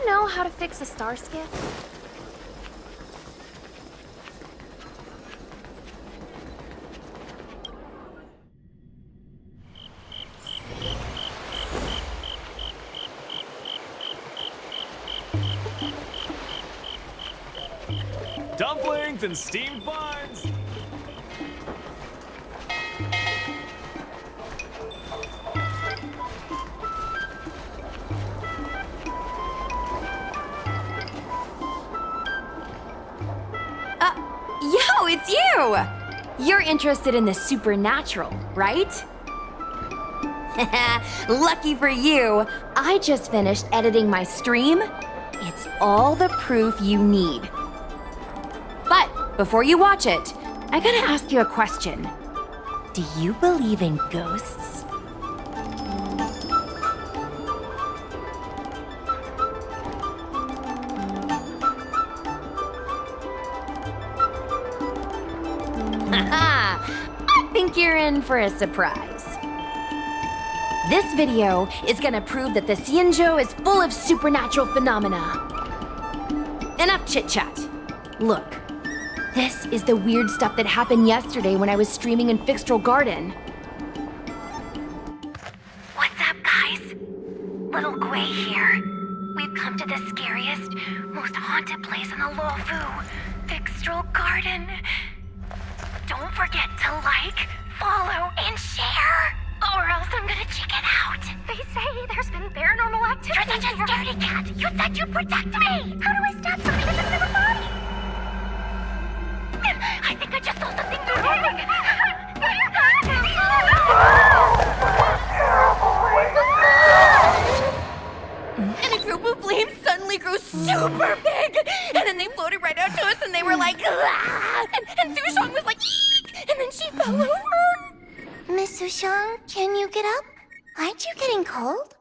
you know how to fix a star skip? Dumplings and steamed buns! Yo, it's you! You're interested in the supernatural, right? Lucky for you, I just finished editing my stream. It's all the proof you need. But before you watch it, I gotta ask you a question. Do you believe in ghosts? Haha! I think you're in for a surprise. This video is gonna prove that the Xianzhou is full of supernatural phenomena. Enough chit-chat. Look, this is the weird stuff that happened yesterday when I was streaming in Fixtral Garden. What's up, guys? Little Gui here. We've come to the scariest, most haunted place in the Lofu, Fixtral Garden. Don't forget to like, follow, and share, or else I'm gonna chicken out. They say there's been paranormal activity. You're such a scaredy cat. You said you'd protect me. How do I stab something that doesn't have a body? I think I just saw something And a group of flames suddenly grew super big! And then they floated right out to us and they were like, ah! And Sushong was like, eek! And then she fell over! Miss Sushang, can you get up? Aren't you getting cold?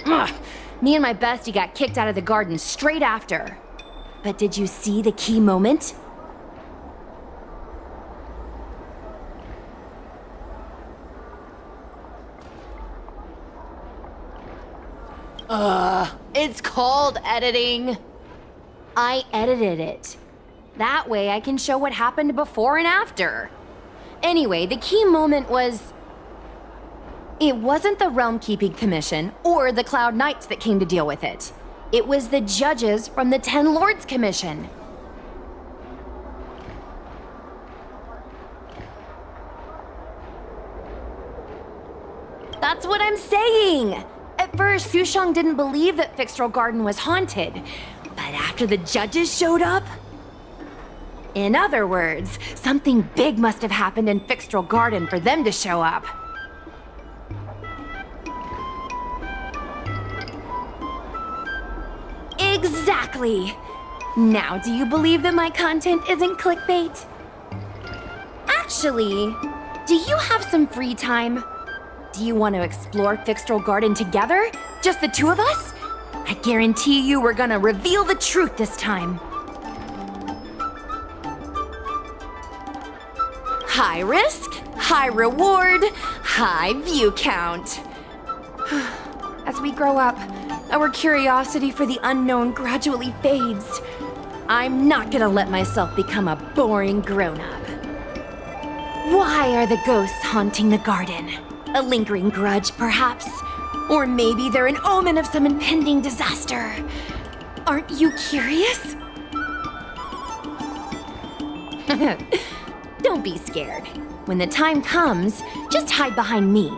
Ugh. Me and my bestie got kicked out of the garden straight after. But did you see the key moment? It's called editing. I edited it. That way I can show what happened before and after. Anyway, the key moment was... It wasn't the Realm Keeping Commission or the Cloud Knights that came to deal with it. It was the judges from the Ten Lords Commission. That's what I'm saying! At first, Sushang didn't believe that Fixtral Garden was haunted. But after the judges showed up... In other words, something big must have happened in Fixtral Garden for them to show up. Exactly! Now, do you believe that my content isn't clickbait? Actually, do you have some free time? Do you want to explore Fixtral Garden together? Just the two of us? I guarantee you we're gonna reveal the truth this time. High risk, high reward, high view count. As we grow up, our curiosity for the unknown gradually fades. I'm not gonna let myself become a boring grown-up. Why are the ghosts haunting the garden? A lingering grudge, perhaps? Or maybe they're an omen of some impending disaster. Aren't you curious? Don't be scared. When the time comes, just hide behind me.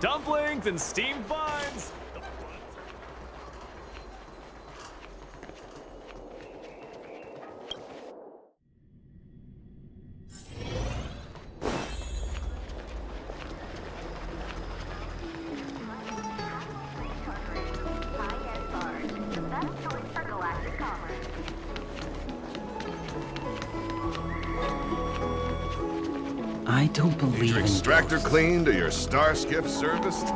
Dumplings and steamed buns! High-end bars, the best choice I don't Need believe your in extractor ghosts. cleaned or your star skip serviced?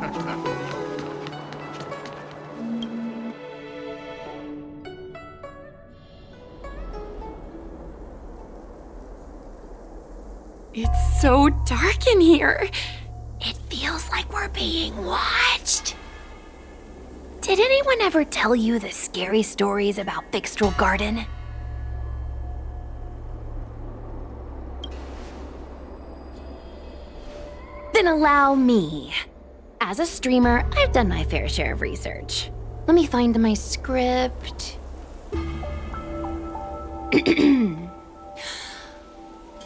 It's so dark in here. It feels like we're being watched. Did anyone ever tell you the scary stories about Fixtral Garden? Then allow me. As a streamer, I've done my fair share of research. Let me find my script.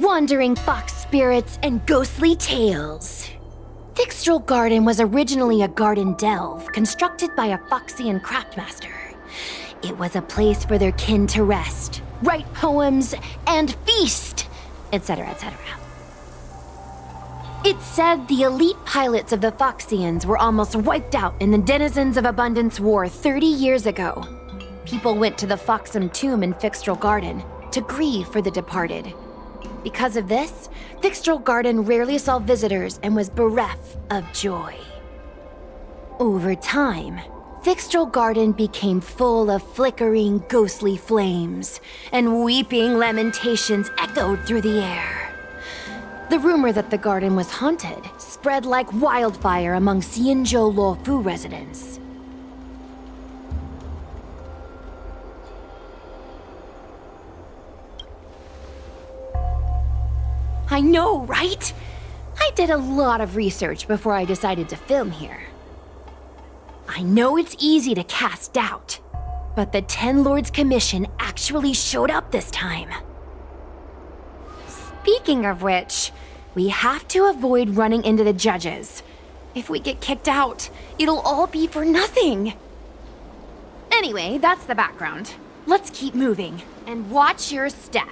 Wandering fox spirits and ghostly tales. Fixtral Garden was originally a garden delve constructed by a Foxian craftmaster. It was a place for their kin to rest, write poems, and feast, etc., etc. It said the elite pilots of the Foxians were almost wiped out in the Denizens of Abundance War 30 years ago. People went to the Foxum tomb in Fixtral Garden to grieve for the departed. Because of this, Fixtral Garden rarely saw visitors and was bereft of joy. Over time, Fixtral Garden became full of flickering, ghostly flames, and weeping lamentations echoed through the air. The rumor that the garden was haunted spread like wildfire among Xianzhou Lofu residents. I know, right? I did a lot of research before I decided to film here. I know it's easy to cast doubt, but the Ten Lords Commission actually showed up this time. Speaking of which, we have to avoid running into the judges. If we get kicked out, it'll all be for nothing. Anyway, that's the background. Let's keep moving, and watch your step.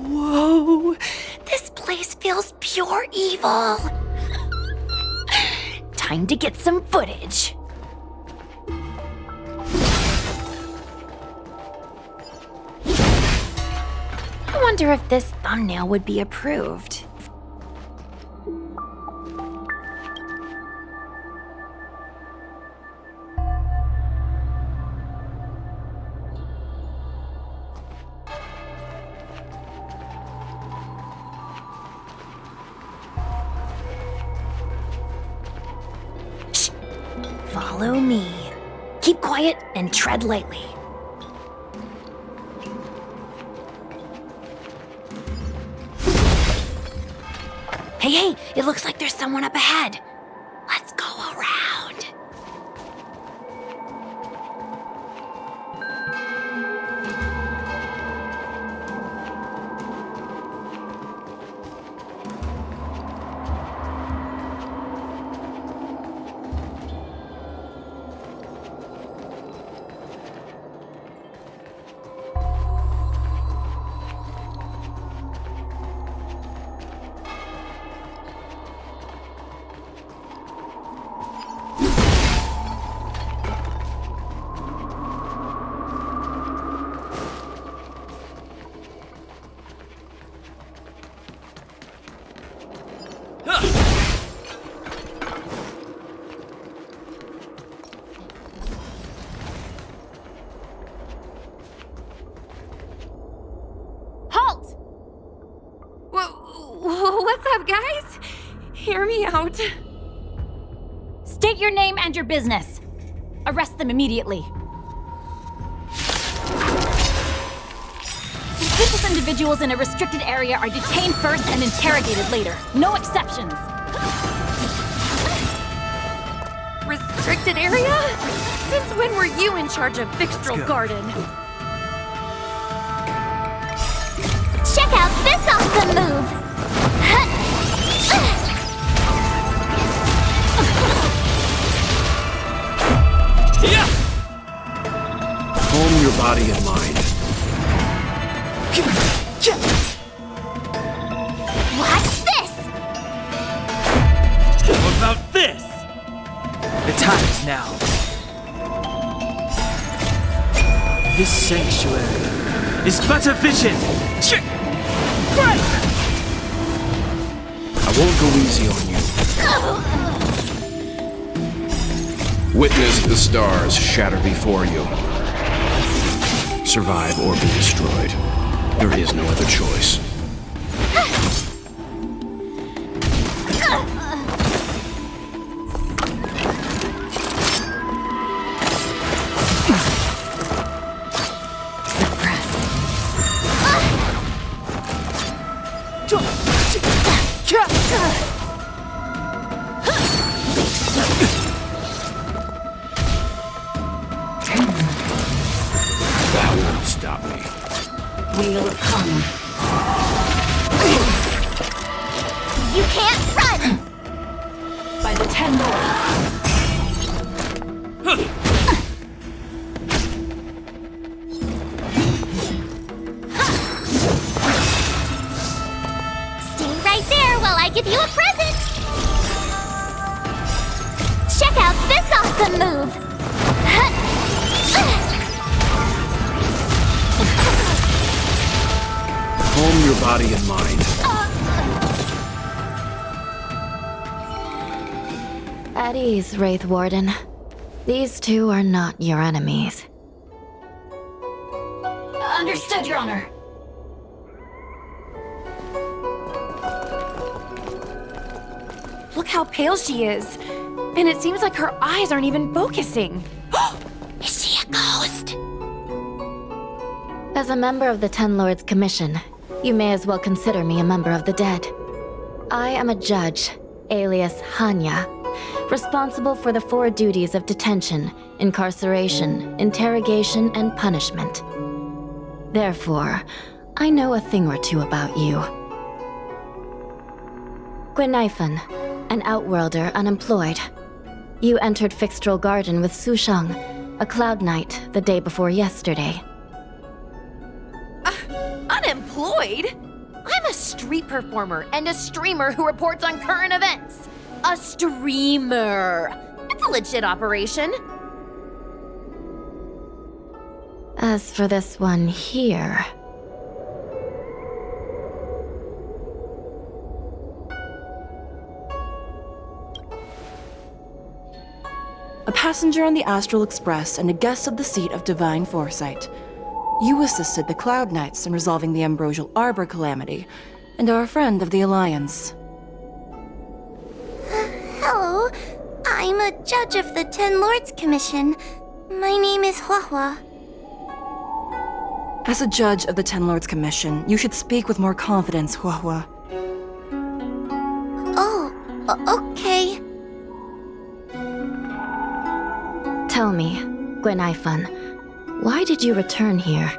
Whoa, this place feels pure evil. Time to get some footage. I wonder if this thumbnail would be approved. Follow me. Keep quiet and tread lightly. Hey, it looks like there's someone up ahead. Let's go around. Halt! What's up, guys? Hear me out. State your name and your business. Arrest them immediately. Suspicious individuals in a restricted area are detained first and interrogated later. No exceptions. Restricted area? Since when were you in charge of Fixtral Garden? Check out this awesome move! Calm your body and mind. Watch this! What about this? The time is now. This sanctuary is but a vision. I won't go easy on you. Witness the stars shatter before you. Survive or be destroyed. There is no other choice. That won't stop me. Wheel of Karma. You can't run! By the 10 lords. Stay right there while I give you a present! Check out this awesome move! Calm your body and mind. At ease, Wraith Warden. These two are not your enemies. Understood, Your Honor. Look how pale she is. And it seems like her eyes aren't even focusing. Is she a ghost? As a member of the Ten Lords Commission, you may as well consider me a member of the dead. I am a judge, alias Hanya, responsible for the 4 duties of detention, incarceration, interrogation, and punishment. Therefore, I know a thing or two about you. Gwenifan, an outworlder unemployed. You entered Fixtral Garden with Sushang, a cloud knight, the day before yesterday. Unemployed? I'm a street performer and a streamer who reports on current events. A streamer. It's a legit operation. As for this one here... A passenger on the Astral Express and a guest of the seat of divine foresight. You assisted the Cloud Knights in resolving the Ambrosial Arbor calamity, and are a friend of the Alliance. Hello, I'm a judge of the Ten Lords Commission. My name is Huahua. As a judge of the Ten Lords Commission, you should speak with more confidence, Huahua. Oh, okay. Tell me, Gwenifan, why did you return here?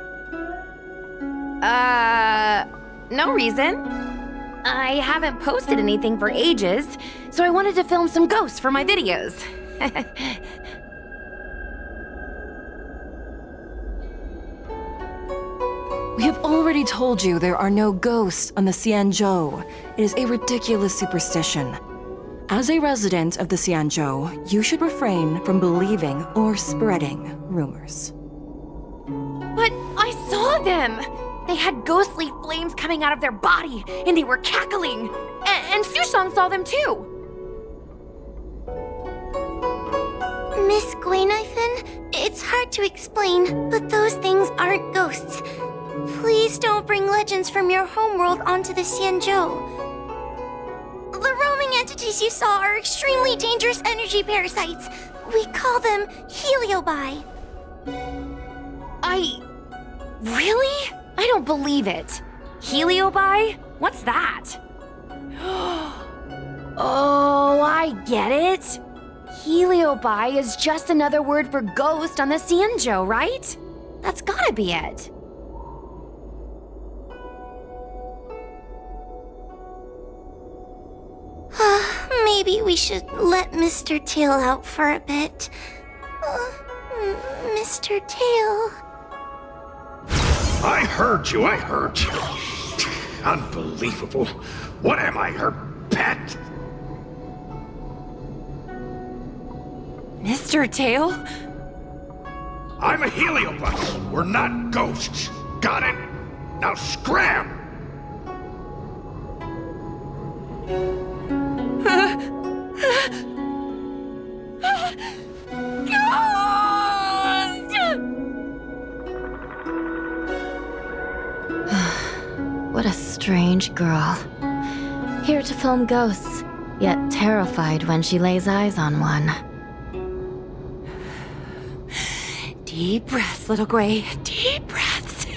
No reason. I haven't posted anything for ages, so I wanted to film some ghosts for my videos. We have already told you there are no ghosts on the Xianzhou. It is a ridiculous superstition. As a resident of the Xianzhou, you should refrain from believing or spreading rumors. But I saw them! They had ghostly flames coming out of their body, and they were cackling! And Sushang saw them too! Miss Gwenifan, it's hard to explain, but those things aren't ghosts. Please don't bring legends from your homeworld onto the Xianzhou. The roaming entities you saw are extremely dangerous energy parasites. We call them heliobi. Really? I don't believe it. Heliobi? What's that? Oh, I get it. Heliobi is just another word for ghost on the Xianzhou, right? That's gotta be it. Maybe we should let Mr. Tail out for a bit. Mr. Tail. I heard you. Unbelievable. What am I, her pet? Mr. Tail? I'm a heliobus. We're not ghosts. Got it? Now scram! What a strange girl. Here to film ghosts, yet terrified when she lays eyes on one. Deep breaths, little Gwei. Deep breaths.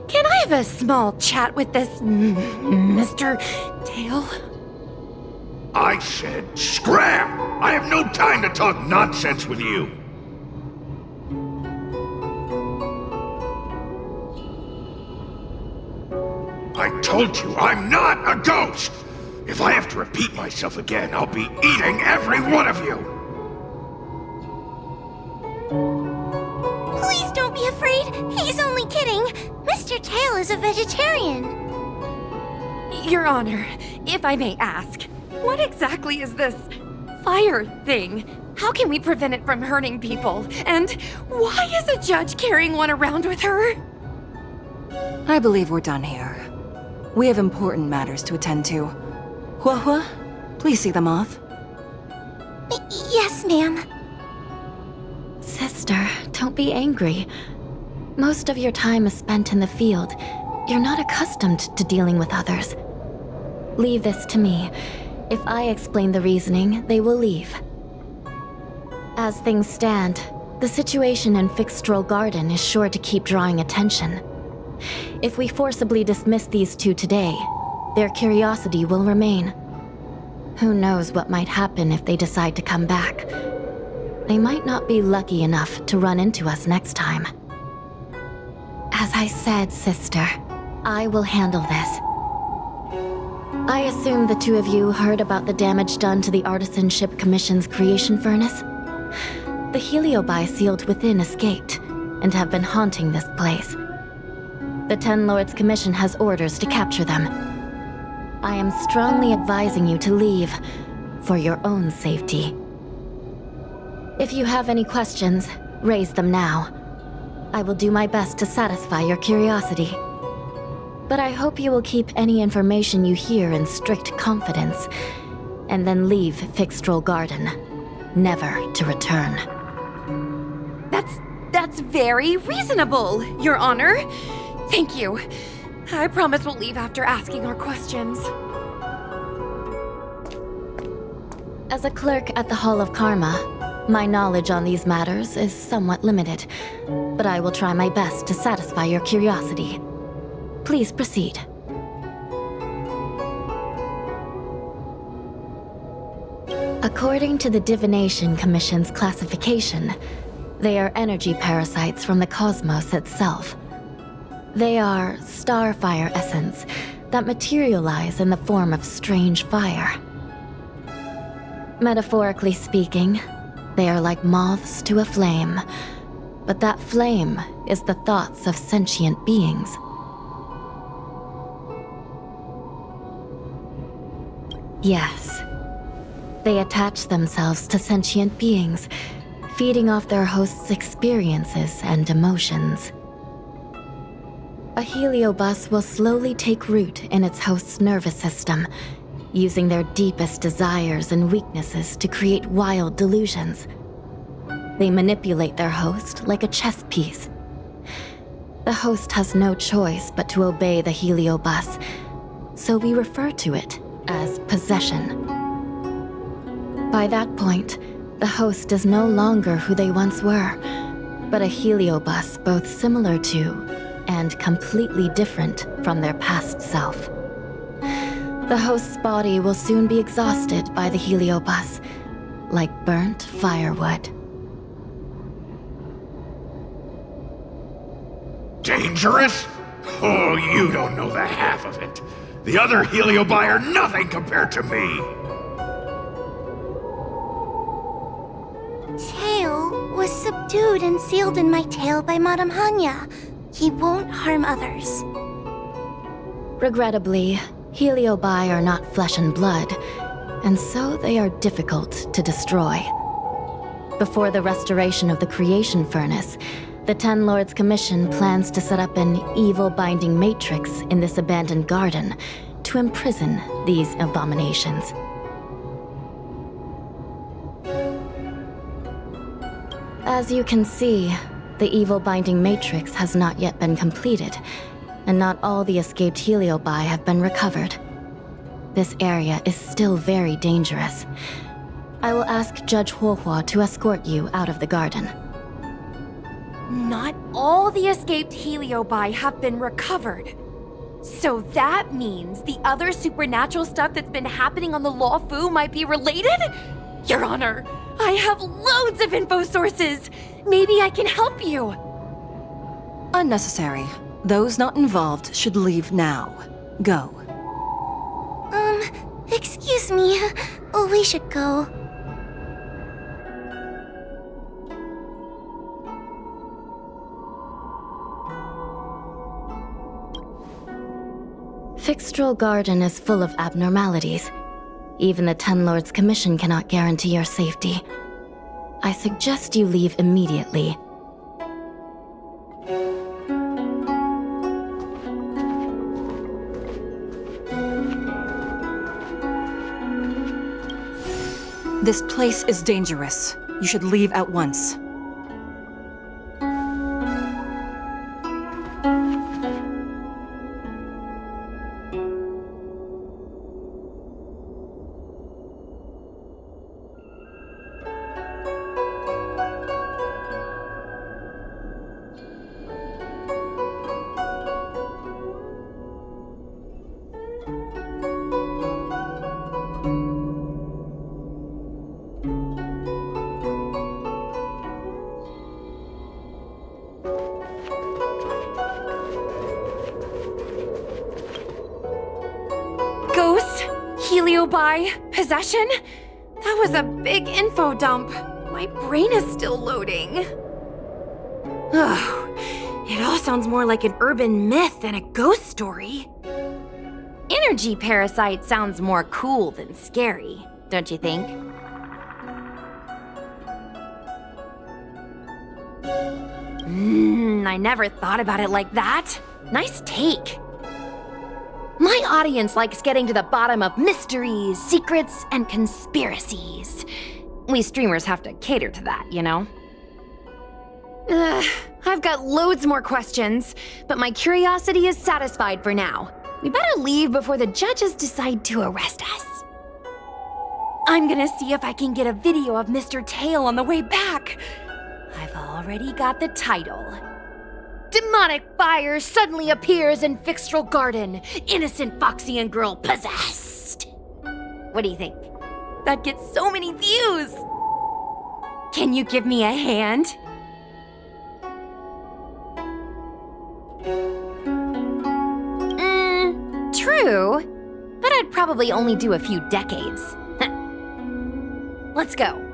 Can I have a small chat with this Mr. Tail? I said scram! I have no time to talk nonsense with you. I told you, I'm not a ghost! If I have to repeat myself again, I'll be eating every one of you! Please don't be afraid. He's only kidding. Mr. Tail is a vegetarian. Your Honor, if I may ask, what exactly is this fire thing? How can we prevent it from hurting people? And why is a judge carrying one around with her? I believe we're done here. We have important matters to attend to. Hua, please see them off. Yes, ma'am. Sister, don't be angry. Most of your time is spent in the field. You're not accustomed to dealing with others. Leave this to me. If I explain the reasoning, they will leave. As things stand, the situation in Fixstrol Garden is sure to keep drawing attention. If we forcibly dismiss these two today, their curiosity will remain. Who knows what might happen if they decide to come back? They might not be lucky enough to run into us next time. As I said, sister, I will handle this. I assume the two of you heard about the damage done to the Artisanship Commission's creation furnace? The heliobi sealed within escaped, and have been haunting this place. The Ten Lords Commission has orders to capture them. I am strongly advising you to leave, for your own safety. If you have any questions, raise them now. I will do my best to satisfy your curiosity. But I hope you will keep any information you hear in strict confidence, and then leave Fixstrol Garden, never to return. That's very reasonable, Your Honor. Thank you. I promise we'll leave after asking our questions. As a clerk at the Hall of Karma, my knowledge on these matters is somewhat limited, but I will try my best to satisfy your curiosity. Please proceed. According to the Divination Commission's classification, they are energy parasites from the cosmos itself. They are starfire essence that materialize in the form of strange fire. Metaphorically speaking, they are like moths to a flame, but that flame is the thoughts of sentient beings. Yes, they attach themselves to sentient beings, feeding off their host's experiences and emotions. A heliobus will slowly take root in its host's nervous system, using their deepest desires and weaknesses to create wild delusions. They manipulate their host like a chess piece. The host has no choice but to obey the heliobus, so we refer to it as possession. By that point, the host is no longer who they once were, but a heliobus both similar to and completely different from their past self. The host's body will soon be exhausted by the heliobus, like burnt firewood. Dangerous? Oh, you don't know the half of it. The other heliobi are nothing compared to me. Tail, was subdued and sealed in my tail by Madame Hanya. He won't harm others. Regrettably, Heliobi are not flesh and blood, and so they are difficult to destroy. Before the restoration of the creation furnace, the Ten Lords Commission plans to set up an evil binding matrix in this abandoned garden to imprison these abominations. As you can see, the evil binding matrix has not yet been completed, and not all the escaped Heliobi have been recovered. This area is still very dangerous. I will ask Judge Huohua to escort you out of the garden. Not all the escaped Heliobi have been recovered. So that means the other supernatural stuff that's been happening on the Lawfu might be related? Your Honor, I have loads of info sources. Maybe I can help you. Unnecessary. Those not involved should leave now. Go. Excuse me. We should go. Fixtral Garden is full of abnormalities. Even the Ten Lords Commission cannot guarantee your safety. I suggest you leave immediately. This place is dangerous. You should leave at once. Ghosts? Heliobi? Possession? That was a big info dump. My brain is still loading. Oh, it all sounds more like an urban myth than a ghost story. Energy parasite sounds more cool than scary, don't you think? I never thought about it like that. Nice take. My audience likes getting to the bottom of mysteries, secrets, and conspiracies. We streamers have to cater to that, you know? I've got loads more questions, but my curiosity is satisfied for now. We better leave before the judges decide to arrest us. I'm gonna see if I can get a video of Mr. Tail on the way back. I've already got the title. Demonic fire suddenly appears in Fixtral Garden. Innocent Foxian girl possessed. What do you think? That gets so many views. Can you give me a hand? True, but I'd probably only do a few decades. Let's go.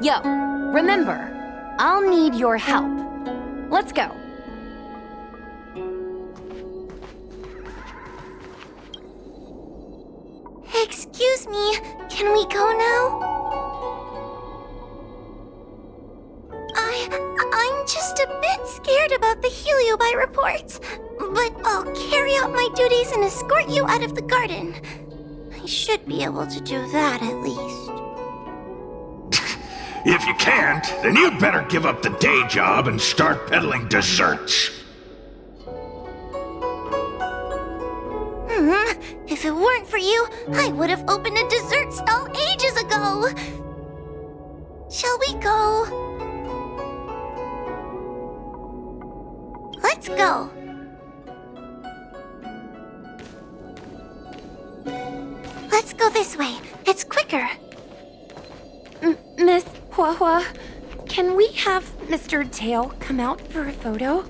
Yo, remember, I'll need your help. Let's go. Excuse me, can we go now? I'm just a bit scared about the Heliobi reports, but I'll carry out my duties and escort you out of the garden. I should be able to do that at least. If you can't, then you'd better give up the day job and start peddling desserts. If it weren't for you, I would have opened a dessert stall ages ago. Shall we go? Let's go. Let's go this way. It's quicker. Miss Huohua, can we have Mr. Tail come out for a photo?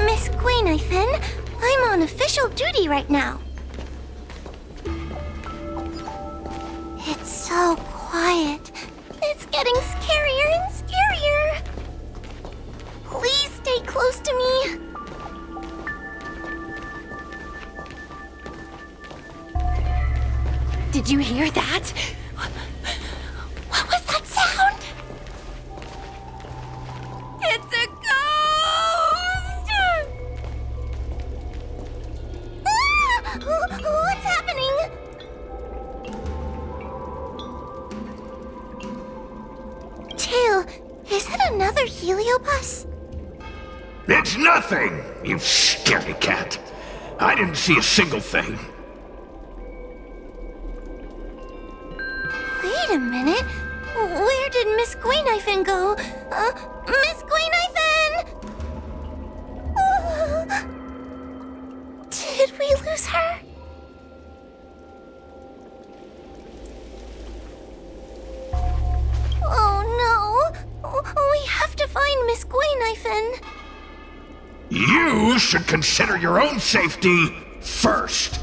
Miss Gwynethyn, I'm on official duty right now. so quiet. It's getting scarier and scarier. Please stay close to me. Did you hear that? What was that sound? It's a ghost! What's happening? Tail, is it another heliobus? It's nothing, you scaredy cat. I didn't see a single thing. Wait a minute. Where did Miss Gwynaifen go? Miss Gwynaifen! Did we lose her? Oh no! We have to find Miss Gwynaifen. You should consider your own safety first.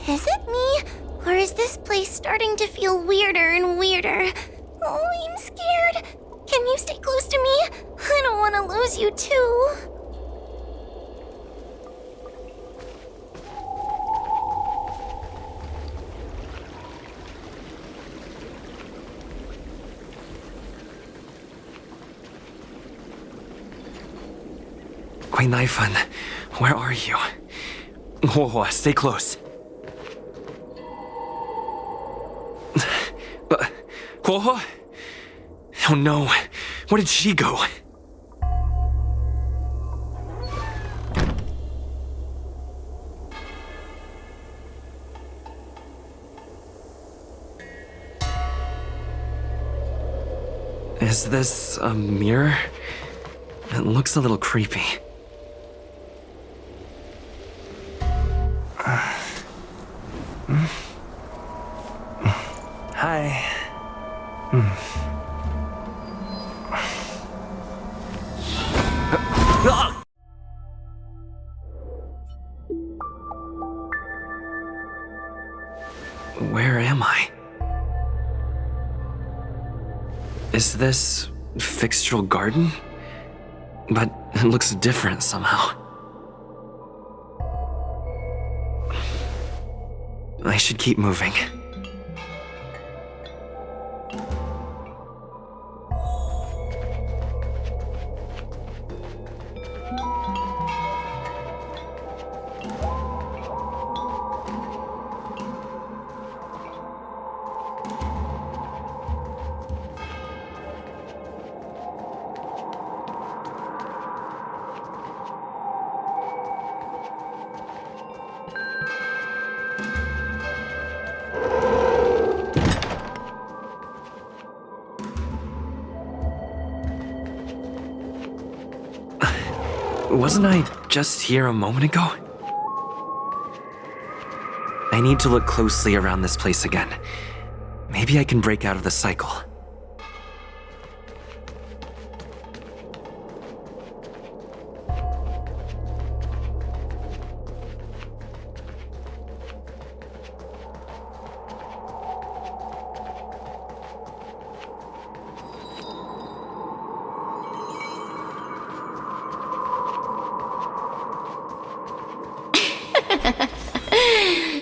Is it me? Or is this place starting to feel weirder and weirder? Oh, I'm scared. Can you stay close to me? I don't want to lose you too. Gwynaifen, where are you? Whoa, stay close. Whoa? Oh no, where did she go? Is this a mirror? It looks a little creepy. Hi. Where am I? Is this Fixtural Garden? But it looks different somehow. I should keep moving. Wasn't I just here a moment ago? I need to look closely around this place again. Maybe I can break out of the cycle.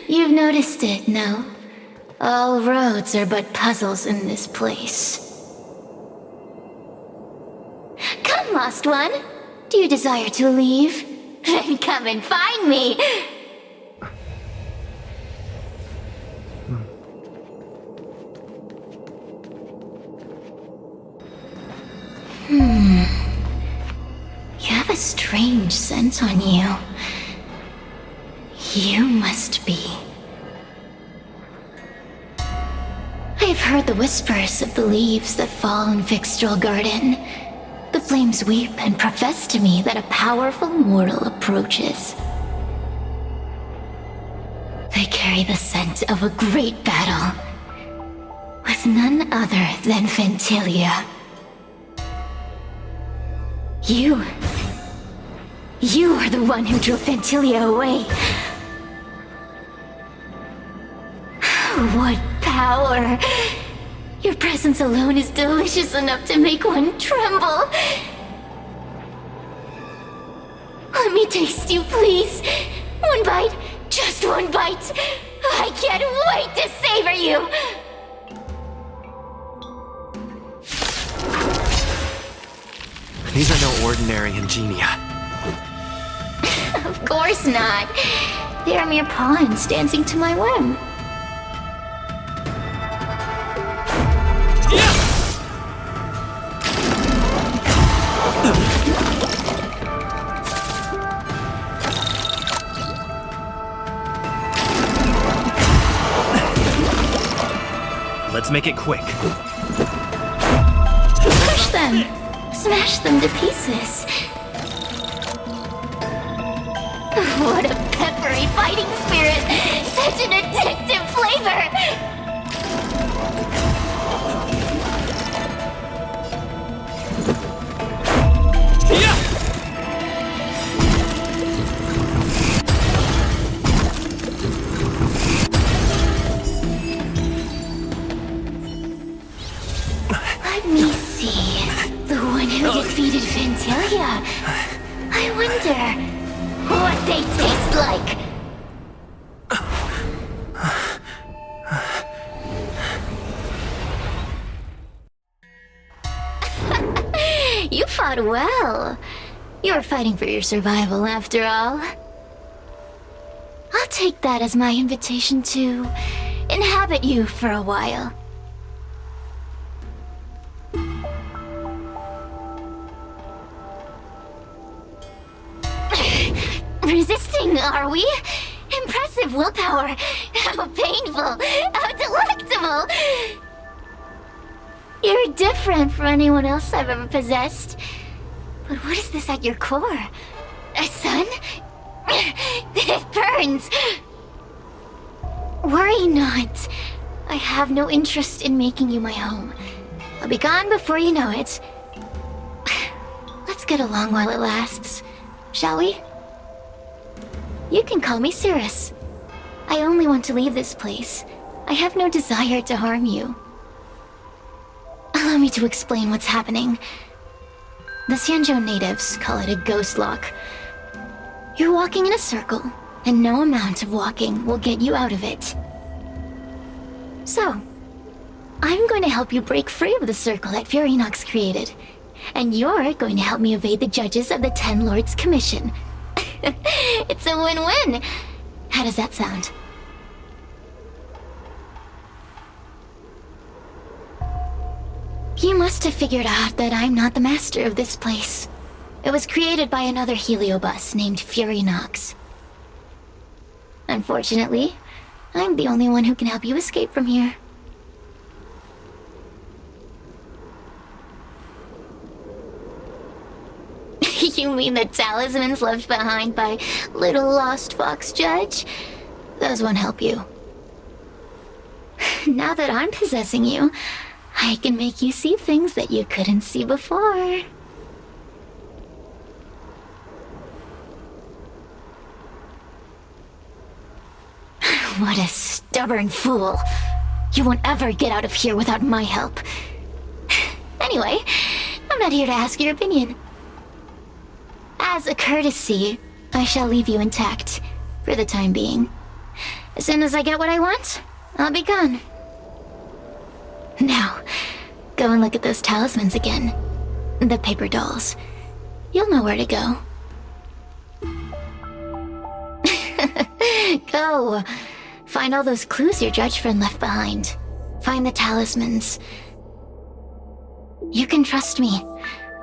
You've noticed it, no? All roads are but puzzles in this place. Come, lost one. Do you desire to leave? Then come and find me! You have a strange scent on you. You must be. I've heard the whispers of the leaves that fall in Fixtural Garden. The flames weep and profess to me that a powerful mortal approaches. They carry the scent of a great battle, with none other than Fentilia. You are the one who drove Fentilia away. power. Your presence alone is delicious enough to make one tremble. Let me taste you, please. One bite, just one bite. I can't wait to savor you. These are no ordinary ingenia. Of course not. They are mere pawns dancing to my whim. Let's make it quick. Crush them. Smash them to pieces. What a peppery fighting spirit! Such an addictive flavor! Let me see. The one who defeated Vintelia. I wonder what they taste like. You fought well. You were fighting for your survival, after all. I'll take that as my invitation to inhabit you for a while. Resisting, are we? Impressive willpower. How painful. How delectable. You're different from anyone else I've ever possessed. But what is this at your core? A sun? It burns. Worry not. I have no interest in making you my home. I'll be gone before you know it. Let's get along while it lasts, shall we? You can call me Cirrus. I only want to leave this place. I have no desire to harm you. Allow me to explain what's happening. The Xianzhou natives call it a ghost lock. You're walking in a circle, and no amount of walking will get you out of it. So, I'm going to help you break free of the circle that Furynox created. And you're going to help me evade the judges of the Ten Lords Commission. It's a win-win! How does that sound? You must have figured out that I'm not the master of this place. It was created by another heliobus named Furynox. Unfortunately, I'm the only one who can help you escape from here. You mean the talismans left behind by little lost fox judge? Those won't help you. Now that I'm possessing you, I can make you see things that you couldn't see before. What a stubborn fool. You won't ever get out of here without my help. Anyway, I'm not here to ask your opinion. As a courtesy, I shall leave you intact, for the time being. As soon as I get what I want, I'll be gone. Now, go and look at those talismans again. The paper dolls. You'll know where to go. Go! Find all those clues your judge friend left behind. Find the talismans. You can trust me.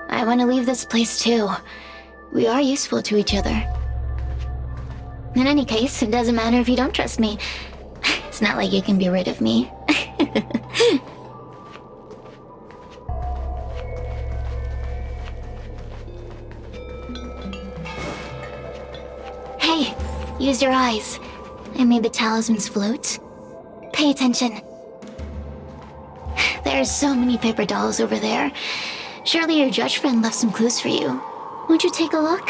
I want to leave this place too. We are useful to each other. In any case, it doesn't matter if you don't trust me. It's not like you can be rid of me. Hey, use your eyes. I made the talismans float. Pay attention. There's so many paper dolls over there. Surely your judge friend left some clues for you. Won't you take a look?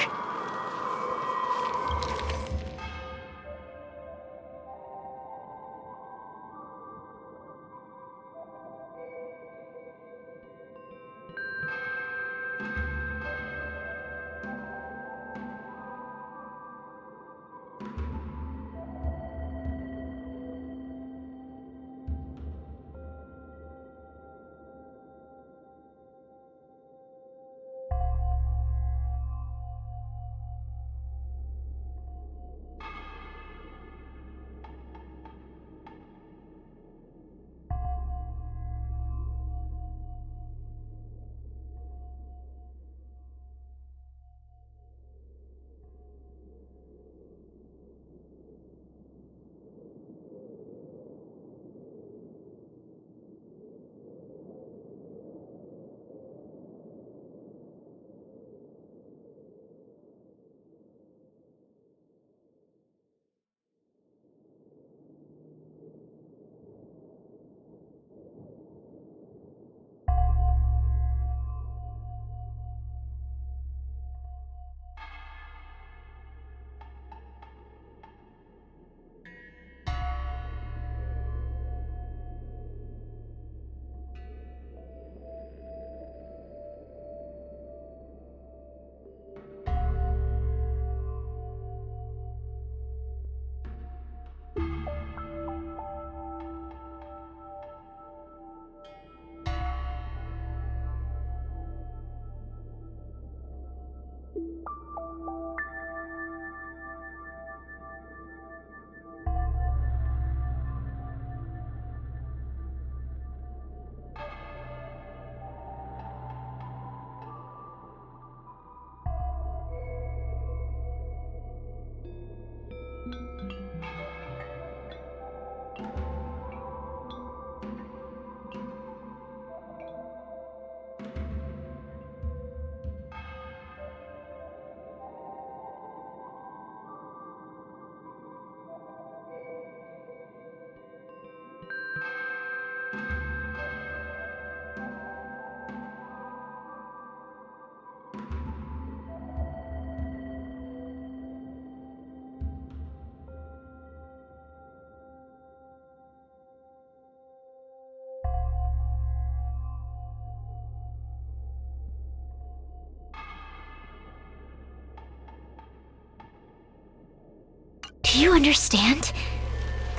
Do you understand?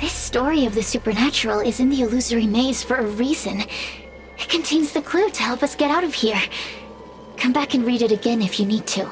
This story of the supernatural is in the illusory maze for a reason. It contains the clue to help us get out of here. Come back and read it again if you need to.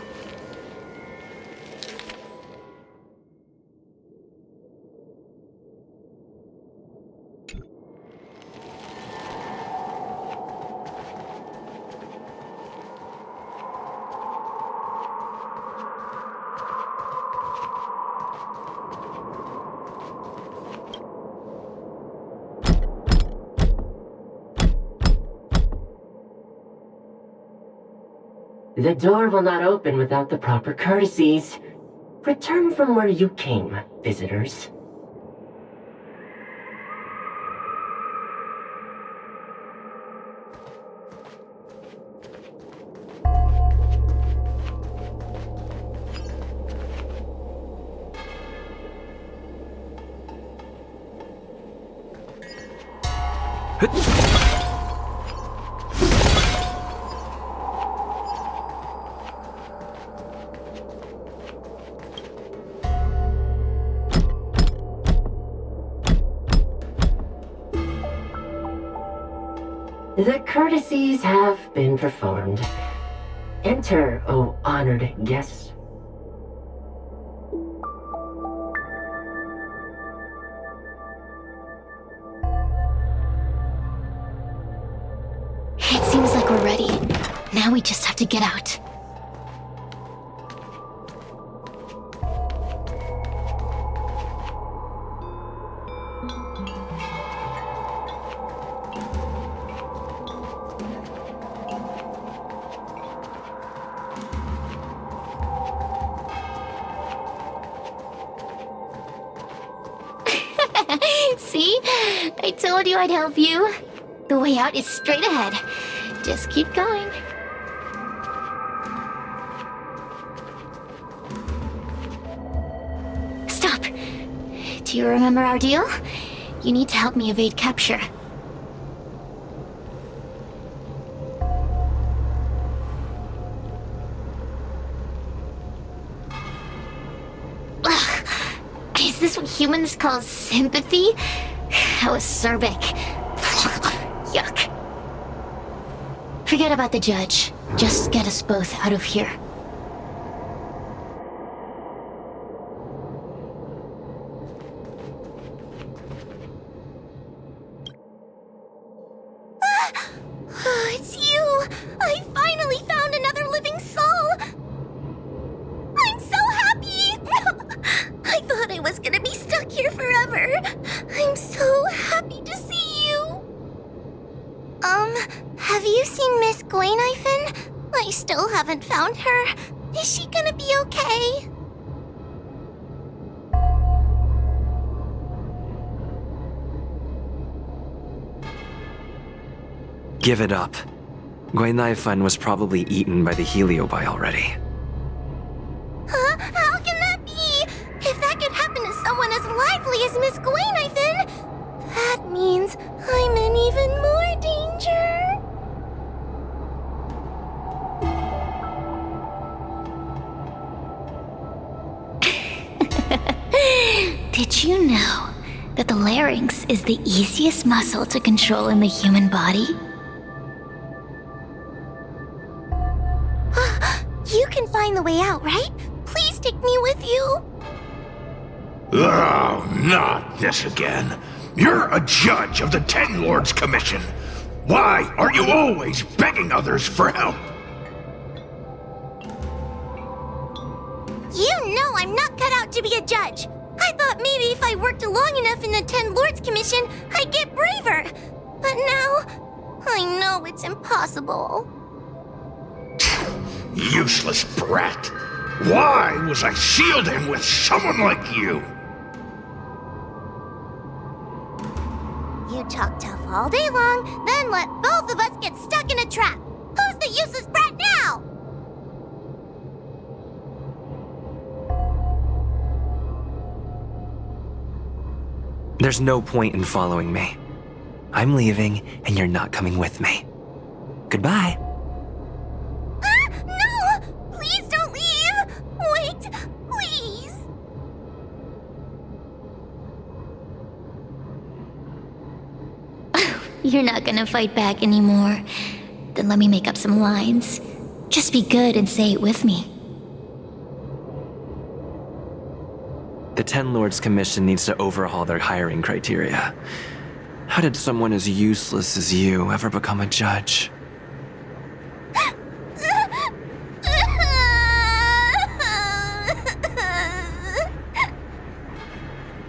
The door will not open without the proper courtesies. Return from where you came, visitors. The courtesies have been performed. Enter, O honored guests. It seems like we're ready. Now we just have to get out. See? I told you I'd help you. The way out is straight ahead. Just keep going. Stop! Do you remember our deal? You need to help me evade capture. Ugh. Is this what humans call sympathy? How acerbic. Yuck. Forget about the judge. Just get us both out of here. It's you! I finally found another living soul! I'm so happy! I thought I was gonna be stuck here forever. I'm so happy to see you. Have you seen Miss Gwynaifen? I still haven't found her. Is she gonna be okay? Give it up. Gwynaifen was probably eaten by the heliobi already. Huh? How can that be? If that could happen to someone as lively as Miss Gwynaifen, that means I'm in even more danger. Did you know that the larynx is the easiest muscle to control in the human body? You can find the way out, right? Please take me with you. Oh, not this again. You're a judge of the Ten Lords Commission. Why are you always begging others for help? You know I'm not cut out to be a judge. I thought maybe if I worked long enough in the Ten Lords Commission, I'd get braver. But now, I know it's impossible. Useless brat. Why was I sealed in with someone like you? You talk tough all day long, then let both of us get stuck in a trap. Who's the useless brat now? There's no point in following me. I'm leaving, and you're not coming with me. Goodbye. No! Please don't leave! Wait, please! You're not gonna fight back anymore. Then let me make up some lines. Just be good and say it with me. The Ten Lords Commission needs to overhaul their hiring criteria. How did someone as useless as you ever become a judge?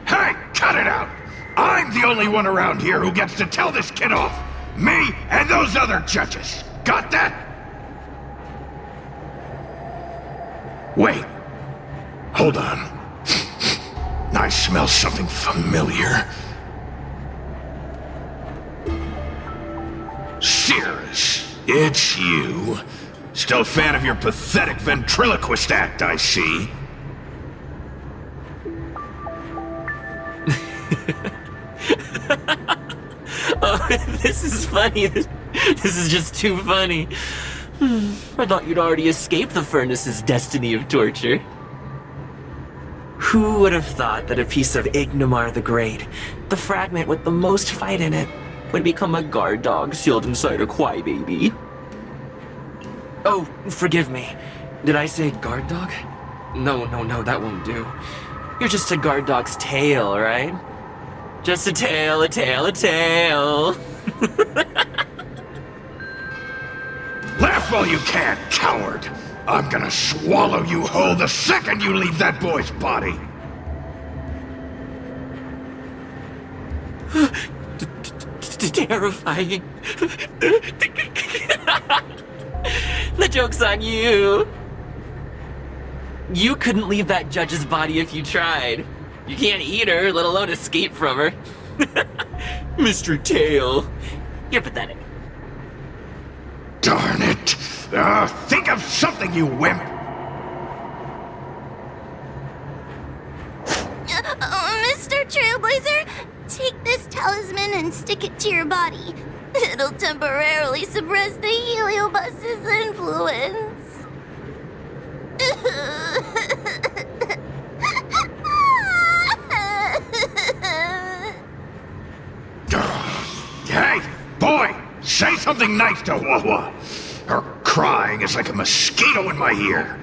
Hey, cut it out! I'm the only one around here who gets to tell this kid off. Me and those other judges. Got that? Wait. Hold on. I smell something familiar. Cirrus, it's you. Still a fan of your pathetic ventriloquist act, I see. Oh, this is funny. This is just too funny. I thought you'd already escaped the furnace's destiny of torture. Who would have thought that a piece of Ignomar the Great, the fragment with the most fight in it, would become a guard dog sealed inside a crybaby? Oh, forgive me. Did I say guard dog? No, that won't do. You're just a guard dog's tail, right? Just a tail, a tail, a tail. Laugh while you can, coward! I'm gonna swallow you whole the second you leave that boy's body! Terrifying. The joke's on you. You couldn't leave that judge's body if you tried. You can't eat her, let alone escape from her. Mr. Tail. You're pathetic. Darn it! Think of something, you wimp! Mr. Trailblazer, take this talisman and stick it to your body. It'll temporarily suppress the heliobus's influence. Hey, boy! Say something nice to Wawa! Her crying is like a mosquito in my ear!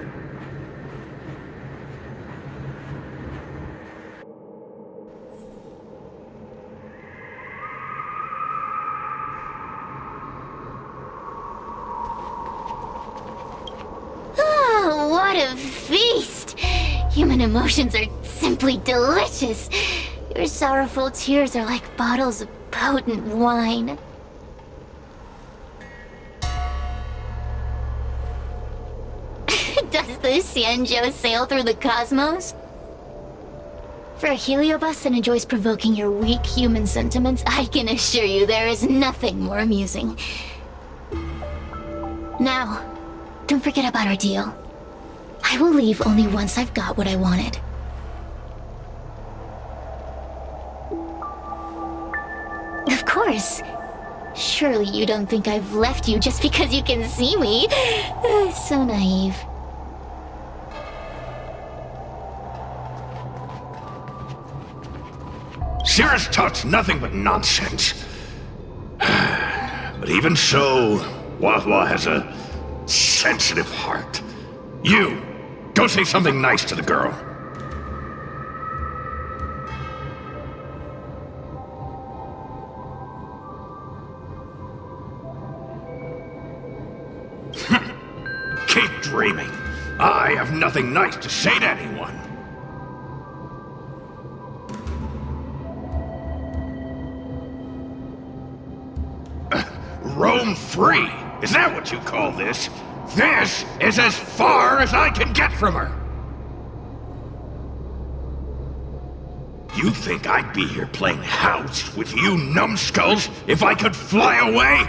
Oh, what a feast! Human emotions are simply delicious. Your sorrowful tears are like bottles of potent wine. Does the Xianzhou sail through the cosmos? For a heliobus that enjoys provoking your weak human sentiments, I can assure you there is nothing more amusing. Now, don't forget about our deal. I will leave only once I've got what I wanted. Of course. Surely you don't think I've left you just because you can see me. So naive. Cirrus talks nothing but nonsense. But even so, Wawa has a sensitive heart. You, go say something nice to the girl. Keep dreaming. I have nothing nice to say to anyone. Roam free? Is that what you call this? This is as far as I can get from her! You think I'd be here playing house with you numbskulls if I could fly away?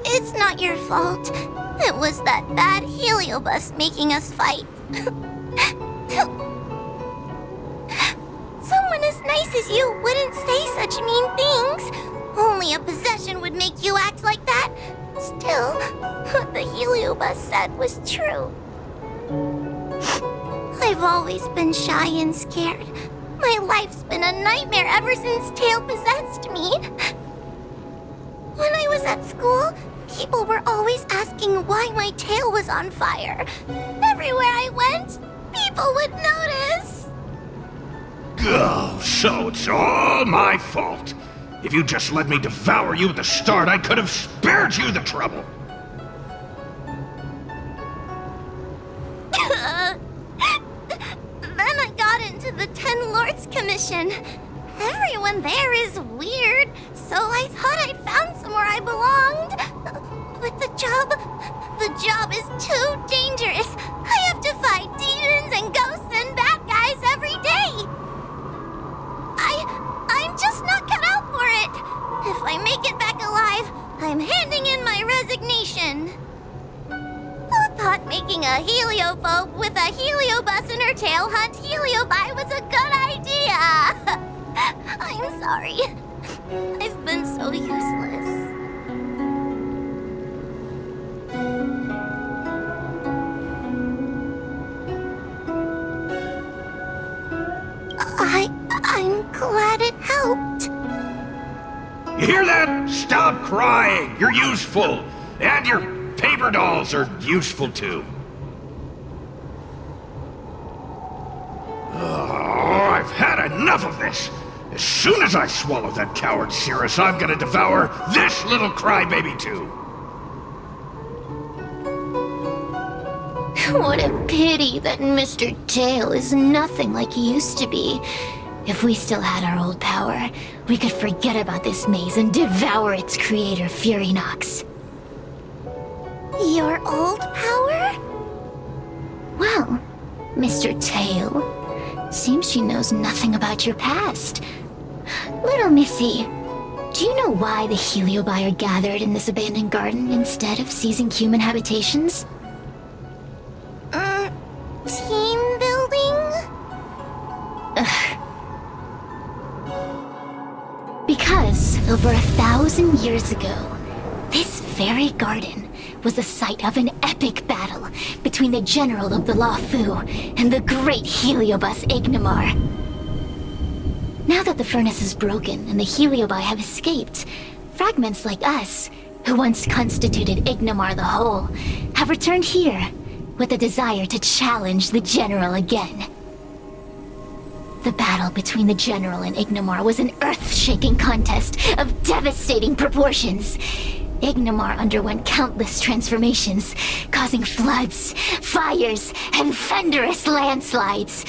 It's not your fault. It was that bad heliobus making us fight. Someone as nice as you wouldn't say such mean things. Only a possession would make you act like that. Still, what the Heliobus said was true. I've always been shy and scared. My life's been a nightmare ever since Tail possessed me. When I was at school, people were always asking why my tail was on fire. Everywhere I went, people would notice. Oh, so it's all my fault. If you just let me devour you at the start, I could have spared you the trouble. Then I got into the 10 Lords Commission. Everyone there is weird, so I thought I'd found somewhere I belonged. But the job is too dangerous. I have to fight demons and ghosts and bad guys every day. I'm just not cut out for it. If I make it back alive, I'm handing in my resignation. Who thought making a heliophobe with a heliobus in her tail hunt heliobi was a good idea? I'm sorry. I've been so useless. I'm glad it helped. You hear that? Stop crying. You're useful. And your paper dolls are useful too. Oh, I've had enough of this. As soon as I swallow that coward Cirrus, I'm gonna devour this little crybaby too. What a pity that Mr. Tail is nothing like he used to be. If we still had our old power, we could forget about this maze and devour its creator, Furynox. Your old power? Well, Mr. Tail, seems she knows nothing about your past. Little Missy, do you know why the Heliobi are gathered in this abandoned garden instead of seizing human habitations? Team building? Because over 1,000 years ago, this very garden was the site of an epic battle between the general of the Lofu and the great Heliobus Ignimar. Now that the furnace is broken and the Heliobi have escaped, fragments like us, who once constituted Ignimar the Whole, have returned here with a desire to challenge the general again. The battle between the general and Ignimar was an earth-shaking contest of devastating proportions. Ignimar underwent countless transformations, causing floods, fires, and thunderous landslides.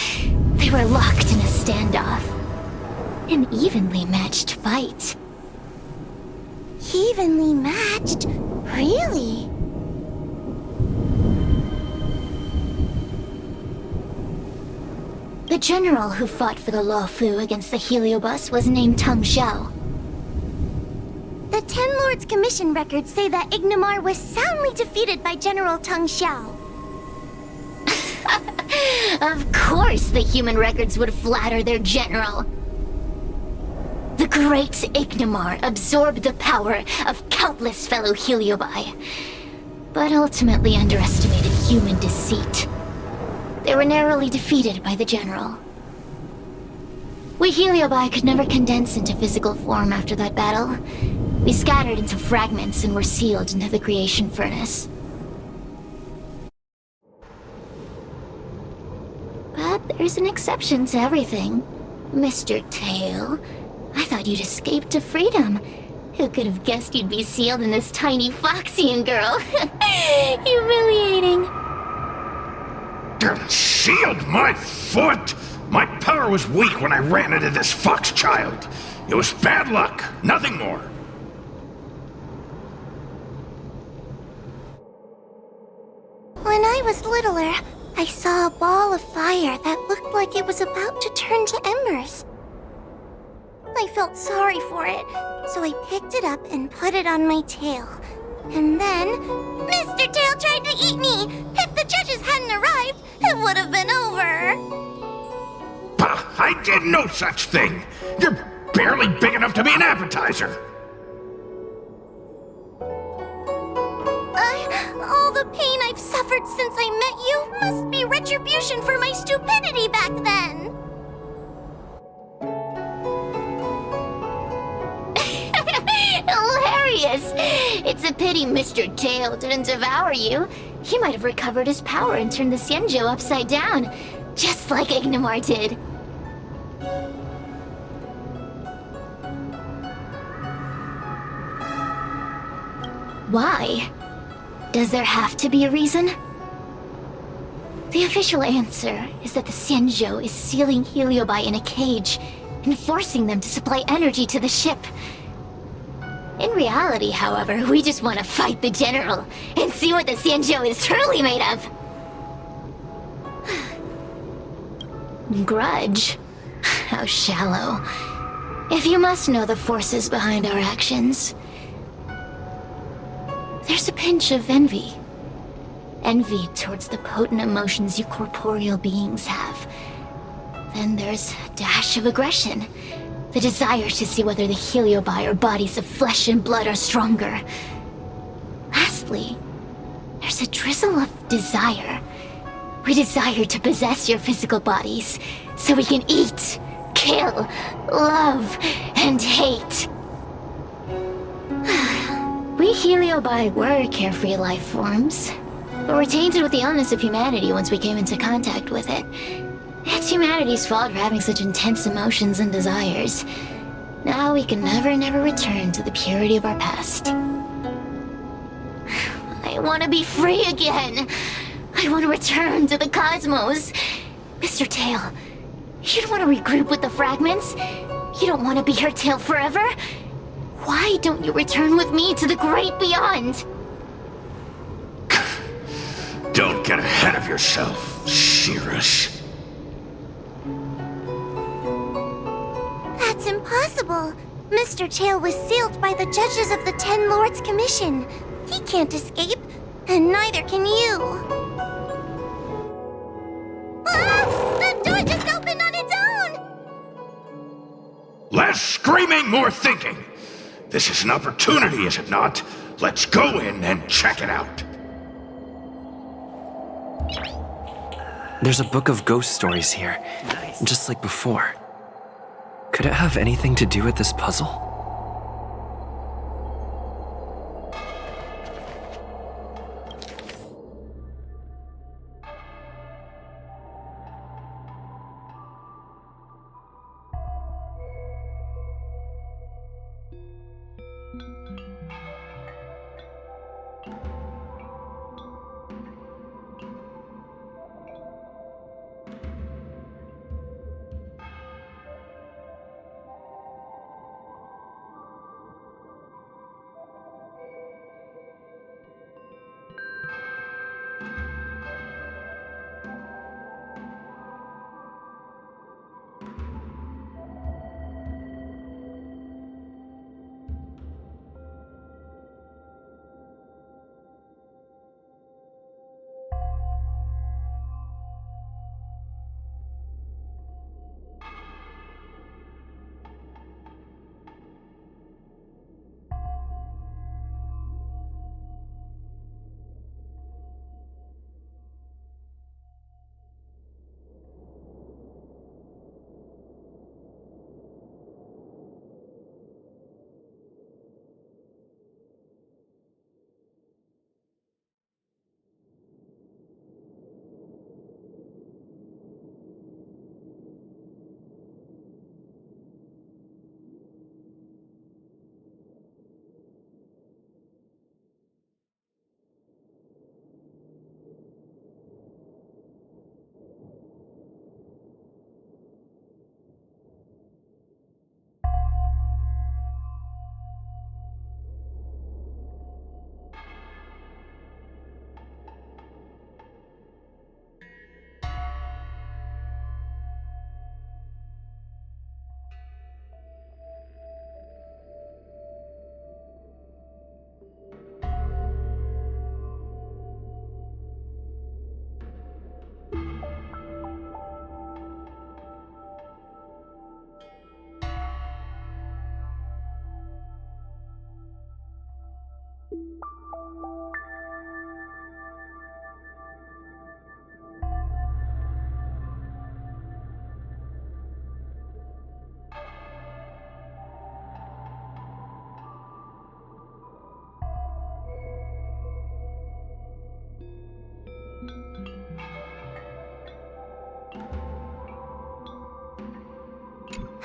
They were locked in a standoff. An evenly matched fight. Evenly matched? Really? The general who fought for the Lofu against the Heliobus was named Tang Xiao. The 10 Lords Commission records say that Ignimar was soundly defeated by General Tang Xiao. Of course the human records would flatter their general. The great Ignimar absorbed the power of countless fellow Heliobi, but ultimately underestimated human deceit. They were narrowly defeated by the general. We Heliobi could never condense into physical form after that battle. We scattered into fragments and were sealed into the creation furnace. But there's an exception to everything. Mr. Tail, I thought you'd escaped to freedom. Who could have guessed you'd be sealed in this tiny Foxian girl? Humiliating. Sealed my foot? My power was weak when I ran into this fox child. It was bad luck, nothing more. When I was littler, I saw a ball of fire that looked like it was about to turn to embers. I felt sorry for it, so I picked it up and put it on my tail. And then, Mr. Tail tried to eat me! If the judges hadn't arrived, it would have been over! Bah, I did no such thing! You're barely big enough to be an appetizer! All the pain I've suffered since I met you must be retribution for my stupidity back then! Hilarious! It's a pity Mr. Tail didn't devour you. He might have recovered his power and turned the Xianzhou upside down, just like Ignomar did. Why? Does there have to be a reason? The official answer is that the Xianzhou is sealing Heliobi in a cage and forcing them to supply energy to the ship. In reality, however, we just want to fight the general and see what the Xianzhou is truly made of. Grudge? How shallow. If you must know the forces behind our actions, there's a pinch of envy. Envy towards the potent emotions you corporeal beings have. Then there's a dash of aggression. The desire to see whether the Heliobi or bodies of flesh and blood are stronger. Lastly, there's a drizzle of desire. We desire to possess your physical bodies, so we can eat, kill, love, and hate. We Heliobi were carefree life forms, but were tainted with the illness of humanity once we came into contact with it. It's humanity's fault for having such intense emotions and desires. Now we can never return to the purity of our past. I want to be free again. I want to return to the cosmos. Mr. Tail, you don't want to regroup with the fragments? You don't want to be her tail forever? Why don't you return with me to the great beyond? Don't get ahead of yourself, Cirrus. That's impossible. Mr. Tail was sealed by the judges of the Ten Lords Commission. He can't escape, and neither can you. Ah! The door just opened on its own! Less screaming, more thinking. This is an opportunity, is it not? Let's go in and check it out. There's a book of ghost stories here, just like before. Could it have anything to do with this puzzle?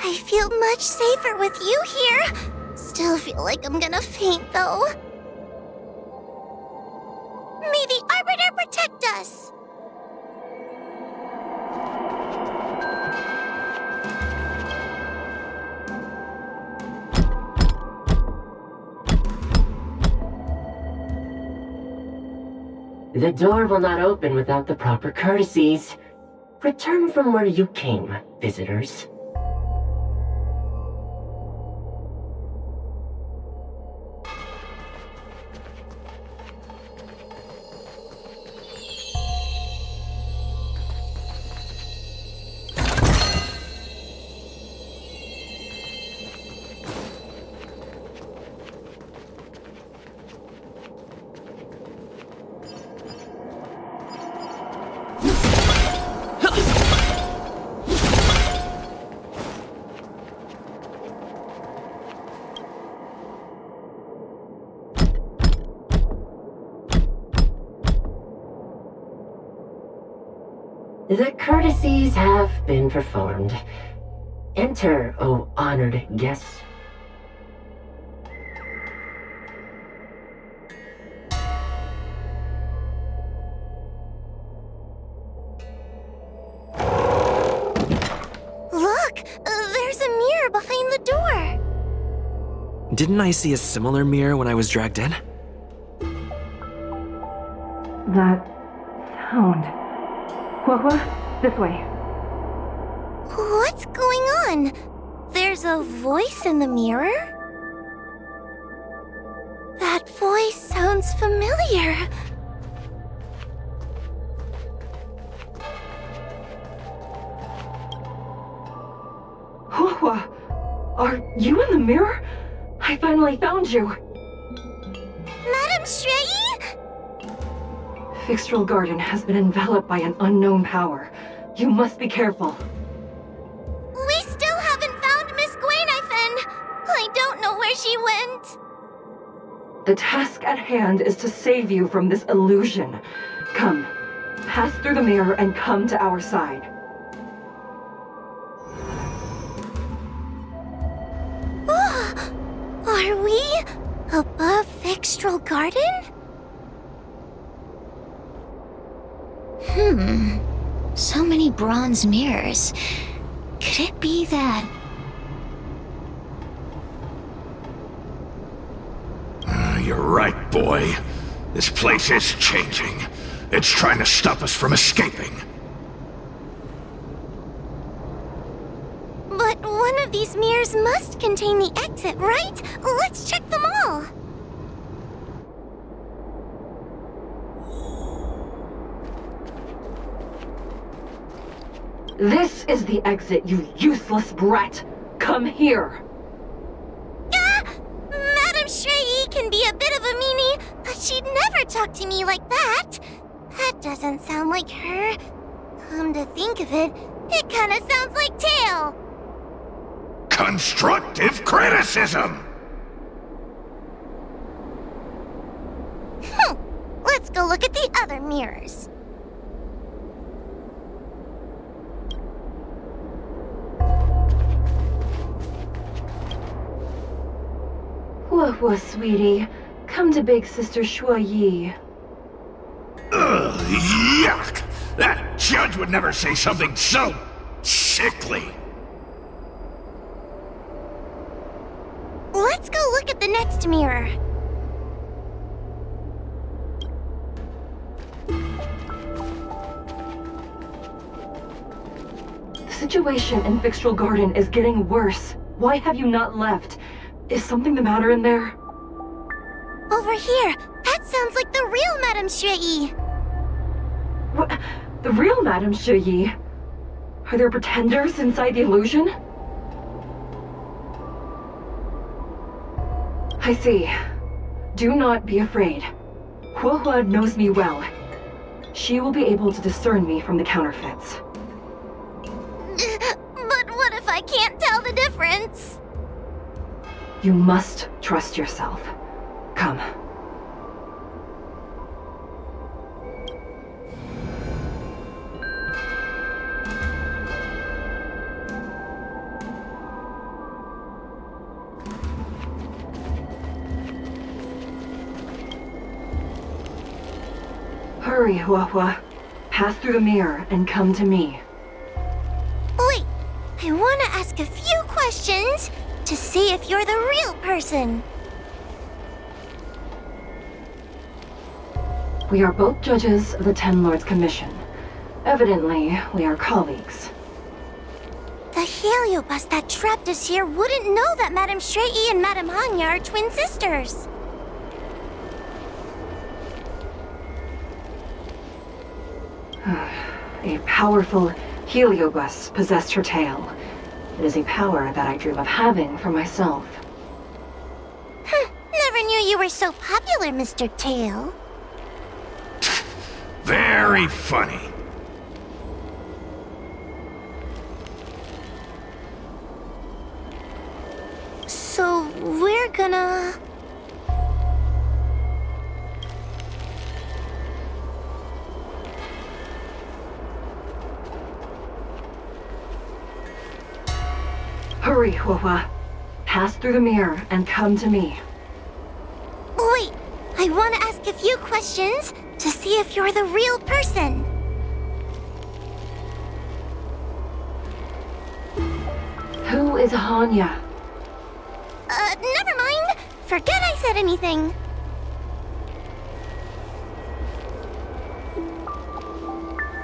I feel much safer with you here. Still feel like I'm gonna faint, though. May the Arbiter protect us! The door will not open without the proper courtesies. Return from where you came, visitors. The courtesies have been performed. Enter, O honored guests. Look! There's a mirror behind the door! Didn't I see a similar mirror when I was dragged in? That sound. What? This way. What's going on? There's a voice in the mirror? That voice sounds familiar. Hua, are you in the mirror? I finally found you. Madame Shrei? Fixtral Garden has been enveloped by an unknown power. You must be careful. We still haven't found Miss Gwynaifen. I don't know where she went. The task at hand is to save you from this illusion. Come, pass through the mirror and come to our side. Are we above Fixtral Garden? So many bronze mirrors. Could it be that... You're right, boy. This place is changing. It's trying to stop us from escaping. But one of these mirrors must contain the exit, right? Let's check them all. This is the exit, you useless brat! Come here! Madame Shrei can be a bit of a meanie, but she'd never talk to me like that. That doesn't sound like her. Come to think of it, it kinda sounds like Tail. Constructive criticism! Let's go look at the other mirrors. Whoa, sweetie. Come to Big Sister Shuai. Ugh, yuck! That judge would never say something so sickly. Let's go look at the next mirror. The situation in Fixtral Garden is getting worse. Why have you not left? Is something the matter in there? Over here! That sounds like the real Madame Shrei! What? The real Madame Shrei? Are there pretenders inside the illusion? I see. Do not be afraid. Hua knows me well. She will be able to discern me from the counterfeits. But what if I can't tell the difference? You must trust yourself. Come. Hurry, Huahua. Pass through the mirror and come to me. Wait, I want to ask a few questions to see if you're the real person. We are both judges of the Ten Lords Commission. Evidently, we are colleagues. The heliobus that trapped us here wouldn't know that Madame Shrei and Madame Hanya are twin sisters. A powerful heliobus possessed her tail. It is a power that I dream of having for myself. Never knew you were so popular, Mr. Tail. Very funny. So, we're gonna... Hurry, Huahua. Pass through the mirror and come to me. Wait, I want to ask a few questions to see if you're the real person. Who is Hanya? Never mind. Forget I said anything.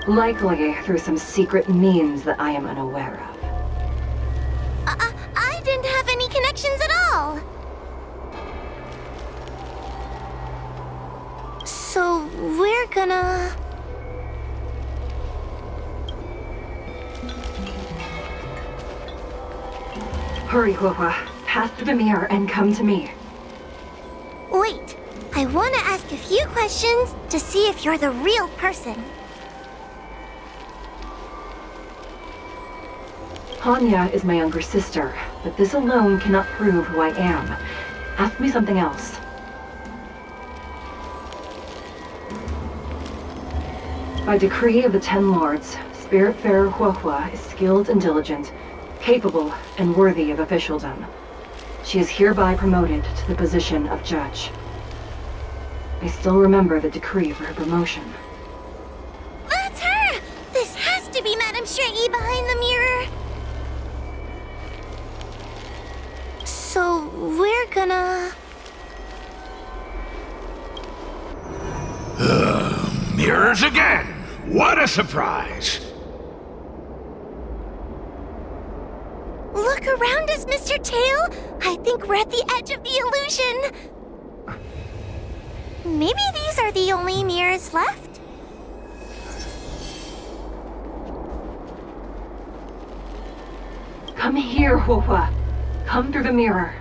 Likely through some secret means that I am unaware of. I didn't have any connections at all. So, we're gonna... Hurry, Huahua. Pass through the mirror and come to me. Wait, I want to ask a few questions to see if you're the real person. Hanya is my younger sister, but this alone cannot prove who I am. Ask me something else. By decree of the Ten Lords, Spiritfarer Huahua is skilled and diligent, capable and worthy of officialdom. She is hereby promoted to the position of judge. I still remember the decree for her promotion. That's her! This has to be Madame Shrei behind the mirror. So, we're gonna... Mirrors again! What a surprise! Look around us, Mr. Tail! I think we're at the edge of the illusion! Maybe these are the only mirrors left? Come here, Huahua. Come through the mirror.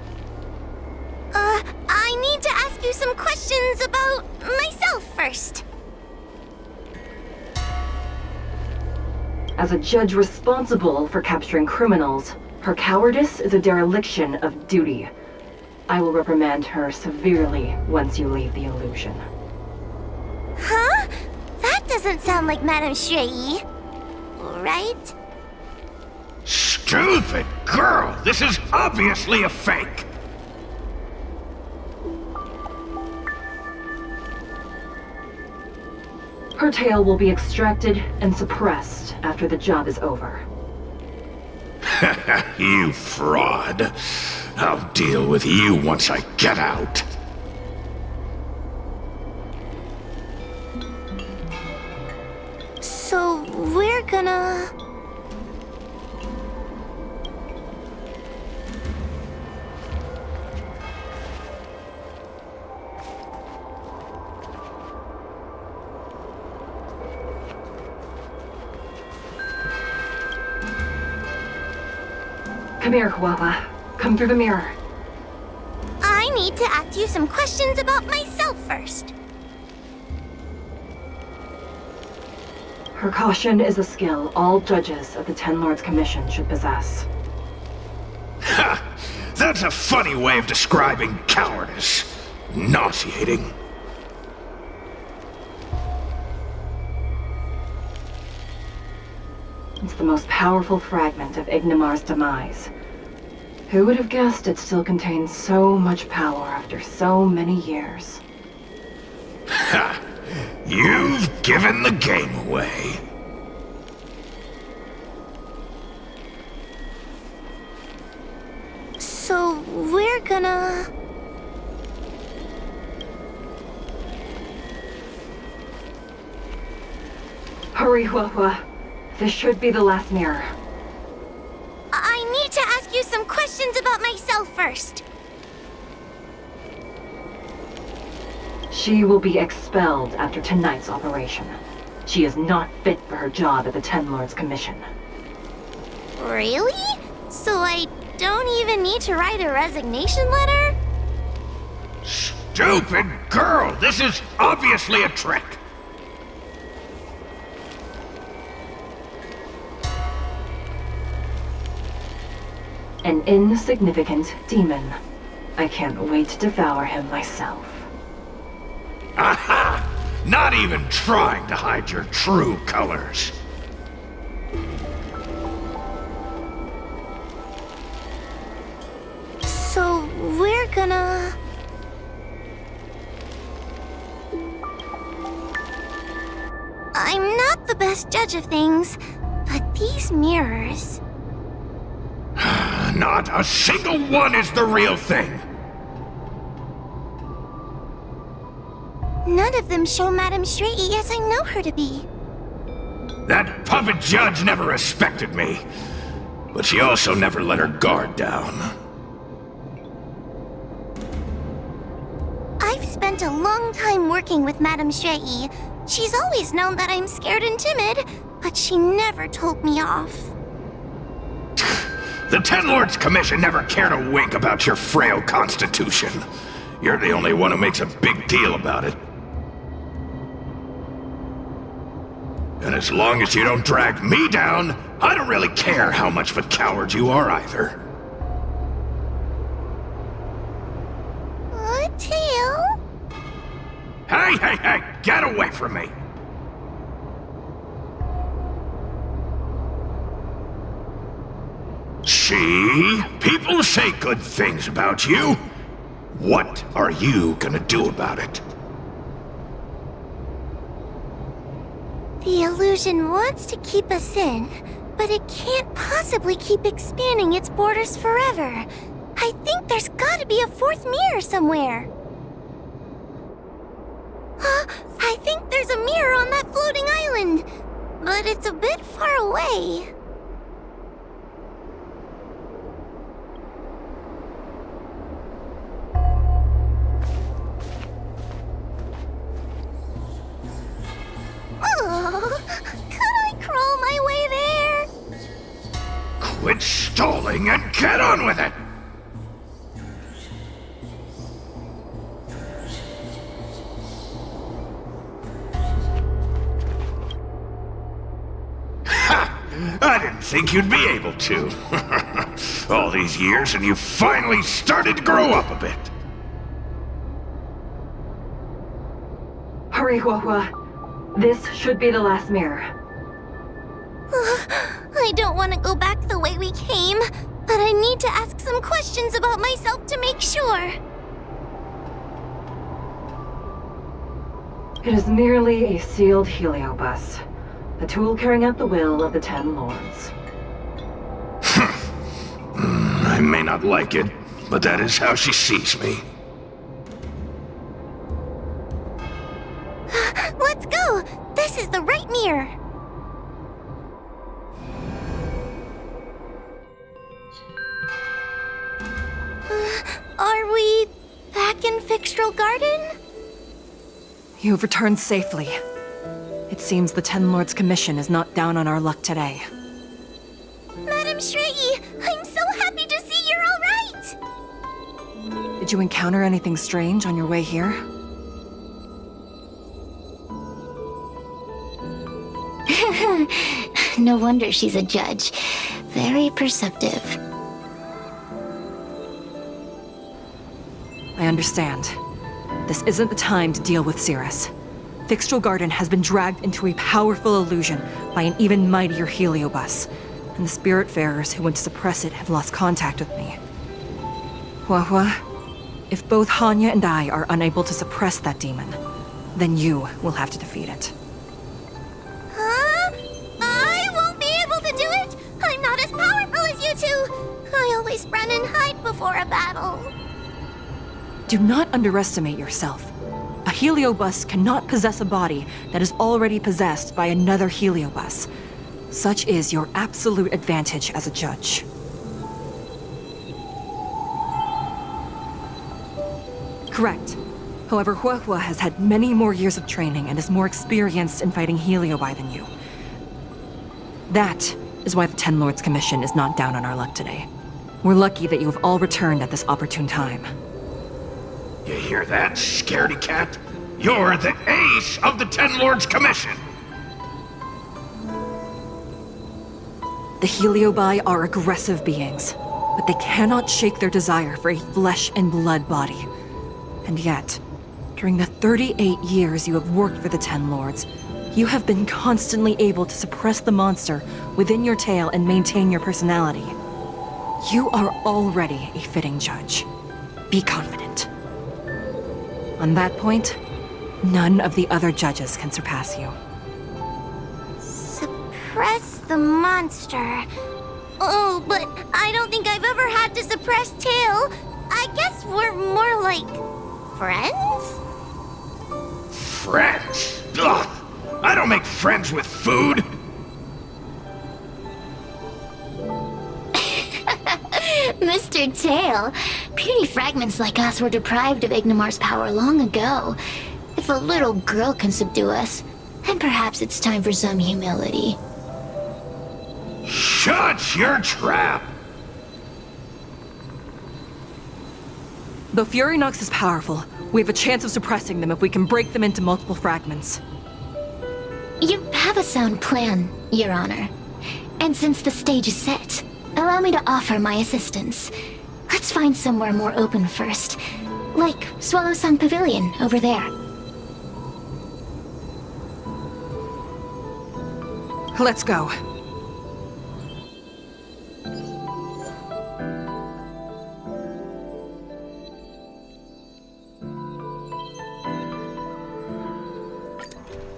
I need to ask you some questions about myself first. As a judge responsible for capturing criminals, her cowardice is a dereliction of duty. I will reprimand her severely once you leave the illusion. Huh? That doesn't sound like Madame Shrei. Right? Stupid girl! This is obviously a fake! Her tail will be extracted and suppressed after the job is over. You fraud. I'll deal with you once I get out. So, we're gonna... Come here, Huahua. Come through the mirror. I need to ask you some questions about myself first. Her caution is a skill all judges of the Ten Lords Commission should possess. Ha! That's a funny way of describing cowardice. Nauseating. It's the most powerful fragment of Ignimar's demise. Who would have guessed it still contains so much power after so many years? Ha! You've giving the game away. So we're gonna... Hurry, Hua. This should be the last mirror. I need to ask you some questions about myself first. She will be expelled after tonight's operation. She is not fit for her job at the Ten Lords Commission. Really? So I don't even need to write a resignation letter? Stupid girl! This is obviously a trick! An insignificant demon. I can't wait to devour him myself. Aha! Not even trying to hide your true colors. So we're gonna... I'm not the best judge of things, but these mirrors... Not a single one is the real thing. None of them show Madame Shrey as I know her to be. That puppet judge never respected me, but she also never let her guard down. I've spent a long time working with Madame Shrey. She's always known that I'm scared and timid, but she never told me off. The Ten Lords Commission never cared a wink about your frail constitution. You're the only one who makes a big deal about it. And as long as you don't drag me down, I don't really care how much of a coward you are either. Tail? Hey, get away from me! See? People say good things about you. What are you gonna do about it? The illusion wants to keep us in, but it can't possibly keep expanding its borders forever. I think there's gotta be a fourth mirror somewhere. I think there's a mirror on that floating island, but it's a bit far away. Oh, could I crawl my way there? Quit stalling and get on with it! I didn't think you'd be able to. All these years and you finally started to grow up a bit. Hurry, Hua. This should be the last mirror. I don't want to go back the way we came, but I need to ask some questions about myself to make sure. It is merely a sealed heliobus. A tool carrying out the will of the Ten Lords. I may not like it, but that is how she sees me. Let's go! This is the right mirror! Are we back in Fixtral Garden? You have returned safely. It seems the Ten Lords Commission is not down on our luck today. Madame Shrey, I'm so happy to see you're all right! Did you encounter anything strange on your way here? No wonder she's a judge. Very perceptive. I understand. This isn't the time to deal with Cirrus. Fixtral Garden has been dragged into a powerful illusion by an even mightier heliobus, and the Spiritfarers who went to suppress it have lost contact with me. Hua, if both Hanya and I are unable to suppress that demon, then you will have to defeat it. always run and hide before a battle. Do not underestimate yourself. A heliobus cannot possess a body that is already possessed by another heliobus. Such is your absolute advantage as a judge. Correct. However, Huehua has had many more years of training and is more experienced in fighting heliobi than you. That is why the Ten Lords Commission is not down on our luck today. We're lucky that you have all returned at this opportune time. You hear that, scaredy cat? You're the ace of the Ten Lords Commission! The heliobi are aggressive beings, but they cannot shake their desire for a flesh and blood body. And yet, during the 38 years you have worked for the Ten Lords, you have been constantly able to suppress the monster within your tail and maintain your personality. You are already a fitting judge. Be confident. On that point, none of the other judges can surpass you. Suppress the monster. Oh, but I don't think I've ever had to suppress Tail. I guess we're more like friends? Friends? Ugh! I don't make friends with food! Mr. Tail, puny fragments like us were deprived of Ignimar's power long ago. If a little girl can subdue us, then perhaps it's time for some humility. Shut your trap! Though Furynox is powerful, we have a chance of suppressing them if we can break them into multiple fragments. You have a sound plan, Your Honor. And since the stage is set, allow me to offer my assistance. Let's find somewhere more open first. Like Swallow Song Pavilion over there. Let's go.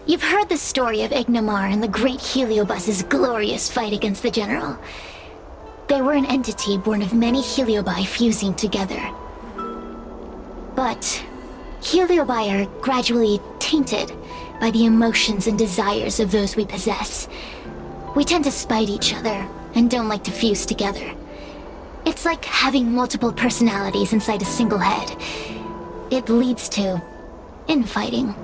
You've heard the story of Ignimar and the great Heliobus's glorious fight against the General. They were an entity born of many Heliobi fusing together. But Heliobi are gradually tainted by the emotions and desires of those we possess. We tend to spite each other and don't like to fuse together. It's like having multiple personalities inside a single head. It leads to infighting.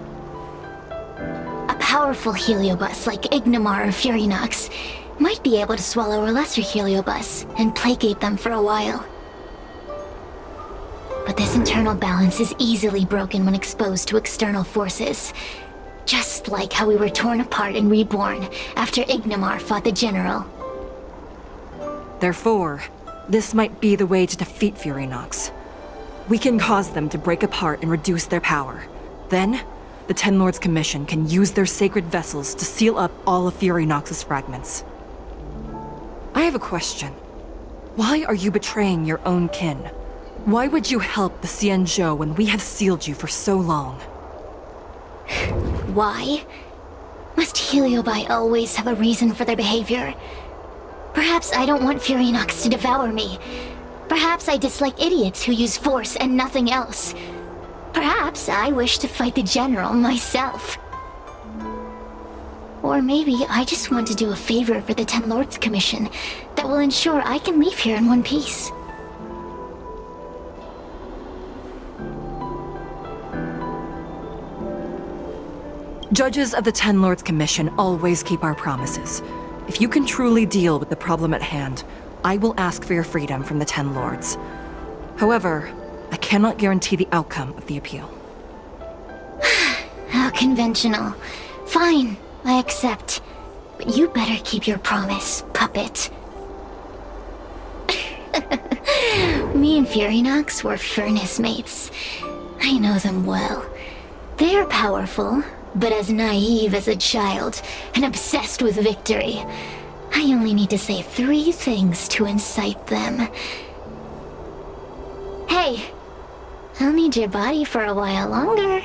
A powerful Heliobus like Ignimar or Furynox might be able to swallow a lesser Heliobus and placate them for a while. But this internal balance is easily broken when exposed to external forces. Just like how we were torn apart and reborn after Ignimar fought the General. Therefore, this might be the way to defeat Furynox. We can cause them to break apart and reduce their power. Then, the Ten Lords Commission can use their sacred vessels to seal up all of Furynox's fragments. I have a question. Why are you betraying your own kin? Why would you help the Xianzhou when we have sealed you for so long? Why? Must Heliobi always have a reason for their behavior? Perhaps I don't want Furynox to devour me. Perhaps I dislike idiots who use force and nothing else. Perhaps I wish to fight the General myself. Or maybe I just want to do a favor for the Ten Lords Commission that will ensure I can leave here in one piece. Judges of the Ten Lords Commission always keep our promises. If you can truly deal with the problem at hand, I will ask for your freedom from the Ten Lords. However, I cannot guarantee the outcome of the appeal. How conventional. Fine, I accept. But you better keep your promise, puppet. Me and Furynox were furnace mates. I know them well. They are powerful, but as naive as a child, and obsessed with victory. I only need to say 3 things to incite them. Hey, I'll need your body for a while longer.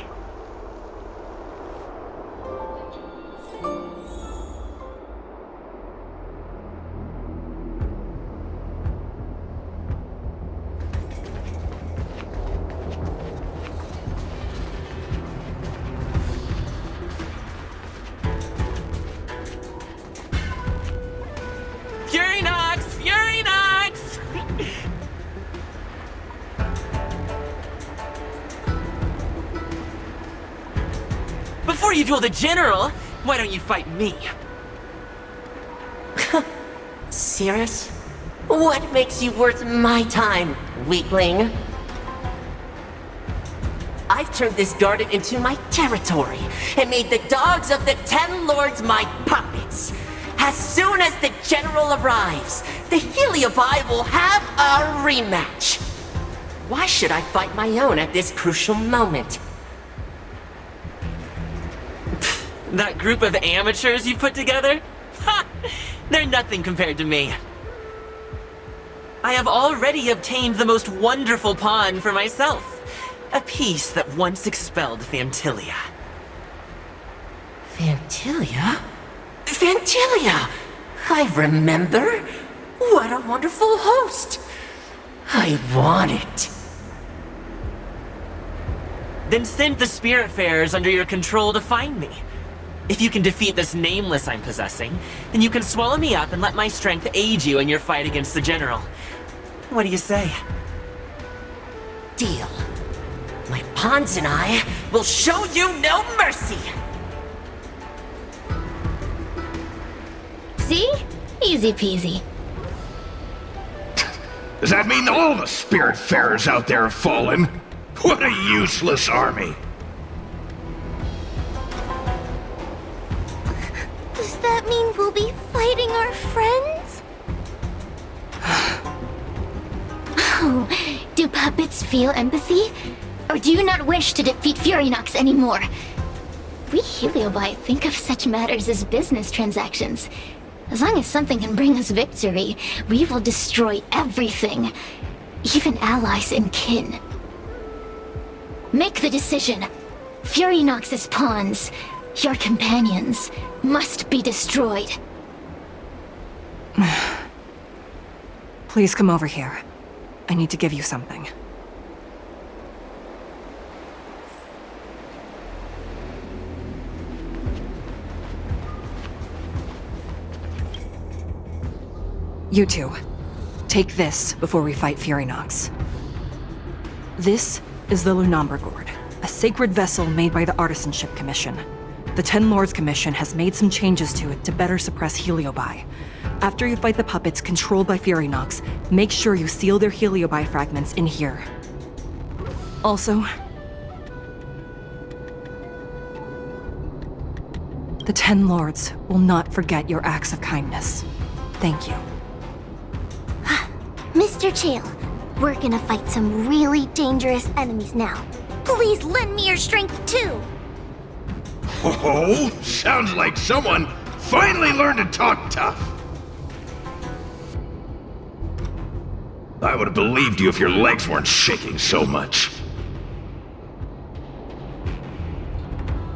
before you duel the general, why don't you fight me? Cirrus? What makes you worth my time, weakling? I've turned this garden into my territory and made the dogs of the 10 lords my puppets. As soon as the general arrives, the Heliobi will have a rematch. Why should I fight my own at this crucial moment? That group of amateurs you put together? Ha! They're nothing compared to me. I have already obtained the most wonderful pawn for myself. A piece that once expelled Phantilia. Phantilia? Phantilia! I remember. What a wonderful host. I want it. Then send the Spiritfarers under your control to find me. If you can defeat this nameless I'm possessing, then you can swallow me up and let my strength aid you in your fight against the general. What do you say? Deal. My pawns and I will show you no mercy! See? Easy peasy. Does that mean all the Spiritfarers out there have fallen? What a useless army! Does that mean we'll be fighting our friends? Oh, do puppets feel empathy? Or do you not wish to defeat Furynox anymore? We Heliobi think of such matters as business transactions. As long as something can bring us victory, we will destroy everything. Even allies and kin. Make the decision. Furynox's pawns, your companions, must be destroyed. Please come over here. I need to give you something. You two, take this before we fight Furynox. This is the Lunamber Gourd, a sacred vessel made by the Artisanship Commission. The 10 Lords Commission has made some changes to it to better suppress Heliobi. After you fight the puppets controlled by Furynox, make sure you seal their Heliobi fragments in here. Also, the 10 Lords will not forget your acts of kindness. Thank you. Mr. Chael, we're gonna fight some really dangerous enemies now. Please lend me your strength too! Oh, sounds like someone finally learned to talk tough. I would have believed you if your legs weren't shaking so much.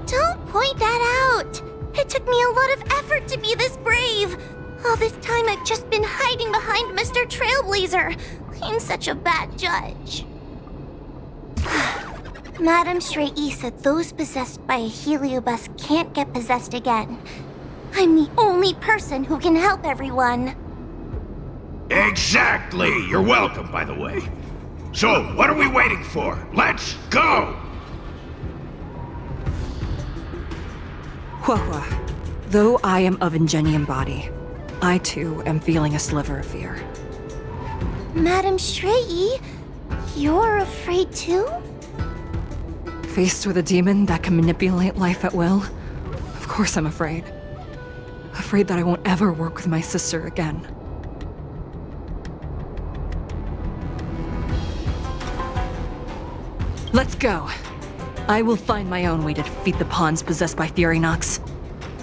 Don't point that out! It took me a lot of effort to be this brave. All this time I've just been hiding behind Mr. Trailblazer. I'm such a bad judge. Madame Straight-E said those possessed by a Heliobus can't get possessed again. I'm the only person who can help everyone. Exactly! You're welcome, by the way. So, what are we waiting for? Let's go! Huahua, though I am of Ingenium body, I too am feeling a sliver of fear. Madame Straight-E, you're afraid too? Faced with a demon that can manipulate life at will, of course I'm afraid. Afraid that I won't ever work with my sister again. Let's go. I will find my own way to defeat the pawns possessed by Furynox.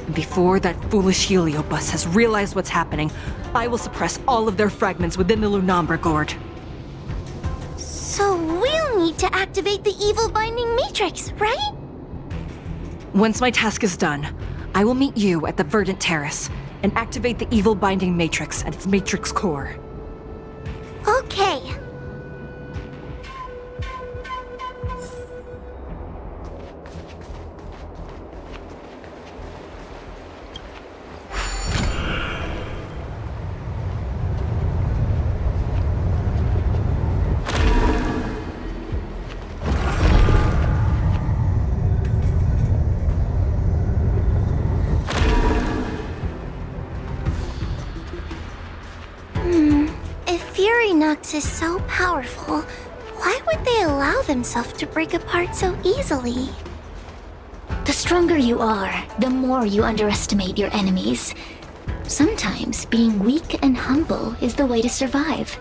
And before that foolish Heliobus has realized what's happening, I will suppress all of their fragments within the Lunamber Gourd. So we'll need to activate the evil binding matrix, right? Once my task is done, I will meet you at the Verdant Terrace and activate the evil binding matrix at its matrix core. Okay. Furynox is so powerful, why would they allow themselves to break apart so easily? The stronger you are, the more you underestimate your enemies. Sometimes being weak and humble is the way to survive.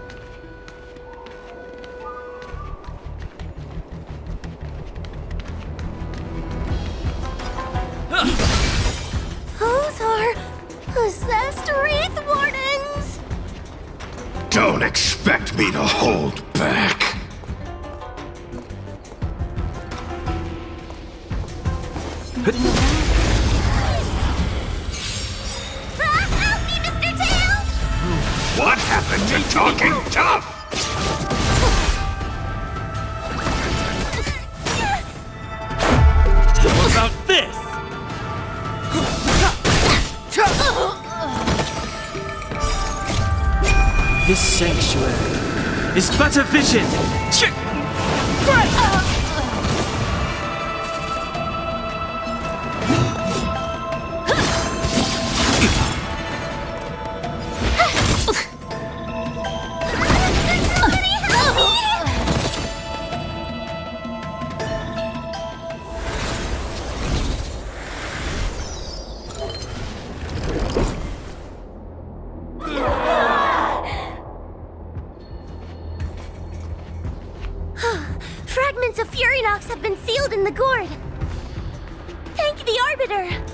Those are possessed Wraith Wardens! Don't expect me to hold back. Help me, Mr. Tails! What happened to talking tough? What about this? This sanctuary is but a vision. Fragments of Furynox have been sealed in the gourd. Thank the Arbiter.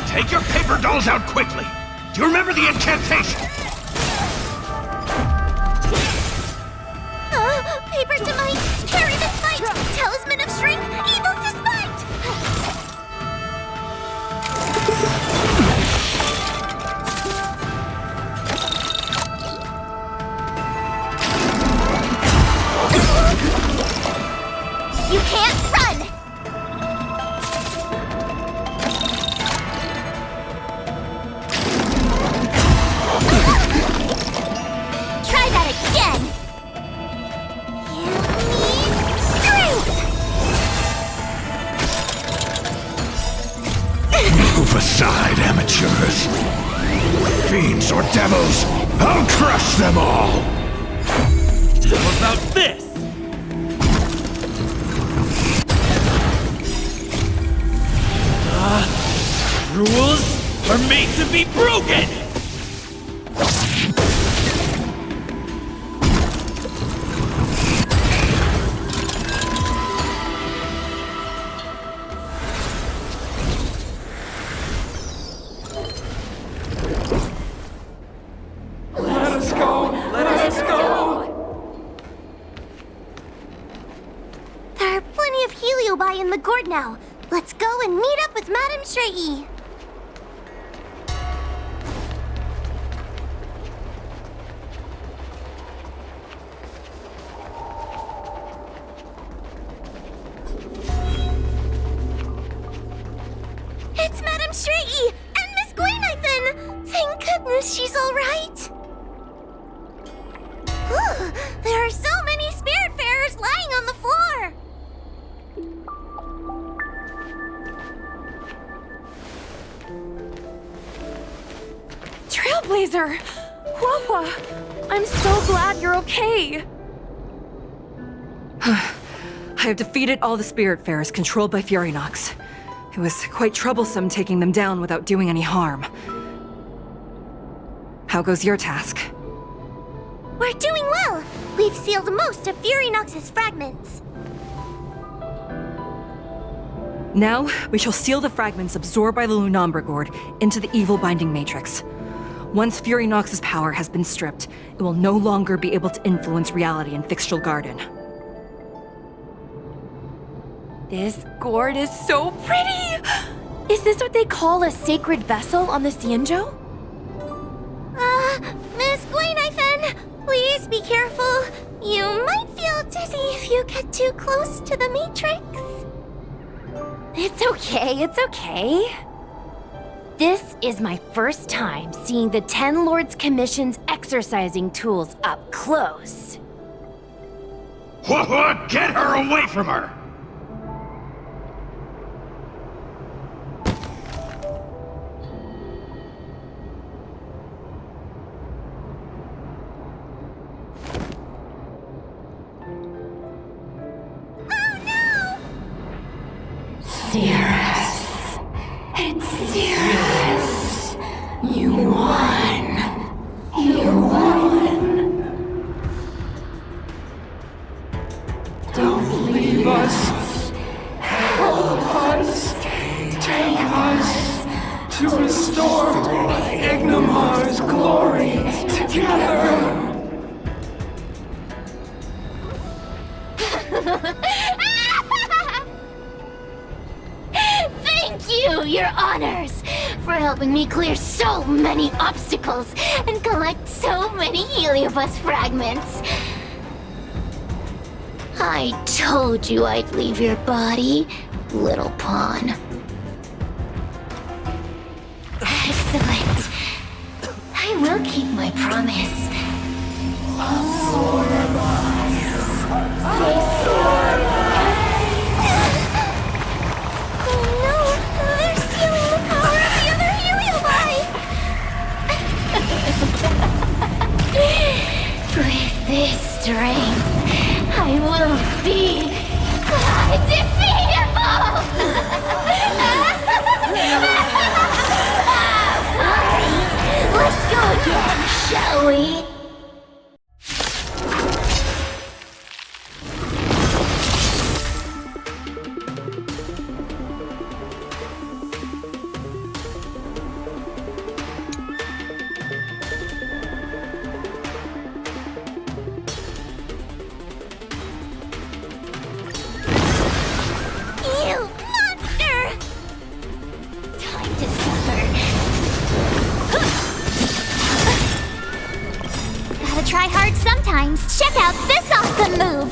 Take your paper dolls out quickly. Do you remember the incantation? Paper to might, carry this fight. Talisman of strength, evil's despite. You can't run. Try that again. You need strength. Move aside, amateurs. Fiends or devils, I'll crush them all. What about this? Rules are made to be broken! Let us go! Let us go! There are plenty of heliobi in the gourd now. Let's go and meet up with Madame Shrey. It's Madame Shrey and Miss Gwaynithen! Thank goodness she's all right. Ooh, there are so many Spiritfarers lying on the floor. Trailblazer! Wawa! I'm so glad you're okay! I have defeated all the Spiritfarers controlled by Furynox. It was quite troublesome taking them down without doing any harm. How goes your task? We're doing well! We've sealed most of Furynox's fragments. Now, we shall seal the fragments absorbed by the Lunombra Gourd into the evil binding matrix. Once Furynox's power has been stripped, it will no longer be able to influence reality in Fixtral Garden. This gourd is so pretty! Is this what they call a sacred vessel on the Xianzhou? Please be careful. You might feel dizzy if you get too close to the Matrix. It's okay, it's okay. This is my first time seeing the Ten Lords Commission's exercising tools up close. What? Get her away from her! Cirrus. It's Cirrus. You won. You won. Don't leave us. Help us. Take us to restore Ignomar's glory together. Thank you, your honors, for helping me clear so many obstacles and collect so many Heliobus fragments. I told you I'd leave your body, little pawn. Excellent. I will keep my promise. With this strength, I will be undefeatable! Let's go again, shall we? Try hard sometimes. Check out this awesome move.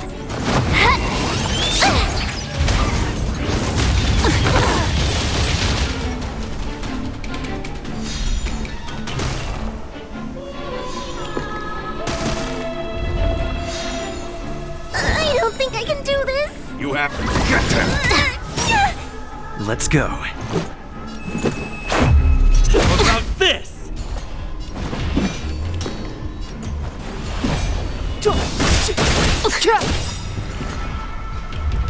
I don't think I can do this. You have to get them. Let's go. How about this?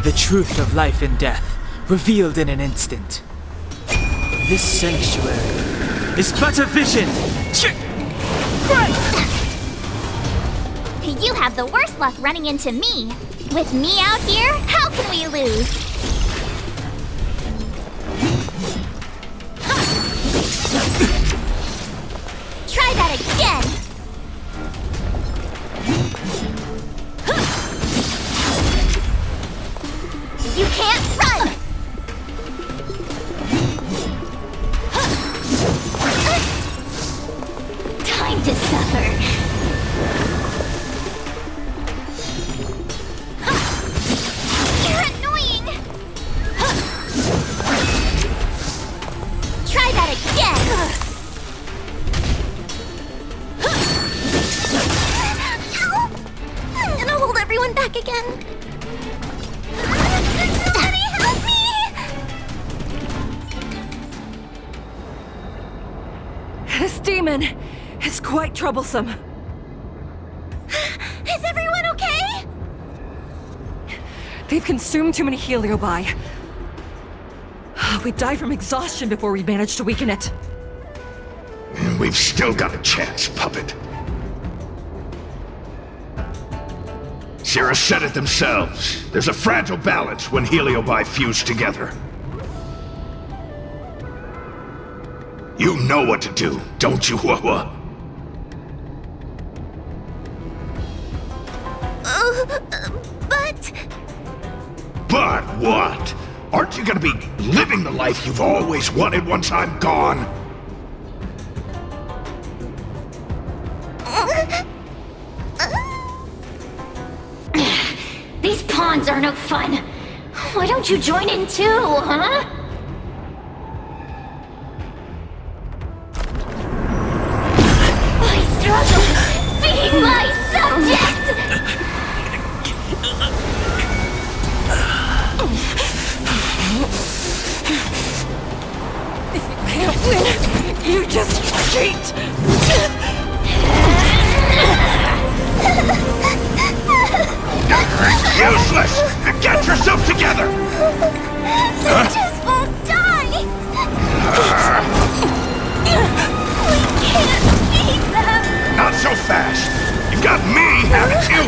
The truth of life and death, revealed in an instant. This sanctuary is but a vision! You have the worst luck running into me. With me out here, how can we lose? Try that again! You can't run! Time to suffer. You're annoying! Try that again! I'm gonna hold everyone back again. Somebody help me! This demon is quite troublesome. Is everyone okay? They've consumed too many heliobi. We died from exhaustion before we managed to weaken it. We've still got a chance, puppet. Cirrus said it themselves. There's a fragile balance when heliobi fuse together. You know what to do, don't you, Wawa? But... But what? Aren't you gonna be living the life you've always wanted once I'm gone? pawns are no fun. Why don't you join in too, huh? I struggle being my subject! If you can't win, you just cheat! Useless! Get yourself together! They just won't die! We can't beat them! Not so fast! You've got me, haven't you?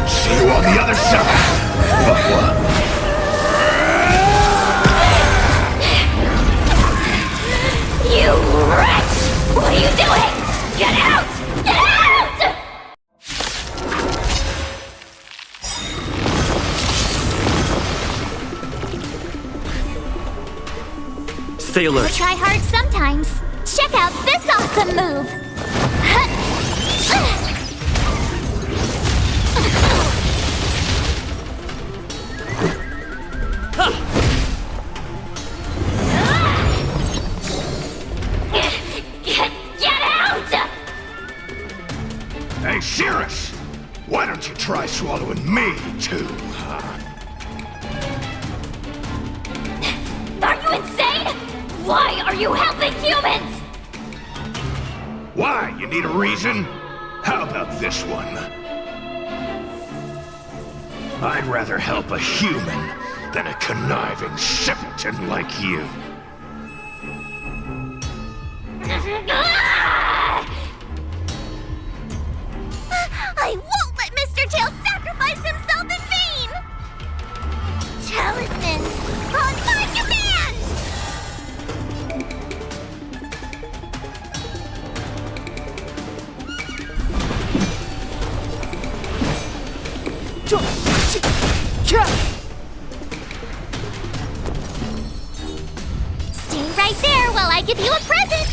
See you on the other side! You wretch! What are you doing? Get out! Get out! Stay alert. We try hard sometimes. Check out this awesome move! Get out! Hey, Cirrus! Why don't you try swallowing me, too, huh? Are you insane? Why are you helping humans? Why? You need a reason? How about this one? I'd rather help a human than a conniving simpleton like you. I won't let Mr. Tail sacrifice himself in vain! Talismans, on my command! Stay right there while I give you a present!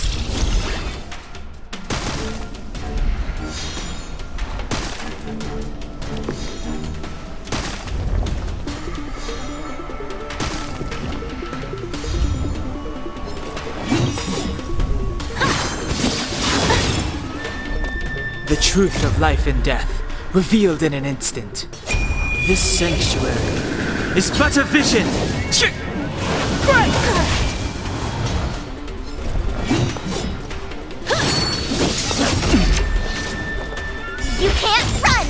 The truth of life and death, revealed in an instant. This sanctuary is but a vision! You can't run!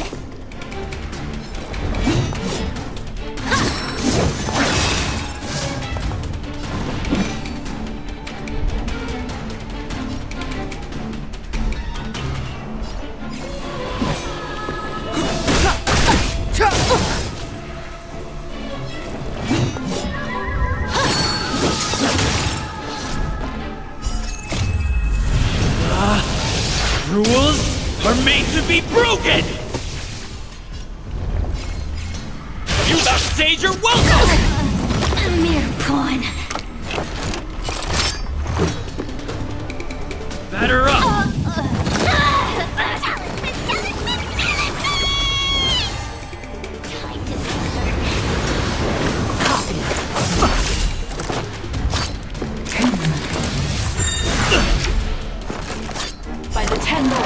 Rules are made to be broken! You left stage, you're welcome! A mere pawn. Batter up! By the 10 lords.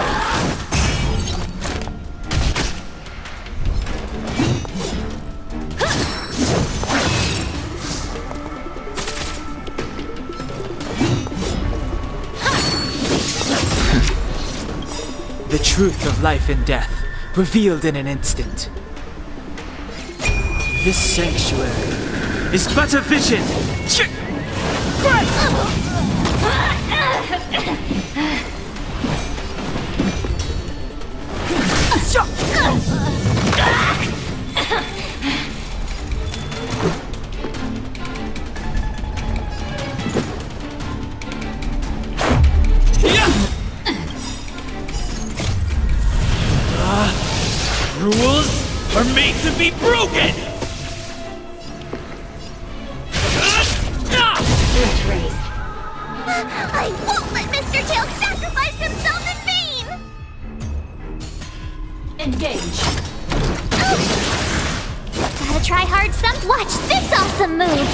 The truth of life and death, revealed in an instant. This sanctuary is but a vision! Rules are made to be broken! Engage. Gotta try hard some. Watch this awesome move.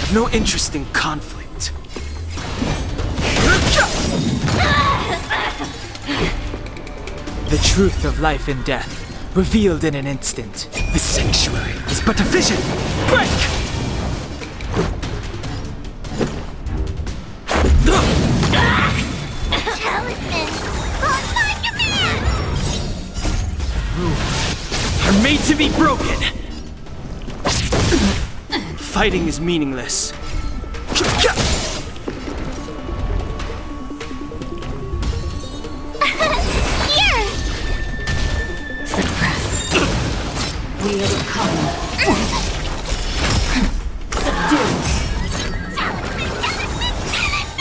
I've no interest in conflict. The truth of life and death, revealed in an instant. The sanctuary is but a vision. Break! Talisman, on my command! Rules are made to be broken. Fighting is meaningless. Here! Suppress. Wheel of Karma. Subdue.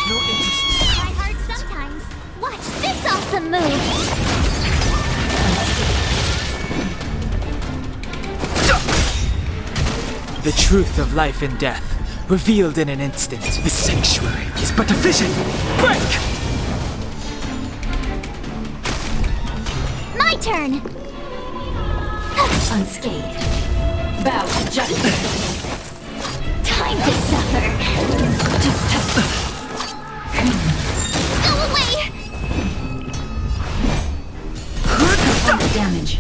No interest. Try hard sometimes. Watch this awesome move. The truth of life and death, revealed in an instant. The sanctuary is but a vision. Break! My turn. Unscathed. Bow to judgment. Time to suffer. Go away. Component damage.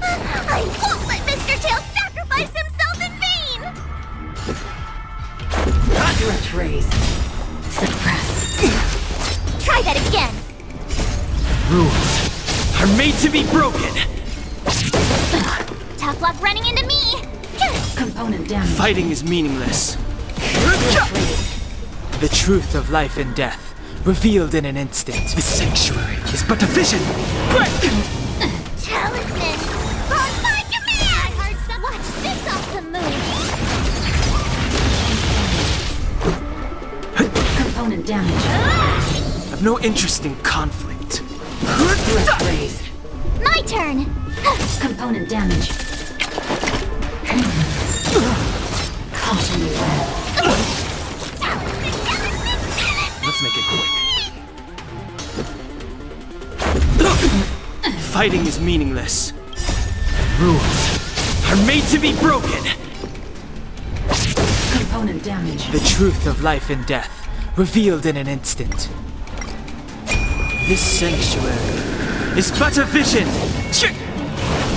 I won't let Mr. Tail sacrifice himself in vain. Direct raise. Suppress. Try that again. Rules are made to be broken. Tough luck running into me. Component damage. Fighting is meaningless. Direct raise. The truth of life and death, revealed in an instant. The sanctuary is but a vision. Break! Talisman, on my command. Watch this awesome move. Component damage. I've no interest in conflict. Direct raise. My turn. Component damage. Caught in the web. Let's make it quick. Fighting is meaningless. Rules are made to be broken. Component damage. The truth of life and death, revealed in an instant. This sanctuary is but a vision.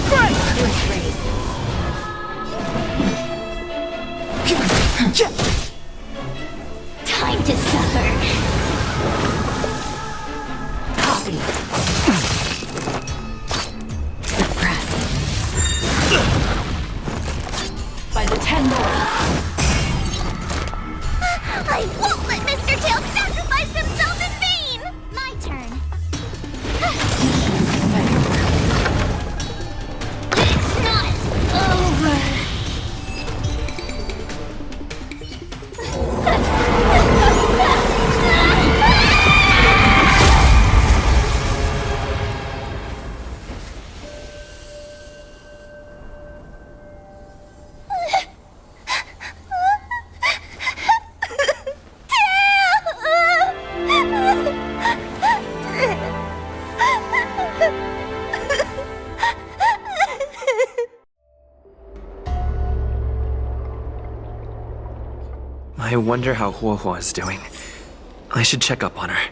Break! Direct raise. Time to suffer. Copy. Suppress. By the 10 lords. I won't let Mr. Tail sacrifice himself in vain. My turn. It's not over. I wonder how Huohuo is doing. I should check up on her.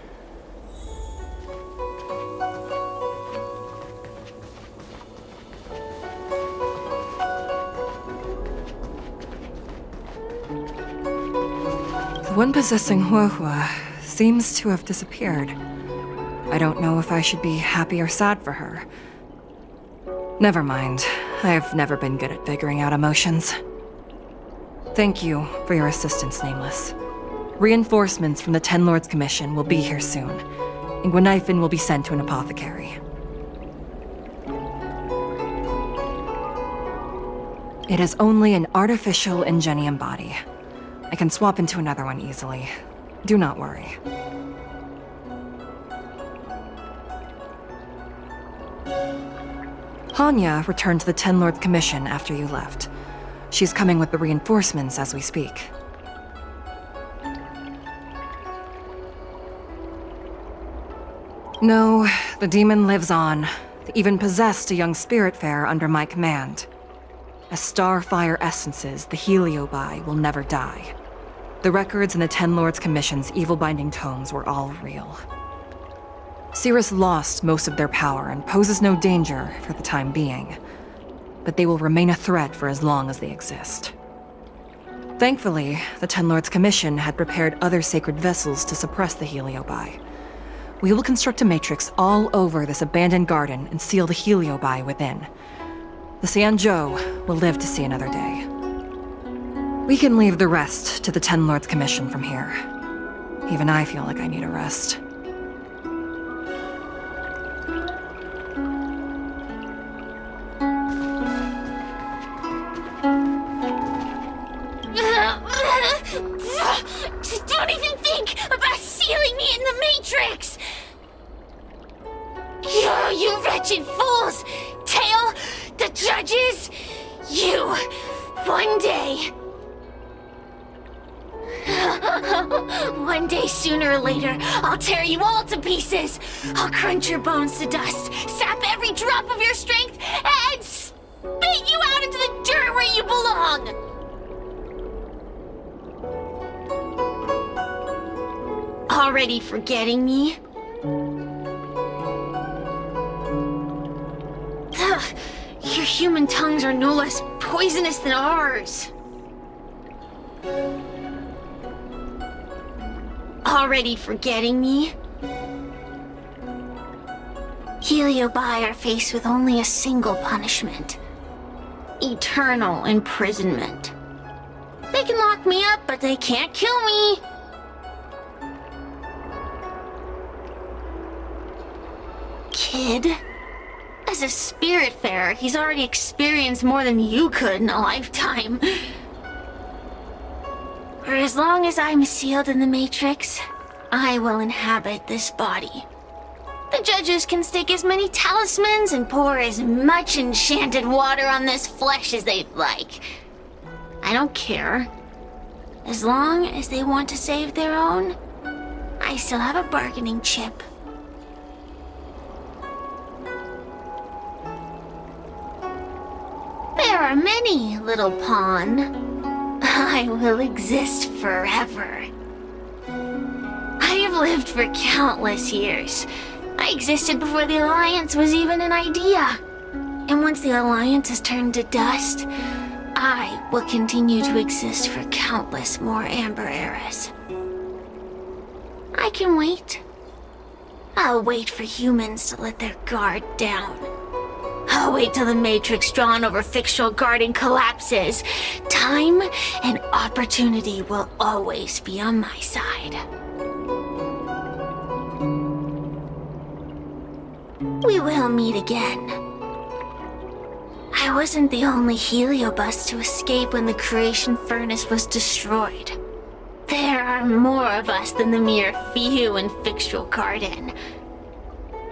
The one possessing Huohuo seems to have disappeared. I don't know if I should be happy or sad for her. Never mind. I've never been good at figuring out emotions. Thank you for your assistance, Nameless. Reinforcements from the Ten Lords Commission will be here soon, and Gwenifin will be sent to an apothecary. It is only an artificial Ingenium body. I can swap into another one easily. Do not worry. Hanya returned to the Ten Lords Commission after you left. She's coming with the reinforcements as we speak. No, the demon lives on. They even possessed a young spiritfarer under my command. As starfire essences, the Heliobi will never die. The records in the Ten Lords Commission's evil-binding tomes were all real. Cirrus lost most of their power and poses no danger for the time being, but they will remain a threat for as long as they exist. Thankfully, the Ten Lords Commission had prepared other sacred vessels to suppress the Heliobi. We will construct a matrix all over this abandoned garden and seal the Heliobi within. The Xianzhou will live to see another day. We can leave the rest to the Ten Lords Commission from here. Even I feel like I need a rest. Don't even think about sealing me in the Matrix! You wretched fools! Tail, the judges, you, one day... One day, sooner or later, I'll tear you all to pieces! I'll crunch your bones to dust, sap every drop of your strength, and spit you out into the dirt where you belong! Already forgetting me? Your human tongues are no less poisonous than ours. Already forgetting me? Heliobi are faced with only a single punishment. Eternal imprisonment. They can lock me up, but they can't kill me. Kid? As a spiritfarer, he's already experienced more than you could in a lifetime. For as long as I'm sealed in the Matrix, I will inhabit this body. The judges can stake as many talismans and pour as much enchanted water on this flesh as they'd like. I don't care. As long as they want to save their own, I still have a bargaining chip. There are many, little pawn. I will exist forever. I have lived for countless years. I existed before the Alliance was even an idea. And once the Alliance has turned to dust, I will continue to exist for countless more Amber eras. I can wait. I'll wait for humans to let their guard down. I'll wait till the Matrix drawn over Fictional Garden collapses. Time and opportunity will always be on my side. We will meet again. I wasn't the only Heliobus to escape when the creation furnace was destroyed. There are more of us than the mere few in Fictional Garden.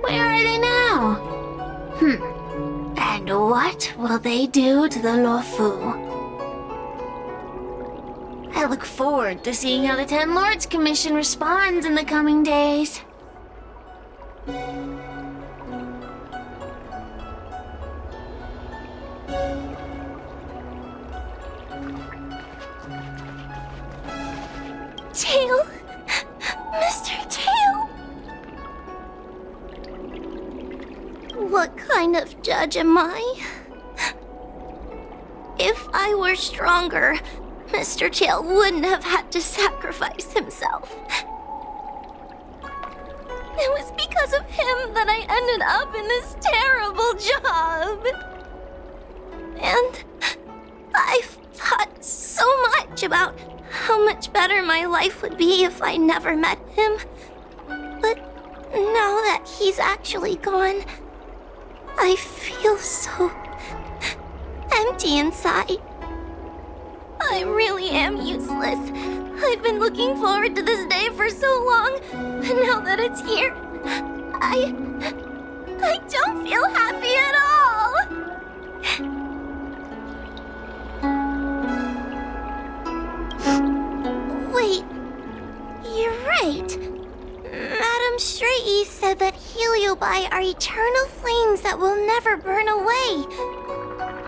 Where are they now? And what will they do to the Lofu? I look forward to seeing how the Ten Lords Commission responds in the coming days. Tail! Mr. Tail! What kind of judge am I? If I were stronger, Mr. Tail wouldn't have had to sacrifice himself. It was because of him that I ended up in this terrible job. And I've thought so much about how much better my life would be if I never met him. But now that he's actually gone, I feel so empty inside. I really am useless. I've been looking forward to this day for so long, and now that it's here, I don't feel happy at all. Wait, you're right. Madam Shrei said that heliobi are eternal flames that will never burn away.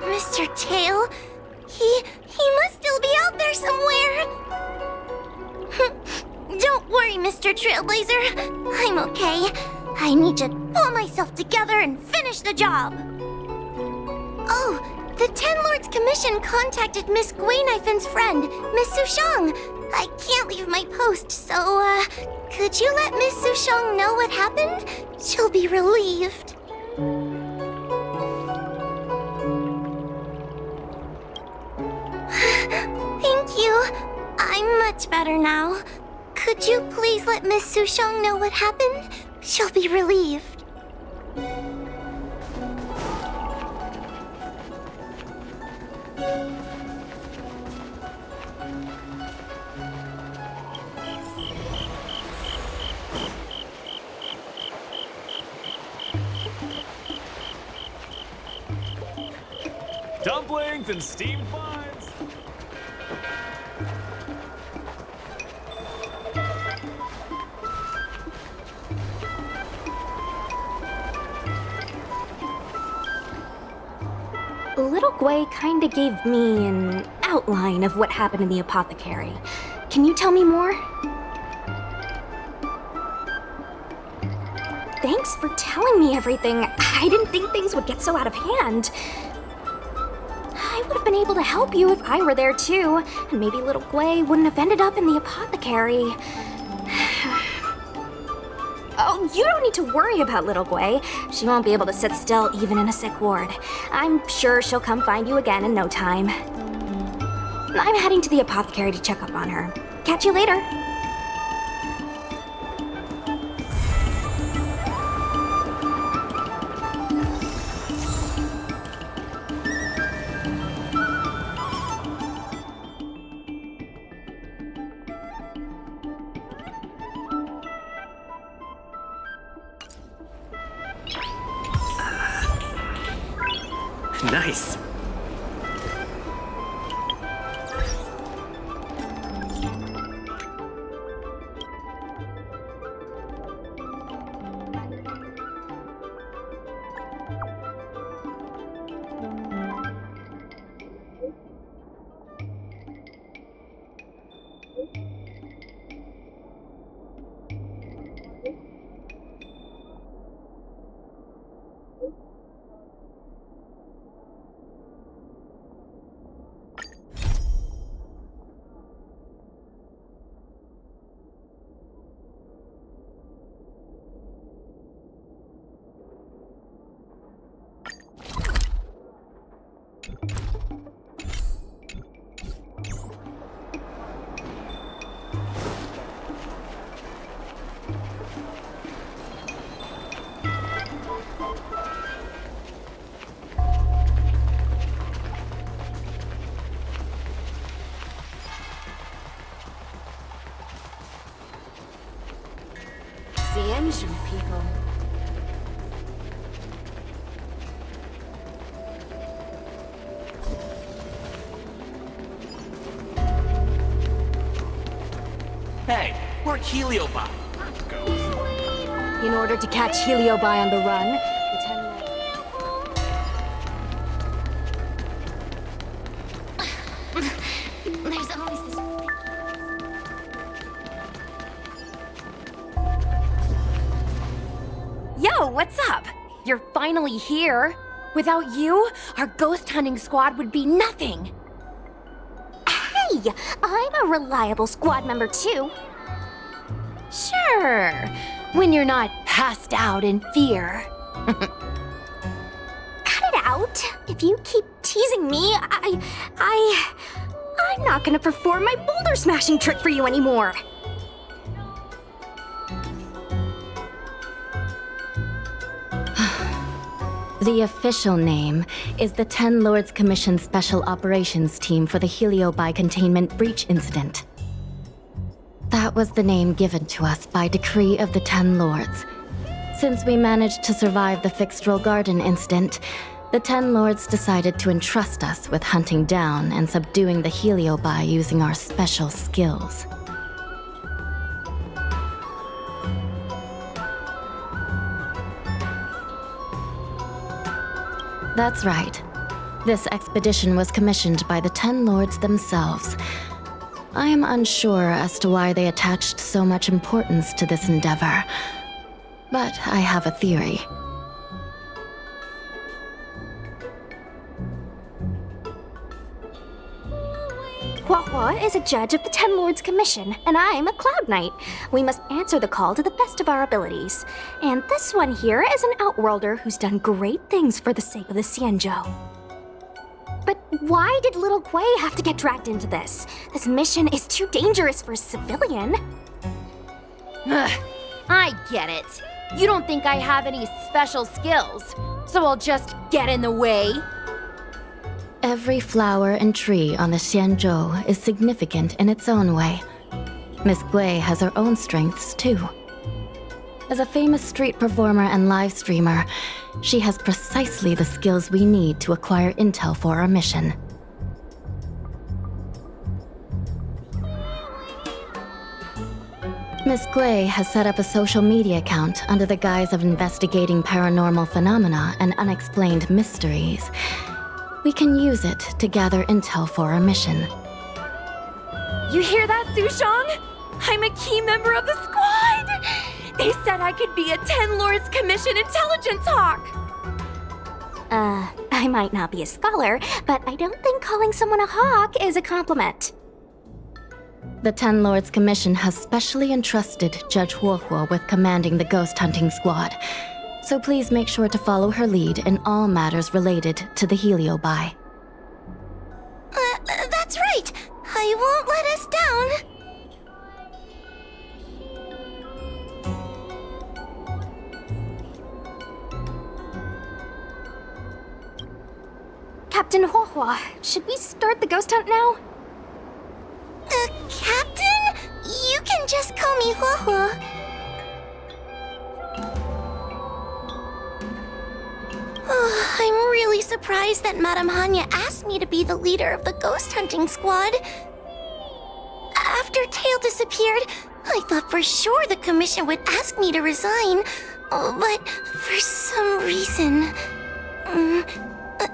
Mr. Tail, he must still be out there somewhere. Don't worry, Mr. Trailblazer. I'm okay. I need to pull myself together and finish the job. Oh, the Ten Lords Commission contacted Miss Guinaifin's friend, Miss Sushang. I can't leave my post, so, could you let Miss Sushang know what happened? She'll be relieved. Thank you. I'm much better now. Could you please let Miss Sushang know what happened? She'll be relieved. Dumplings and steamed buns. Little Gwei kinda gave me an outline of what happened in the apothecary. Can you tell me more? Thanks for telling me everything. I didn't think things would get so out of hand. I would have been able to help you if I were there too, and maybe little Gwei wouldn't have ended up in the apothecary. Oh, you don't need to worry about little Gwei. She won't be able to sit still even in a sick ward. I'm sure she'll come find you again in no time. I'm heading to the apothecary to check up on her. Catch you later. Nice. The engine people. Hey, we're heliobi. In order to catch heliobi on the run, the Ten There's always this... Yo, what's up? You're finally here. Without you, our ghost hunting squad would be nothing. Hey, I'm a reliable squad member too. Sure, when you're not passed out in fear. Cut it out. If you keep teasing me, I'm not gonna perform my boulder smashing trick for you anymore. The official name is the Ten Lords Commission Special Operations Team for the Heliobi Containment Breach Incident. That was the name given to us by decree of the Ten Lords. Since we managed to survive the Fixtral Garden incident, the Ten Lords decided to entrust us with hunting down and subduing the Heliobi using our special skills. That's right. This expedition was commissioned by the 10 Lords themselves. I am unsure as to why they attached so much importance to this endeavor, but I have a theory. Hua is a judge of the 10 Lords Commission, and I'm a Cloud Knight. We must answer the call to the best of our abilities. And this one here is an Outworlder who's done great things for the sake of the Xianzhou. But why did little Gui have to get dragged into this? This mission is too dangerous for a civilian. Ugh, I get it. You don't think I have any special skills, so I'll just get in the way. Every flower and tree on the Xianzhou is significant in its own way. Miss Gui has her own strengths, too. As a famous street performer and live streamer, she has precisely the skills we need to acquire intel for our mission. Miss Gui has set up a social media account under the guise of investigating paranormal phenomena and unexplained mysteries. We can use it to gather intel for our mission. You hear that, Sushong? I'm a key member of the squad! They said I could be a 10 Lords Commission intelligence hawk! I might not be a scholar, but I don't think calling someone a hawk is a compliment. The 10 Lords Commission has specially entrusted Judge Huohuo with commanding the ghost hunting squad, so please make sure to follow her lead in all matters related to the Heliobi. That's right! I won't let us down! Captain Huohuo, should we start the ghost hunt now? Captain? You can just call me Huohuo. Oh, I'm really surprised that Madame Hanya asked me to be the leader of the ghost hunting squad. After Tail disappeared, I thought for sure the commission would ask me to resign. But for some reason...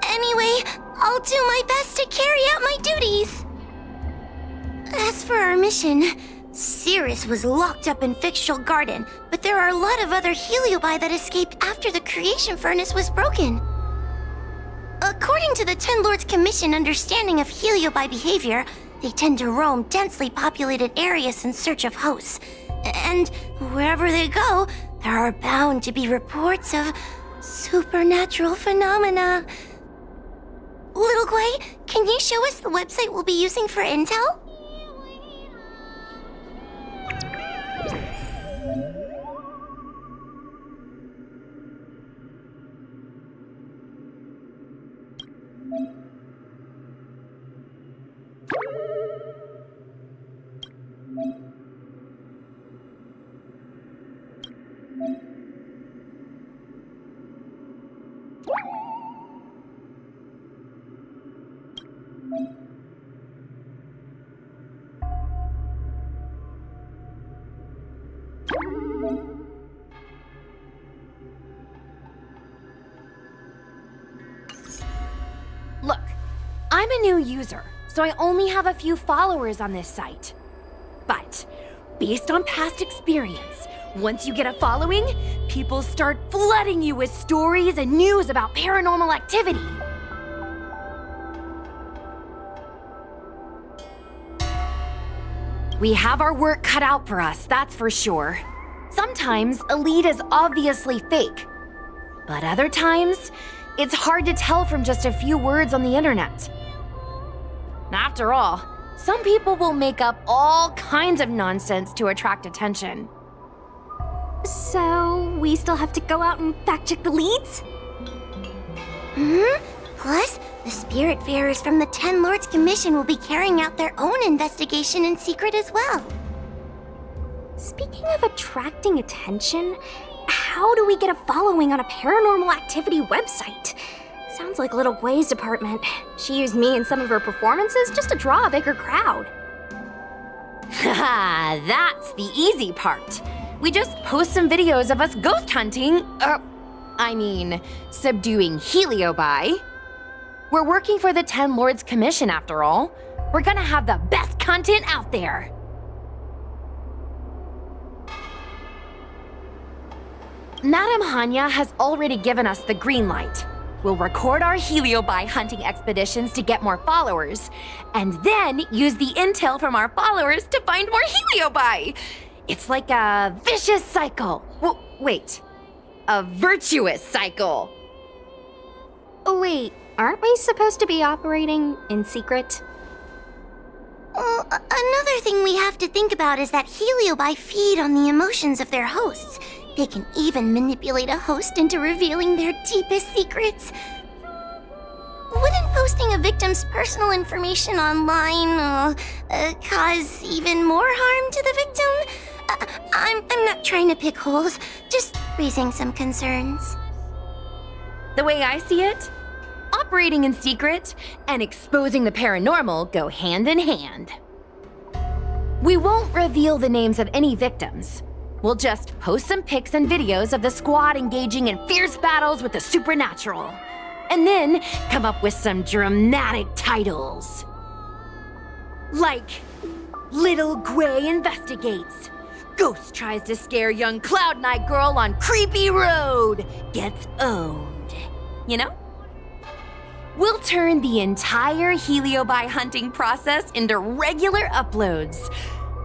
Anyway, I'll do my best to carry out my duties. As for our mission, Cirrus was locked up in Fictional Garden, but there are a lot of other Heliobi that escaped after the creation furnace was broken. According to the 10 Lords Commission understanding of Heliobi behavior, they tend to roam densely populated areas in search of hosts. And wherever they go, there are bound to be reports of supernatural phenomena. Little Gui, can you show us the website we'll be using for intel? Look, I'm a new user, so I only have a few followers on this site. But, based on past experience, once you get a following, people start flooding you with stories and news about paranormal activity. We have our work cut out for us, that's for sure. Sometimes a lead is obviously fake, but other times, it's hard to tell from just a few words on the internet. After all, some people will make up all kinds of nonsense to attract attention. So, we still have to go out and fact-check the leads? Plus, the Spiritfarers from the 10 Lords Commission will be carrying out their own investigation in secret as well. Speaking of attracting attention, how do we get a following on a paranormal activity website? Sounds like Little Gui's department. She used me in some of her performances just to draw a bigger crowd. Haha, that's the easy part. We just post some videos of us ghost hunting, I mean, subduing heliobi. We're working for the Ten Lords Commission after all. We're gonna have the best content out there. Madame Hanya has already given us the green light. We'll record our heliobi hunting expeditions to get more followers, and then use the intel from our followers to find more heliobi. It's like a vicious cycle. Wait, a virtuous cycle. Oh wait, aren't we supposed to be operating in secret? Well, another thing we have to think about is that heliobi feed on the emotions of their hosts. They can even manipulate a host into revealing their deepest secrets. Wouldn't posting a victim's personal information online cause even more harm to the victim? I'm not trying to pick holes, just raising some concerns. The way I see it, operating in secret and exposing the paranormal go hand in hand. We won't reveal the names of any victims. We'll just post some pics and videos of the squad engaging in fierce battles with the supernatural. And then come up with some dramatic titles. Like, Little Gray Investigates. Ghost tries to scare young Cloud Knight girl on creepy road. Gets owned. You know? We'll turn the entire heliobi hunting process into regular uploads.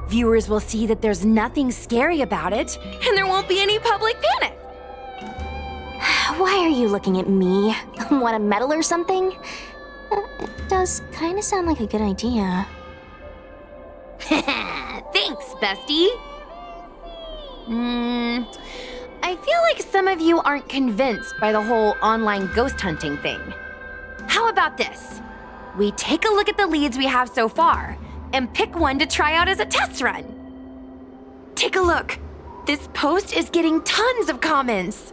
Viewers will see that there's nothing scary about it, and there won't be any public panic. Why are you looking at me? Want a medal or something? It does kind of sound like a good idea. Thanks, bestie. I feel like some of you aren't convinced by the whole online ghost hunting thing. How about this? We take a look at the leads we have so far, and pick one to try out as a test run. Take a look. This post is getting tons of comments.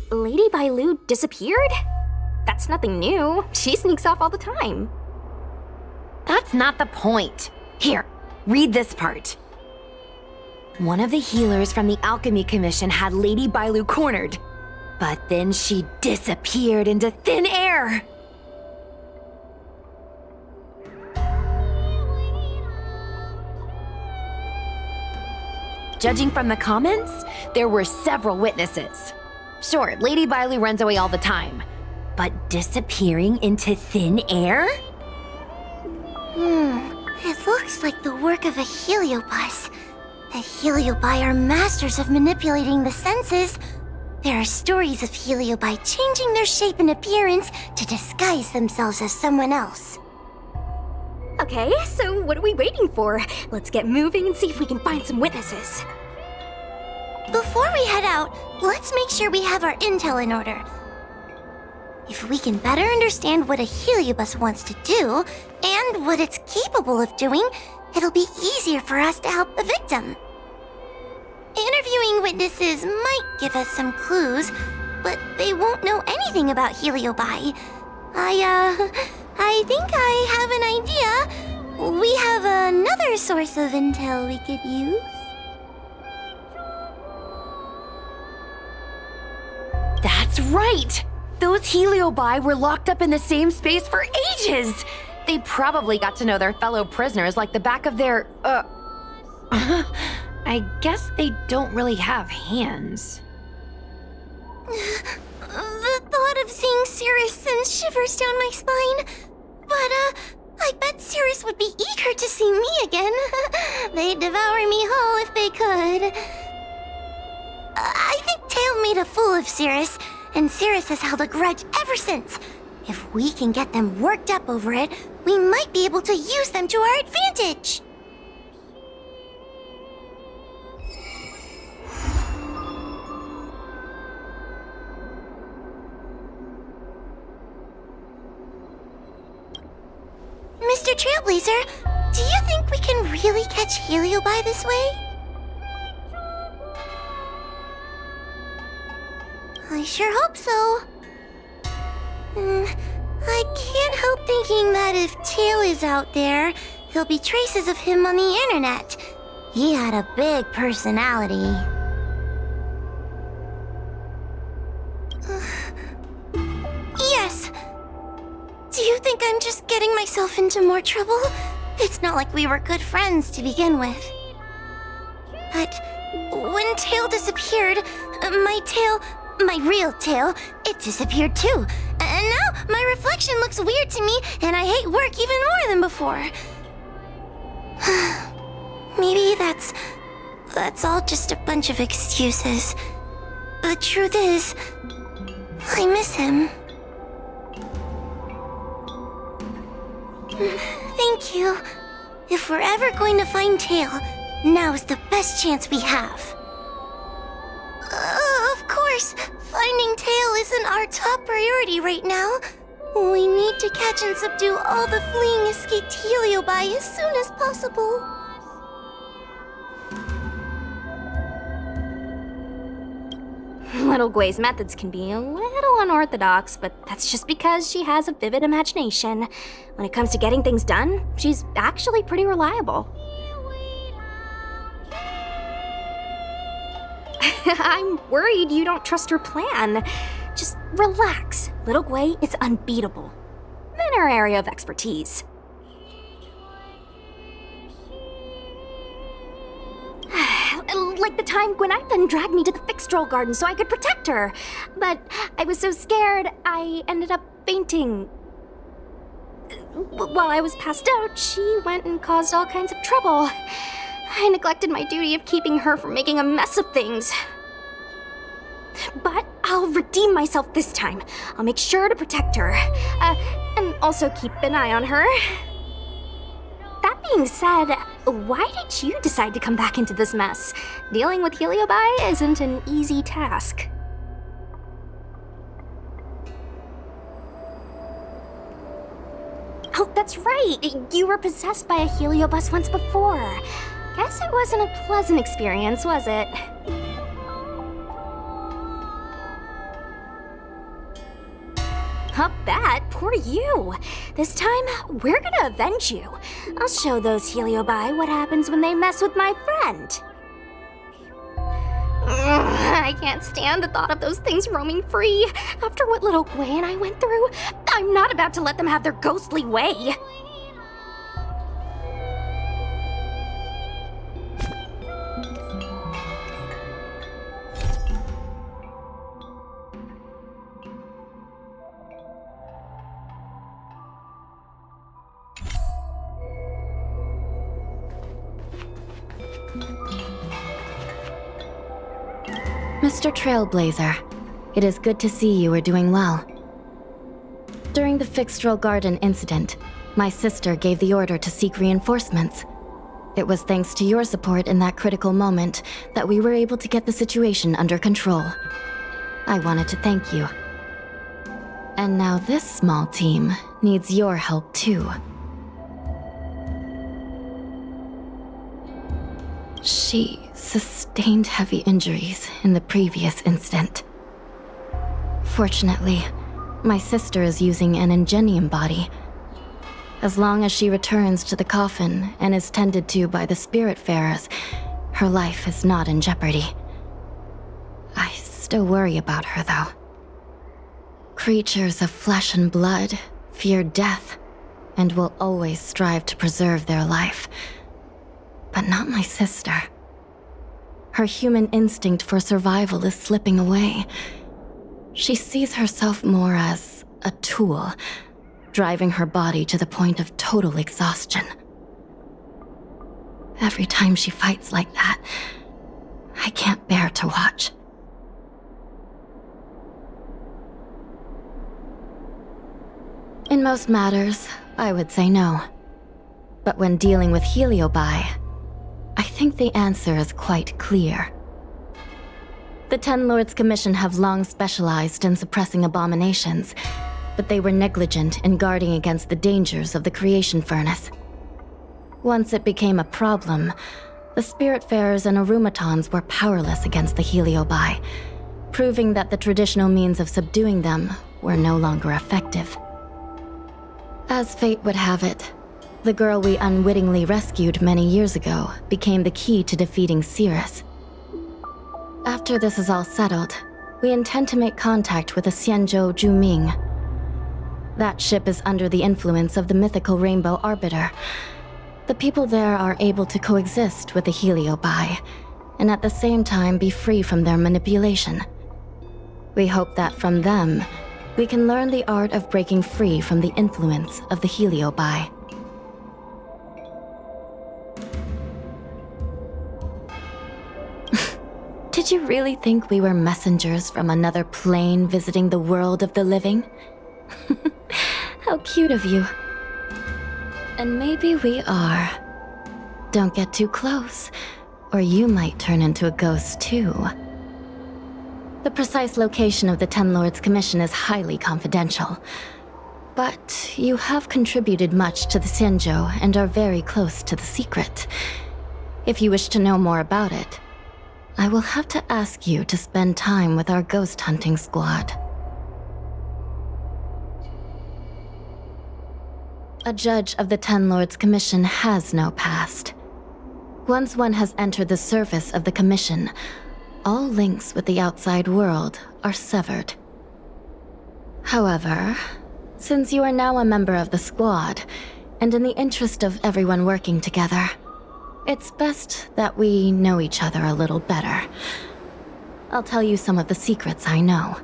Lady Bailu disappeared? That's nothing new. She sneaks off all the time. That's not the point. Here, read this part. One of the healers from the Alchemy Commission had Lady Bailu cornered, but then she disappeared into thin air. Judging from the comments, there were several witnesses. Sure, Lady Bailu runs away all the time, but disappearing into thin air? It looks like the work of a heliobus. The heliobi are masters of manipulating the senses. There are stories of heliobi changing their shape and appearance to disguise themselves as someone else. Okay, so what are we waiting for? Let's get moving and see if we can find some witnesses. Before we head out, let's make sure we have our intel in order. If we can better understand what a heliobus wants to do, and what it's capable of doing, it'll be easier for us to help the victim. Interviewing witnesses might give us some clues, but they won't know anything about heliobi. I think I have an idea. We have another source of intel we could use. That's right! Those heliobi were locked up in the same space for ages! They probably got to know their fellow prisoners like the back of their, I guess they don't really have hands. The thought of seeing Cirrus sends shivers down my spine. But, I bet Cirrus would be eager to see me again. They'd devour me whole if they could. I think Tail made a fool of Cirrus, and Cirrus has held a grudge ever since. If we can get them worked up over it, we might be able to use them to our advantage. Mr. Trailblazer, do you think we can really catch Heliobi this way? I sure hope so. I can't help thinking that if Tail is out there, there'll be traces of him on the internet. He had a big personality. Yes. Do you think I'm just getting myself into more trouble? It's not like we were good friends to begin with. But when Tail disappeared, my real tail, it disappeared too. And now my reflection looks weird to me, and I hate work even more than before. Maybe that's all just a bunch of excuses. The truth is, I miss him. Thank you. If we're ever going to find Tail, now is the best chance we have. Of course, finding Tail isn't our top priority right now. We need to catch and subdue all the fleeing escaped Heliobi as soon as possible. Little Gwei's methods can be a little unorthodox, but that's just because she has a vivid imagination. When it comes to getting things done, she's actually pretty reliable. I'm worried you don't trust her plan. Just relax. Little Gwei is unbeatable in her area of expertise. Like the time Gwen dragged me to the Fixstroll garden so I could protect her. But I was so scared, I ended up fainting. While I was passed out, she went and caused all kinds of trouble. I neglected my duty of keeping her from making a mess of things. But I'll redeem myself this time. I'll make sure to protect her. And also keep an eye on her. That being said, why did you decide to come back into this mess? Dealing with Heliobi isn't an easy task. Oh, that's right! You were possessed by a Heliobus once before. Guess it wasn't a pleasant experience, was it? Up that, poor you. This time, we're gonna avenge you. I'll show those Heliobi what happens when they mess with my friend. I can't stand the thought of those things roaming free. After what little Gwei and I went through, I'm not about to let them have their ghostly way. Mr. Trailblazer, it is good to see you are doing well. During the Fixstroll Garden incident, my sister gave the order to seek reinforcements. It was thanks to your support in that critical moment that we were able to get the situation under control. I wanted to thank you. And now this small team needs your help too. She sustained heavy injuries in the previous incident. Fortunately, my sister is using an ingenium body. As long as she returns to the coffin and is tended to by the spiritfarers, her life is not in jeopardy. I still worry about her, though. Creatures of flesh and blood fear death and will always strive to preserve their life. But not my sister. her human instinct for survival is slipping away. She sees herself more as a tool, driving her body to the point of total exhaustion. Every time she fights like that, I can't bear to watch. In most matters, I would say no. But when dealing with Heliobi, I think the answer is quite clear. The Ten Lords Commission have long specialized in suppressing abominations, but they were negligent in guarding against the dangers of the creation furnace. Once it became a problem, the Spiritfarers and Arumatons were powerless against the Heliobi, proving that the traditional means of subduing them were no longer effective. As fate would have it, the girl we unwittingly rescued many years ago became the key to defeating Cirrus. After this is all settled, we intend to make contact with the Xianzhou Juming. That ship is under the influence of the mythical Rainbow Arbiter. The people there are able to coexist with the Heliobi, and at the same time be free from their manipulation. We hope that from them, we can learn the art of breaking free from the influence of the Heliobi. Did you really think we were messengers from another plane visiting the world of the living? How cute of you. And maybe we are. Don't get too close, or you might turn into a ghost too. The precise location of the Ten Lords Commission is highly confidential. But you have contributed much to the Xianzhou and are very close to the secret. If you wish to know more about it, I will have to ask you to spend time with our ghost hunting squad. A judge of the Ten Lords Commission has no past. Once one has entered the service of the Commission, all links with the outside world are severed. However, since you are now a member of the squad, and in the interest of everyone working together, it's best that we know each other a little better. I'll tell you some of the secrets I know.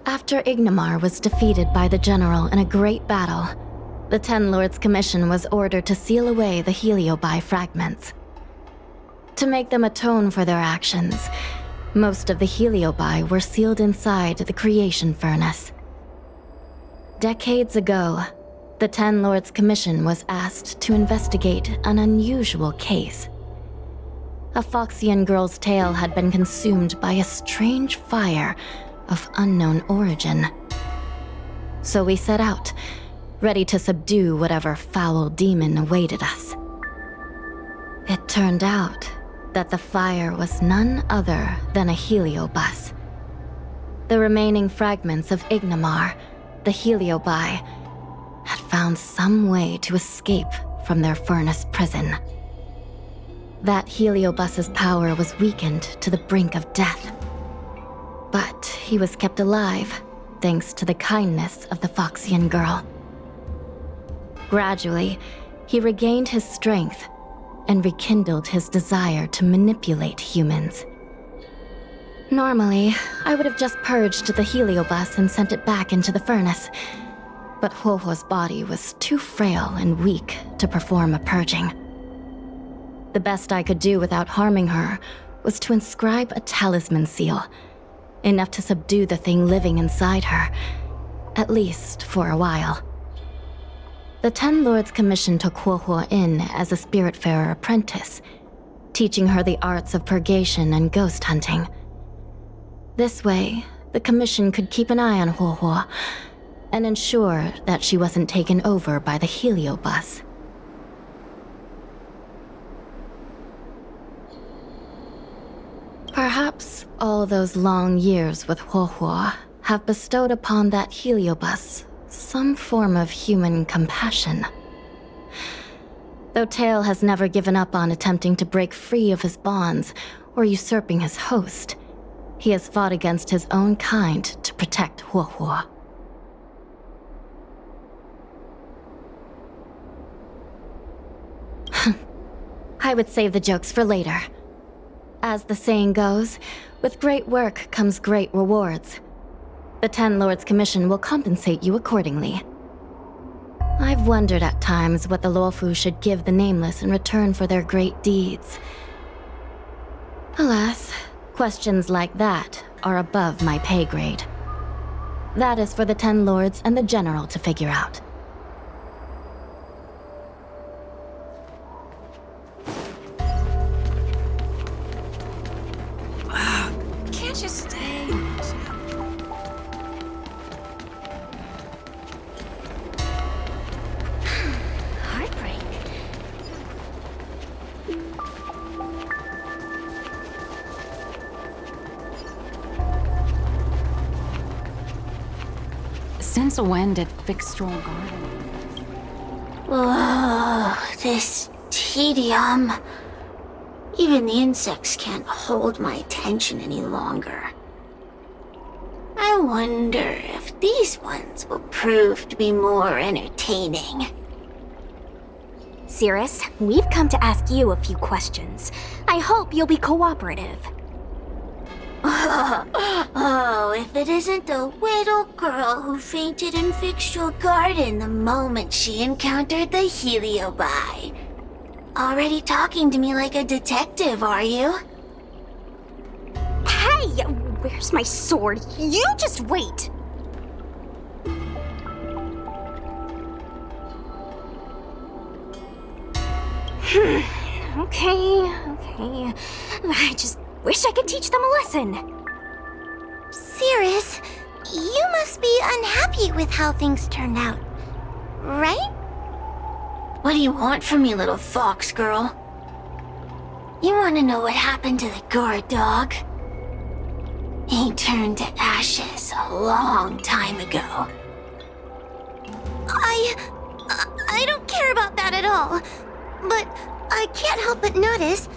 After Ignomar was defeated by the general in a great battle, the Ten Lords Commission was ordered to seal away the Heliobi fragments. To make them atone for their actions, most of the Heliobi were sealed inside the creation furnace. Decades ago, the Ten Lords Commission was asked to investigate an unusual case. A Foxian girl's tail had been consumed by a strange fire of unknown origin. So we set out, ready to subdue whatever foul demon awaited us. It turned out that the fire was none other than a heliobus. The remaining fragments of Ignomar, the Heliobi, had found some way to escape from their furnace prison. That heliobus's power was weakened to the brink of death. But he was kept alive, thanks to the kindness of the Foxian girl. Gradually, he regained his strength and rekindled his desire to manipulate humans. Normally, I would have just purged the heliobus and sent it back into the furnace, but Huohuo's body was too frail and weak to perform a purging. The best I could do without harming her was to inscribe a talisman seal, enough to subdue the thing living inside her, at least for a while. The Ten Lords Commission took Huohuo in as a Spiritfarer apprentice, teaching her the arts of purgation and ghost hunting. This way, the Commission could keep an eye on Huohuo and ensure that she wasn't taken over by the heliobus. Perhaps all those long years with Huohuo have bestowed upon that heliobus some form of human compassion. Though Tail has never given up on attempting to break free of his bonds or usurping his host, he has fought against his own kind to protect Huohuo. I would save the jokes for later. As the saying goes, with great work comes great rewards. The Ten Lords' Commission will compensate you accordingly. I've wondered at times what the Lofu should give the Nameless in return for their great deeds. Alas, questions like that are above my pay grade. That is for the Ten Lords and the General to figure out. Can't you stay? Heartbreak. Since when did Fixstral Garden? Oh, this tedium. Even the insects can't hold my attention any longer. I wonder if these ones will prove to be more entertaining. Cirrus, we've come to ask you a few questions. I hope you'll be cooperative. Oh, if it isn't the little girl who fainted in Fixstral Garden the moment she encountered the Heliobi. Already talking to me like a detective, are you? Hey! Where's my sword? You just wait! Okay. I just wish I could teach them a lesson. Cirrus, you must be unhappy with how things turned out, right? What do you want from me, little fox girl? You want to know what happened to the guard dog? He turned to ashes a long time ago. I don't care about that at all. But I can't help but notice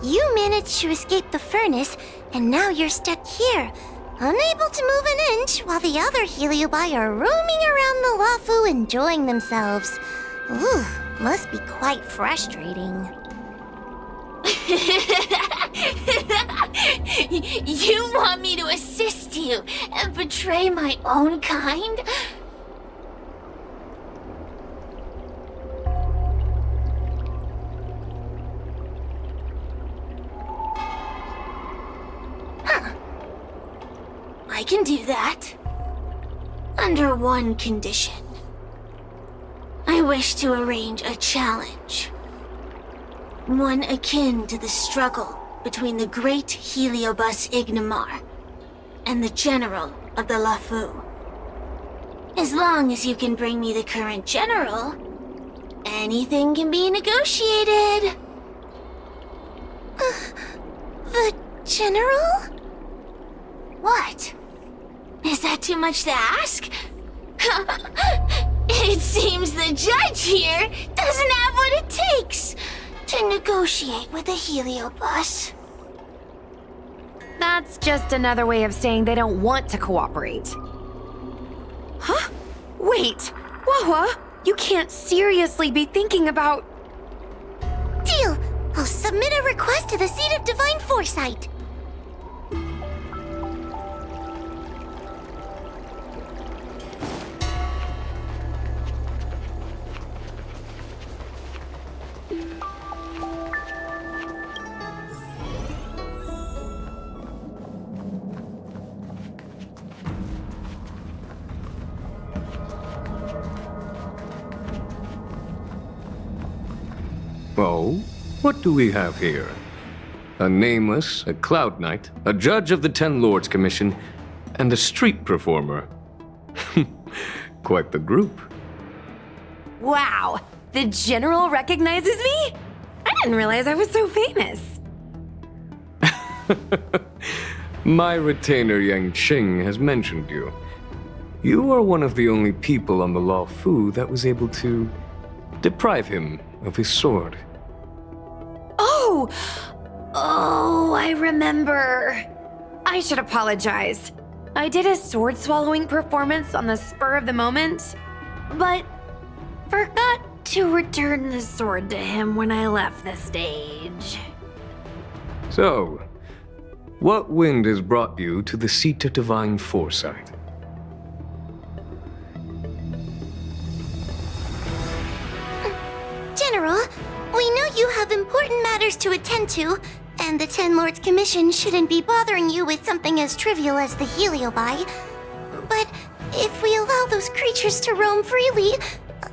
you managed to escape the furnace, and now you're stuck here, unable to move an inch, while the other Heliobi are roaming around the Lofu enjoying themselves. Ooh, must be quite frustrating. You want me to assist you and betray my own kind? I can do that. Under one condition. I wish to arrange a challenge. One akin to the struggle between the great Heliobus Ignamar and the general of the Lofu. As long as you can bring me the current general, anything can be negotiated. The general? What? Is that too much to ask? It seems the judge here doesn't have what it takes to negotiate with the Heliobus. That's just another way of saying they don't want to cooperate. Huh? Wait, Wawa, you can't seriously be thinking about... Deal! I'll submit a request to the Seat of Divine Foresight. Oh, what do we have here? A nameless, a cloud knight, a judge of the Ten Lords Commission, and a street performer. Quite the group. Wow, the general recognizes me? I didn't realize I was so famous. My retainer Yang Qing has mentioned you. You are one of the only people on the Lofu that was able to deprive him of his sword. Oh, I remember. I should apologize. I did a sword swallowing performance on the spur of the moment, but forgot to return the sword to him when I left the stage. So, what wind has brought you to the seat of divine foresight? General, we know you have important matters to attend to, and the Ten Lords Commission shouldn't be bothering you with something as trivial as the Heliobi. But if we allow those creatures to roam freely,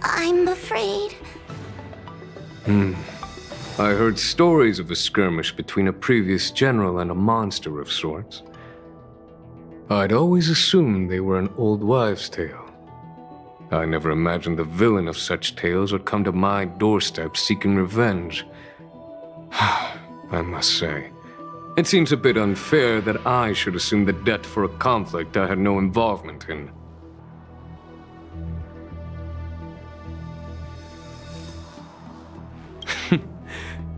I'm afraid... I heard stories of a skirmish between a previous general and a monster of sorts. I'd always assumed they were an old wives' tale. I never imagined the villain of such tales would come to my doorstep seeking revenge. I must say, it seems a bit unfair that I should assume the debt for a conflict I had no involvement in.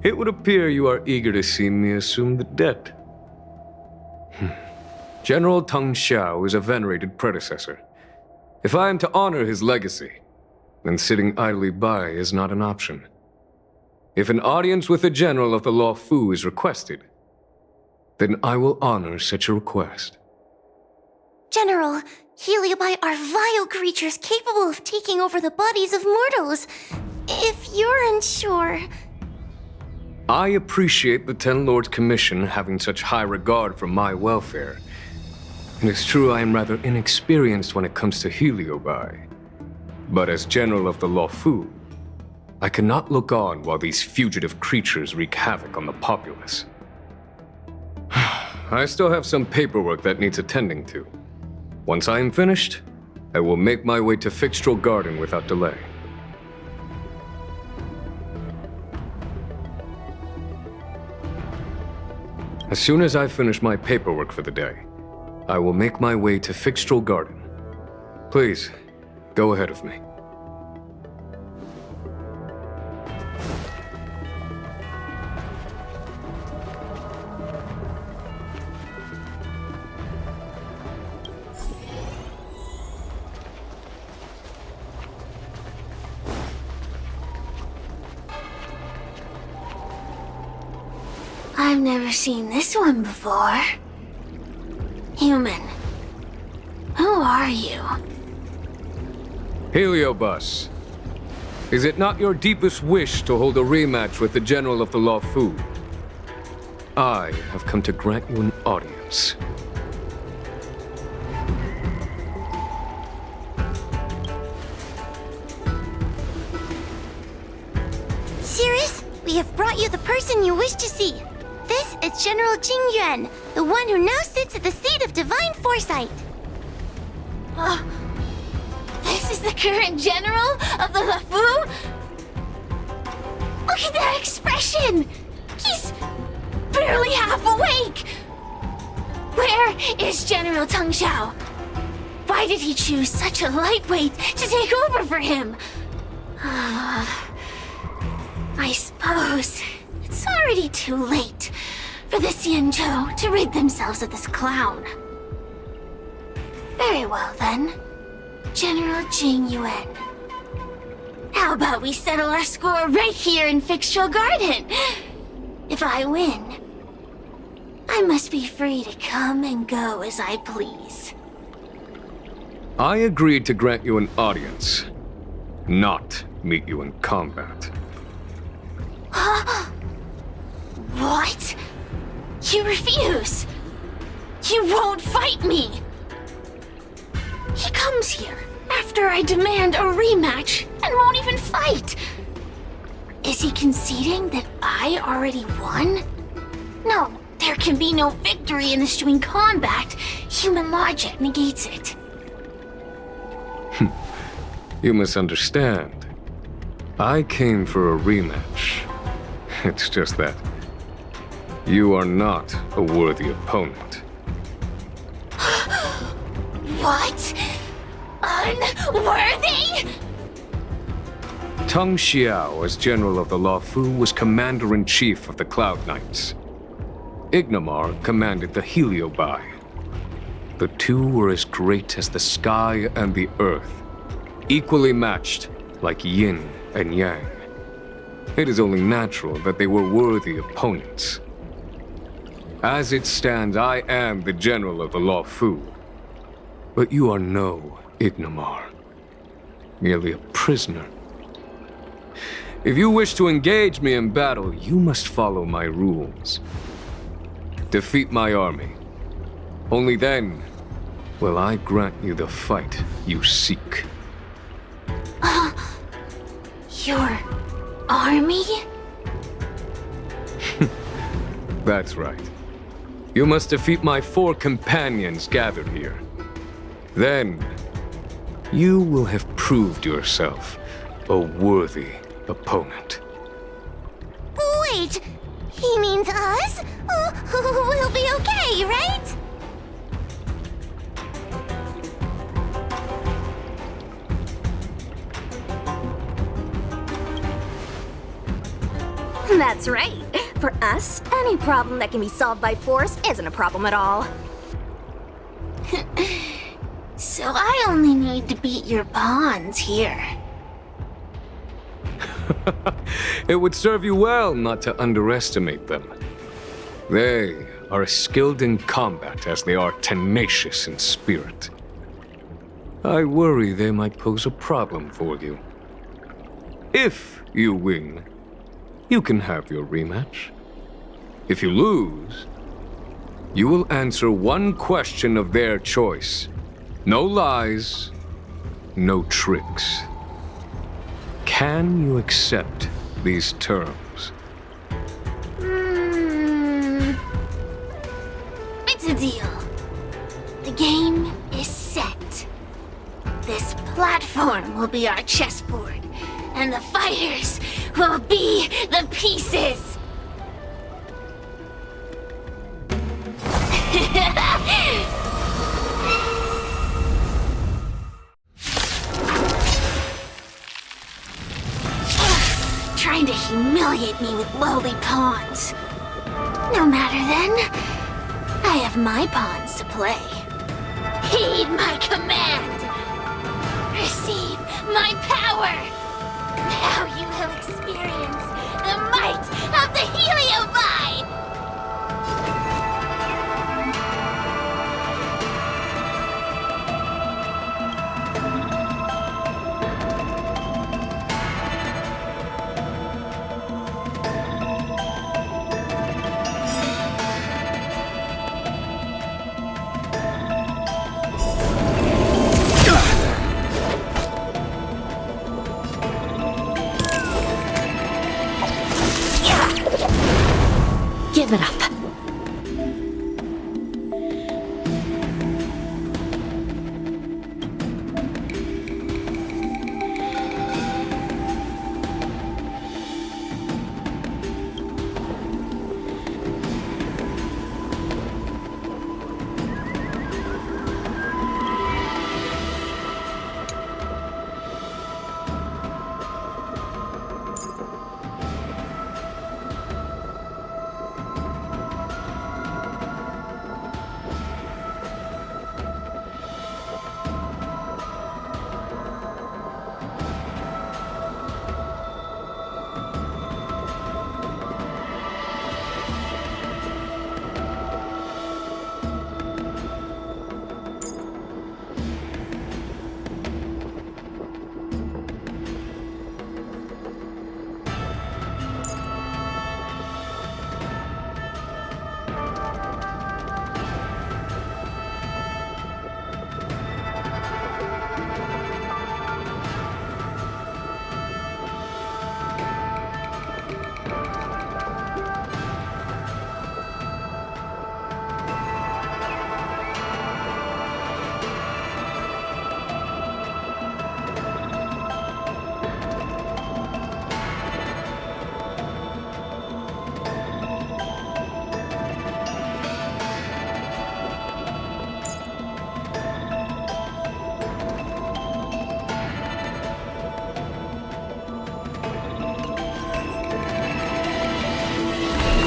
It would appear you are eager to see me assume the debt. General Teng Xiao is a venerated predecessor. If I am to honor his legacy, then sitting idly by is not an option. If an audience with the general of the Lofu is requested, then I will honor such a request. General, Heliobi are vile creatures capable of taking over the bodies of mortals. If you're unsure... I appreciate the Ten Lords Commission having such high regard for my welfare. It is true I am rather inexperienced when it comes to Heliobi. But as General of the Lofu, I cannot look on while these fugitive creatures wreak havoc on the populace. I still have some paperwork that needs attending to. Once I am finished, I will make my way to Fixtral Garden without delay. As soon as I finish my paperwork for the day, I will make my way to Fixtral Garden. Please, go ahead of me. I've never seen this one before. Human. Who are you? Heliobus, is it not your deepest wish to hold a rematch with the General of the Lofu? I have come to grant you an audience. Cirrus, we have brought you the person you wish to see. This is General Jing Yuan, the one who now sits at the seat of divine foresight. This is the current general of the Loffu? Look at that expression! He's barely half awake! Where is General Teng Xiao? Why did he choose such a lightweight to take over for him? I suppose it's already too late for the Xianzhou to rid themselves of this clown. Very well then, General Jing Yuan. How about we settle our score right here in Fixtral Garden? If I win, I must be free to come and go as I please. I agreed to grant you an audience, not meet you in combat. What? You refuse? You won't fight me? He comes here after I demand a rematch and won't even fight. Is he conceding that I already won? No, there can be no victory in eschewing combat. Human logic negates it. You misunderstand. I came for a rematch. It's just that you are not a worthy opponent. What? Unworthy? Teng Xiao, as General of the Loffu, was Commander-in-Chief of the Cloud Knights. Ignomar commanded the Heliobi. The two were as great as the sky and the earth, equally matched like yin and yang. It is only natural that they were worthy opponents. As it stands, I am the general of the Lofu. But you are no Ignomar. Merely a prisoner. If you wish to engage me in battle, you must follow my rules. Defeat my army. Only then will I grant you the fight you seek. Your army? That's right. You must defeat my 4 companions gathered here. Then, you will have proved yourself a worthy opponent. Wait! He means us? We'll be okay, right? That's right. For us, any problem that can be solved by force isn't a problem at all. So I only need to beat your pawns here. It would serve you well not to underestimate them. They are as skilled in combat as they are tenacious in spirit. I worry they might pose a problem for you. If you win, you can have your rematch. If you lose, you will answer one question of their choice. No lies, no tricks. Can you accept these terms? It's a deal. The game is set. This platform will be our chessboard, and the fighters will be the pieces. Trying to humiliate me with lowly pawns. No matter then. I have my pawns to play. Heed my command. Receive my power. Now you will experience the might of the Heliobide. Give it up.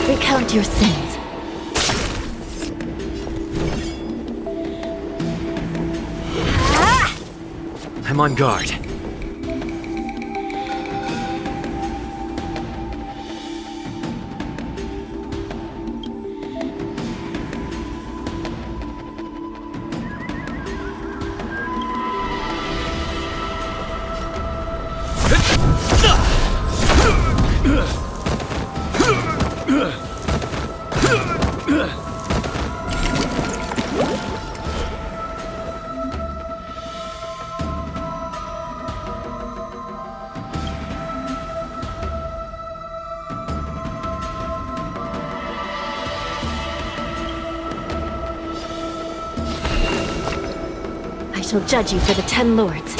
Recount your sins. I'm on guard. shall judge you for the 10 lords.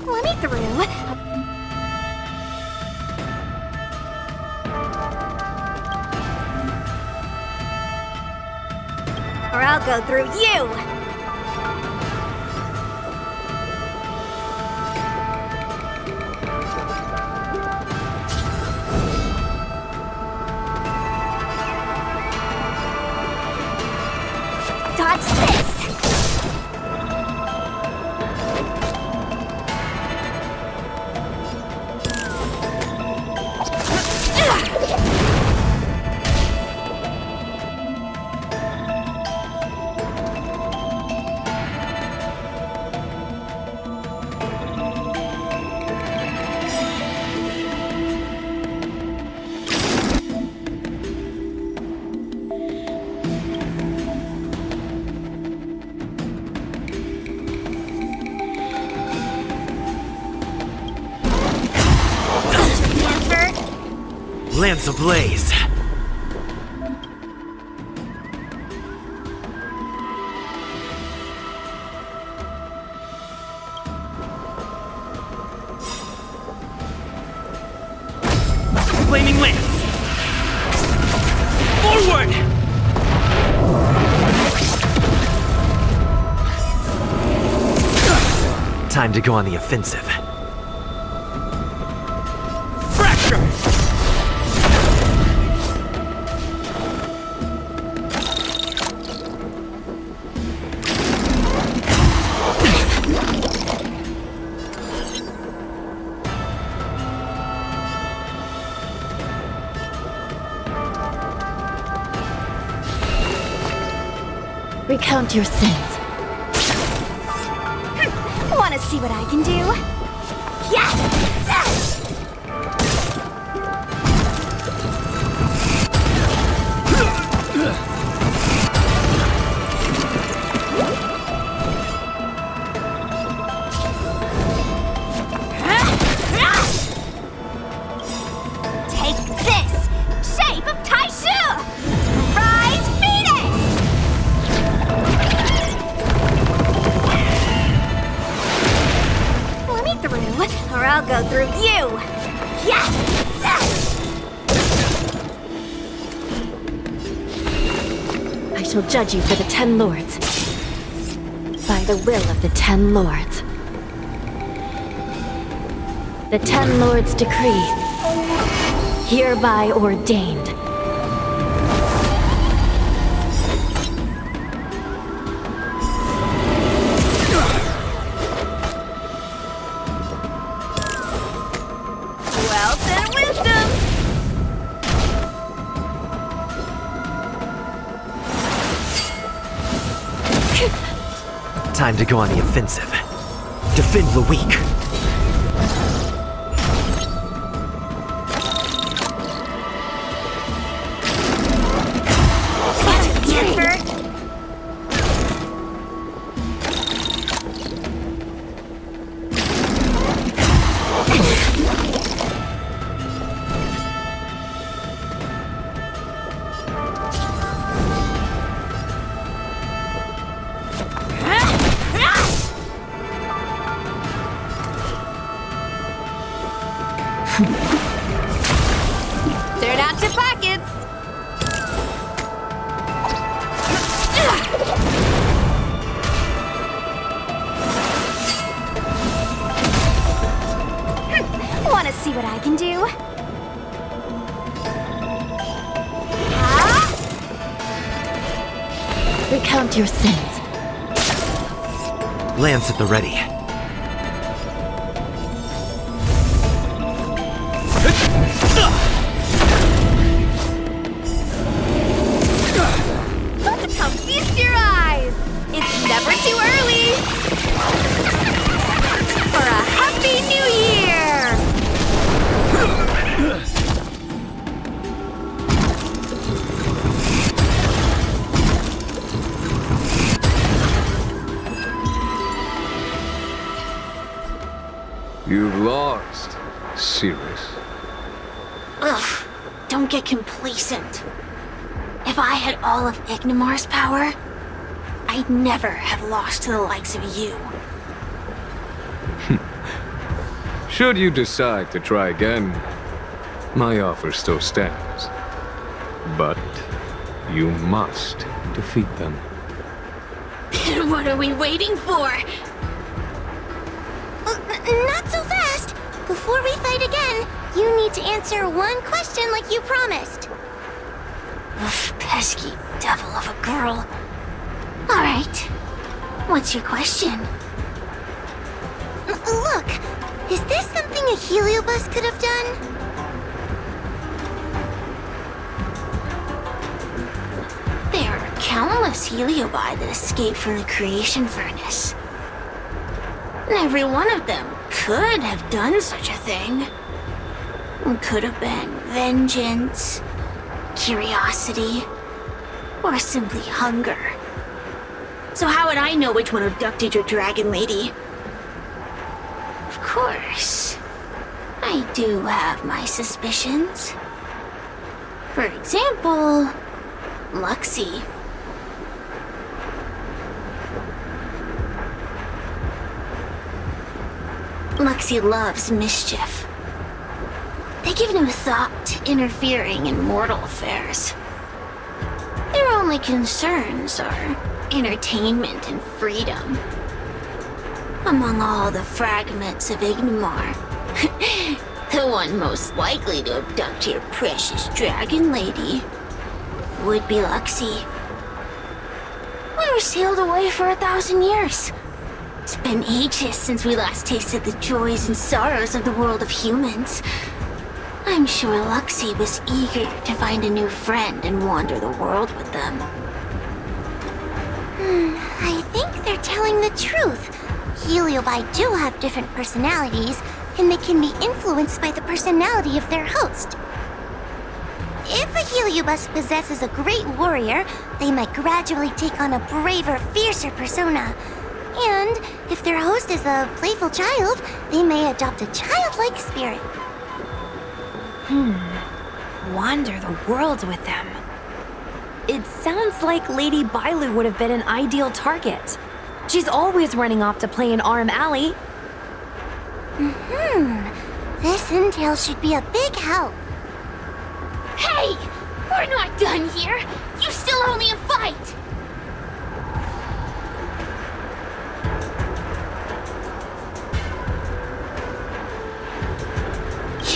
Let me through. Or I'll go through you! Dodge this! Lance ablaze. Flaming lance. Forward. Time to go on the offensive. Fracture. Recount your sins. Wanna see what I can do? Yes! Take this! Shape of Taishu! Rise, Venus! Let me through, or I'll go through you! Yes! I shall judge you for the 10 lords. By the will of the 10 lords. The 10 lords decree. Hereby ordained. Wealth and wisdom! Time to go on the offensive. Defend the weak. Turn out your pockets! Wanna see what I can do? Recount your sins. Lance at the ready. Come feast your eyes! It's never too early! For a happy new year! You've lost, Cirrus. Ugh, don't get complacent. If I had all of Ignimar's power, I'd never have lost to the likes of you. Should you decide to try again, my offer still stands. But you must defeat them. What are we waiting for? Not so fast! Before we fight again, you need to answer one question like you promised. Ugh, pesky devil of a girl. Alright. What's your question? Look, is this something a heliobus could have done? There are countless heliobi that escaped from the creation furnace. And every one of them could have done such a thing. It could have been vengeance, curiosity, or simply hunger. So how would I know which one abducted your dragon lady? Of course, I do have my suspicions. For example, Luxie. Luxie loves mischief. They give no thought to interfering in mortal affairs. Their only concerns are entertainment and freedom. Among all the fragments of Ignimar, the one most likely to abduct your precious dragon lady would be Luxie. We were sealed away for 1,000 years. It's been ages since we last tasted the joys and sorrows of the world of humans. I'm sure Luxie was eager to find a new friend and wander the world with them. I think they're telling the truth. Heliobi do have different personalities, and they can be influenced by the personality of their host. If a heliobus possesses a great warrior, they might gradually take on a braver, fiercer persona. And if their host is a playful child, they may adopt a childlike spirit. Wander the world with them. It sounds like Lady Bailu would have been an ideal target. She's always running off to play in Arm Alley. This intel should be a big help. Hey! We're not done here! You still owe me a fight!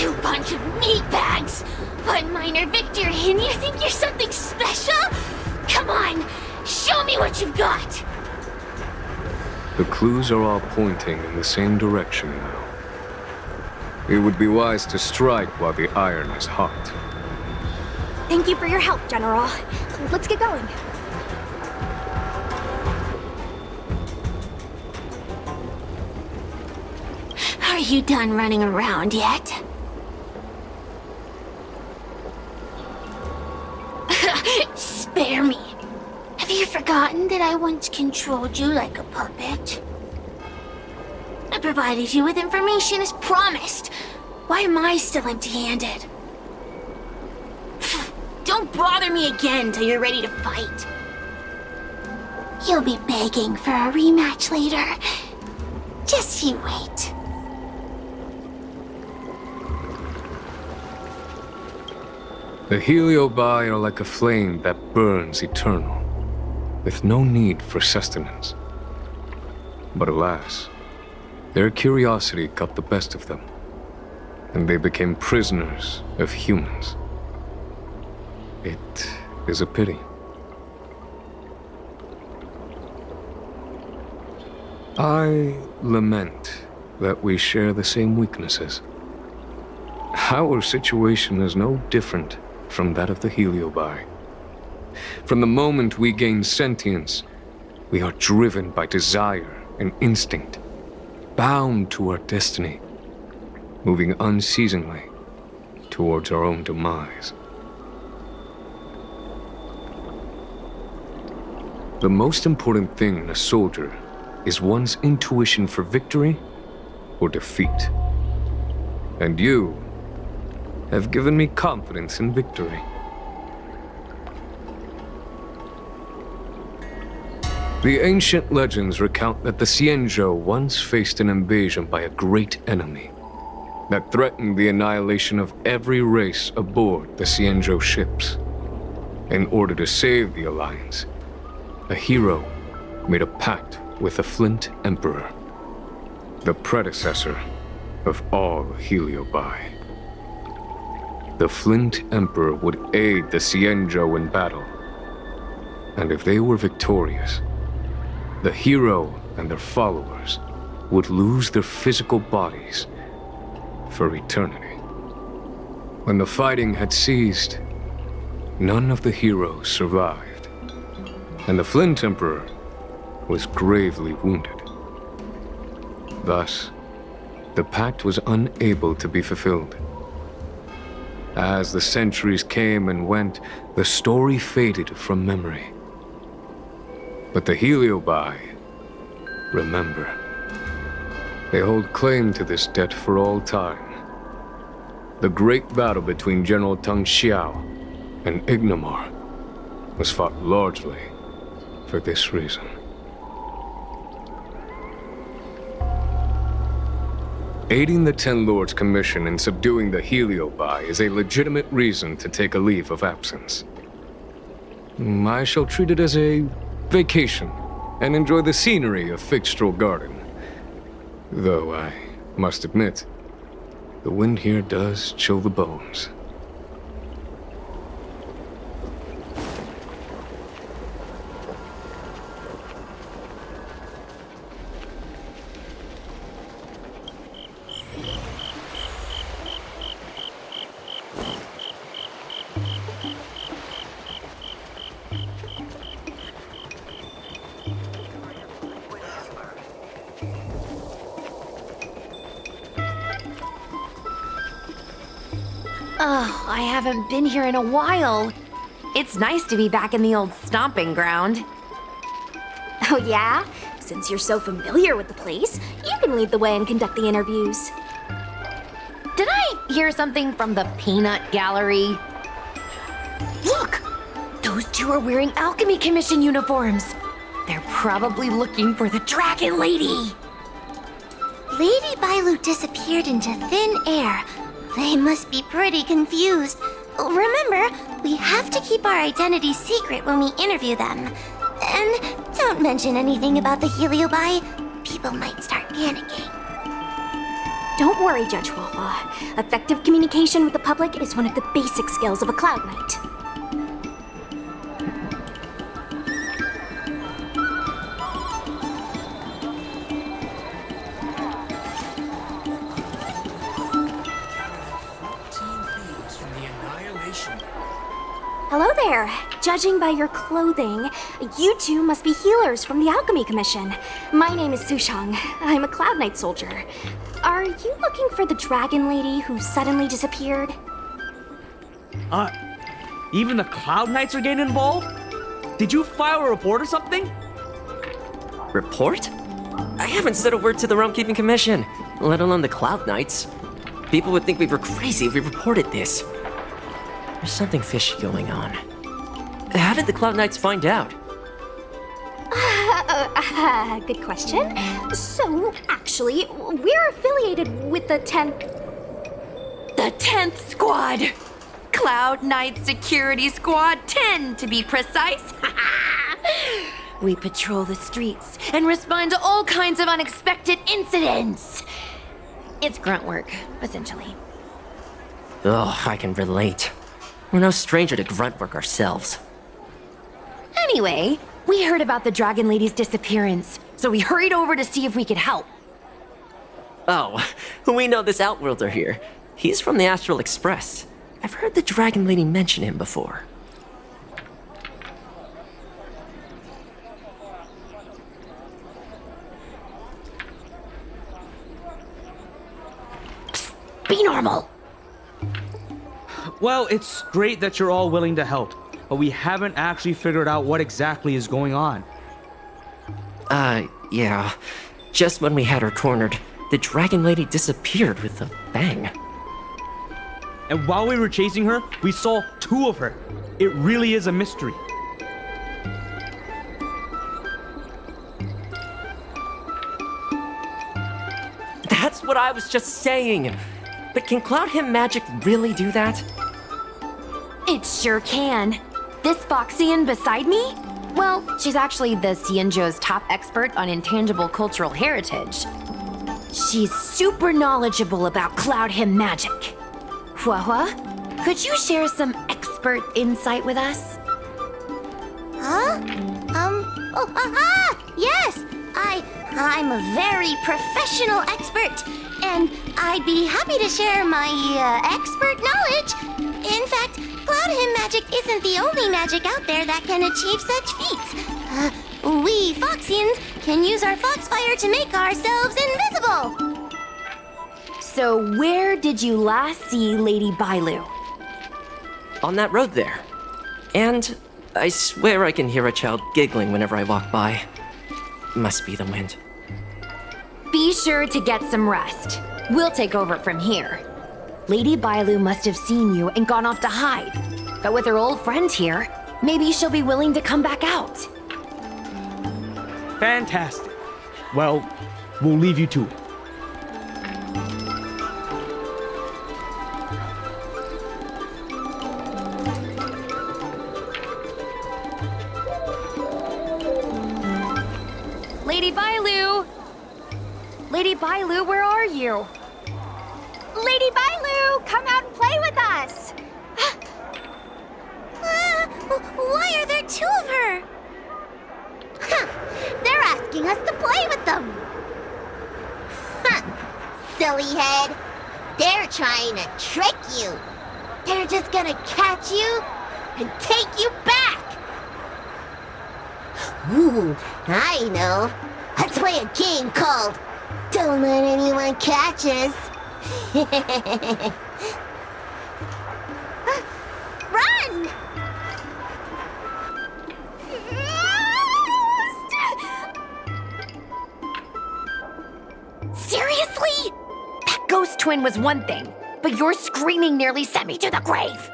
You bunch of meatbags! One minor victory and you think you're something special? Come on! Show me what you've got! The clues are all pointing in the same direction now. It would be wise to strike while the iron is hot. Thank you for your help, General. Let's get going. Are you done running around yet? Spare me. Have you forgotten that I once controlled you like a puppet? I provided you with information as promised. Why am I still empty-handed? Don't bother me again till you're ready to fight. You'll be begging for a rematch later. Just you wait. The heliobi are like a flame that burns eternal, with no need for sustenance. But alas, their curiosity got the best of them, and they became prisoners of humans. It is a pity. I lament that we share the same weaknesses. Our situation is no different from that of the heliobi. From the moment we gain sentience, we are driven by desire and instinct, bound to our destiny, moving unceasingly towards our own demise. The most important thing in a soldier is one's intuition for victory or defeat. And you have given me confidence in victory. The ancient legends recount that the Xianzhou once faced an invasion by a great enemy that threatened the annihilation of every race aboard the Xianzhou ships. In order to save the Alliance, a hero made a pact with the Flint Emperor, the predecessor of all Heliobi. The Flint Emperor would aid the Xianzhou in battle, and if they were victorious, the hero and their followers would lose their physical bodies for eternity. When the fighting had ceased, none of the heroes survived, and the Flint Emperor was gravely wounded. Thus, the pact was unable to be fulfilled. As the centuries came and went, the story faded from memory. But the Heliobi remember. They hold claim to this debt for all time. The great battle between General Tang Xiao and Ignomar was fought largely for this reason. Aiding the Ten Lords' commission in subduing the Heliobi is a legitimate reason to take a leave of absence. I shall treat it as a vacation and enjoy the scenery of Fixtral Garden. Though I must admit, the wind here does chill the bones. Oh, I haven't been here in a while. It's nice to be back in the old stomping ground. Oh yeah? Since you're so familiar with the place, you can lead the way and conduct the interviews. Did I hear something from the Peanut Gallery? Look! Those two are wearing Alchemy Commission uniforms. They're probably looking for the Dragon Lady. Lady Bailu disappeared into thin air. They must be pretty confused. Remember, we have to keep our identity secret when we interview them. And don't mention anything about the Heliobi. People might start panicking. Don't worry, Judge Wawa. Effective communication with the public is one of the basic skills of a Cloud Knight. Hello there. Judging by your clothing, you two must be healers from the Alchemy Commission. My name is Sushang. I'm a Cloud Knight soldier. Are you looking for the Dragon Lady who suddenly disappeared? Even the Cloud Knights are getting involved? Did you file a report or something? Report? I haven't said a word to the Realm Keeping Commission, let alone the Cloud Knights. People would think we were crazy if we reported this. There's something fishy going on. How did the Cloud Knights find out? Good question. So, actually, we're affiliated with the 10th... The 10th Squad! Cloud Knight Security Squad 10, to be precise. We patrol the streets and respond to all kinds of unexpected incidents. It's grunt work, essentially. Oh, I can relate. We're no stranger to grunt work ourselves. Anyway, we heard about the Dragon Lady's disappearance, so we hurried over to see if we could help. Oh, we know this Outworlder here. He's from the Astral Express. I've heard the Dragon Lady mention him before. Psst, be normal! Well, it's great that you're all willing to help, but we haven't actually figured out what exactly is going on. Yeah. Just when we had her cornered, the Dragon Lady disappeared with a bang. And while we were chasing her, we saw two of her. It really is a mystery. I was just saying. But can Cloud Him magic really do that? It sure can. This Foxian beside me? Well, she's actually the Xianzhou's top expert on intangible cultural heritage. She's super knowledgeable about Cloud Him magic. Huahua, could you share some expert insight with us? Huh? Yes! I'm a very professional expert, and I'd be happy to share my, expert knowledge. In fact, Cloud Him magic isn't the only magic out there that can achieve such feats. We Foxians can use our foxfire to make ourselves invisible. So where did you last see Lady Bailu? On that road there. And I swear I can hear a child giggling whenever I walk by. Must be the wind. Be sure to get some rest. We'll take over from here. Lady Bailu must have seen you and gone off to hide. But with her old friend here, maybe she'll be willing to come back out. Fantastic. Well, we'll leave you to it. Lady Bailu! Lady Bailu, where are you? Lady Bailu, come out and play with us! Why are there two of her? They're asking us to play with them. Silly head. They're trying to trick you. They're just gonna catch you and take you back. Ooh, I know. Let's play a game called Don't Let Anyone Catch Us. Run! Seriously? That ghost twin was one thing, but your screaming nearly sent me to the grave.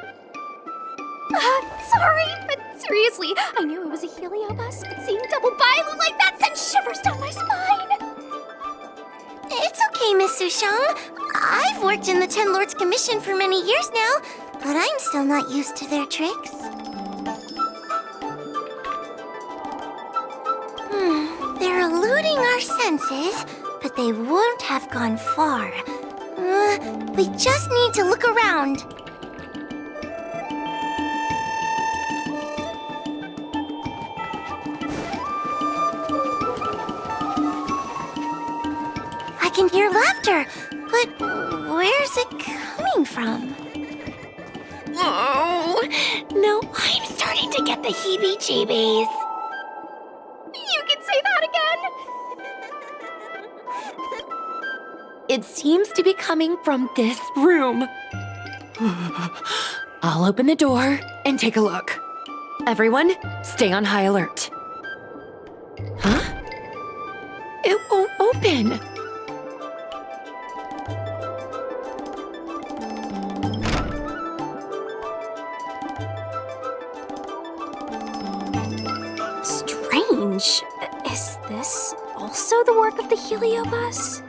Sorry, but seriously, I knew it was a heliobus, but seeing double Bailu like that sent shivers down my spine. It's okay, Miss Sushang. I've worked in the Ten Lords Commission for many years now, but I'm still not used to their tricks. They're eluding our senses, but they won't have gone far. We just need to look around. I can hear laughter, but where's it coming from? Oh, no, I'm starting to get the heebie-jeebies. You can say that again! It seems to be coming from this room. I'll open the door and take a look. Everyone, stay on high alert. Huh? It won't open. Strange. Is this also the work of the heliobus?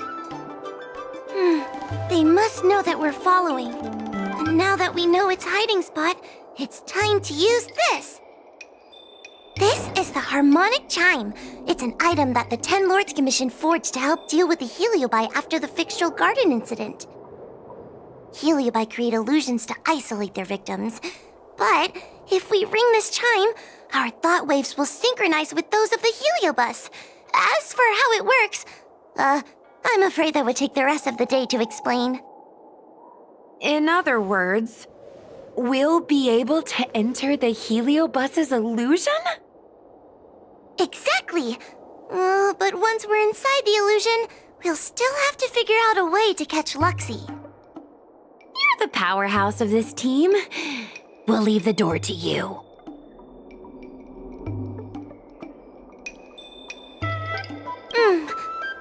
They must know that we're following. And now that we know its hiding spot, it's time to use this. This is the harmonic chime. It's an item that the Ten Lords Commission forged to help deal with the heliobi after the Fixtral Garden incident. Heliobi create illusions to isolate their victims. But if we ring this chime, our thought waves will synchronize with those of the heliobus. As for how it works, I'm afraid that would take the rest of the day to explain. In other words, we'll be able to enter the heliobus's illusion? Exactly. But once we're inside the illusion, we'll still have to figure out a way to catch Luxie. You're the powerhouse of this team. We'll leave the door to you.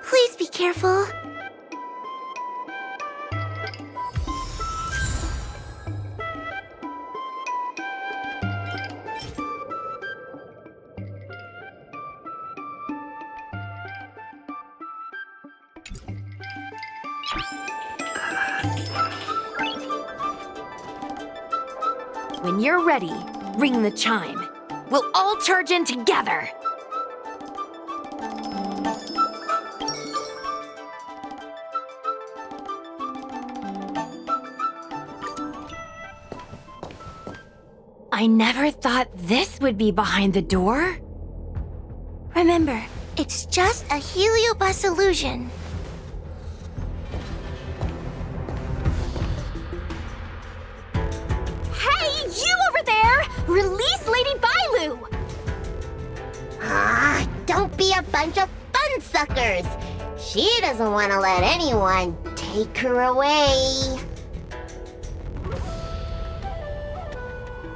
Please be careful. When you're ready, ring the chime. We'll all charge in together. I never thought this would be behind the door. Remember, it's just a heliobus illusion. Hey, you over there! Release Lady Bailu! Ah, don't be a bunch of fun suckers. She doesn't want to let anyone take her away.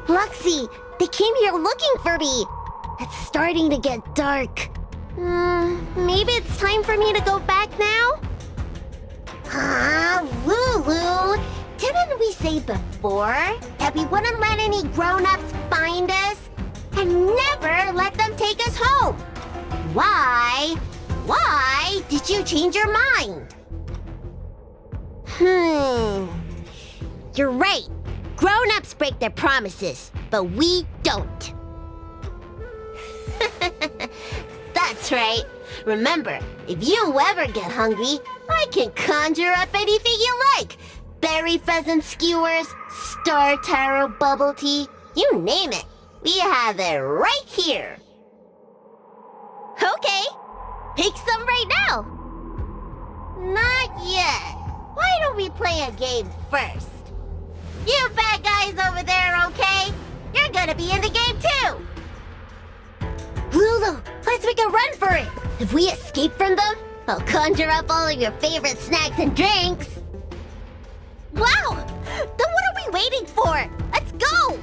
Luxie, they came here looking for me. It's starting to get dark. Maybe it's time for me to go back now? Lulu, didn't we say before that we wouldn't let any grown-ups find us? And never let them take us home? Why? Why did you change your mind? You're right. Grown-ups break their promises, but we don't. That's right. Remember, if you ever get hungry, I can conjure up anything you like. Berry pheasant skewers, star taro bubble tea, you name it. We have it right here. Okay, pick some right now. Not yet. Why don't we play a game first? You bad guys over there, okay? You're gonna be in the game too! Lulu, let's make a run for it! If we escape from them, I'll conjure up all of your favorite snacks and drinks! Wow! Then what are we waiting for? Let's go!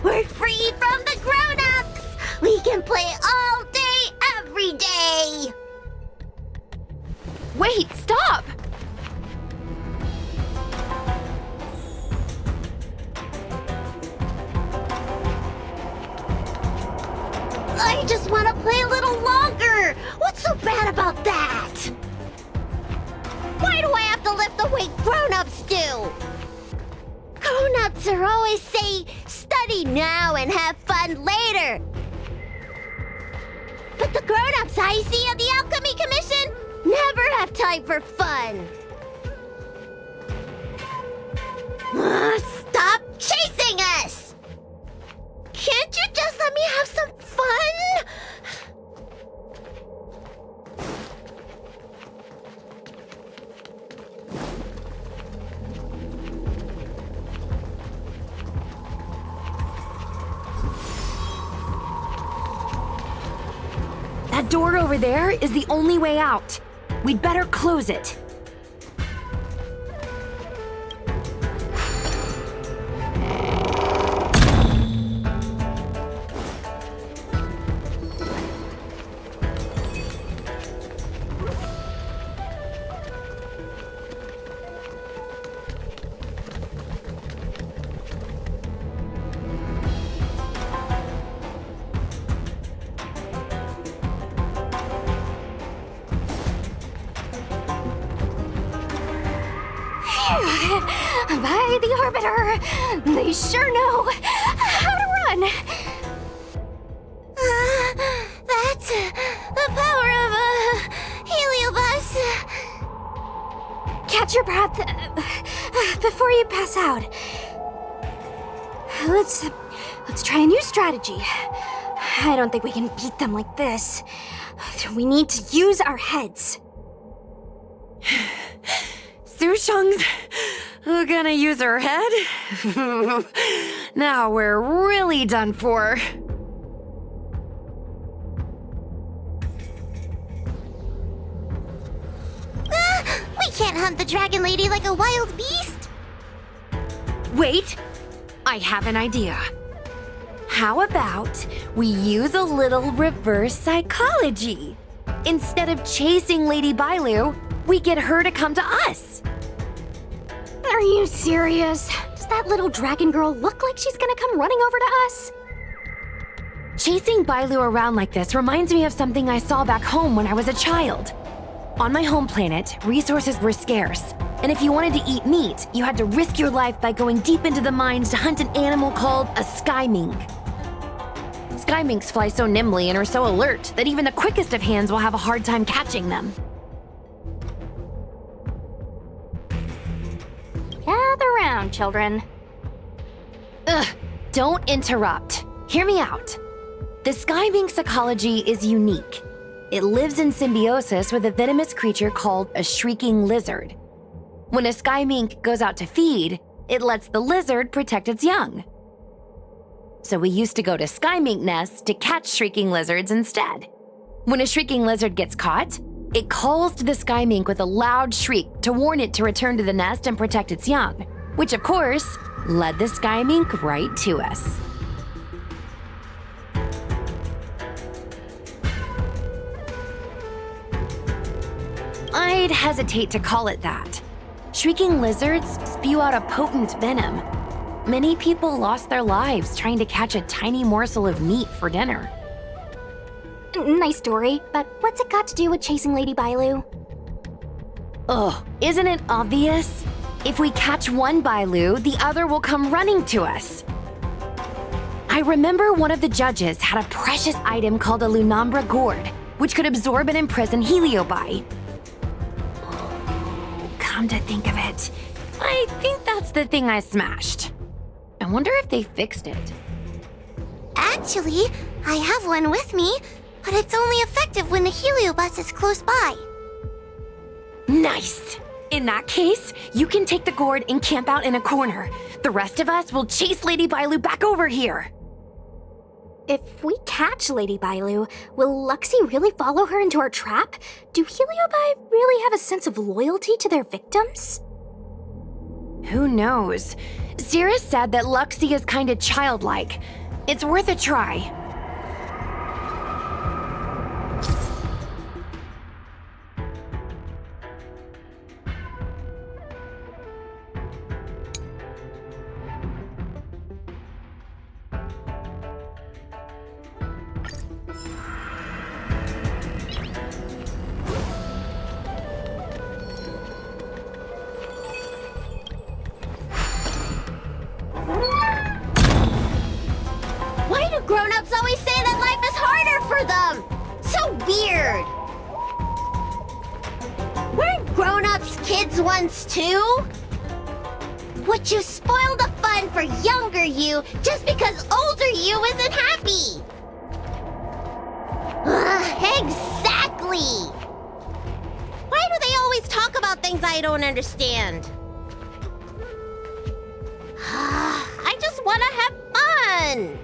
We're free from the grown-ups! We can play all day, every day! Wait, stop! I just want to play a little longer! What's so bad about that? Why do I have to lift the weight grown-ups do? Grown-ups are always say, study now and have fun later. But the grown-ups I see at the Alchemy Commission never have time for fun. Stop chasing us! Can't you just let me have some fun? That door over there is the only way out. We'd better close it. By the Orbiter, they sure know how to run. That's the power of a heliobus. Catch your breath before you pass out. Let's try a new strategy. I don't think we can beat them like this. We need to use our heads. Sushung's gonna use her head? Now we're really done for. We can't hunt the dragon lady like a wild beast. Wait, I have an idea. How about we use a little reverse psychology? Instead of chasing Lady Bailu, we get her to come to us. Are you serious? Does that little dragon girl look like she's gonna come running over to us? Chasing Bailu around like this reminds me of something I saw back home when I was a child. On my home planet, resources were scarce, and if you wanted to eat meat, you had to risk your life by going deep into the mines to hunt an animal called a sky mink. Sky minks fly so nimbly and are so alert that even the quickest of hands will have a hard time catching them. Gather round, children. Ugh, don't interrupt. Hear me out. The sky mink's ecology is unique. It lives in symbiosis with a venomous creature called a shrieking lizard. When a sky mink goes out to feed, it lets the lizard protect its young. So we used to go to sky mink nests to catch shrieking lizards instead. When a shrieking lizard gets caught, it calls to the sky mink with a loud shriek to warn it to return to the nest and protect its young, which of course led the sky mink right to us. I'd hesitate to call it that. Shrieking lizards spew out a potent venom. Many people lost their lives trying to catch a tiny morsel of meat for dinner. Nice story, but what's it got to do with chasing Lady Bailu? Ugh, isn't it obvious? If we catch one Bailu, the other will come running to us. I remember one of the judges had a precious item called a Lunambra gourd, which could absorb and imprison Heliobi. Come to think of it, I think that's the thing I smashed. I wonder if they fixed it. Actually, I have one with me, but it's only effective when the heliobus is close by. Nice! In that case, you can take the gourd and camp out in a corner. The rest of us will chase Lady Bailu back over here. If we catch Lady Bailu, will Luxie really follow her into our trap? Do Heliobi really have a sense of loyalty to their victims? Who knows? Cirrus said that Luxie is kinda childlike. It's worth a try. Grown-ups always say that life is harder for them! So weird! Weren't grown-ups kids once too? Would you spoil the fun for younger you just because older you isn't happy? Exactly! Why do they always talk about things I don't understand? I just want to have fun!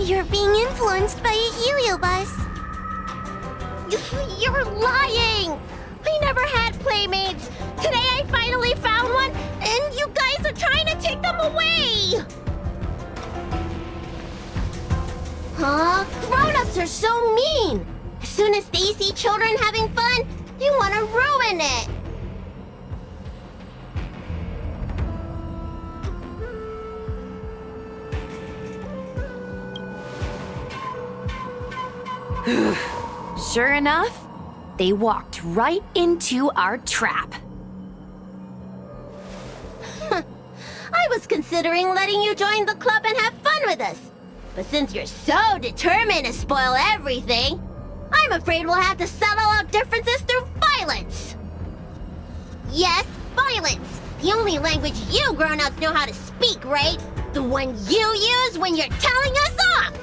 You're being influenced by a heliobus. You're lying! We never had playmates. Today I finally found one, and you guys are trying to take them away! Huh? Grown-ups are so mean! As soon as they see children having fun, they want to ruin it! Sure enough, they walked right into our trap. I was considering letting you join the club and have fun with us. But since you're so determined to spoil everything, I'm afraid we'll have to settle out differences through violence. Yes, violence. The only language you grown-ups know how to speak, right? The one you use when you're telling us off!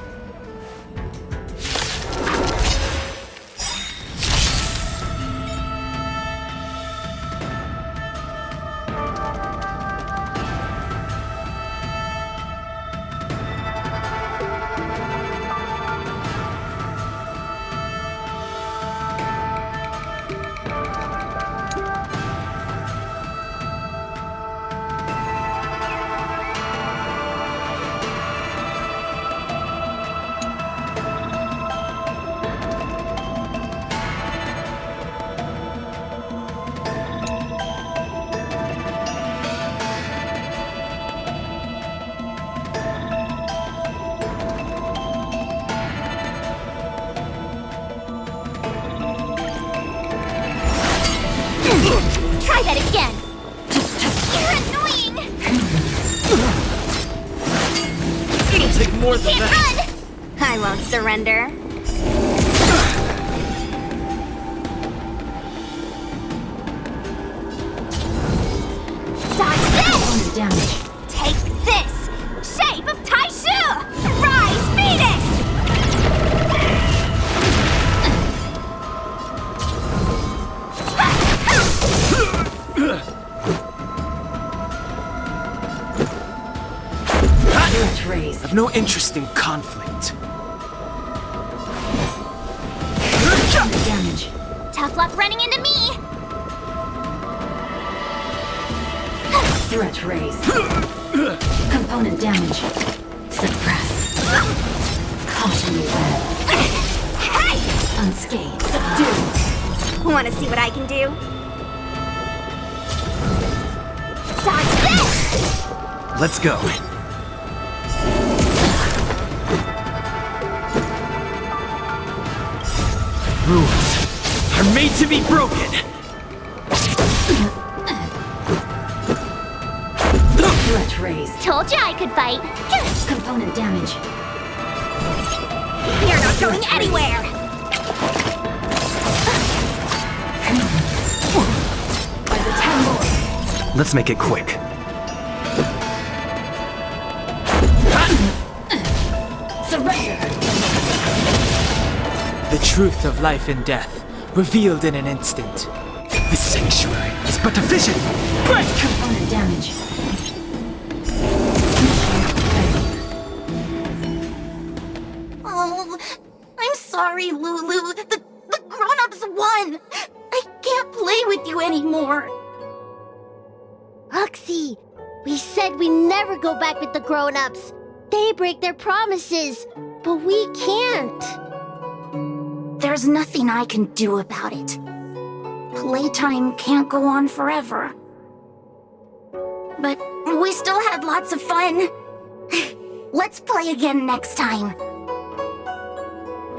try that again! You're annoying! It'll take more than Can't that. run! I won't surrender. Dodge this! Damage. Take this! Shape of Taishu! Rise, Phoenix! I've no interest in conflict. Damage. Tough luck running into me! Threat raised. Component damage. Suppress. Caution web. Hey! Unscathed. Subdue. Want to see what I can do? Dodge this! Let's go. Rules are made to be broken. Threat raised. Told you I could fight. Component damage. You're not going anywhere! By the 10 lords. Let's make it quick. Surrender. The truth of life and death, revealed in an instant. The sanctuary is but a vision. Break! Component damage. Oh, I'm sorry, Lulu. The grown-ups won. I can't play with you anymore. Huxley, we said we never go back with the grown-ups. They break their promises, but we can't. There's nothing I can do about it. Playtime can't go on forever. But we still had lots of fun. Let's play again next time.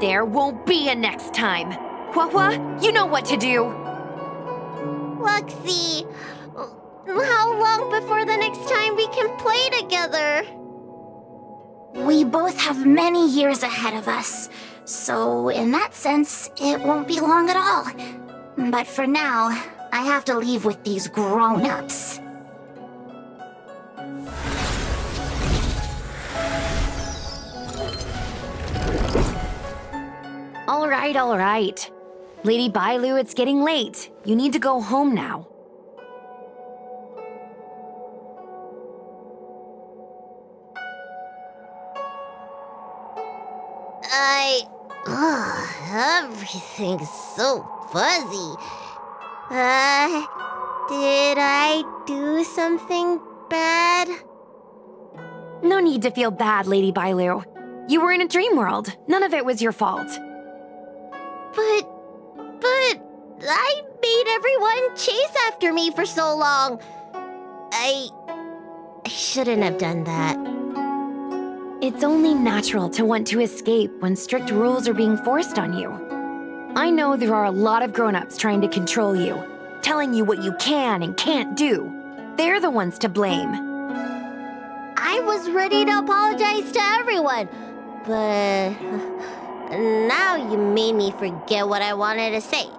There won't be a next time. Hua, you know what to do. Huxley, how long before the next time we can play together? We both have many years ahead of us, so in that sense, it won't be long at all. But for now, I have to leave with these grown-ups. All right. Lady Bailu, it's getting late. You need to go home now. Everything's so fuzzy. Did I do something bad? No need to feel bad, Lady Bailu. You were in a dream world. None of it was your fault. But I made everyone chase after me for so long. I shouldn't have done that. It's only natural to want to escape when strict rules are being forced on you. I know there are a lot of grown-ups trying to control you, telling you what you can and can't do. They're the ones to blame. I was ready to apologize to everyone, but now you made me forget what I wanted to say.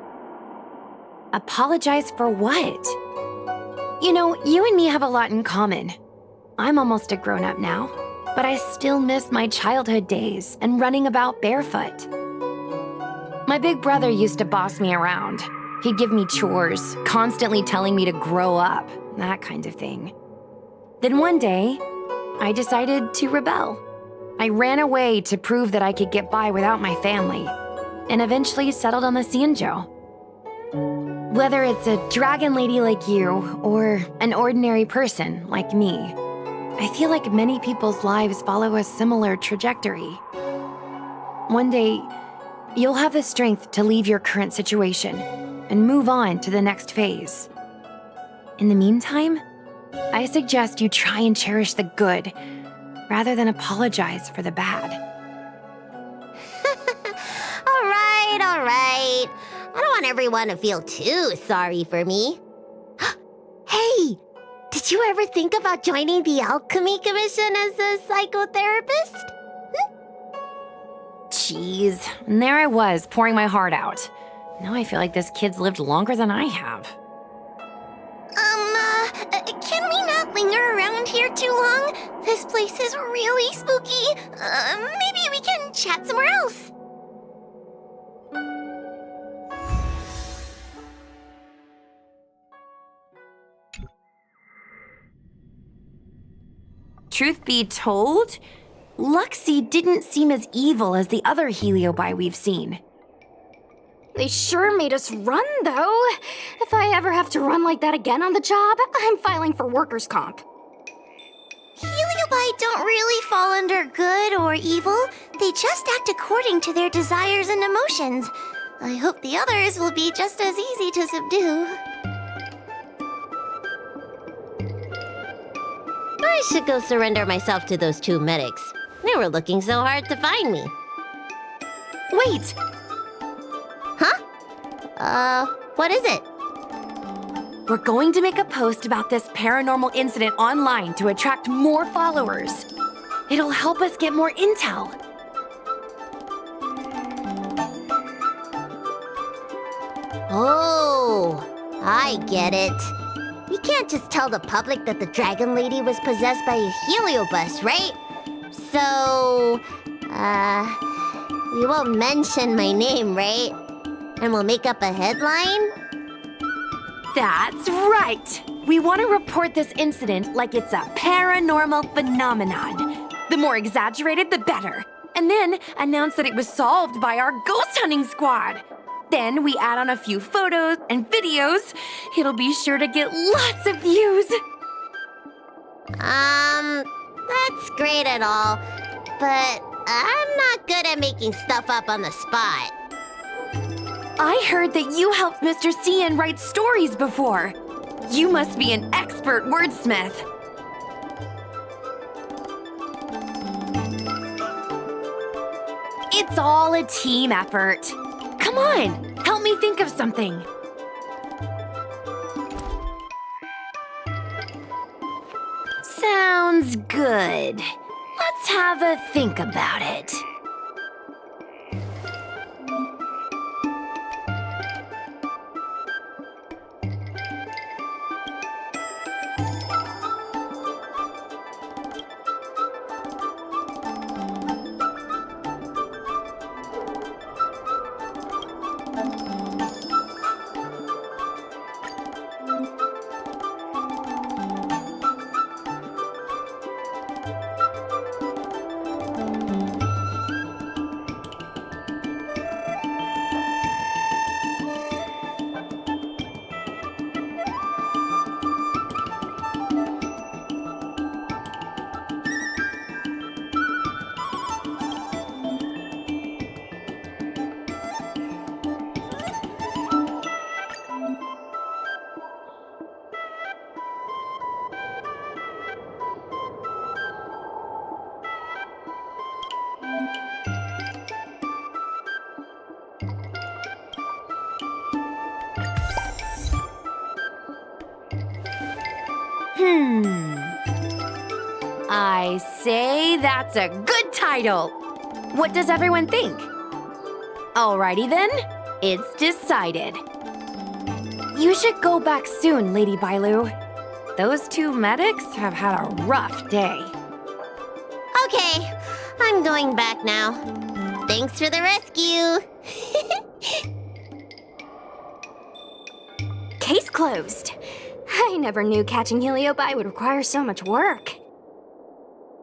Apologize for what? You know, you and me have a lot in common. I'm almost a grown-up now, but I still miss my childhood days and running about barefoot. My big brother used to boss me around. He'd give me chores, constantly telling me to grow up, that kind of thing. Then one day, I decided to rebel. I ran away to prove that I could get by without my family, and eventually settled on the Xianzhou. Whether it's a dragon lady like you, or an ordinary person like me, I feel like many people's lives follow a similar trajectory. One day, you'll have the strength to leave your current situation and move on to the next phase. In the meantime, I suggest you try and cherish the good rather than apologize for the bad. All right. I don't want everyone to feel too sorry for me. Did you ever think about joining the Alchemy Commission as a psychotherapist? Jeez, and there I was, pouring my heart out. Now I feel like this kid's lived longer than I have. Can we not linger around here too long? This place is really spooky. Maybe we can chat somewhere else. Truth be told, Luxie didn't seem as evil as the other Heliobi we've seen. They sure made us run, though. If I ever have to run like that again on the job, I'm filing for workers' comp. Heliobi don't really fall under good or evil. They just act according to their desires and emotions. I hope the others will be just as easy to subdue. I should go surrender myself to those two medics. They were looking so hard to find me. Wait! What is it? We're going to make a post about this paranormal incident online to attract more followers. It'll help us get more intel. Oh, I get it. You can't just tell the public that the Dragon Lady was possessed by a heliobus, right? So, you won't mention my name, right? And we'll make up a headline? That's right! We want to report this incident like it's a paranormal phenomenon. The more exaggerated, the better. And then announce that it was solved by our ghost hunting squad. Then we add on a few photos and videos. It'll be sure to get lots of views. That's great and all, but I'm not good at making stuff up on the spot. I heard that you helped Mr. Cian write stories before. You must be an expert wordsmith. It's all a team effort. Come on, help me think of something. Sounds good. Let's have a think about it. I say that's a good title. What does everyone think? Alrighty then, it's decided. You should go back soon, Lady Bailu. Those two medics have had a rough day. Okay, I'm going back now. Thanks for the rescue. Case closed. I never knew catching Heliobi would require so much work.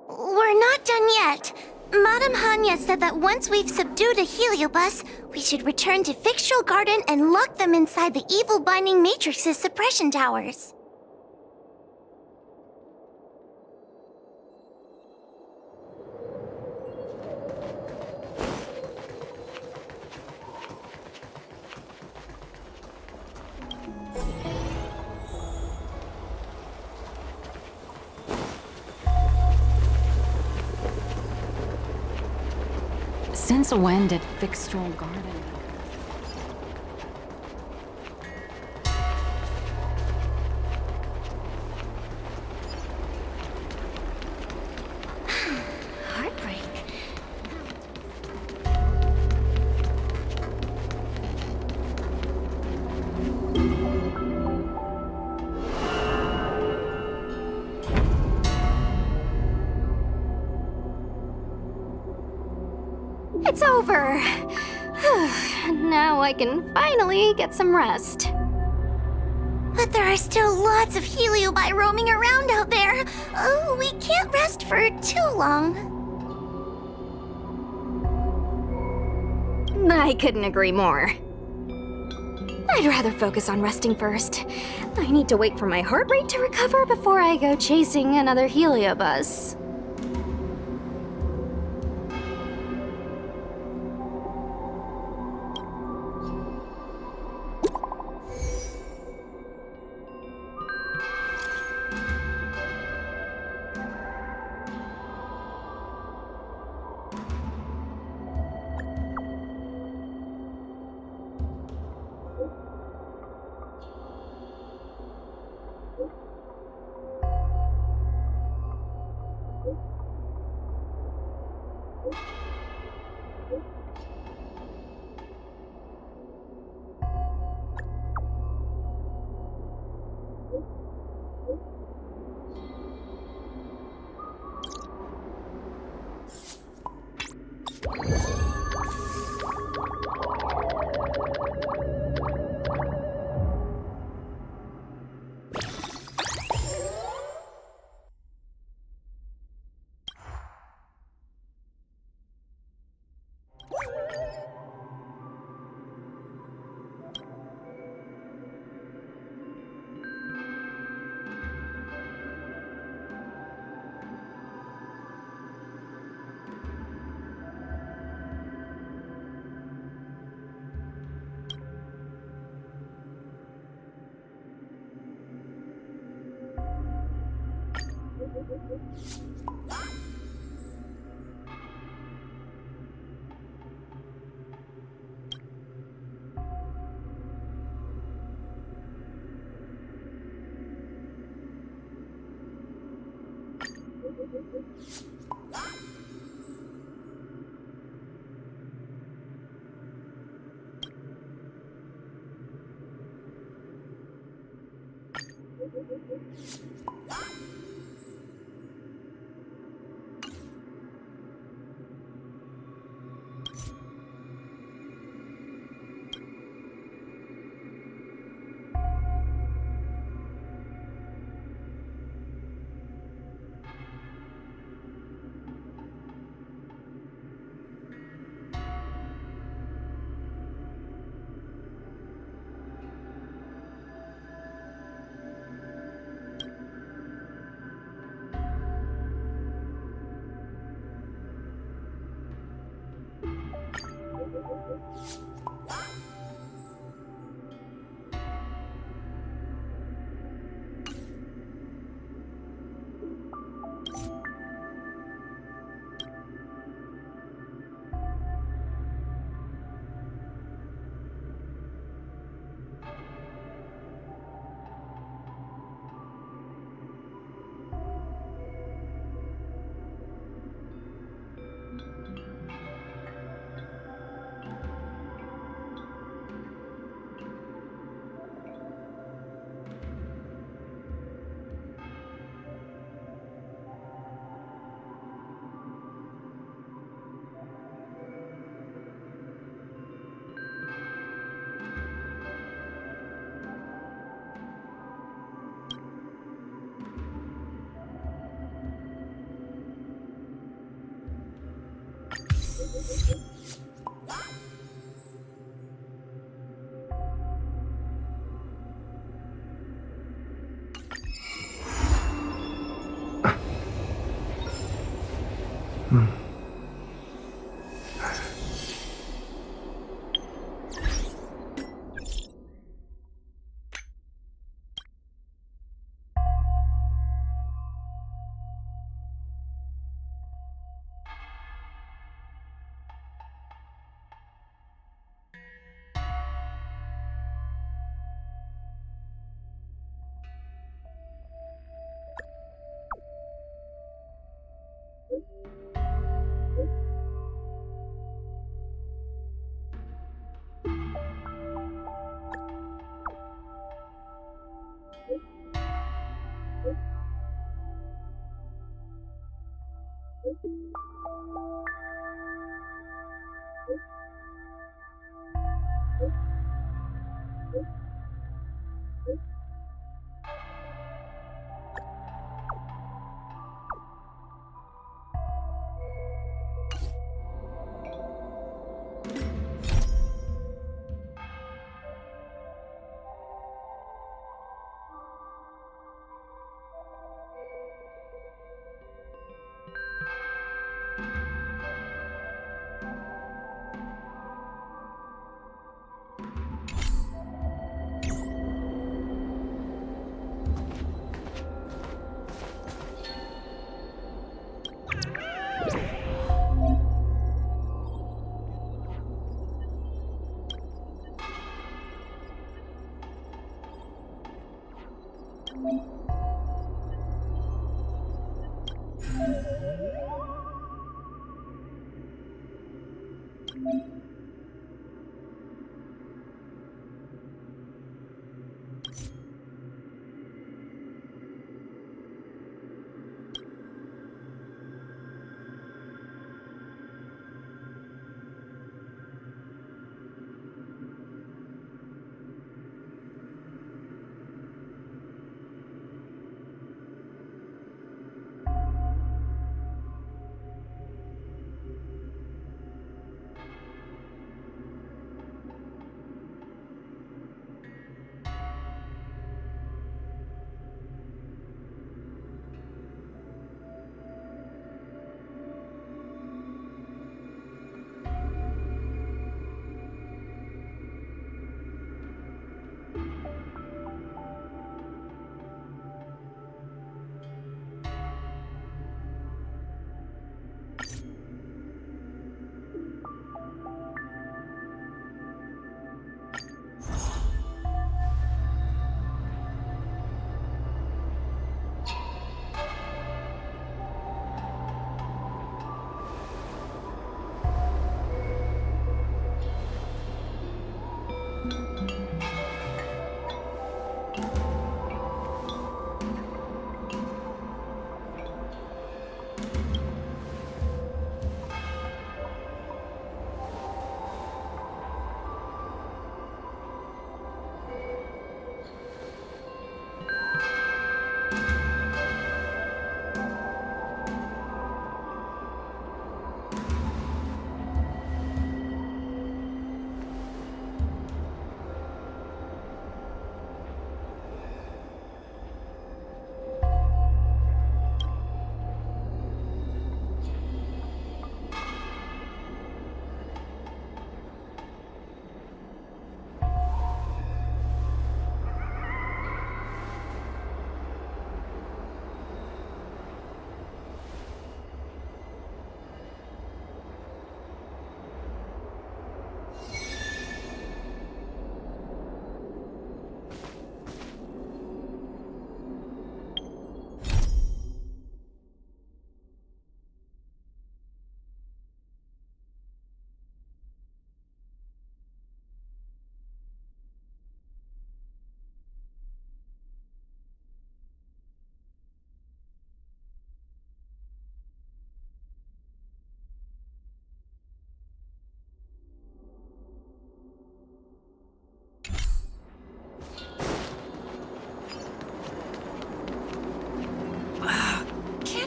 We're not done yet. Madame Hanya said that once we've subdued a heliobus, we should return to Fictional Garden and lock them inside the evil binding matrix's suppression towers. Since when did Fictional Garden... It's over. Now I can finally get some rest. But there are still lots of heliobi roaming around out there. Oh, we can't rest for too long. I couldn't agree more. I'd rather focus on resting first. I need to wait for my heart rate to recover before I go chasing another heliobus.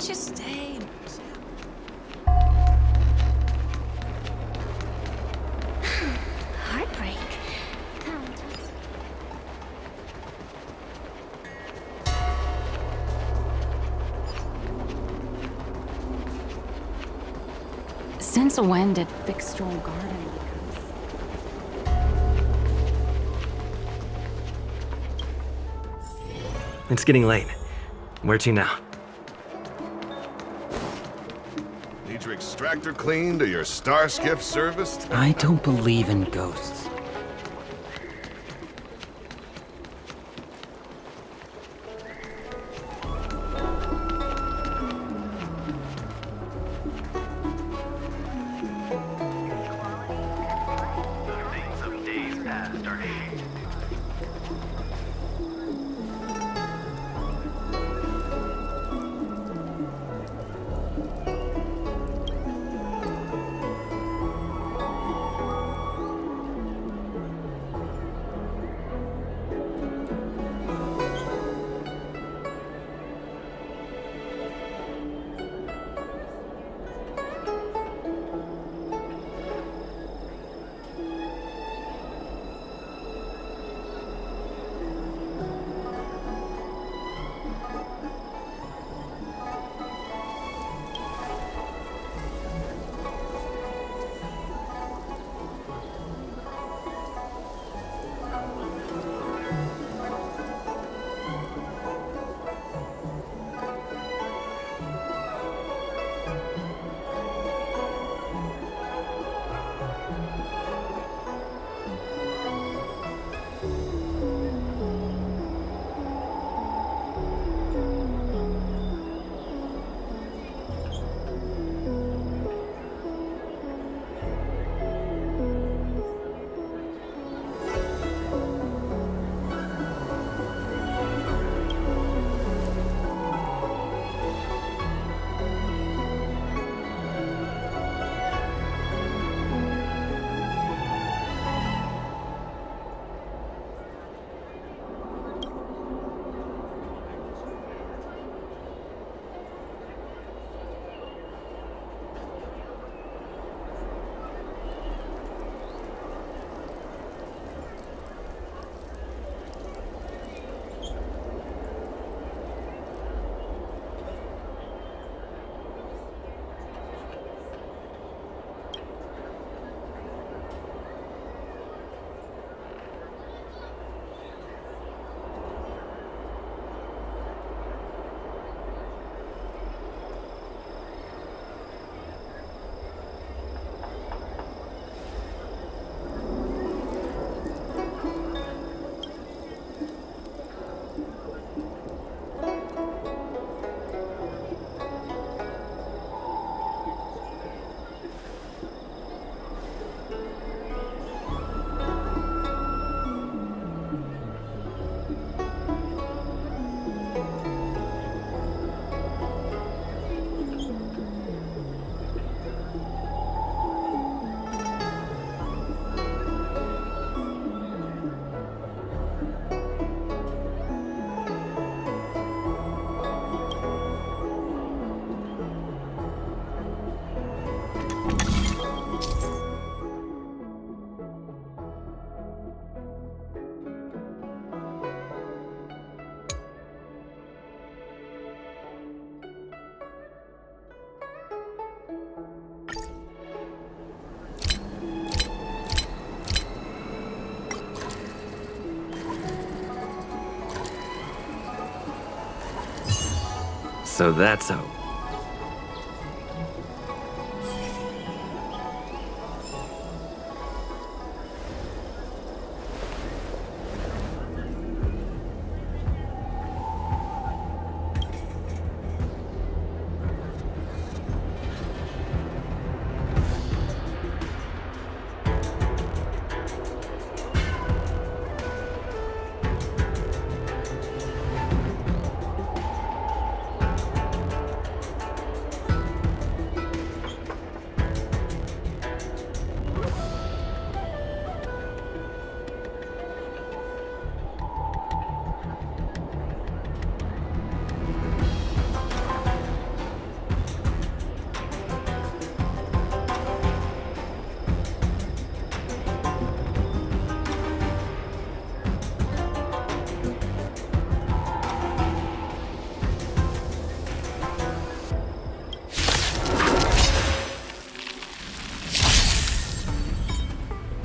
don't you stay? Heartbreak. Since when did Fixstral Garden It's getting late. Where to now? Need your extractor cleaned or your star skiff serviced? I don't believe in ghosts. So that's how.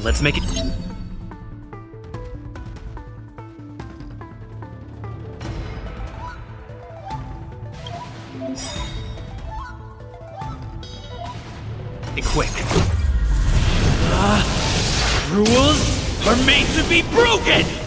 Let's make it... quick. Rules are made to be broken!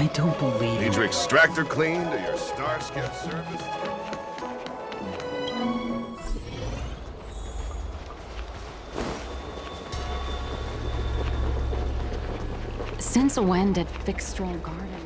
I don't believe Need your extractor cleaned or your star skip serviced? Since when did Fixstral Garden...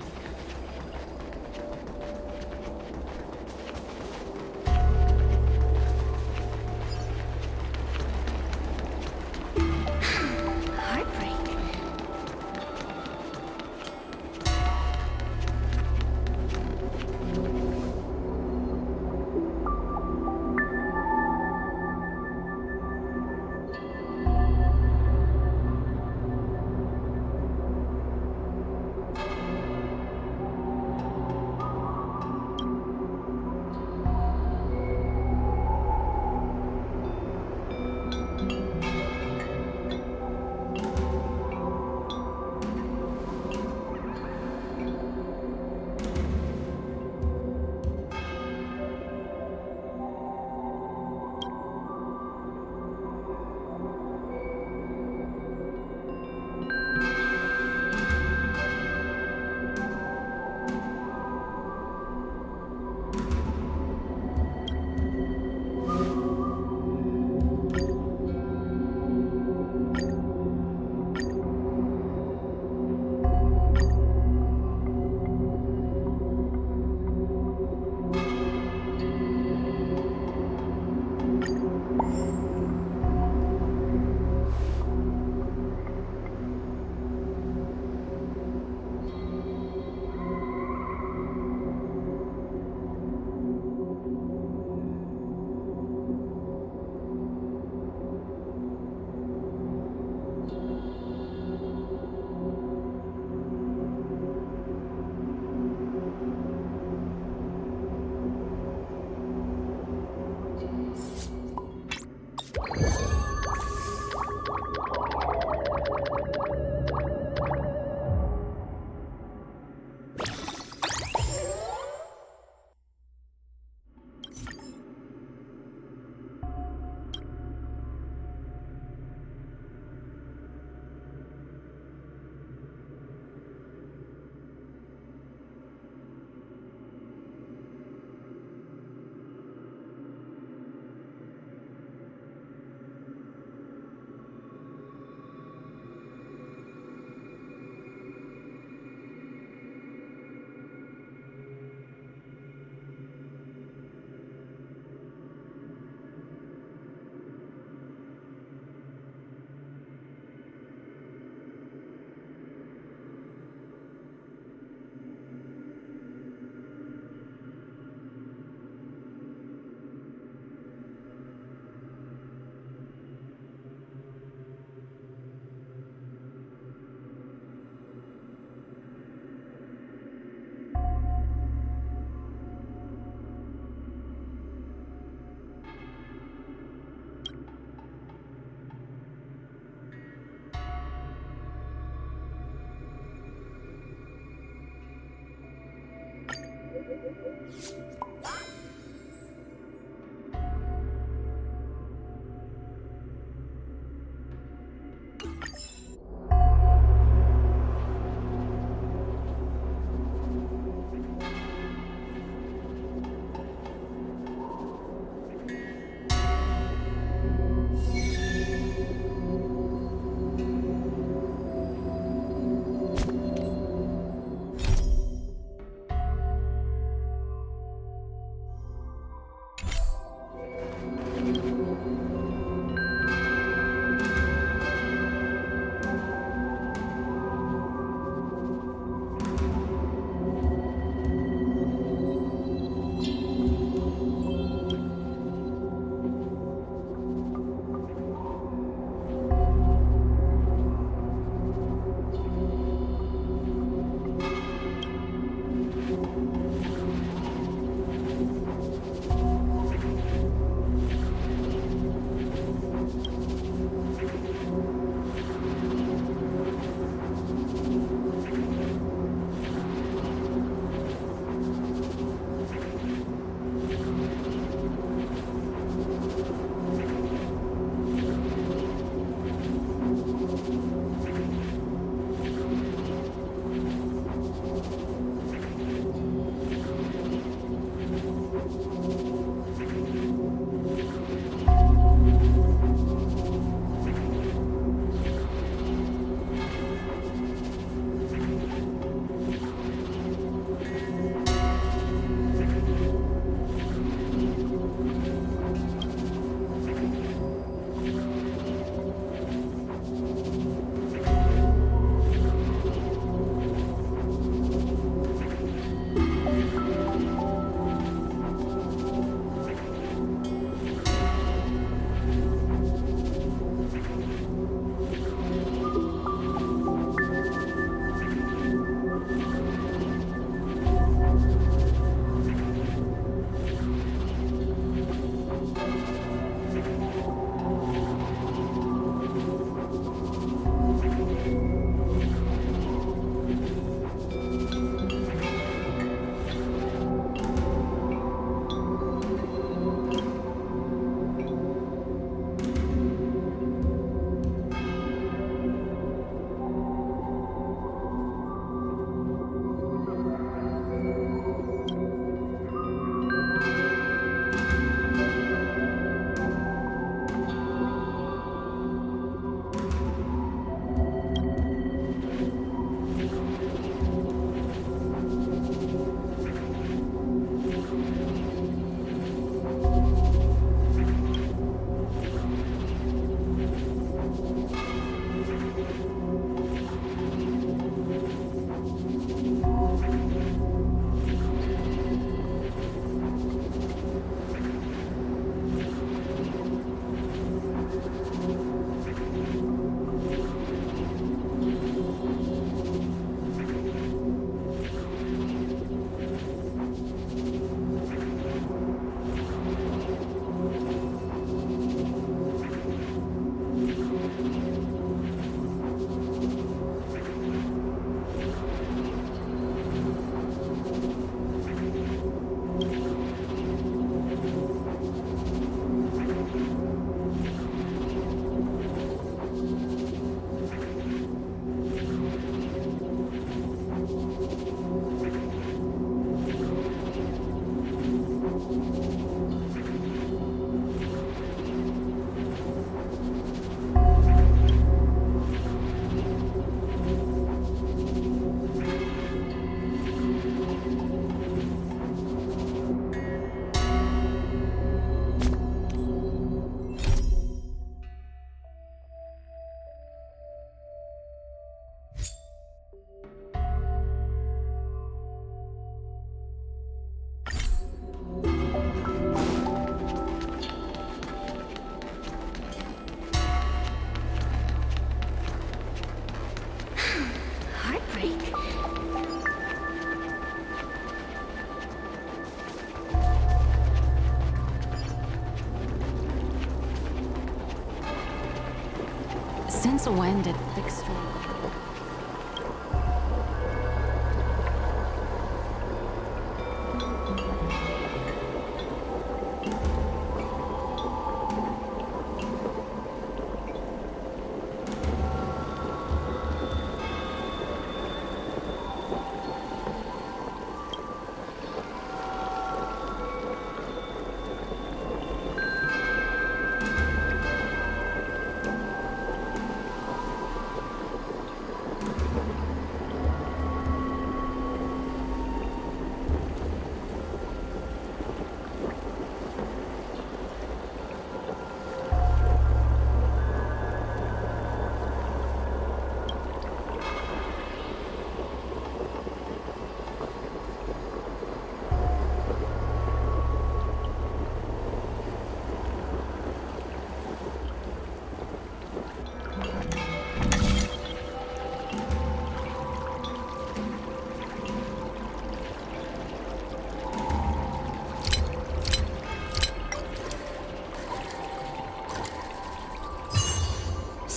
Since when did Fixed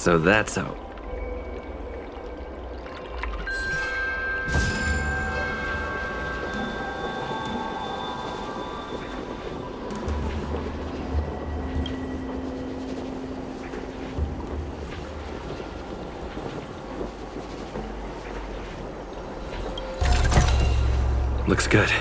So that's how. Looks good.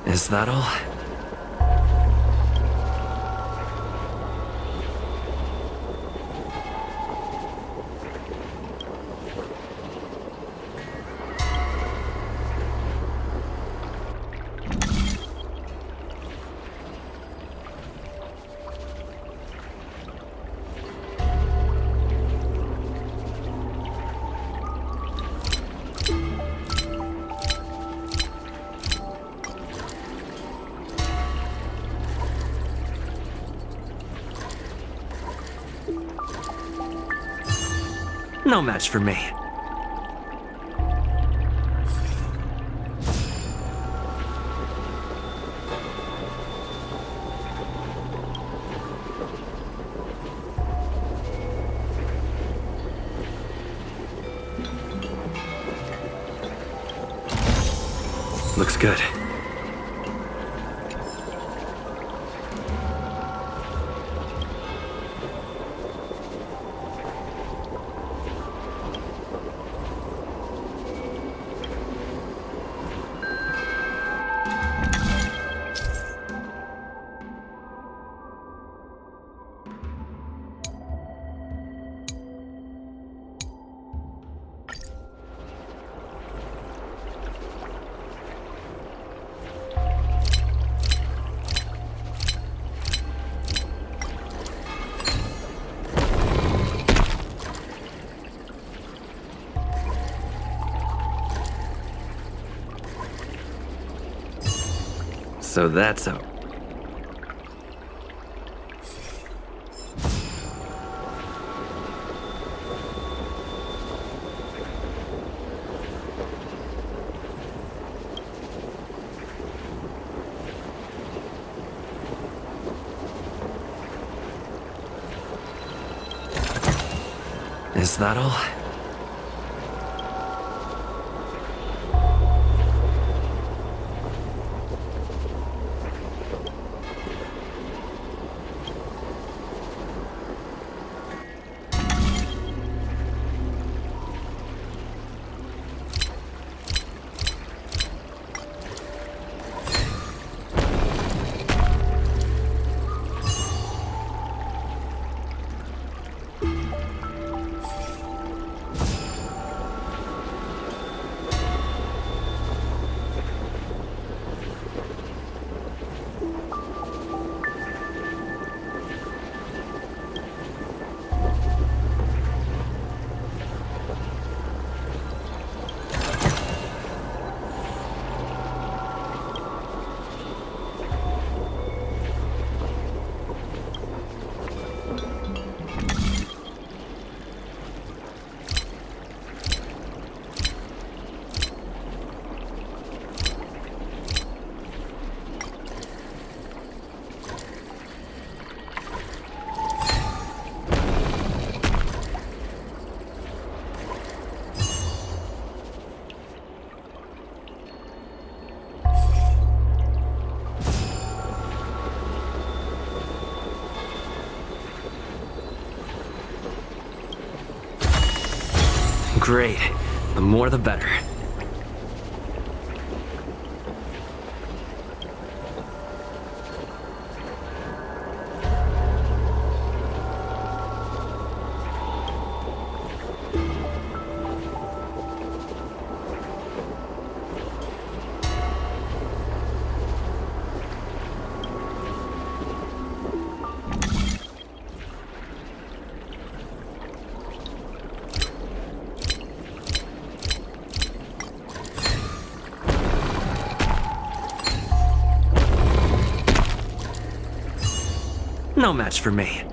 Is that all? No match for me. Looks good. So that's how. Is that all? Great. The more the better. no match for me.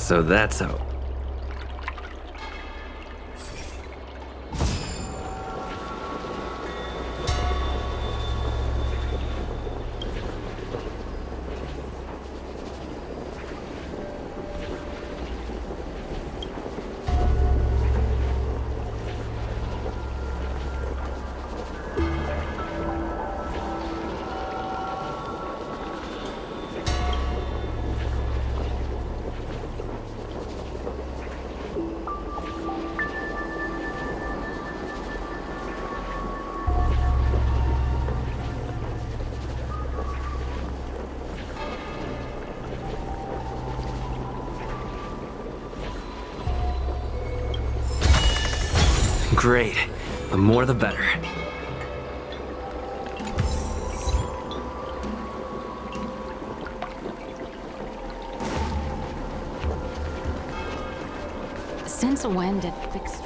So that's how... Great. The more the better. Since when did fixed...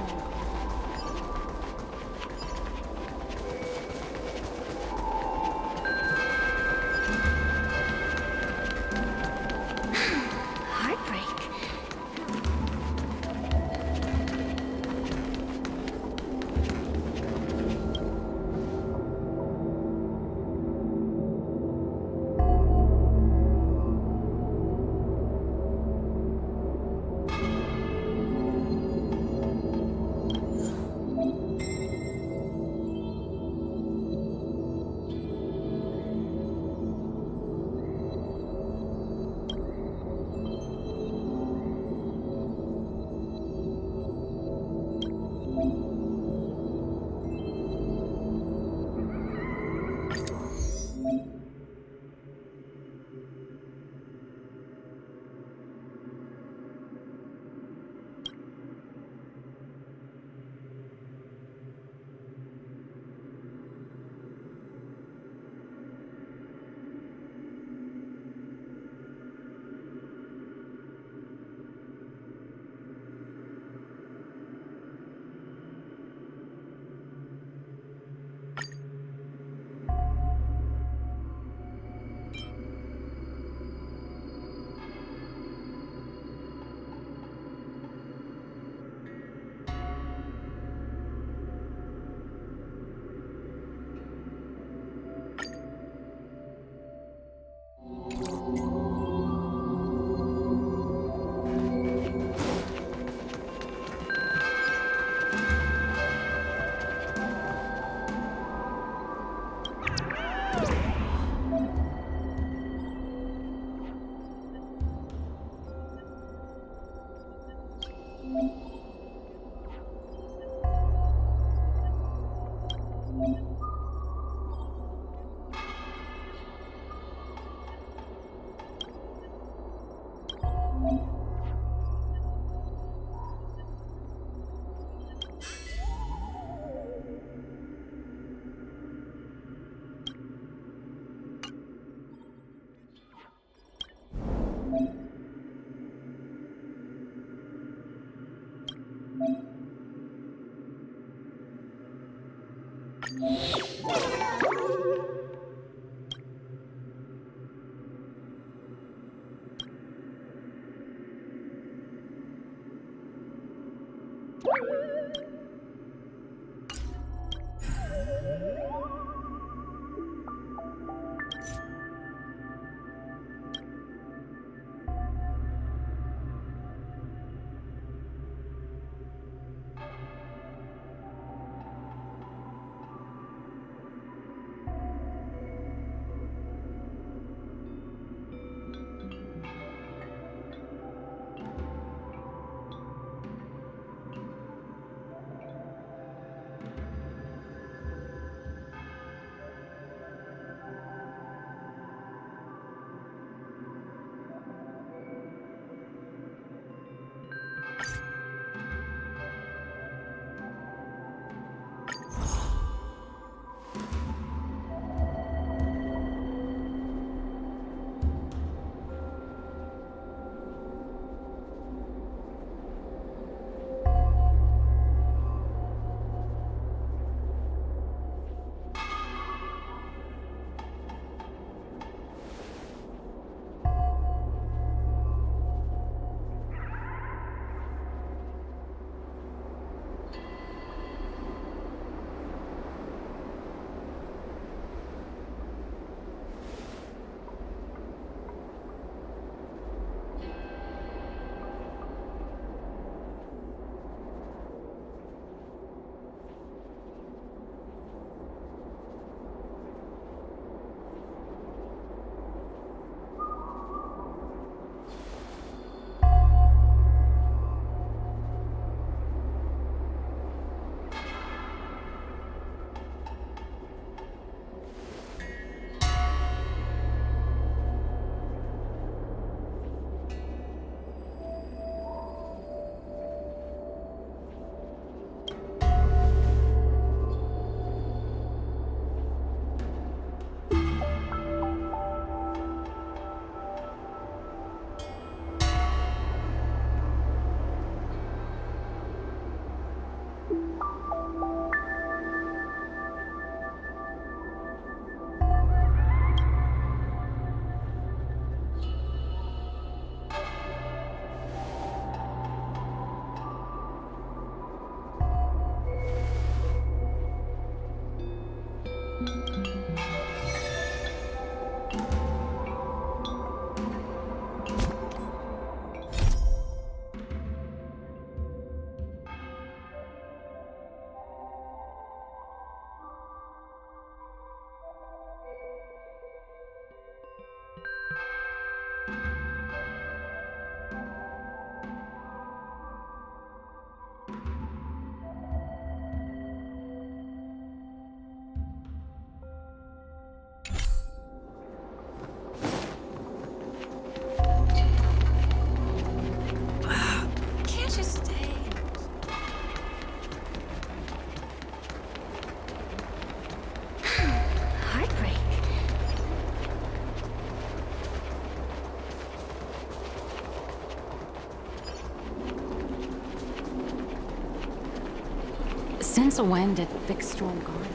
Since when did Fixstrom Garden?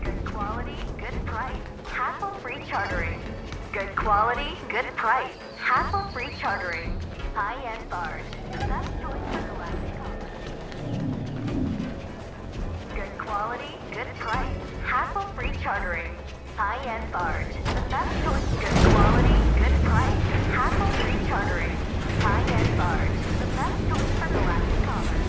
Good quality, good price. Hassle-free chartering. Good quality, good price. Hassle-free chartering. High-end bars. The best choice for the last. Good quality, good price. Hassle-free chartering. High-end barge. The best choice. Good quality, good price. Hassle-free chartering. High-end barge. The best choice for galactic commerce.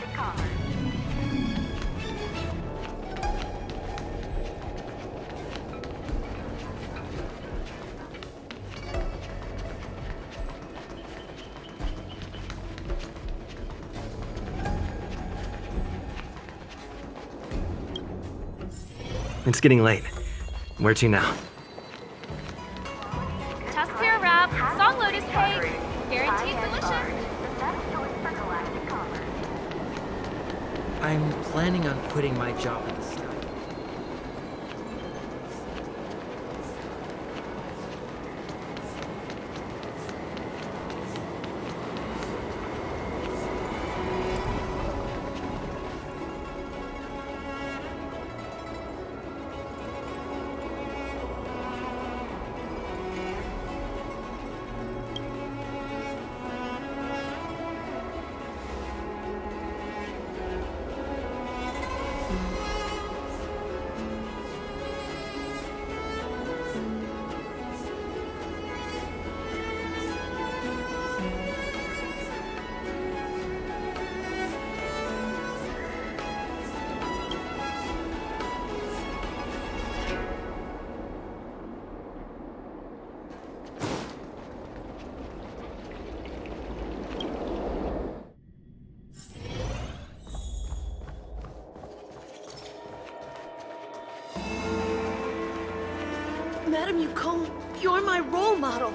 intergalactic commerce. It's getting late. Where to now? Tusk pear wrap, song lotus cake, guaranteed delicious. I'm planning on quitting my job at the start. Madam Yukon, you're my role model.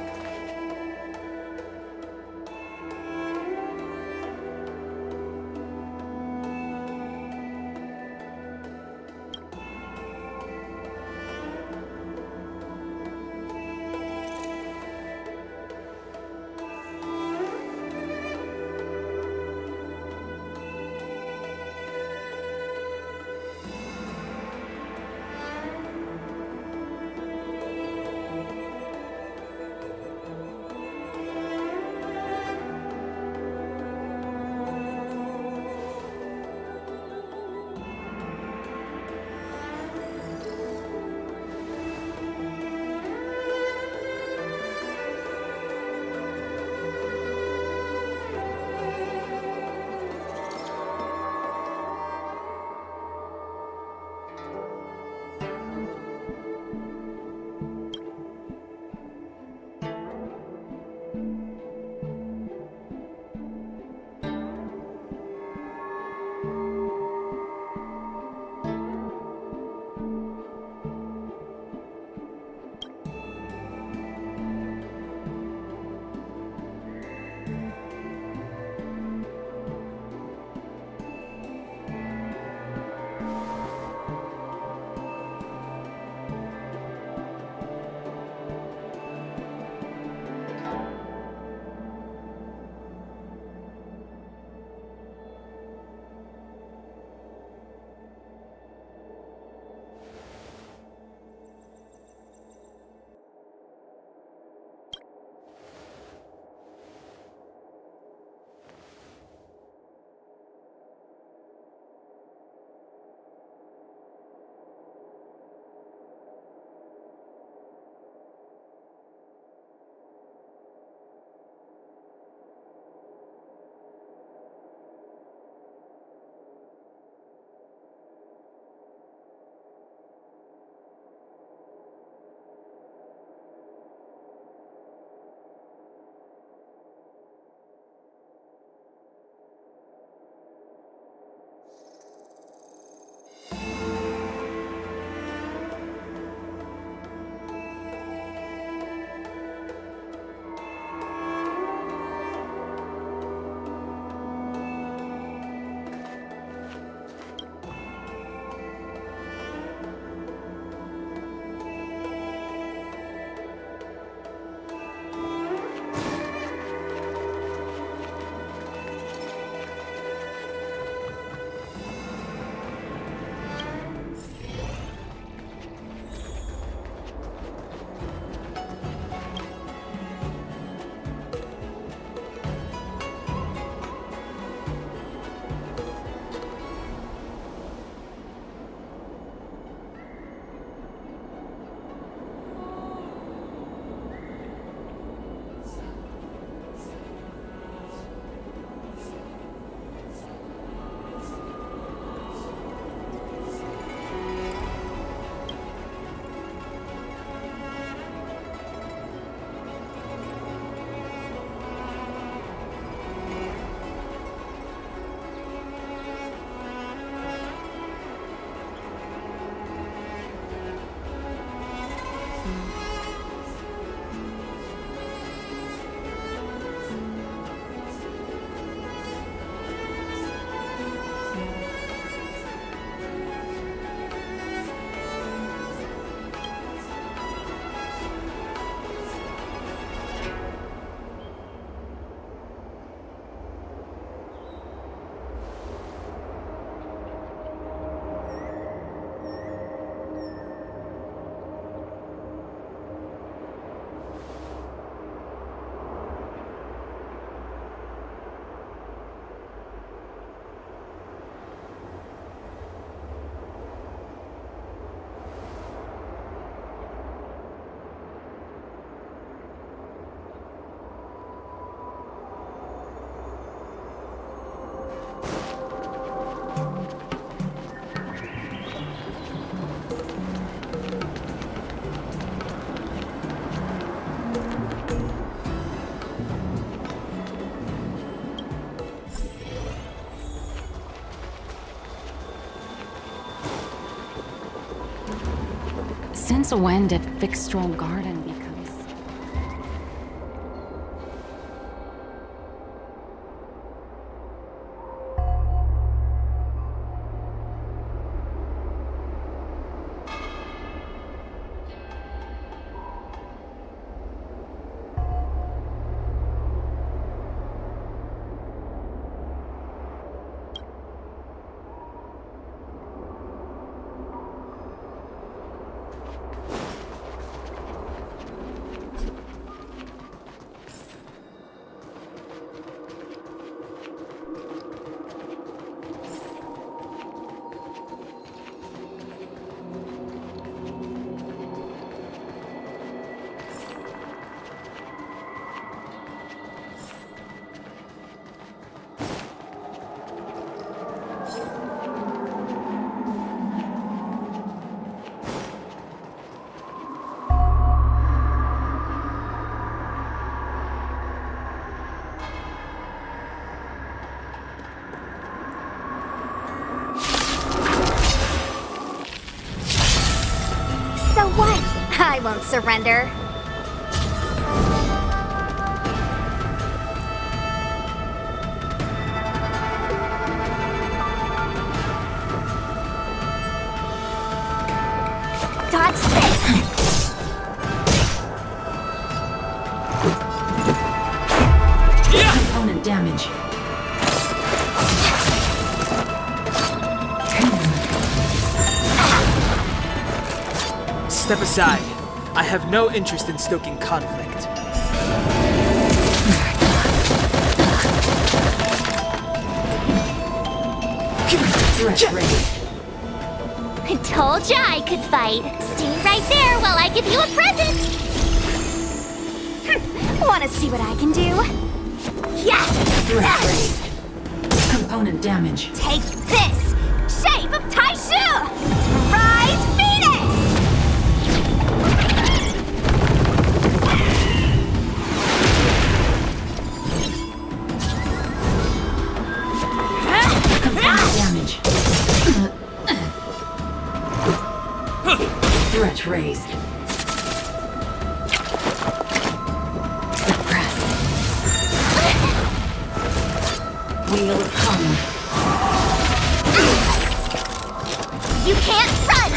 Since when did Fixstral Garden become... So what? I won't surrender. Dodge this! Opponent damage. Step aside. I have no interest in stoking conflict. Threat raised. I told ya I could fight. Stay right there while I give you a present. Wanna see what I can do? Yes! Threat raised. Component damage. Take this! Shape of Taishu! Rise Venus! Component damage. Threat raised. Suppress. Wheel of Karma. You can't run!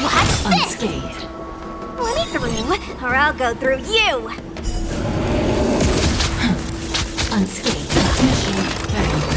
Watch this! Unscathed. Let me through, or I'll go through you! Unscathed. Mission failed.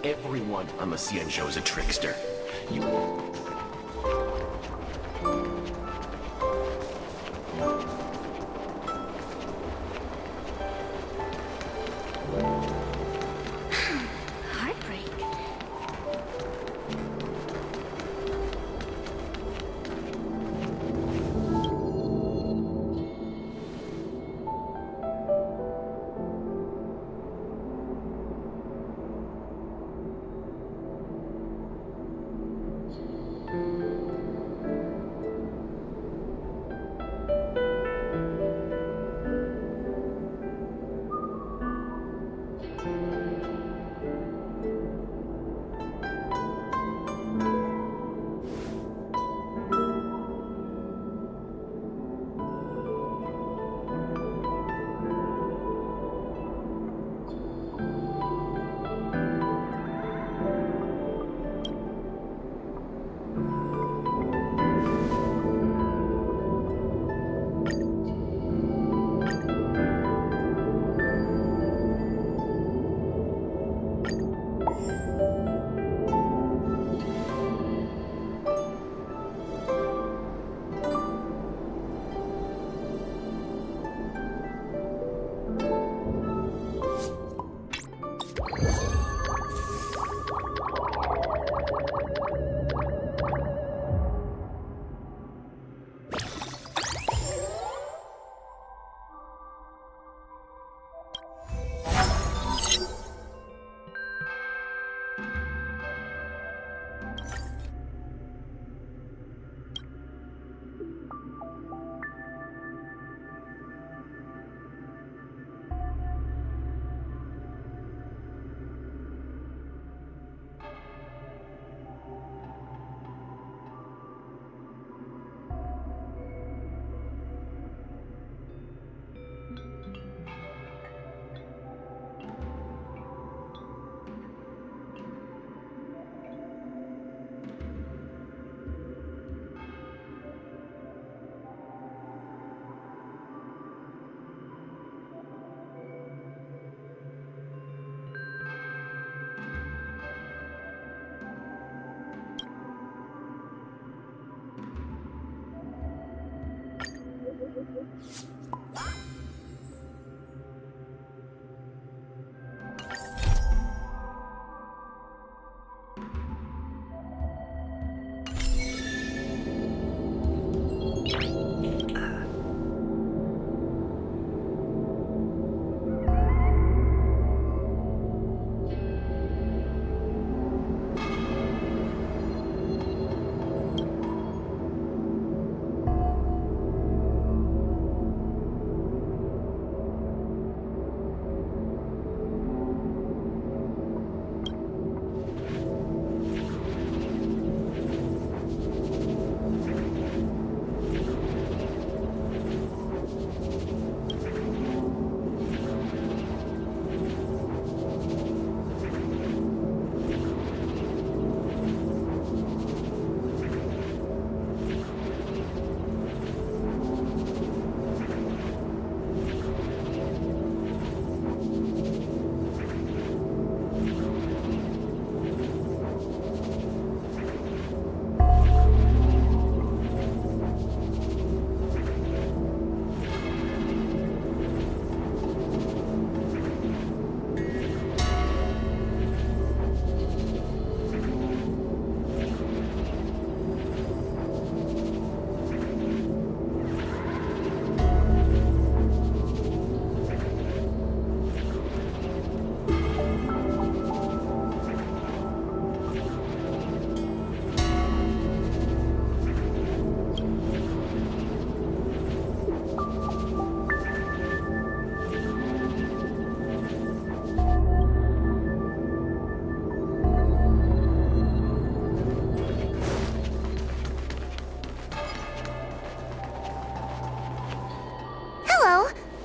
everyone on the Xianzhou is a trickster. You... Heartbreak.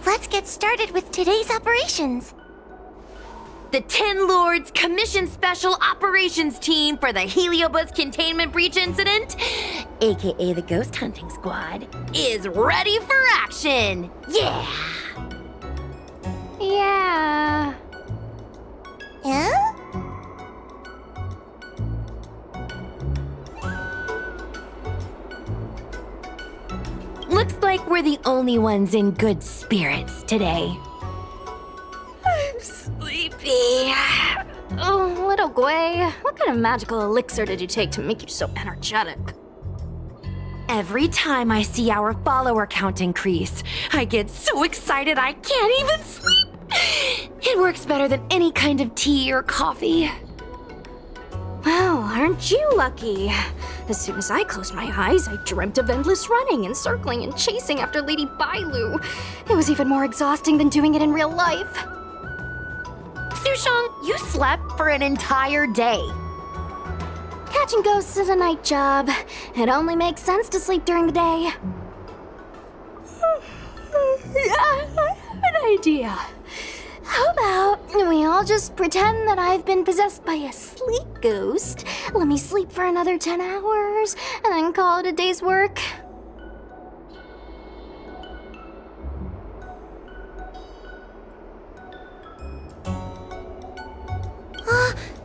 Let's get started with today's operations. The 10 Lords Commission Special Operations Team for the Heliobus Containment Breach Incident, aka the Ghost Hunting Squad, is ready for action! Yeah! Yeah. Yeah? like we're the only ones in good spirits today. I'm sleepy. Oh, little Gwei, what kind of magical elixir did you take to make you so energetic? Every time I see our follower count increase, I get so excited I can't even sleep. It works better than any kind of tea or coffee. Well, aren't you lucky? As soon as I closed my eyes, I dreamt of endless running and circling and chasing after Lady Bailu. It was even more exhausting than doing it in real life. Sushang, you slept for an entire day. Catching ghosts is a night job. It only makes sense to sleep during the day. I have an idea. How about we all just pretend that I've been possessed by a sleep ghost? Let me sleep for another 10 hours, and then call it a day's work.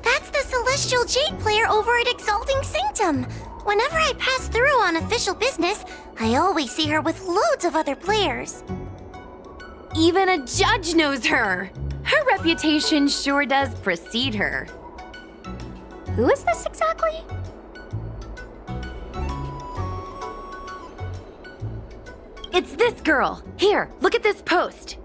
That's the Celestial Jade player over at Exalting Sanctum. Whenever I pass through on official business, I always see her with loads of other players. Even a judge knows her. Her reputation sure does precede her. Who is this exactly? It's this girl. Here, look at this post.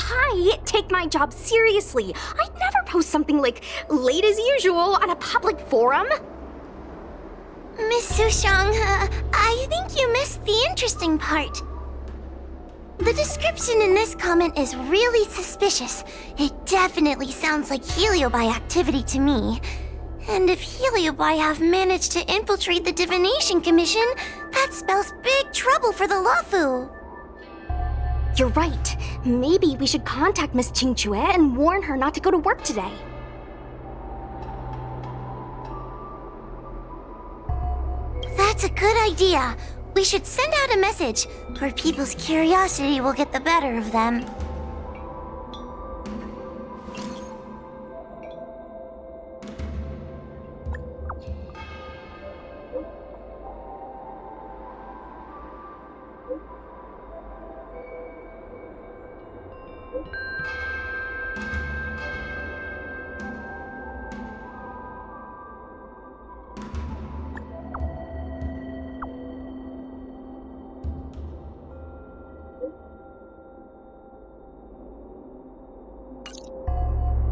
I take my job seriously. I'd never post something like late as usual on a public forum. Miss Sushang, I think you missed the interesting part. The description in this comment is really suspicious. It definitely sounds like Heliobi activity to me. And if Heliobi have managed to infiltrate the Divination Commission, that spells big trouble for the Lofu. You're right. Maybe we should contact Miss Qingchue and warn her not to go to work today. That's a good idea. We should send out a message, or people's curiosity will get the better of them.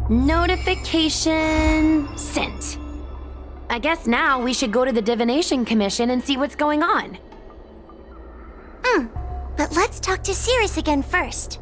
Notification sent. I guess now we should go to the Divination Commission and see what's going on. But let's talk to Cirrus again first.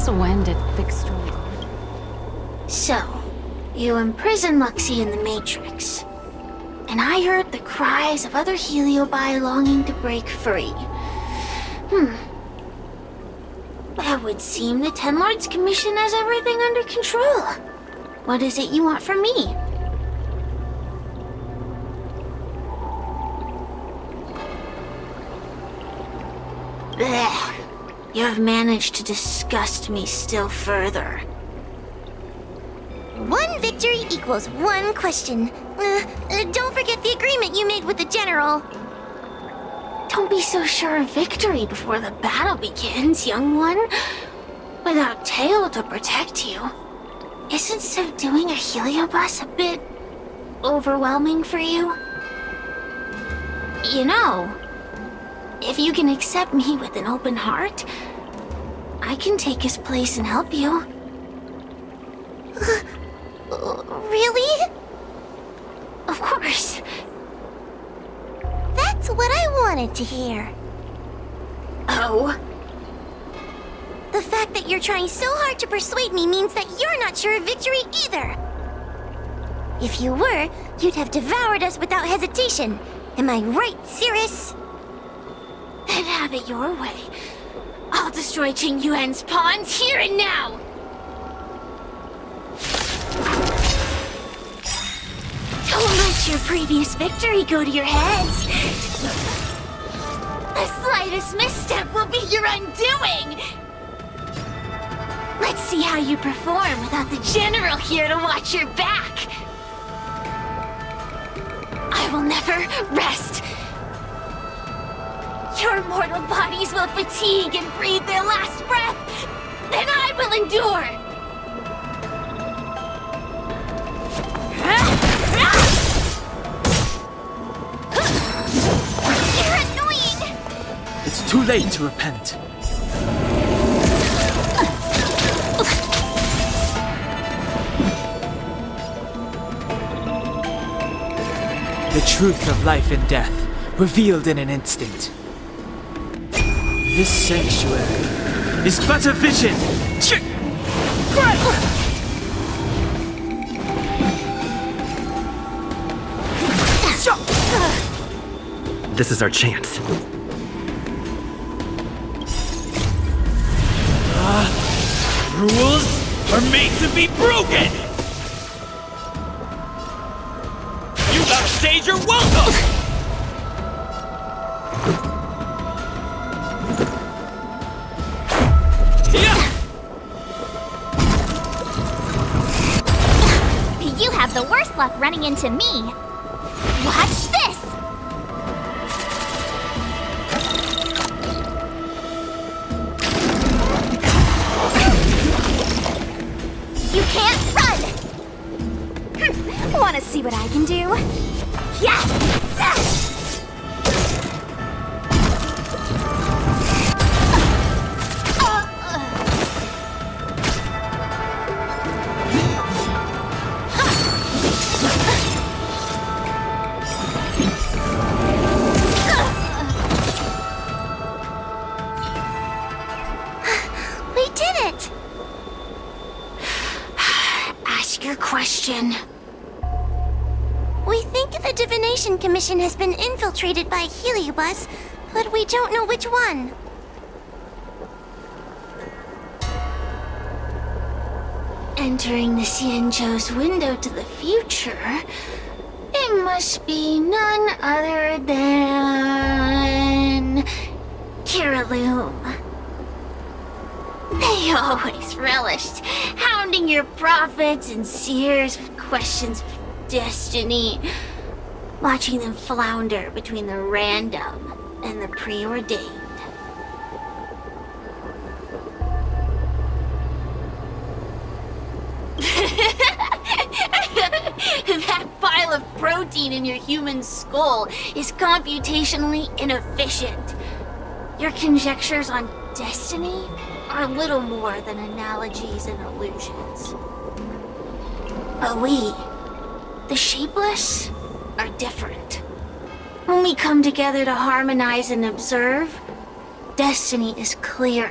Since when did Fixstrom Garden? So, you imprisoned Luxie in the Matrix. And I heard the cries of other Heliobi longing to break free. It would seem the Ten Lords Commission has everything under control. What is it you want from me? Blech. You have managed to disgust me still further. One victory equals one question. Don't forget the agreement you made with the General. Don't be so sure of victory before the battle begins, young one. Without Tail to protect you, isn't subduing a Heliobus a bit overwhelming for you? You know, if you can accept me with an open heart, I can take his place and help you. Really? Of course. That's what I wanted to hear. Oh? The fact that you're trying so hard to persuade me means that you're not sure of victory either. If you were, you'd have devoured us without hesitation. Am I right, Cirrus? Then have it your way. I'll destroy Qing Yuan's pawns here and now! Don't let your previous victory go to your heads. The slightest misstep will be your undoing. Let's see how you perform without the General here to watch your back. I will never rest. Your mortal bodies will fatigue and breathe their last breath. Then I will endure. You're annoying! It's too late to repent. The truth of life and death, revealed in an instant. This sanctuary is but a vision! This is our chance. Rules are made to be broken! You upstage your welcome! You have the worst luck running into me. Watch this! You can't run! Wanna see what I can do? Yeah! We think the Divination Commission has been infiltrated by Heliobus, but we don't know which one. Entering the Xianzhou's window to the future, it must be none other than Kiraloom. They always relished hounding your prophets and seers with questions of destiny, watching them flounder between the random and the preordained. That pile of protein in your human skull is computationally inefficient. Your conjectures on destiny are little more than analogies and illusions. But we, the shapeless, are different. When we come together to harmonize and observe, destiny is clear.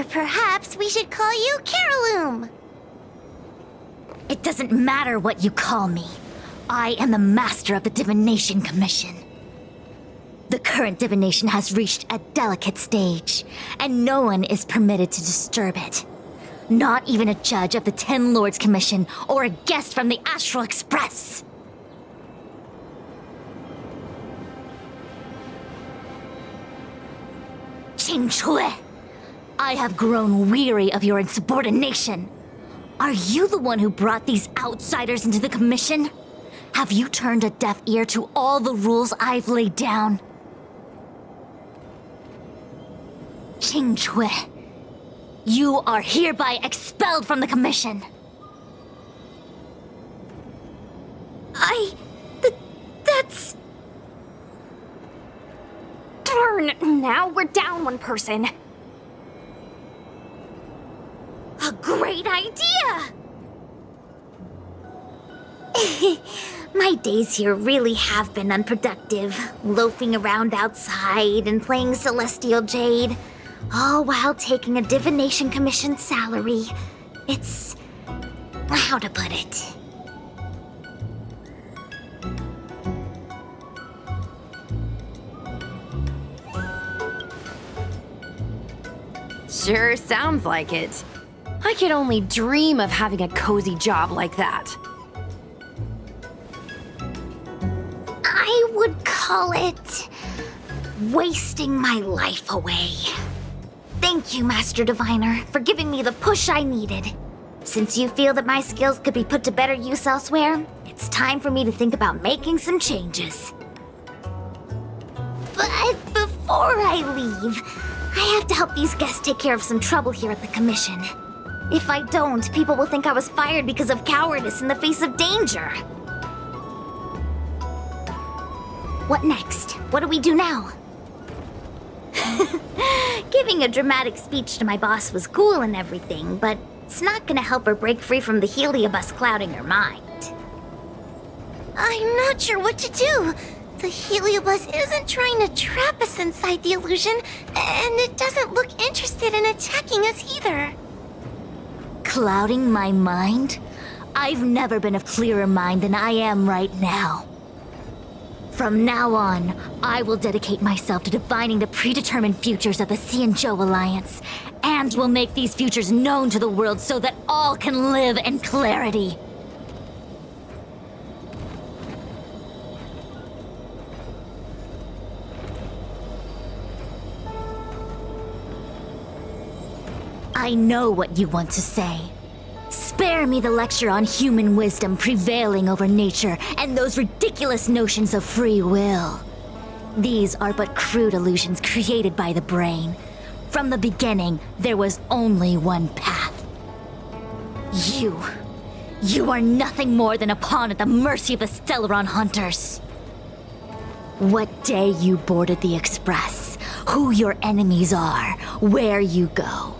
Or perhaps we should call you Caroloom. It doesn't matter what you call me. I am the master of the Divination Commission. The current divination has reached a delicate stage, and no one is permitted to disturb it. Not even a judge of the Ten Lords Commission or a guest from the Astral Express. Qingchui, I have grown weary of your insubordination. Are you the one who brought these outsiders into the commission? Have you turned a deaf ear to all the rules I've laid down? Qingchui, you are hereby expelled from the commission. That's... Darn, now we're down one person. A great idea! My days here really have been unproductive, loafing around outside and playing Celestial Jade, all while taking a Divination Commission salary. It's... how to put it? Sure sounds like it. I could only dream of having a cozy job like that. I would call it... wasting my life away. Thank you, Master Diviner, for giving me the push I needed. Since you feel that my skills could be put to better use elsewhere, it's time for me to think about making some changes. But before I leave, I have to help these guests take care of some trouble here at the Commission. If I don't, people will think I was fired because of cowardice in the face of danger. What next? What do we do now? Giving a dramatic speech to my boss was cool and everything, but it's not gonna help her break free from the heliobus clouding her mind. I'm not sure what to do. The heliobus isn't trying to trap us inside the illusion, and it doesn't look interested in attacking us either. Clouding my mind? I've never been of clearer mind than I am right now. From now on, I will dedicate myself to defining the predetermined futures of the Xianzhou Alliance, and will make these futures known to the world so that all can live in clarity. I know what you want to say. Spare me the lecture on human wisdom prevailing over nature and those ridiculous notions of free will. These are but crude illusions created by the brain. From the beginning, there was only one path. You are nothing more than a pawn at the mercy of the Stellaron hunters. What day you boarded the Express, who your enemies are, where you go.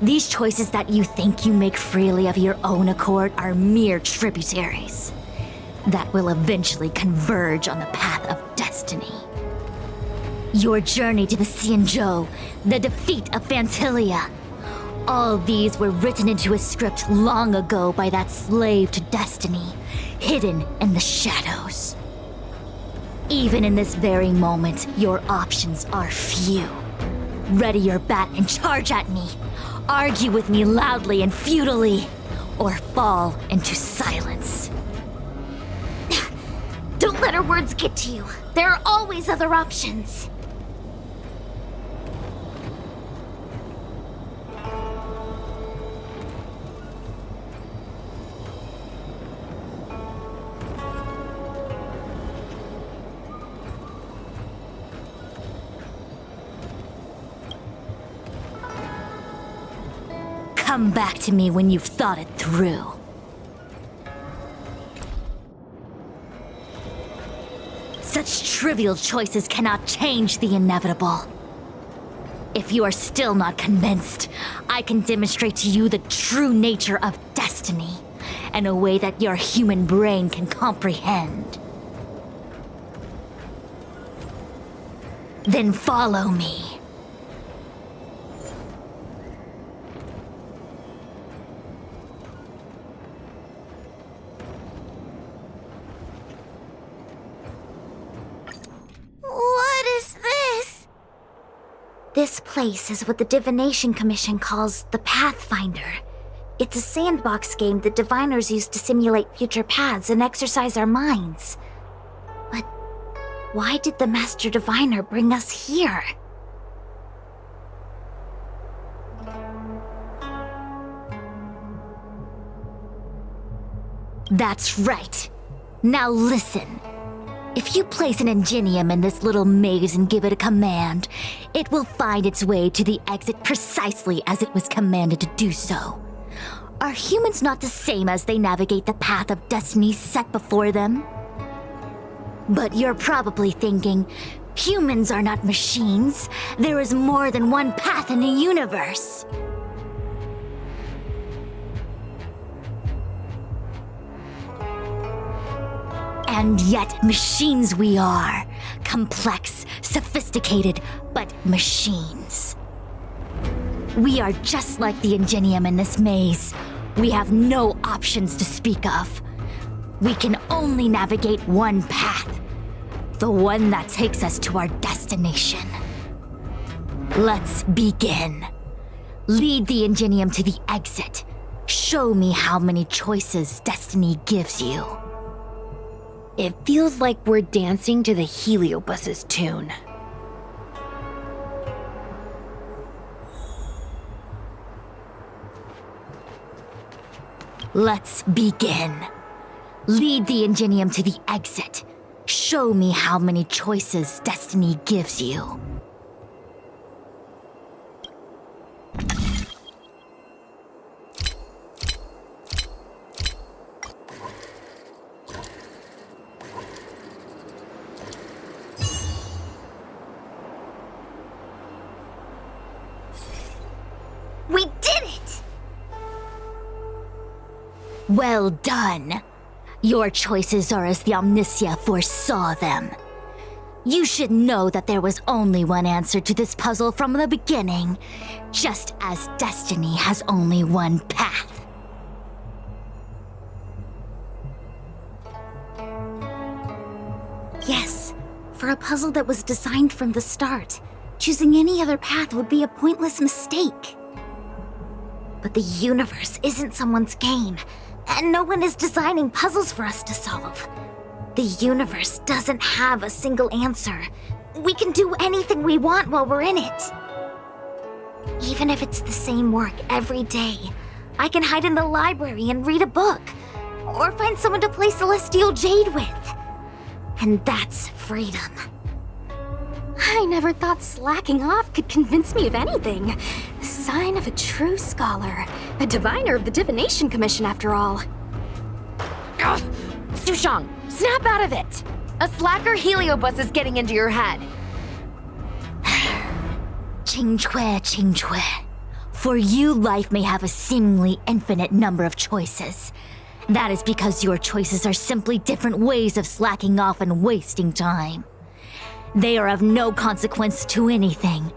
These choices that you think you make freely of your own accord are mere tributaries that will eventually converge on the path of destiny. Your journey to the Xianzhou, the defeat of Phantilia, all these were written into a script long ago by that slave to destiny, hidden in the shadows. Even in this very moment, your options are few. Ready your bat and charge at me. Argue with me loudly and futilely, or fall into silence. Don't let her words get to you. There are always other options. Come back to me when you've thought it through. Such trivial choices cannot change the inevitable. If you are still not convinced, I can demonstrate to you the true nature of destiny in a way that your human brain can comprehend. Then follow me. This place is what the Divination Commission calls the Pathfinder. It's a sandbox game that diviners use to simulate future paths and exercise our minds. But why did the Master Diviner bring us here? That's right. Now listen. If you place an ingenium in this little maze and give it a command, it will find its way to the exit precisely as it was commanded to do so. Are humans not the same as they navigate the path of destiny set before them? But you're probably thinking, humans are not machines. There is more than one path in the universe. And yet machines we are. Complex, sophisticated, but machines. We are just like the ingenium in this maze. We have no options to speak of. We can only navigate one path. The one that takes us to our destination. Let's begin. Lead the ingenium to the exit. Show me how many choices destiny gives you. It feels like we're dancing to the Heliobus's tune. Let's begin. Lead the ingenium to the exit. Show me how many choices destiny gives you. We did it! Well done. Your choices are as the Omniscia foresaw them. You should know that there was only one answer to this puzzle from the beginning, just as destiny has only one path. Yes, for a puzzle that was designed from the start, choosing any other path would be a pointless mistake. But the universe isn't someone's game, and no one is designing puzzles for us to solve. The universe doesn't have a single answer. We can do anything we want while we're in it. Even if it's the same work every day, I can hide in the library and read a book, or find someone to play Celestial Jade with. And that's freedom. I never thought slacking off could convince me of anything. Sign of a true scholar. A diviner of the Divination Commission, after all. Ugh! Sushang, snap out of it! A slacker Heliobus is getting into your head. Qingque. For you, life may have a seemingly infinite number of choices. That is because your choices are simply different ways of slacking off and wasting time. They are of no consequence to anything.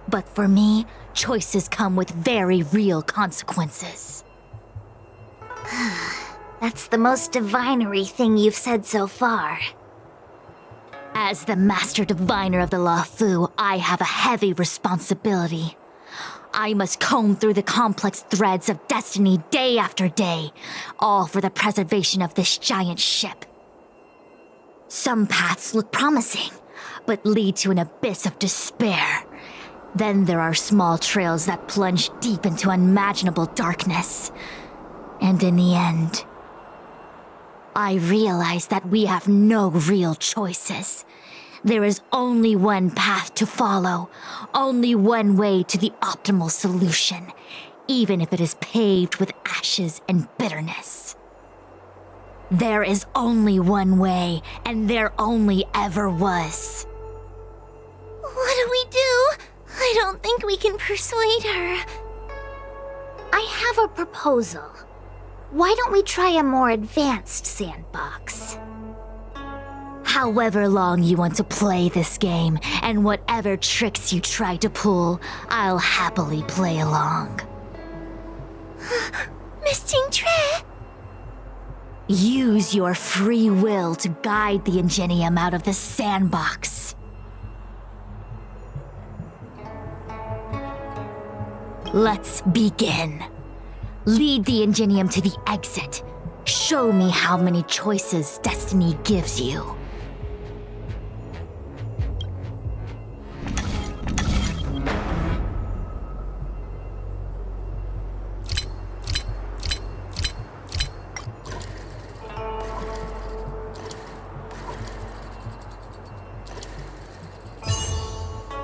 But for me, choices come with very real consequences. That's the most divinery thing you've said so far. As the Master Diviner of the Lofu, I have a heavy responsibility. I must comb through the complex threads of destiny day after day, all for the preservation of this giant ship. Some paths look promising, but lead to an abyss of despair. Then there are small trails that plunge deep into unimaginable darkness. And in the end, I realize that we have no real choices. There is only one path to follow, only one way to the optimal solution, even if it is paved with ashes and bitterness. There is only one way, and there only ever was. What do we do? I don't think we can persuade her. I have a proposal. Why don't we try a more advanced sandbox? However long you want to play this game, and whatever tricks you try to pull, I'll happily play along. Miss Qingque? Use your free will to guide the ingenium out of the sandbox. Let's begin. Lead the Ingenium to the exit. Show me how many choices destiny gives you.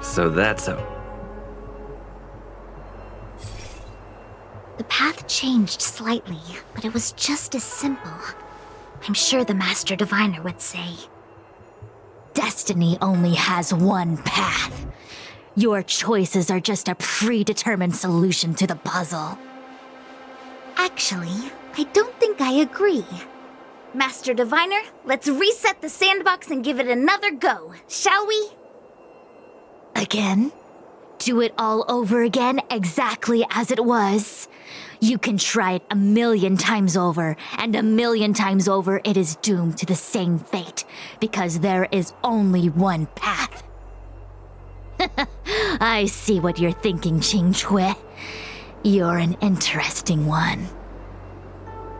So that's how... The path changed slightly, but it was just as simple. I'm sure the Master Diviner would say. Destiny only has one path. Your choices are just a predetermined solution to the puzzle. Actually, I don't think I agree. Master Diviner, let's reset the sandbox and give it another go, shall we? Again? Do it all over again, exactly as it was. You can try it 1,000,000 times over, and 1,000,000 times over it is doomed to the same fate, because there is only one path. I see what you're thinking, Qingque. You're an interesting one.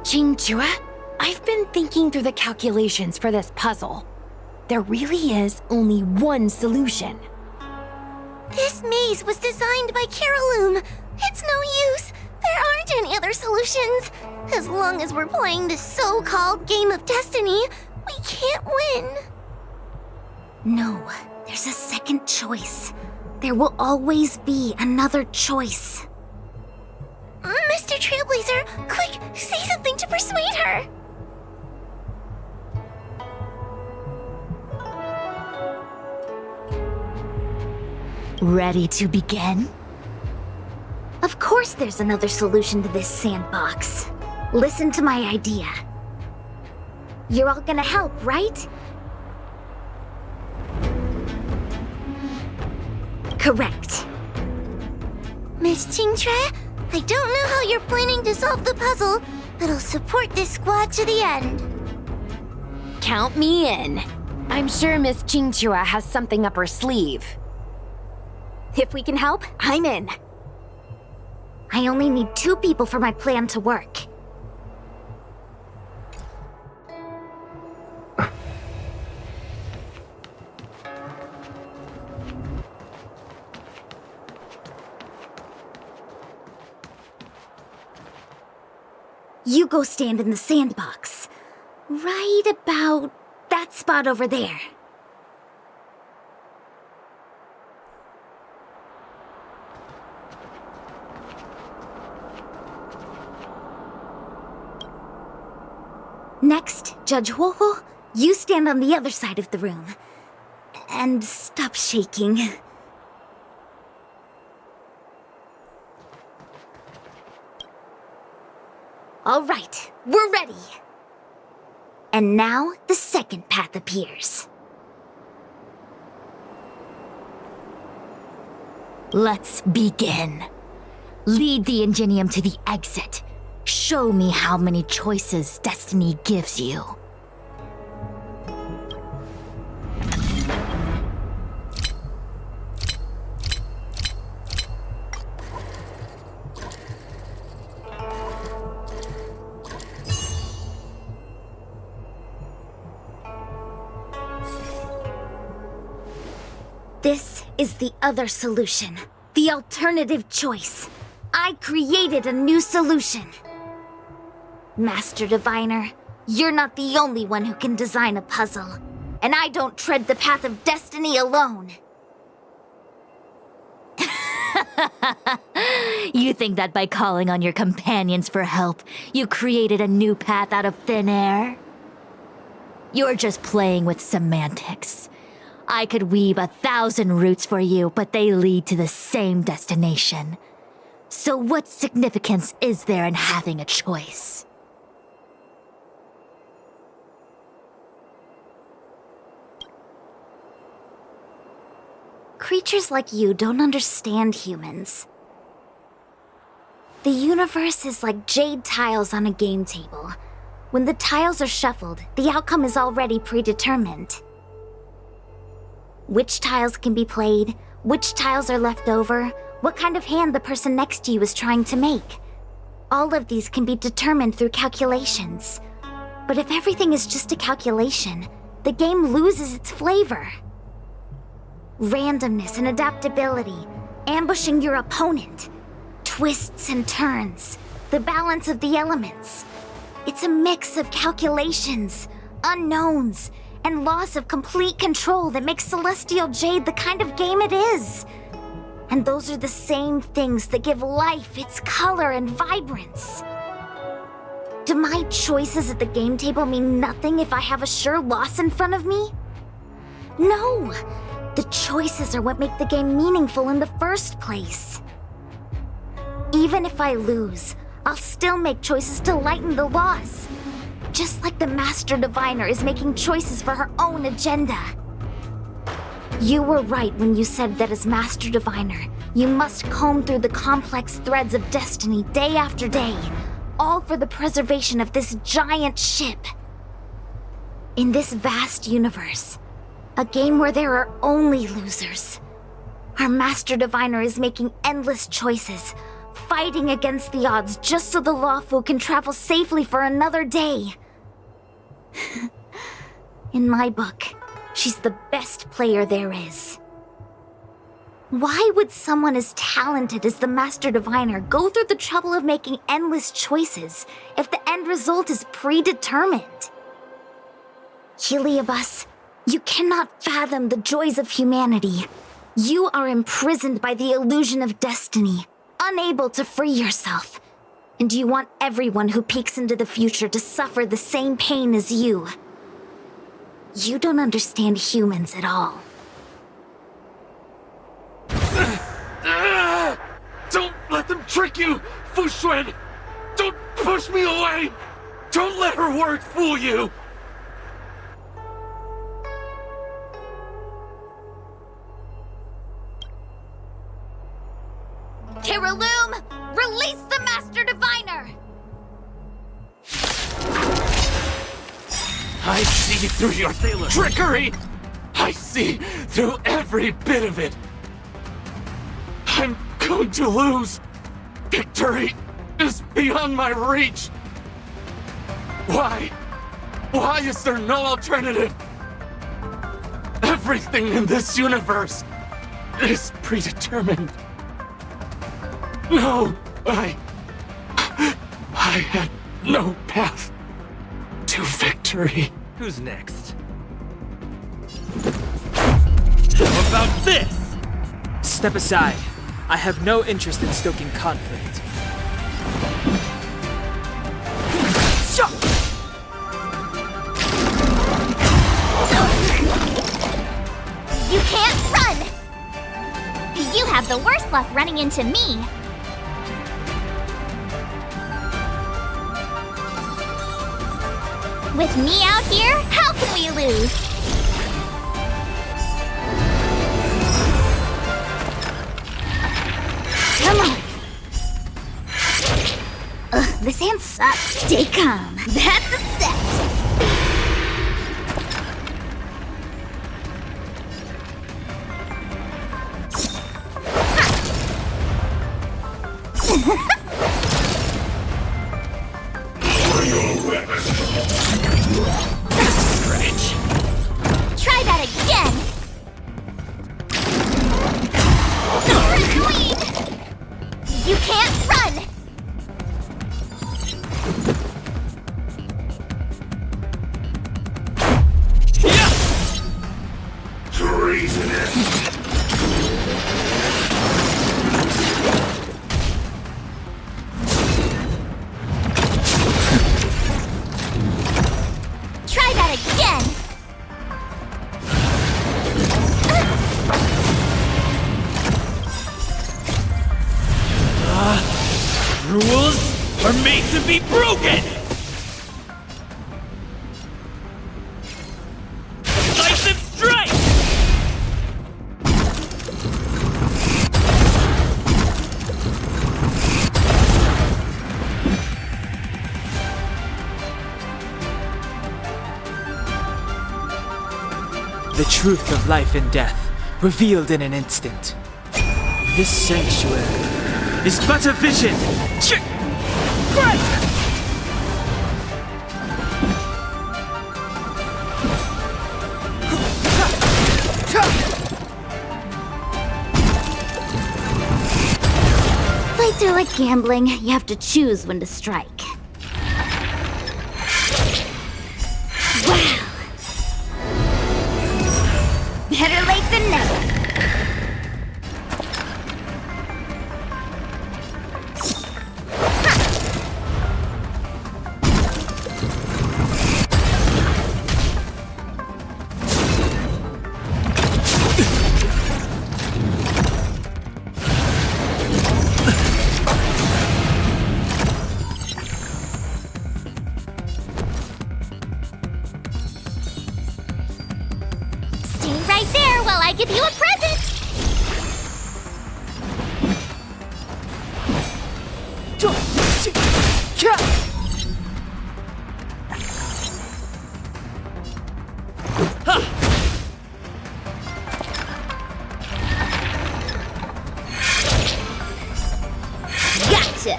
Qingque, I've been thinking through the calculations for this puzzle. There really is only one solution. This maze was designed by Caroloom. It's no use. There aren't any other solutions. As long as we're playing this so-called game of destiny, we can't win. No, there's a second choice. There will always be another choice. Mr. Trailblazer, quick, say something to persuade her. Ready to begin? Of course there's another solution to this sandbox. Listen to my idea. You're all gonna help, right? Correct. Miss Qingque, I don't know how you're planning to solve the puzzle, but I'll support this squad to the end. Count me in. I'm sure Miss Qingque has something up her sleeve. If we can help, I'm in. I only need 2 people for my plan to work. You go stand in the sandbox. Right about that spot over there. Next, Judge Huohuo, you stand on the other side of the room. And stop shaking. All right, we're ready. And now, the second path appears. Let's begin. Lead the Ingenium to the exit. Show me how many choices destiny gives you. This is the other solution. The alternative choice. I created a new solution. Master Diviner, you're not the only one who can design a puzzle. And I don't tread the path of destiny alone. You think that by calling on your companions for help, you created a new path out of thin air? You're just playing with semantics. I could weave 1,000 routes for you, but they lead to the same destination. So what significance is there in having a choice? Creatures like you don't understand humans. The universe is like jade tiles on a game table. When the tiles are shuffled, the outcome is already predetermined. Which tiles can be played, which tiles are left over, what kind of hand the person next to you is trying to make. All of these can be determined through calculations. But if everything is just a calculation, the game loses its flavor. Randomness and adaptability, ambushing your opponent, twists and turns, the balance of the elements. It's a mix of calculations, unknowns, and loss of complete control that makes Celestial Jade the kind of game it is. And those are the same things that give life its color and vibrance. Do my choices at the game table mean nothing if I have a sure loss in front of me? No! The choices are what make the game meaningful in the first place. Even if I lose, I'll still make choices to lighten the loss. Just like the Master Diviner is making choices for her own agenda. You were right when you said that as Master Diviner, you must comb through the complex threads of destiny day after day, all for the preservation of this giant ship. In this vast universe, a game where there are only losers, our Master Diviner is making endless choices, fighting against the odds just so the Lawfu can travel safely for another day. In my book, she's the best player there is. Why would someone as talented as the Master Diviner go through the trouble of making endless choices if the end result is predetermined? Heliobus, you cannot fathom the joys of humanity. You are imprisoned by the illusion of destiny, unable to free yourself. And you want everyone who peeks into the future to suffer the same pain as you. You don't understand humans at all. Don't let them trick you, Fu Xuan! Don't push me away! Don't let her words fool you! Terraloom, release the Master Diviner! I see through your trickery! I see through every bit of it! I'm going to lose! Victory is beyond my reach! Why? Why is there no alternative? Everything in this universe is predetermined. No, I had no path to victory. Who's next? How about this? Step aside. I have no interest in stoking conflict. You can't run! You have the worst luck running into me. With me out here, how can we lose? Come on. Ugh, this hand sucks. Stay calm. That's a set. Try that again! Queen! You can't run! Try that again! Rules are made to be broken! Decisive strike! The truth of life and death, revealed in an instant. This sanctuary is but a vision. Fights are like gambling. You have to choose when to strike. Wow! Better late than never. Give you a present! Gotcha!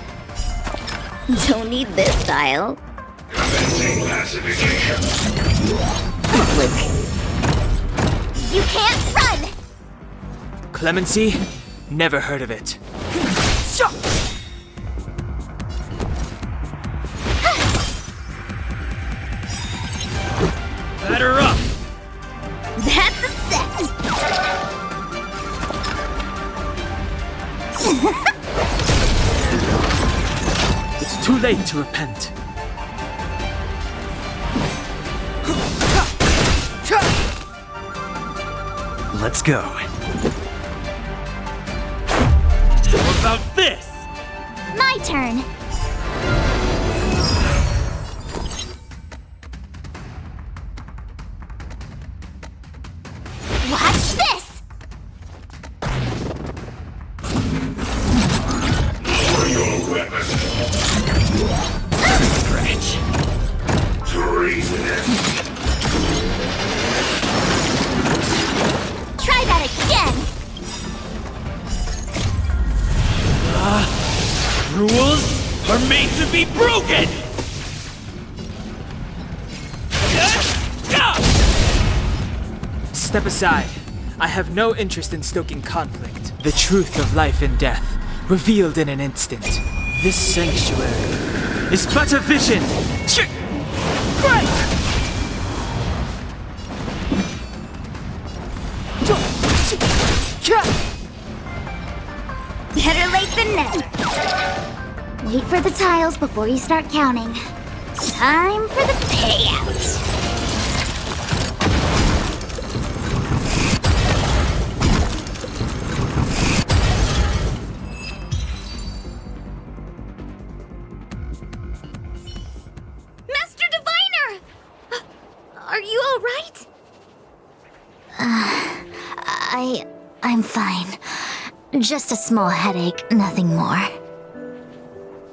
Don't need this style. You can't run! Clemency? Never heard of it. Batter up! That's a set! It's too late to repent. Let's go. How about this? My turn. Watch this! Your weapon. Stretch. Treasonous. Try that again! Rules are made to be broken! Step aside. I have no interest in stoking conflict. The truth of life and death, revealed in an instant. This sanctuary is but a vision! Better late than never. Wait for the tiles before you start counting. Time for the payout. Master Diviner! Are you all right? I'm fine. Just a small headache, nothing more.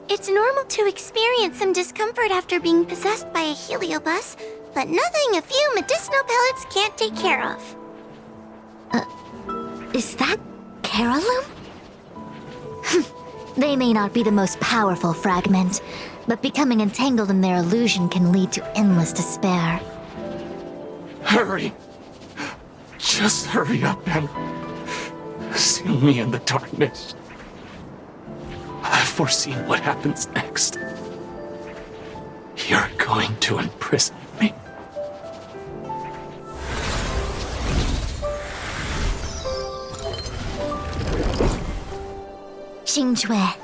It's normal to experience some discomfort after being possessed by a heliobus, but nothing a few medicinal pellets can't take care of. Is that Carolum? They may not be the most powerful fragment, but becoming entangled in their illusion can lead to endless despair. Hurry! Just hurry up and seal me in the darkness. I've foreseen what happens next. You're going to imprison me. Xingque,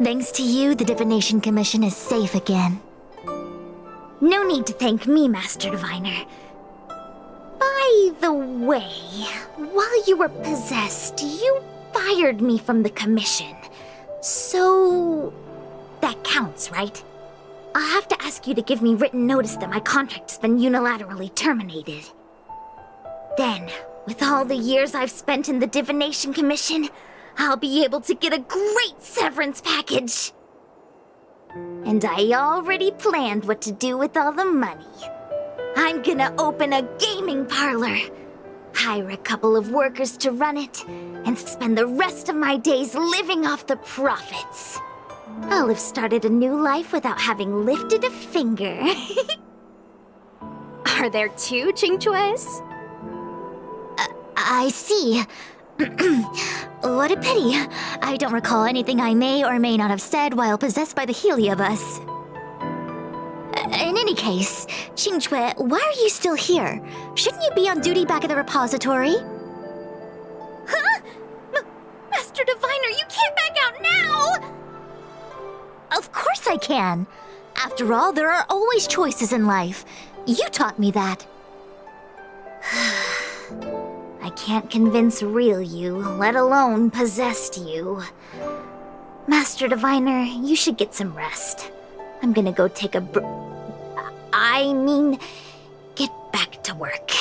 thanks to you, the Divination Commission is safe again. No need to thank me, Master Diviner. By the way, while you were possessed, you fired me from the commission. So... that counts, right? I'll have to ask you to give me written notice that my contract's been unilaterally terminated. Then, with all the years I've spent in the Divination Commission, I'll be able to get a great severance package. And I already planned what to do with all the money. I'm gonna open a gaming parlor. hire a couple of workers to run it, and spend the rest of my days living off the profits. I'll have started a new life without having lifted a finger. Are there two Qingchues? I see. What a pity. I don't recall anything I may or may not have said while possessed by the Heliobus. In any case, Qingchue, why are you still here? Shouldn't you be on duty back at the repository? Huh? Master Diviner, you can't back out now! Of course I can. After all, there are always choices in life. You taught me that. I can't convince real you, let alone possessed you. Master Diviner, you should get some rest. I'm gonna go take a get back to work.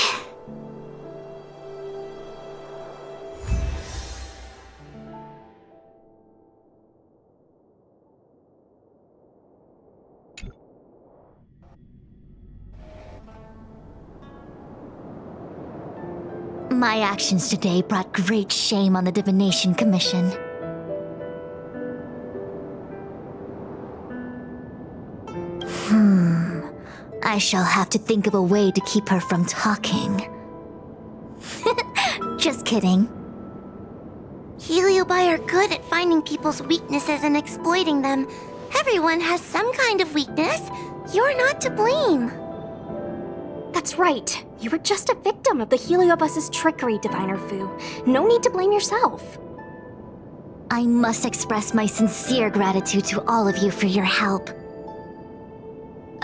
My actions today brought great shame on the Divination Commission. I shall have to think of a way to keep her from talking. Just kidding. Heliobi are good at finding people's weaknesses and exploiting them. Everyone has some kind of weakness. You're not to blame. That's right. You were just a victim of the Heliobus's trickery, Diviner Fu. No need to blame yourself. I must express my sincere gratitude to all of you for your help.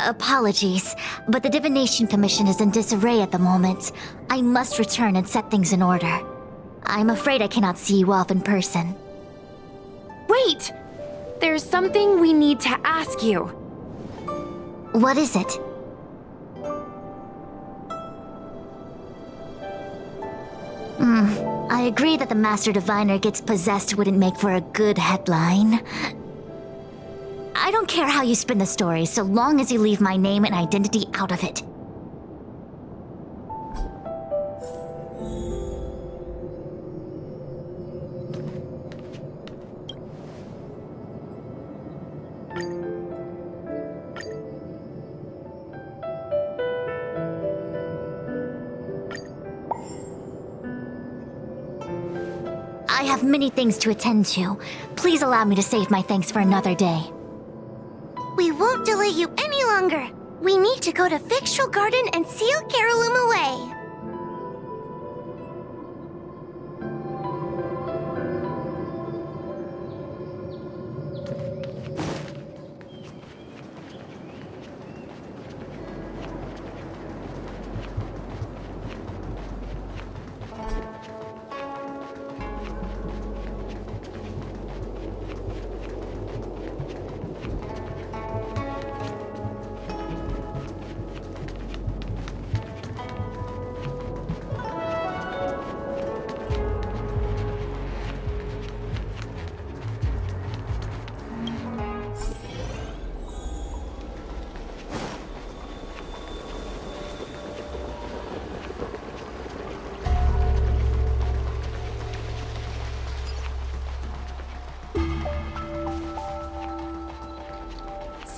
Apologies, but the Divination Commission is in disarray at the moment. I must return and set things in order. I'm afraid I cannot see you off in person. Wait! There's something we need to ask you. What is it? I agree that the Master Diviner gets possessed wouldn't make for a good headline. I don't care how you spin the story, so long as you leave my name and identity out of it. I have many things to attend to. Please allow me to save my thanks for another day. We won't delay you any longer. We need to go to Fictional Garden and seal Carolum away.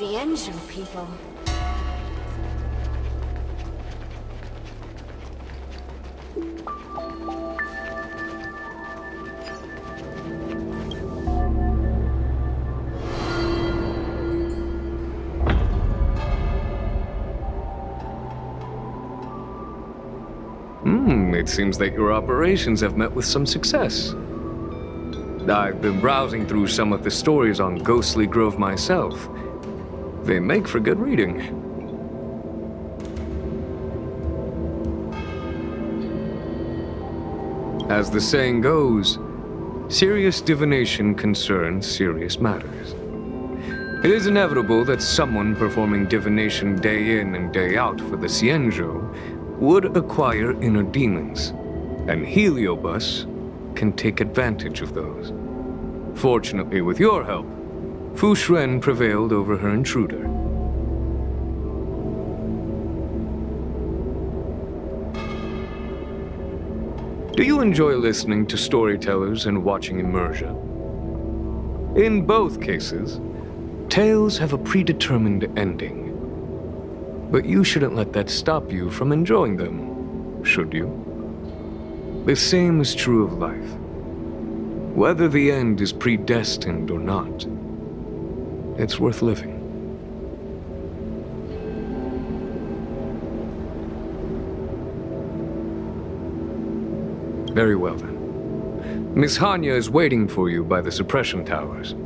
Xianzhou people. It seems that your operations have met with some success. I've been browsing through some of the stories on Ghostly Grove myself. They make for good reading. As the saying goes, serious divination concerns serious matters. It is inevitable that someone performing divination day in and day out for the Xianzhou would acquire inner demons, and Heliobus can take advantage of those. Fortunately, with your help, Fu Shren prevailed over her intruder. Do you enjoy listening to storytellers and watching immersion? In both cases, tales have a predetermined ending. But you shouldn't let that stop you from enjoying them, should you? The same is true of life. Whether the end is predestined or not, it's worth living. Very well then. Miss Hanya is waiting for you by the suppression towers.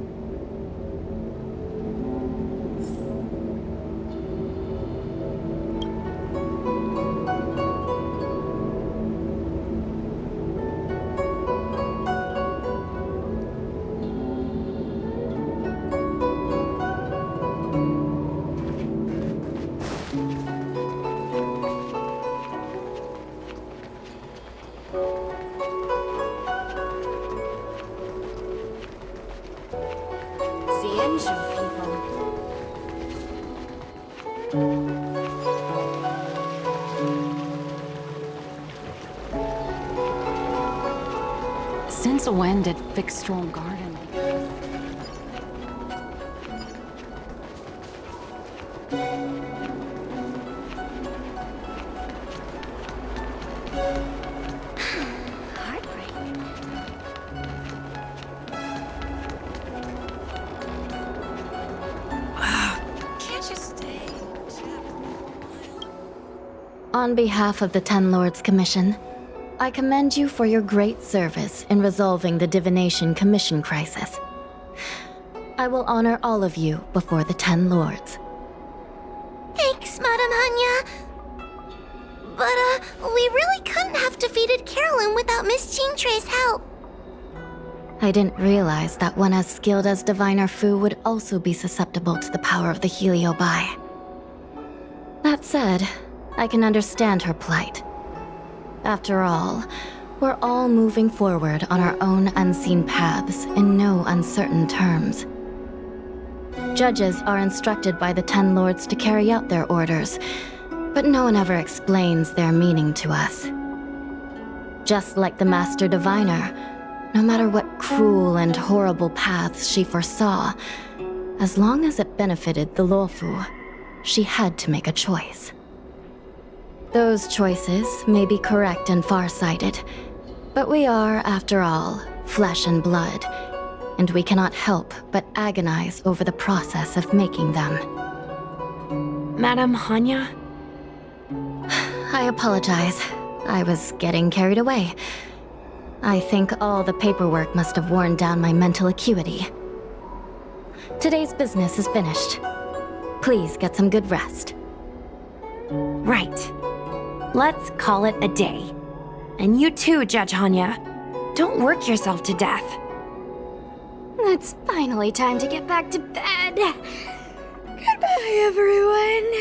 Since when did Fixstral Garden? Can't you stay? On behalf of the Ten Lords Commission, I commend you for your great service in resolving the Divination Commission crisis. I will honor all of you before the Ten Lords. Thanks, Madame Hanya. But, we really couldn't have defeated Carolyn without Miss Chingtre's help. I didn't realize that one as skilled as Diviner Fu would also be susceptible to the power of the Heliobi. That said, I can understand her plight. After all, we're all moving forward on our own unseen paths in no uncertain terms. Judges are instructed by the Ten Lords to carry out their orders, but no one ever explains their meaning to us. Just like the Master Diviner, no matter what cruel and horrible paths she foresaw, as long as it benefited the Lofu, she had to make a choice. Those choices may be correct and far-sighted, but we are, after all, flesh and blood, and we cannot help but agonize over the process of making them. Madame Hanya? I apologize. I was getting carried away. I think all the paperwork must have worn down my mental acuity. Today's business is finished. Please get some good rest. Right. Let's call it a day. And you too, Judge Hanya. Don't work yourself to death. It's finally time to get back to bed. Goodbye, everyone.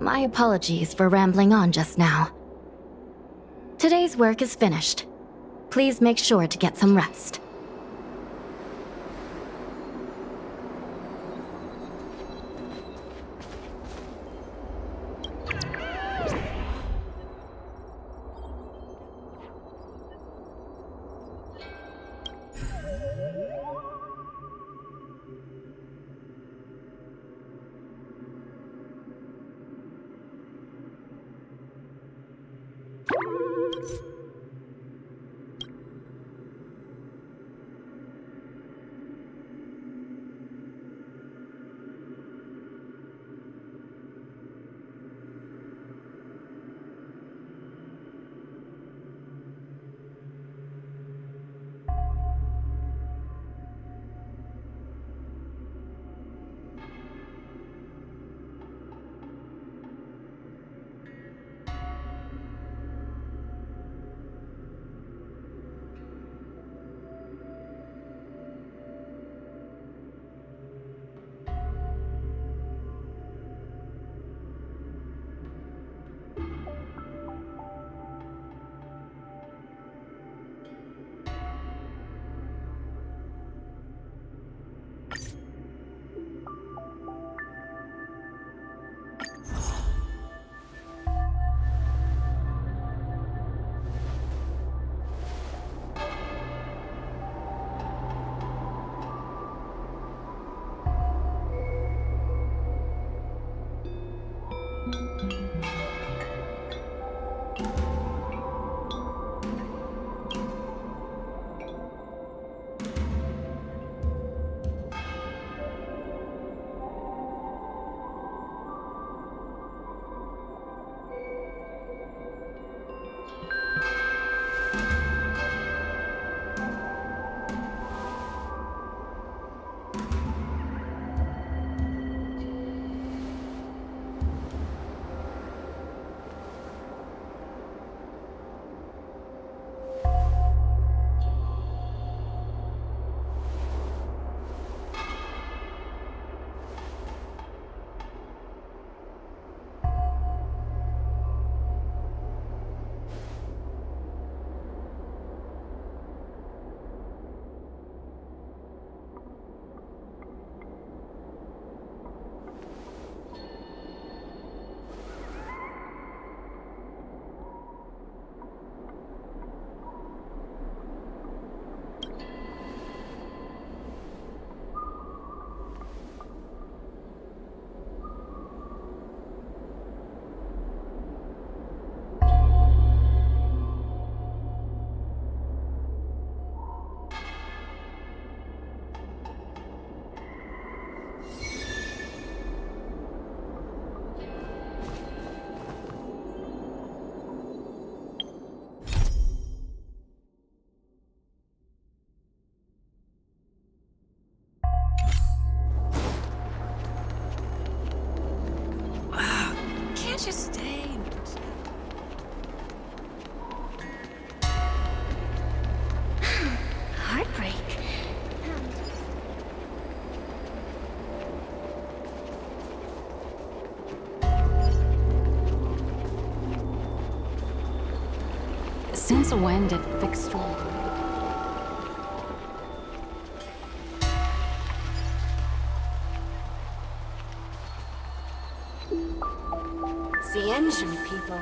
My apologies for rambling on just now. Today's work is finished. Please make sure to get some rest. Just stay. Heartbreak. Since when did Fixed The engine people.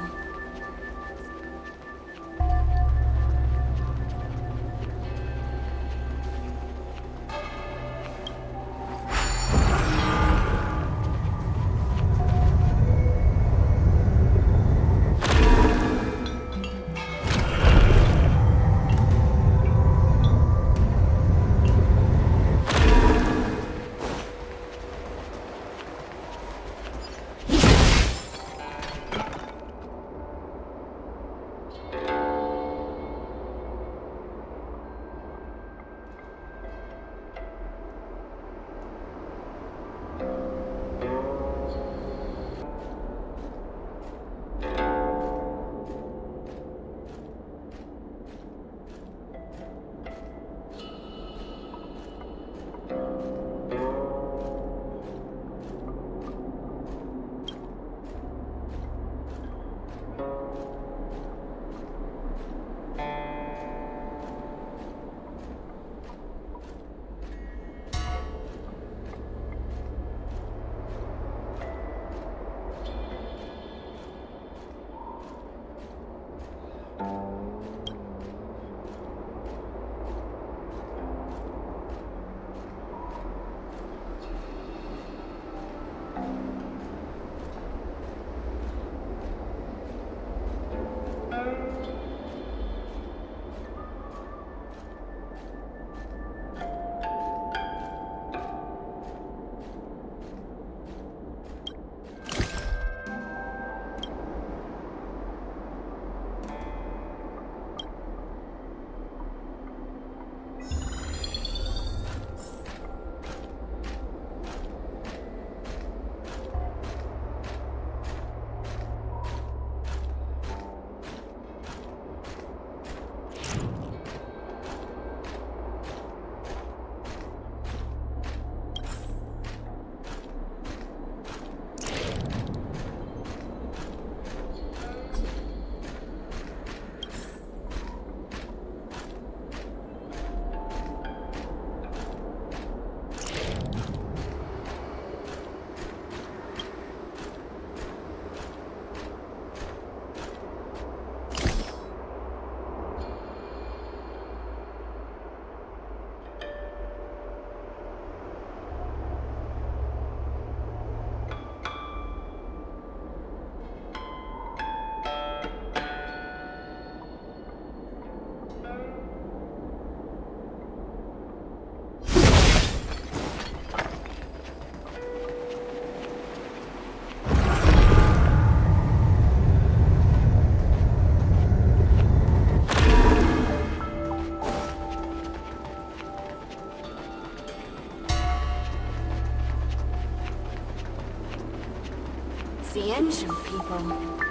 The ancient people.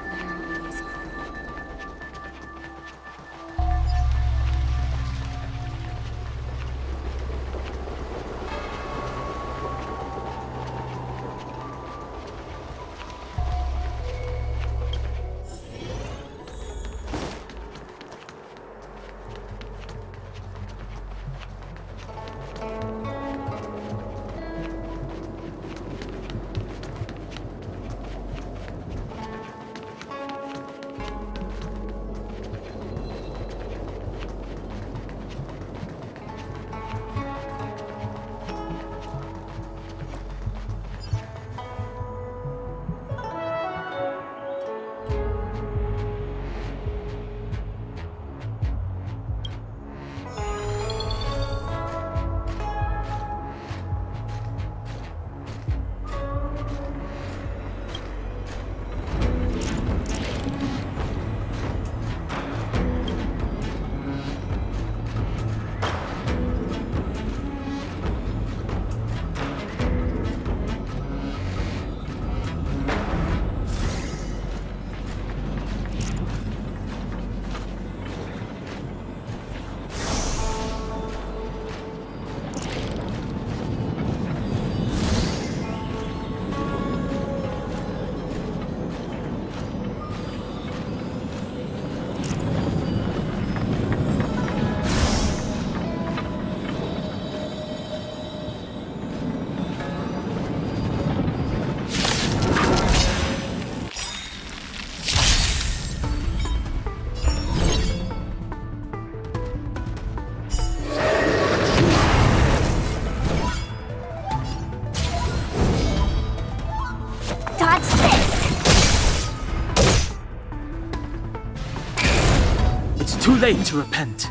Too late to repent.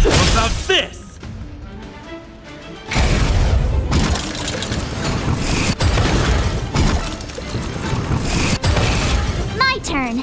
How about this? Turn.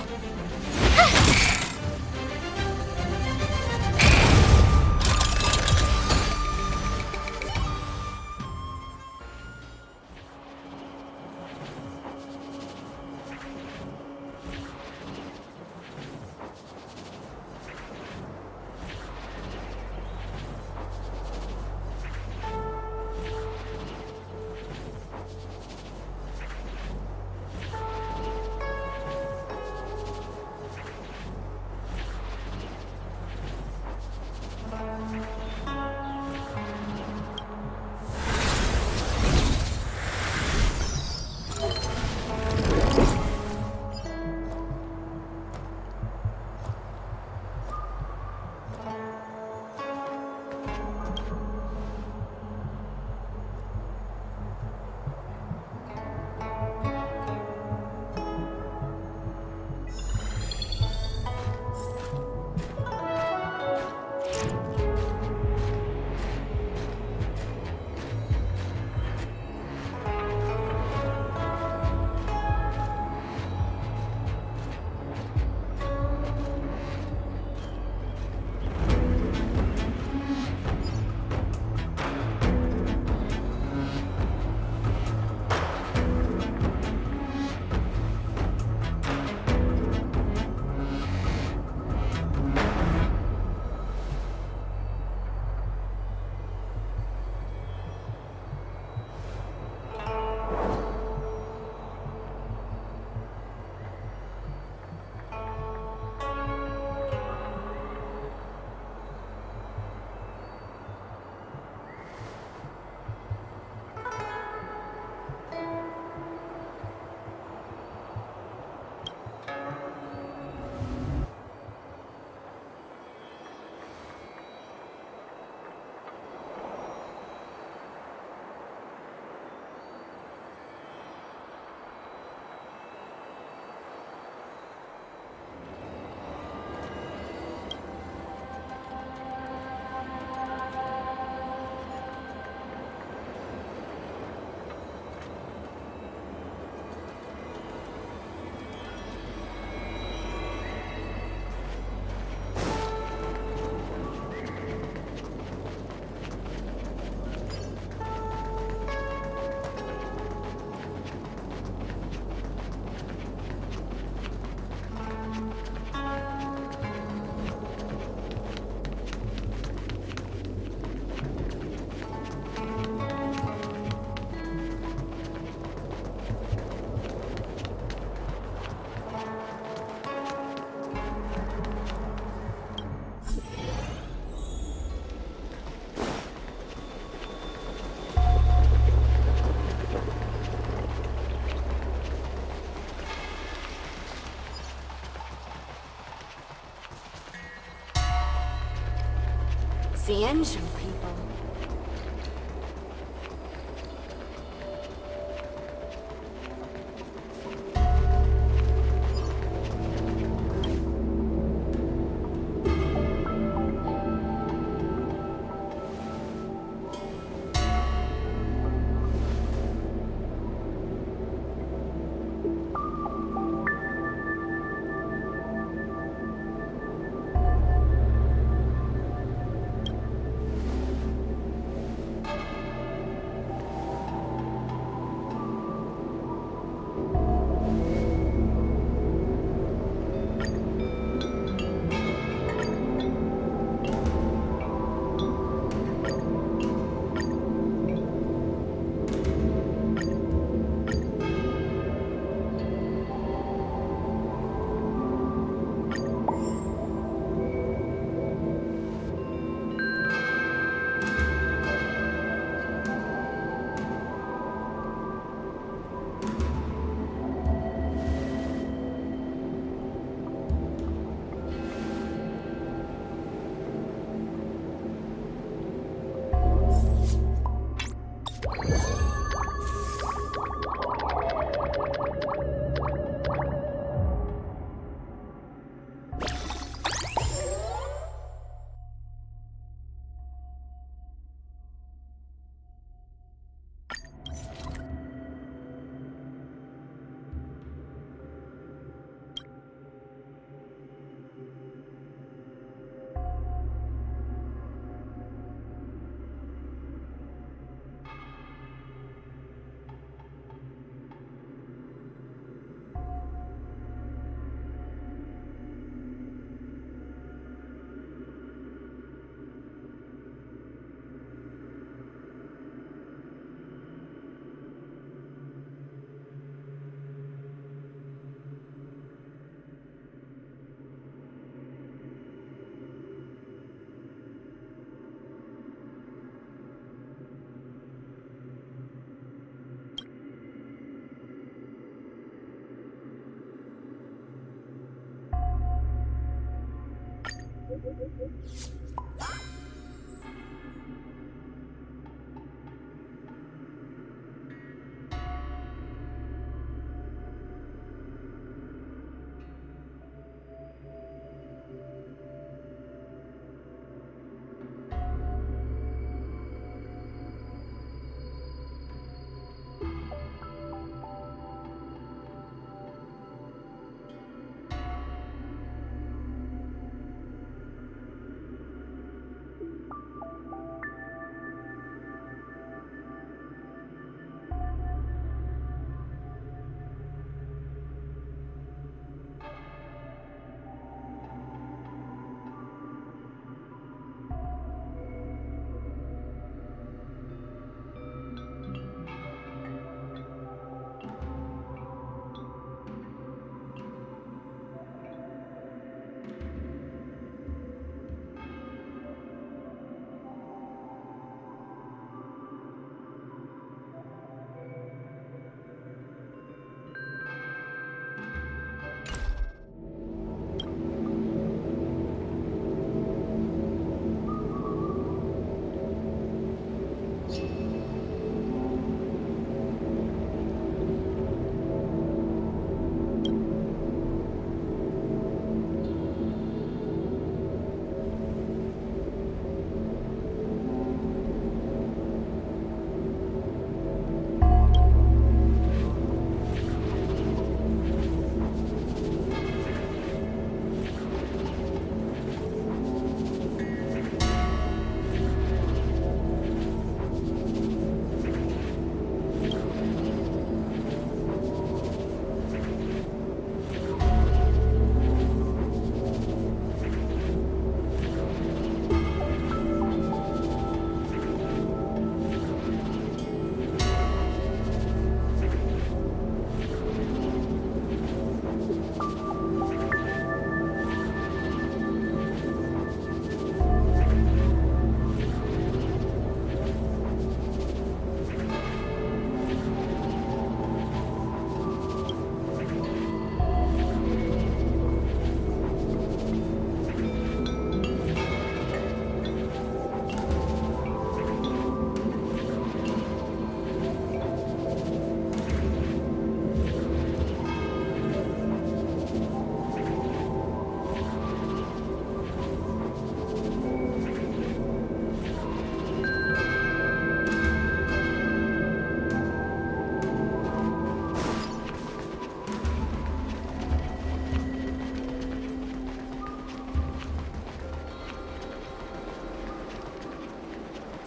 Xianzhou people.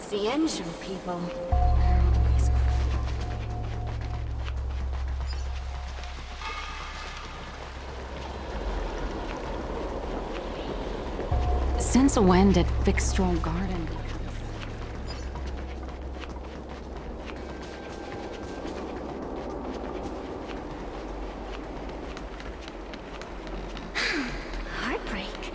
Xianzhou people. Since when did Fixstral Garden become? Heartbreak.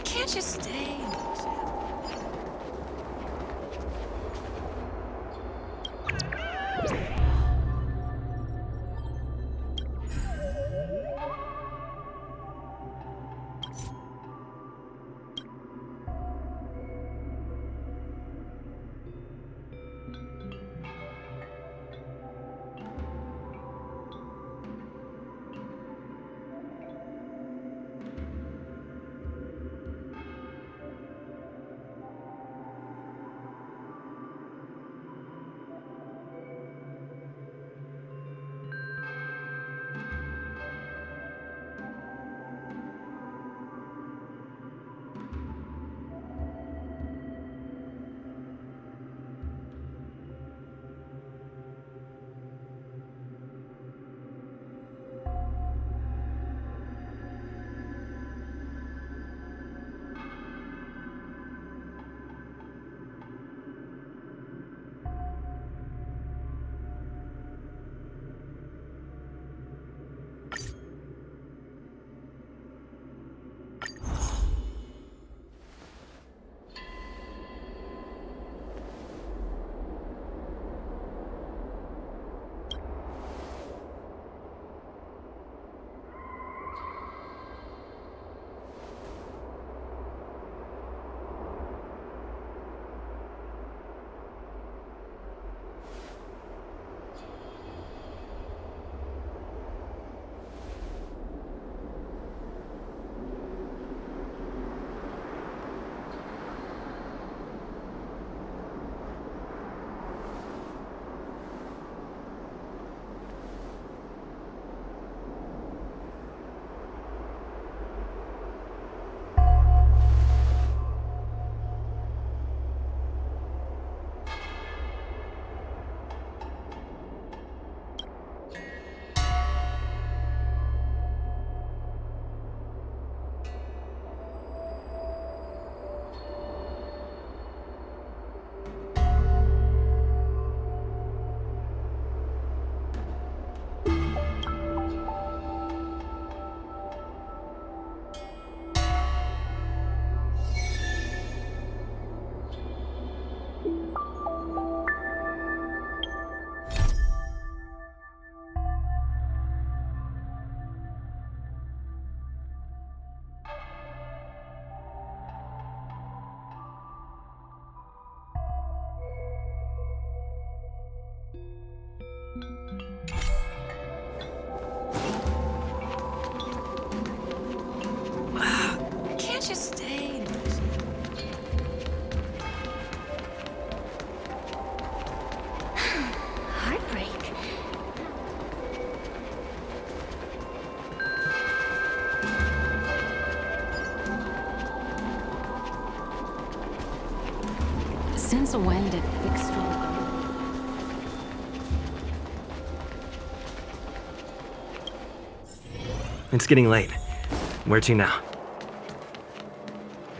Can't you stay? Can't you stay? Heartbreak. Since when did Fixstral... It's getting late. Where to now?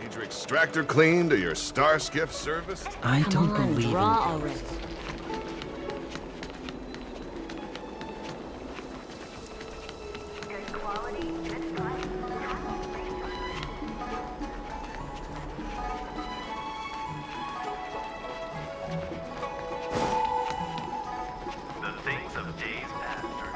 Need your extractor cleaned or your star skiff serviced? I don't believe in already. The things of days past are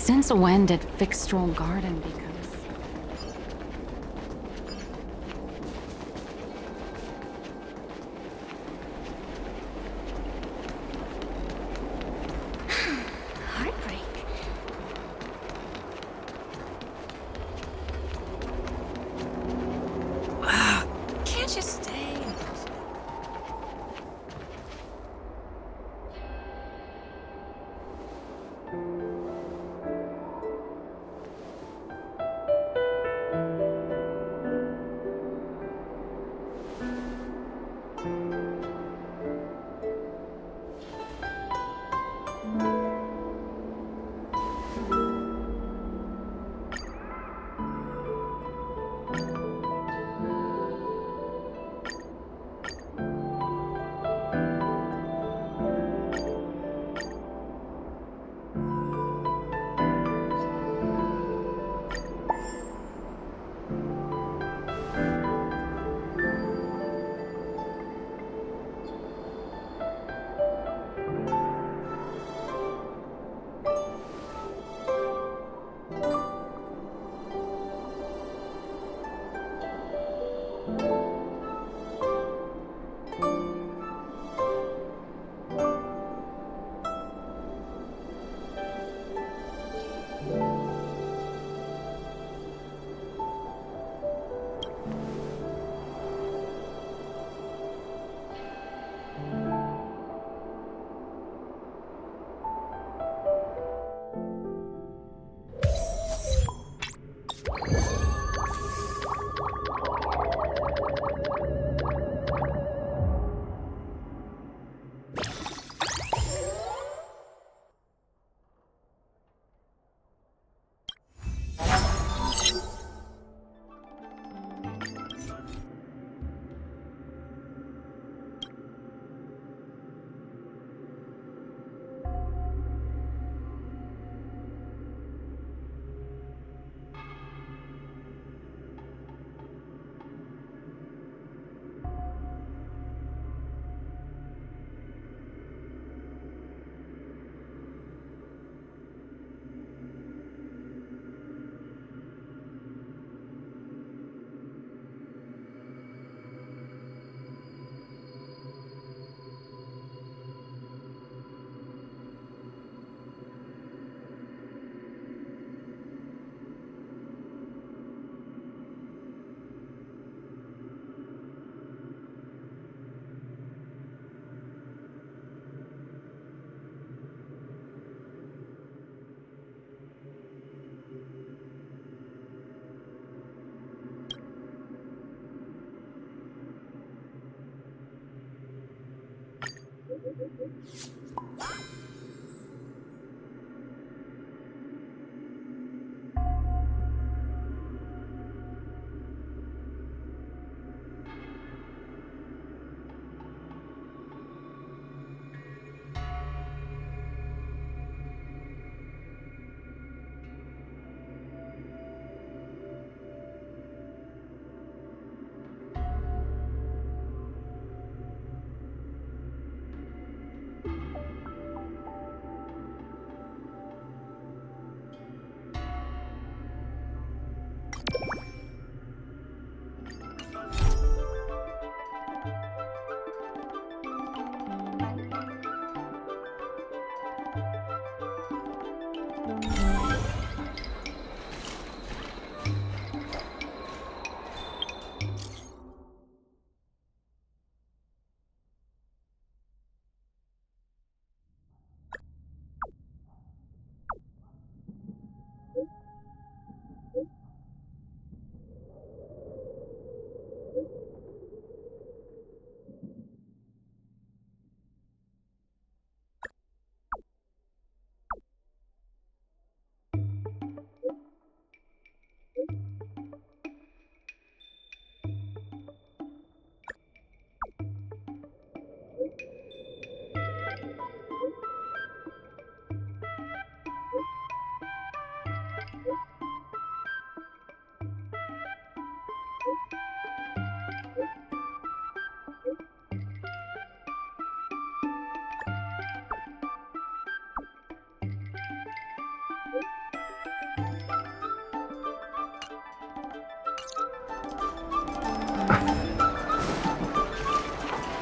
Since when did Fixstral Garden become? Heartbreak. Can't you stay?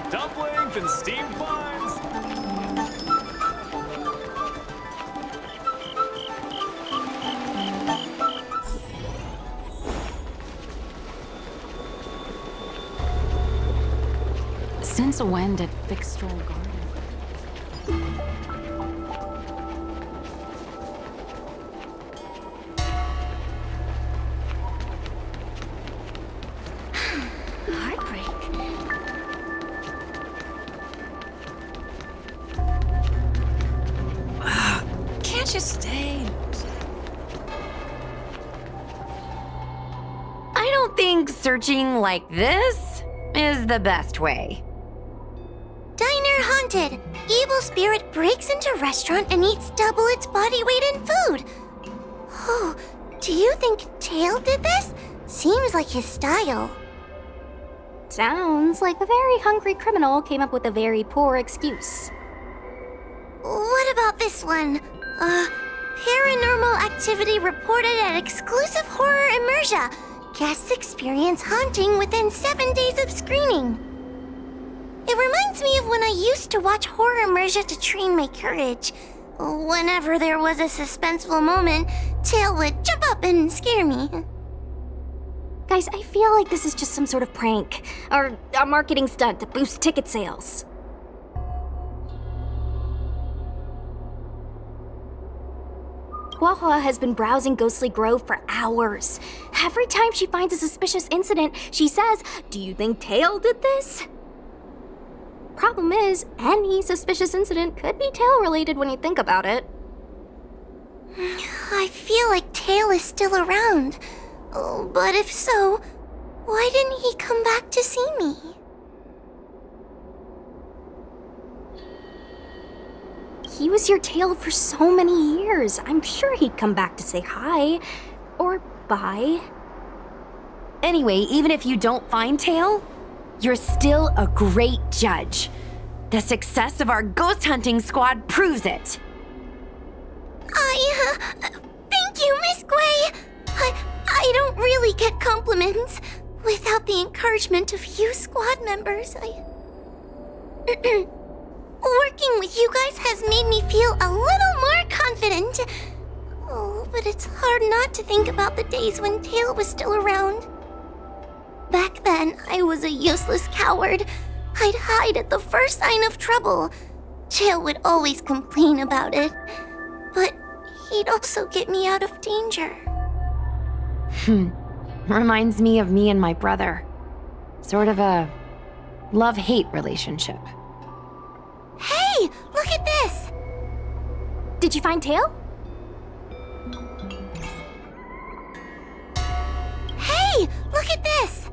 Dumplings and steamed buns! Since when did Fixstral Garden? Can't you stay? I don't think searching like this is the best way. Diner haunted. Evil spirit breaks into restaurant and eats double its body weight in food. Oh, do you think Tail did this? Seems like his style. Sounds like a very hungry criminal came up with a very poor excuse. What about this one? Paranormal activity reported at exclusive horror immersia. Guests experience haunting within 7 days of screening. It reminds me of when I used to watch horror immersia to train my courage. Whenever there was a suspenseful moment, Tail would jump up and scare me. Guys, I feel like this is just some sort of prank, or a marketing stunt to boost ticket sales. Huahua has been browsing Ghostly Grove for hours. Every time she finds a suspicious incident, she says, "Do you think Tail did this?" Problem is, any suspicious incident could be Tail-related when you think about it. I feel like Tail is still around. Oh, but if so, why didn't he come back to see me? He was your Tail for so many years. I'm sure he'd come back to say hi. Or bye. Anyway, even if you don't find Tail, you're still a great judge. The success of our ghost hunting squad proves it. Thank you, Miss Gwei. I don't really get compliments. Without the encouragement of you squad members, working with you guys has made me feel a little more confident. Oh, but it's hard not to think about the days when Tail was still around. Back then, I was a useless coward. I'd hide at the first sign of trouble. Tail would always complain about it, but he'd also get me out of danger. Reminds me of me and my brother. Sort of a love-hate relationship. at this! Did you find Tail? Hey, look at this!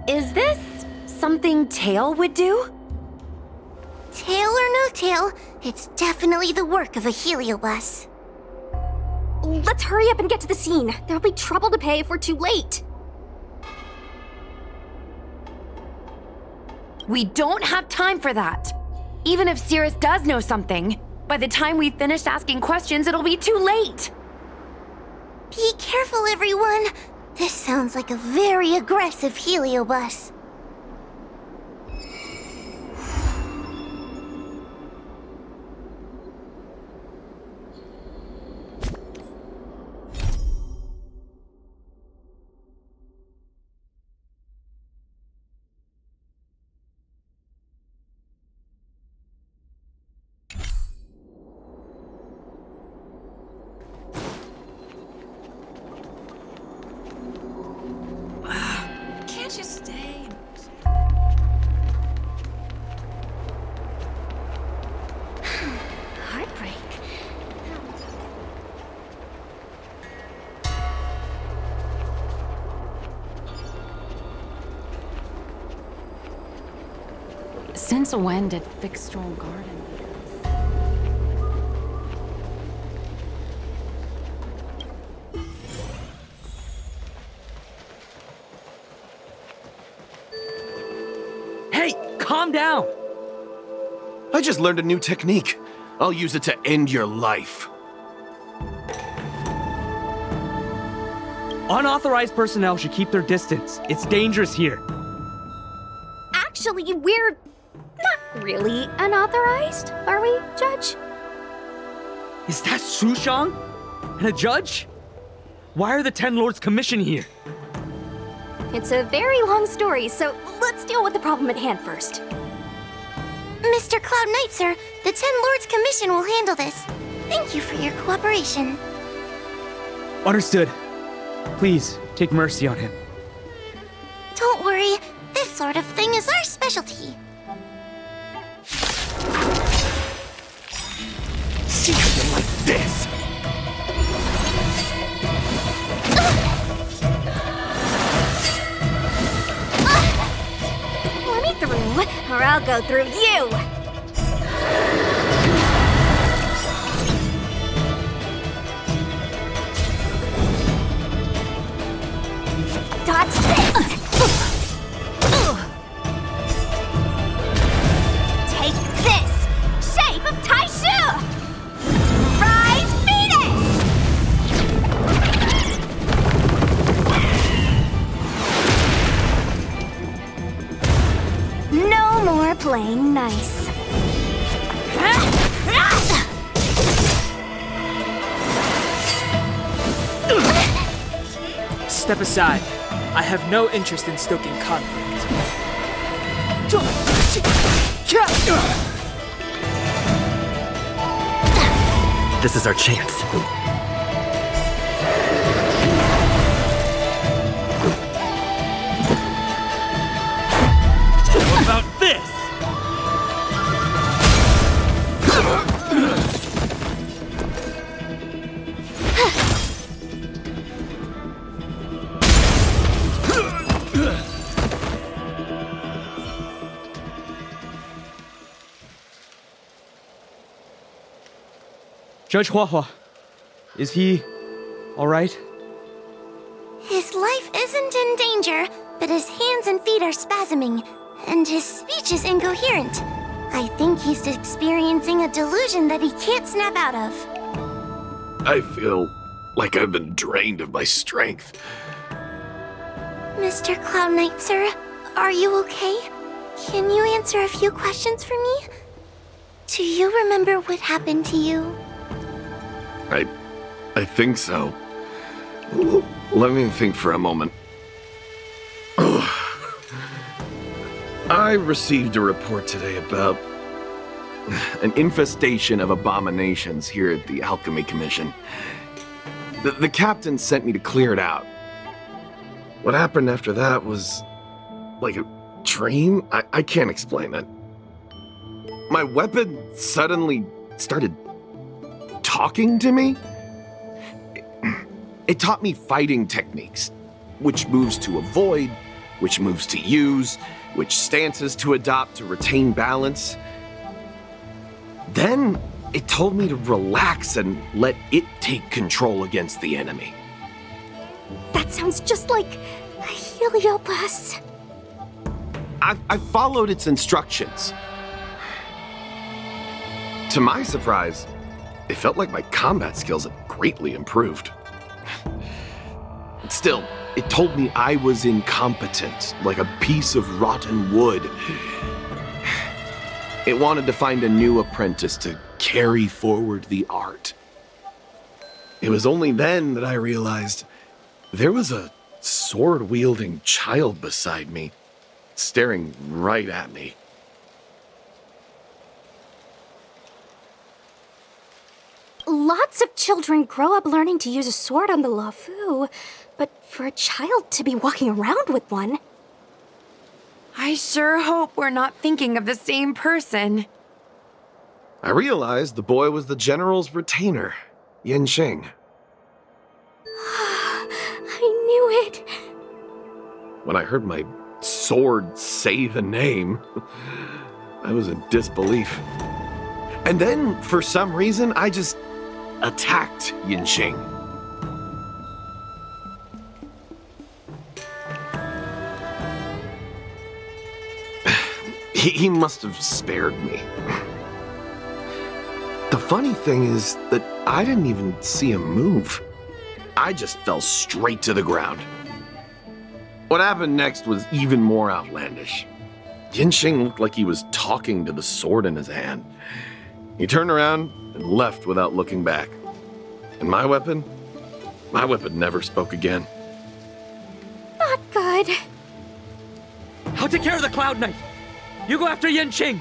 Is this something Tail would do? Tail or no tail, it's definitely the work of a heliobus. Let's hurry up and get to the scene. There'll be trouble to pay if we're too late. We don't have time for that. Even if Cirrus does know something, by the time we finish asking questions, it'll be too late. Be careful, everyone. This sounds like a very aggressive heliobus. Can't you stay? Heartbreak. Since when did Fixstral Garden? Hey, calm down! I just learned a new technique. I'll use it to end your life. Unauthorized personnel should keep their distance. It's dangerous here. Actually, we're not really unauthorized, are we, Judge? Is that Sushang? And a judge? Why are the Ten Lords Commission here? It's a very long story, so let's deal with the problem at hand first. Mr. Cloud Knight, sir, the Ten Lords Commission will handle this. Thank you for your cooperation. Understood. Please, take mercy on him. Don't worry, this sort of thing is our specialty. See how you like this? Let me through, or I'll go through you! Dodge this! Take this! Shape of Taishu! Rise Venus! No more playing nice. Step aside. I have no interest in stoking conflict. This is our chance. What about this? Judge Huahua, is he all right? His life isn't in danger, but his hands and feet are spasming, and his speech is incoherent. I think he's experiencing a delusion that he can't snap out of. I feel like I've been drained of my strength. Mr. Cloud Knight, sir, are you okay? Can you answer a few questions for me? Do you remember what happened to you? I think so. Let me think for a moment. I received a report today about an infestation of abominations here at the Alchemy Commission. The captain sent me to clear it out. What happened after that was like a dream? I can't explain it. My weapon suddenly started talking to me. It taught me fighting techniques, which moves to avoid, which moves to use, which stances to adopt to retain balance. Then it told me to relax and let it take control against the enemy. That sounds just like a Heliobus. I followed its instructions. To my surprise, it felt like my combat skills had greatly improved. Still, it told me I was incompetent, like a piece of rotten wood. It wanted to find a new apprentice to carry forward the art. It was only then that I realized there was a sword-wielding child beside me, staring right at me. Lots of children grow up learning to use a sword on the Lofu, but for a child to be walking around with one... I sure hope we're not thinking of the same person. I realized the boy was the general's retainer, Yanqing. I knew it. When I heard my sword say the name, I was in disbelief. And then, for some reason, I just attacked Yanqing. He must have spared me. The funny thing is that I didn't even see him move. I just fell straight to the ground. What happened next was even more outlandish. Yanqing looked like he was talking to the sword in his hand. He turned around and left without looking back. And my weapon never spoke again. Not good. I'll take care of the Cloud Knight. You go after Yanqing.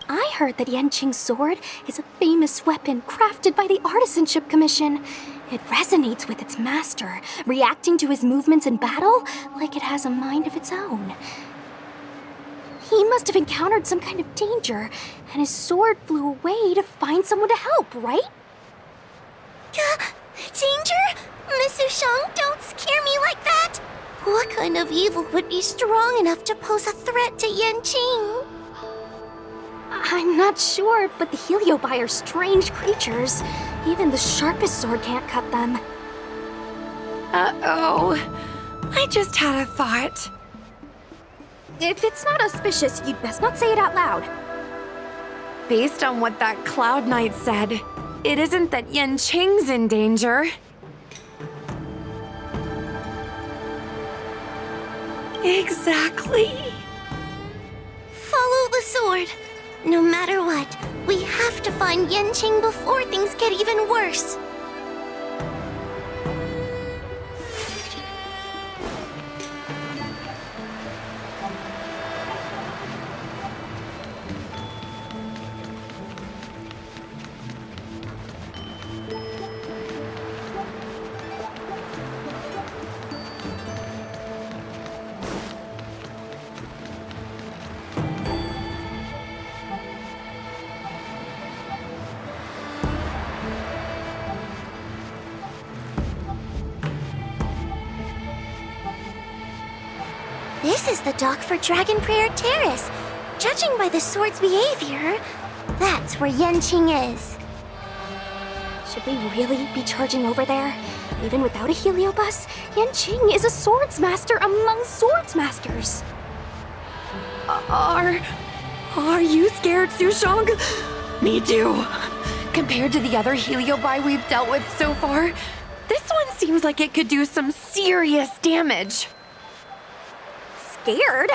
I heard that Yanqing's sword is a famous weapon crafted by the Artisanship Commission. It resonates with its master, reacting to his movements in battle like it has a mind of its own. He must have encountered some kind of danger, and his sword flew away to find someone to help, right? Danger? Miss Ushang, don't scare me like that! What kind of evil would be strong enough to pose a threat to Yanqing? I'm not sure, but the Heliobi are strange creatures. Even the sharpest sword can't cut them. Uh-oh. I just had a thought. If it's not auspicious, you'd best not say it out loud. Based on what that Cloud Knight said, it isn't that Yanqing's in danger. Exactly. Follow the sword. No matter what, we have to find Yanqing before things get even worse. This is the dock for Dragon Prayer Terrace. Judging by the sword's behavior, that's where Yanqing is. Should we really be charging over there? Even without a Heliobus, Yanqing is a swordsmaster among swordsmasters. Are you scared, Sushang? Me too. Compared to the other Heliobi we've dealt with so far, this one seems like it could do some serious damage. Scared?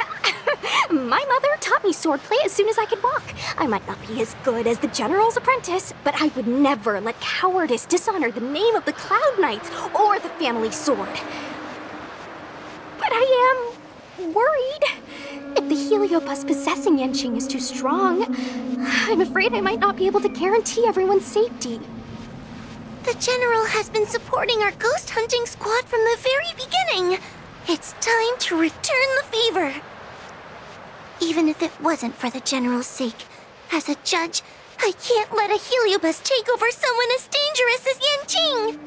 My mother taught me swordplay as soon as I could walk. I might not be as good as the General's apprentice, but I would never let cowardice dishonor the name of the Cloud Knights or the family sword. But I am worried. If the Heliobus possessing Yanqing is too strong, I'm afraid I might not be able to guarantee everyone's safety. The General has been supporting our ghost hunting squad from the very beginning. It's time to return the favor. Even if it wasn't for the General's sake, as a judge, I can't let a Heliobus take over someone as dangerous as Yanqing.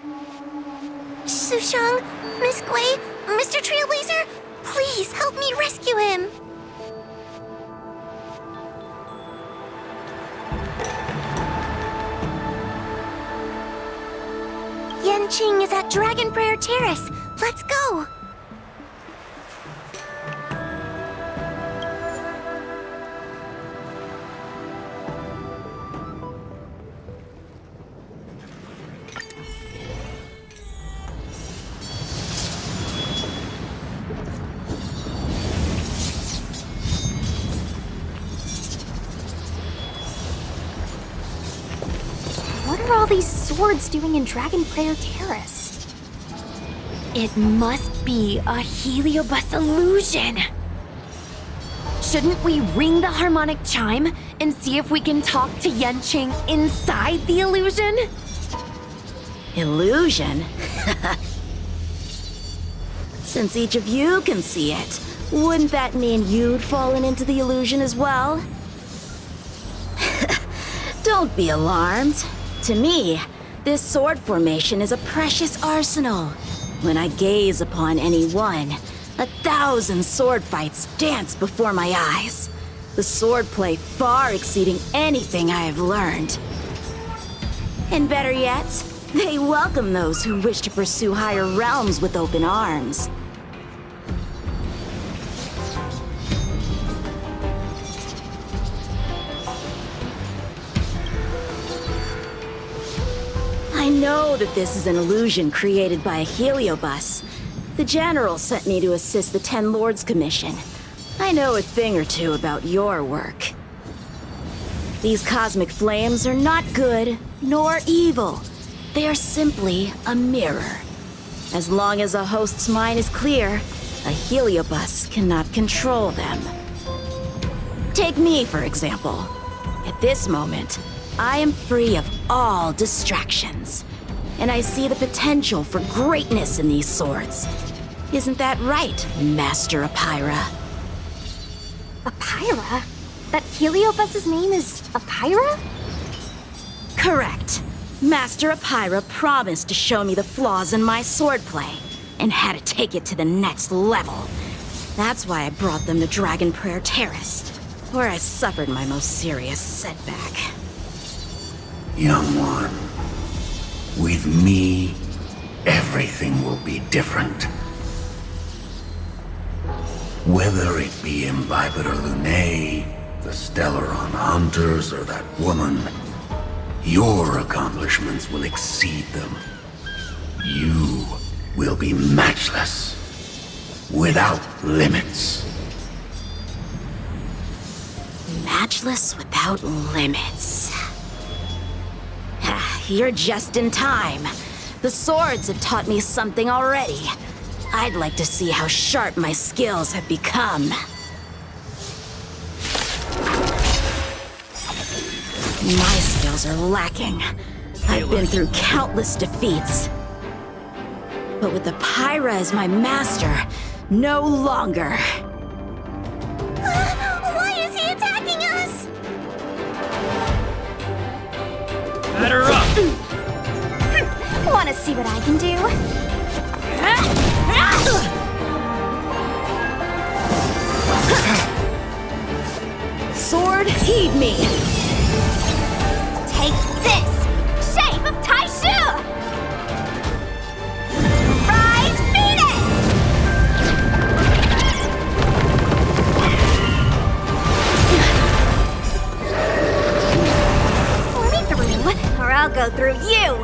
Sushang, Miss Gui, Mr. Trailblazer, please help me rescue him. Yanqing is at Dragon Prayer Terrace. Let's go. What are all these swords doing in Dragon Prayer Terrace? It must be a Heliobus illusion. Shouldn't we ring the harmonic chime and see if we can talk to Yanqing inside the illusion? Illusion? Since each of you can see it, wouldn't that mean you'd fallen into the illusion as well? Don't be alarmed. To me, this sword formation is a precious arsenal. When I gaze upon any one, 1,000 sword fights dance before my eyes. The swordplay far exceeding anything I have learned. And better yet, they welcome those who wish to pursue higher realms with open arms. I know that this is an illusion created by a Heliobus. The General sent me to assist the Ten Lords Commission. I know a thing or two about your work. These cosmic flames are not good, nor evil. They are simply a mirror. As long as a host's mind is clear, a Heliobus cannot control them. Take me, for example. At this moment, I am free of all distractions, and I see the potential for greatness in these swords. Isn't that right, Master Apira? Apira? That Heliobus's name is Apira? Correct. Master Apira promised to show me the flaws in my swordplay. and had to take it to the next level. That's why I brought them to Dragon Prayer Terrace, where I suffered my most serious setback. Young one, with me, everything will be different. Whether it be Imbibiter Lunae, the Stellaron Hunters, or that woman, your accomplishments will exceed them. You will be matchless, without limits. Matchless without limits. You're just in time. The swords have taught me something already. I'd like to see how sharp my skills have become. My skills are lacking. I've been through countless defeats. But with the Pyra as my master, no longer. Why is he attacking us? Batter up! Want to see what I can do? Sword, heed me! Take this! Shape of Taishu! Rise, Phoenix! Let me through, or I'll go through you!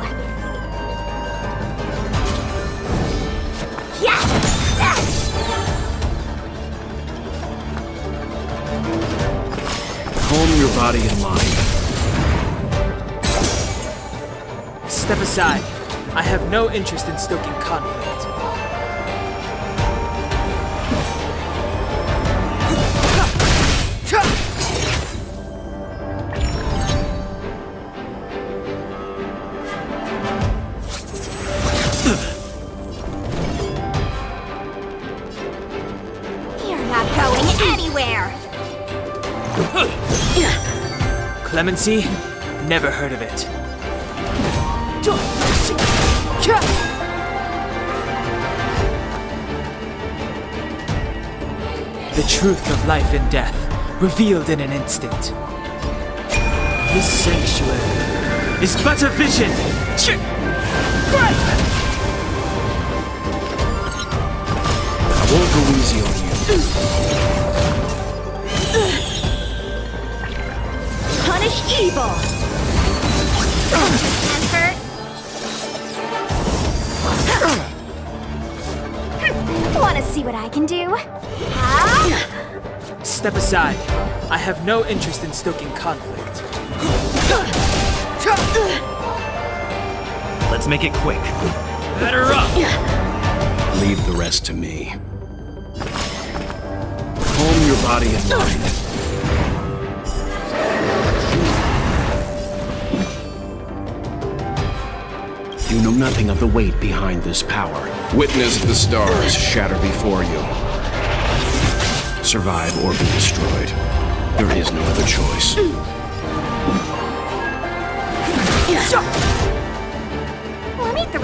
Calm your body and mind. Step aside. I have no interest in stoking conflict. You're not going anywhere! Clemency? Never heard of it. The truth of life and death, revealed in an instant. This sanctuary is but a vision! I won't go easy on you. Punish evil! Want to see what I can do? Step aside. I have no interest in stoking conflict. Let's make it quick. Batter up! Leave the rest to me. Calm your body and mind. You know nothing of the weight behind this power. Witness the stars shatter before you. Survive or be destroyed. There is no other choice. Let me through,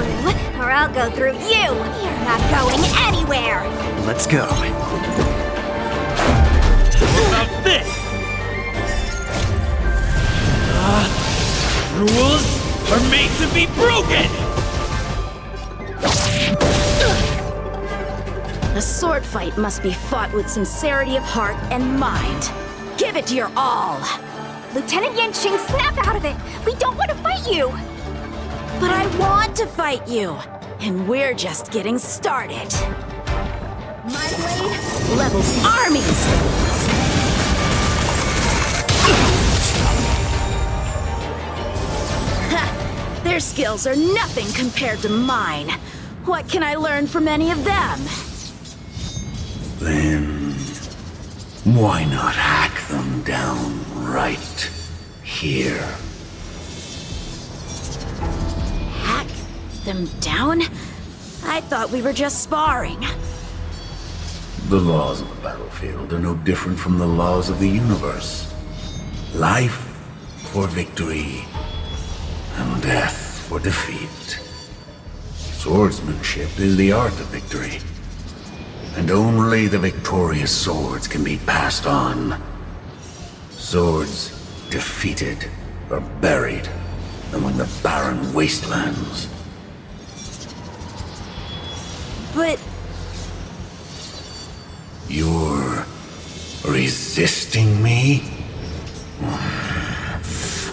or I'll go through you! You're not going anywhere! Let's go. What about this? Rules are made to be broken! A sword fight must be fought with sincerity of heart and mind. Give it your all! Lieutenant Yanqing, snap out of it! We don't want to fight you! But I want to fight you! And we're just getting started. My blade levels armies! Ha! Their skills are nothing compared to mine. What can I learn from any of them? Then, why not hack them down right here? Hack them down? I thought we were just sparring. The laws of the battlefield are no different from the laws of the universe. Life for victory, and death for defeat. Swordsmanship is the art of victory. And only the victorious swords can be passed on. Swords defeated are buried among the barren wastelands. But... You're resisting me?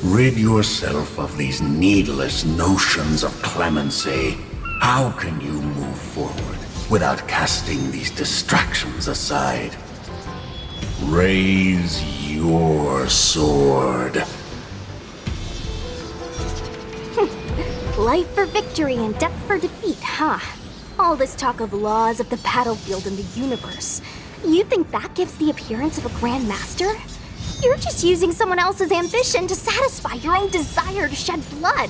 Rid yourself of these needless notions of clemency. How can you move forward without casting these distractions aside? Raise your sword. Life for victory and death for defeat, huh? All this talk of laws of the battlefield and the universe. You think that gives the appearance of a Grand Master? You're just using someone else's ambition to satisfy your own desire to shed blood.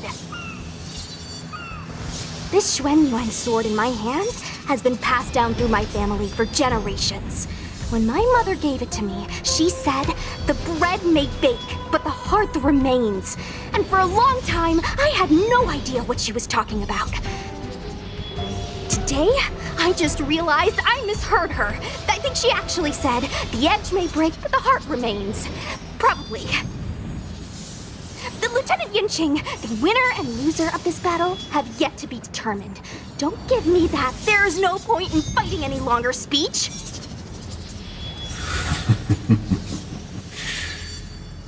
This Xuanyuan sword in my hand has been passed down through my family for generations. When my mother gave it to me, she said, the bread may bake, but the hearth remains. And for a long time, I had no idea what she was talking about. Today, I just realized I misheard her. I think she actually said, the edge may break, but the heart remains. Probably. The Lieutenant Yinqing, the winner and loser of this battle, have yet to be determined. Don't give me that "there is no point in fighting any longer" speech.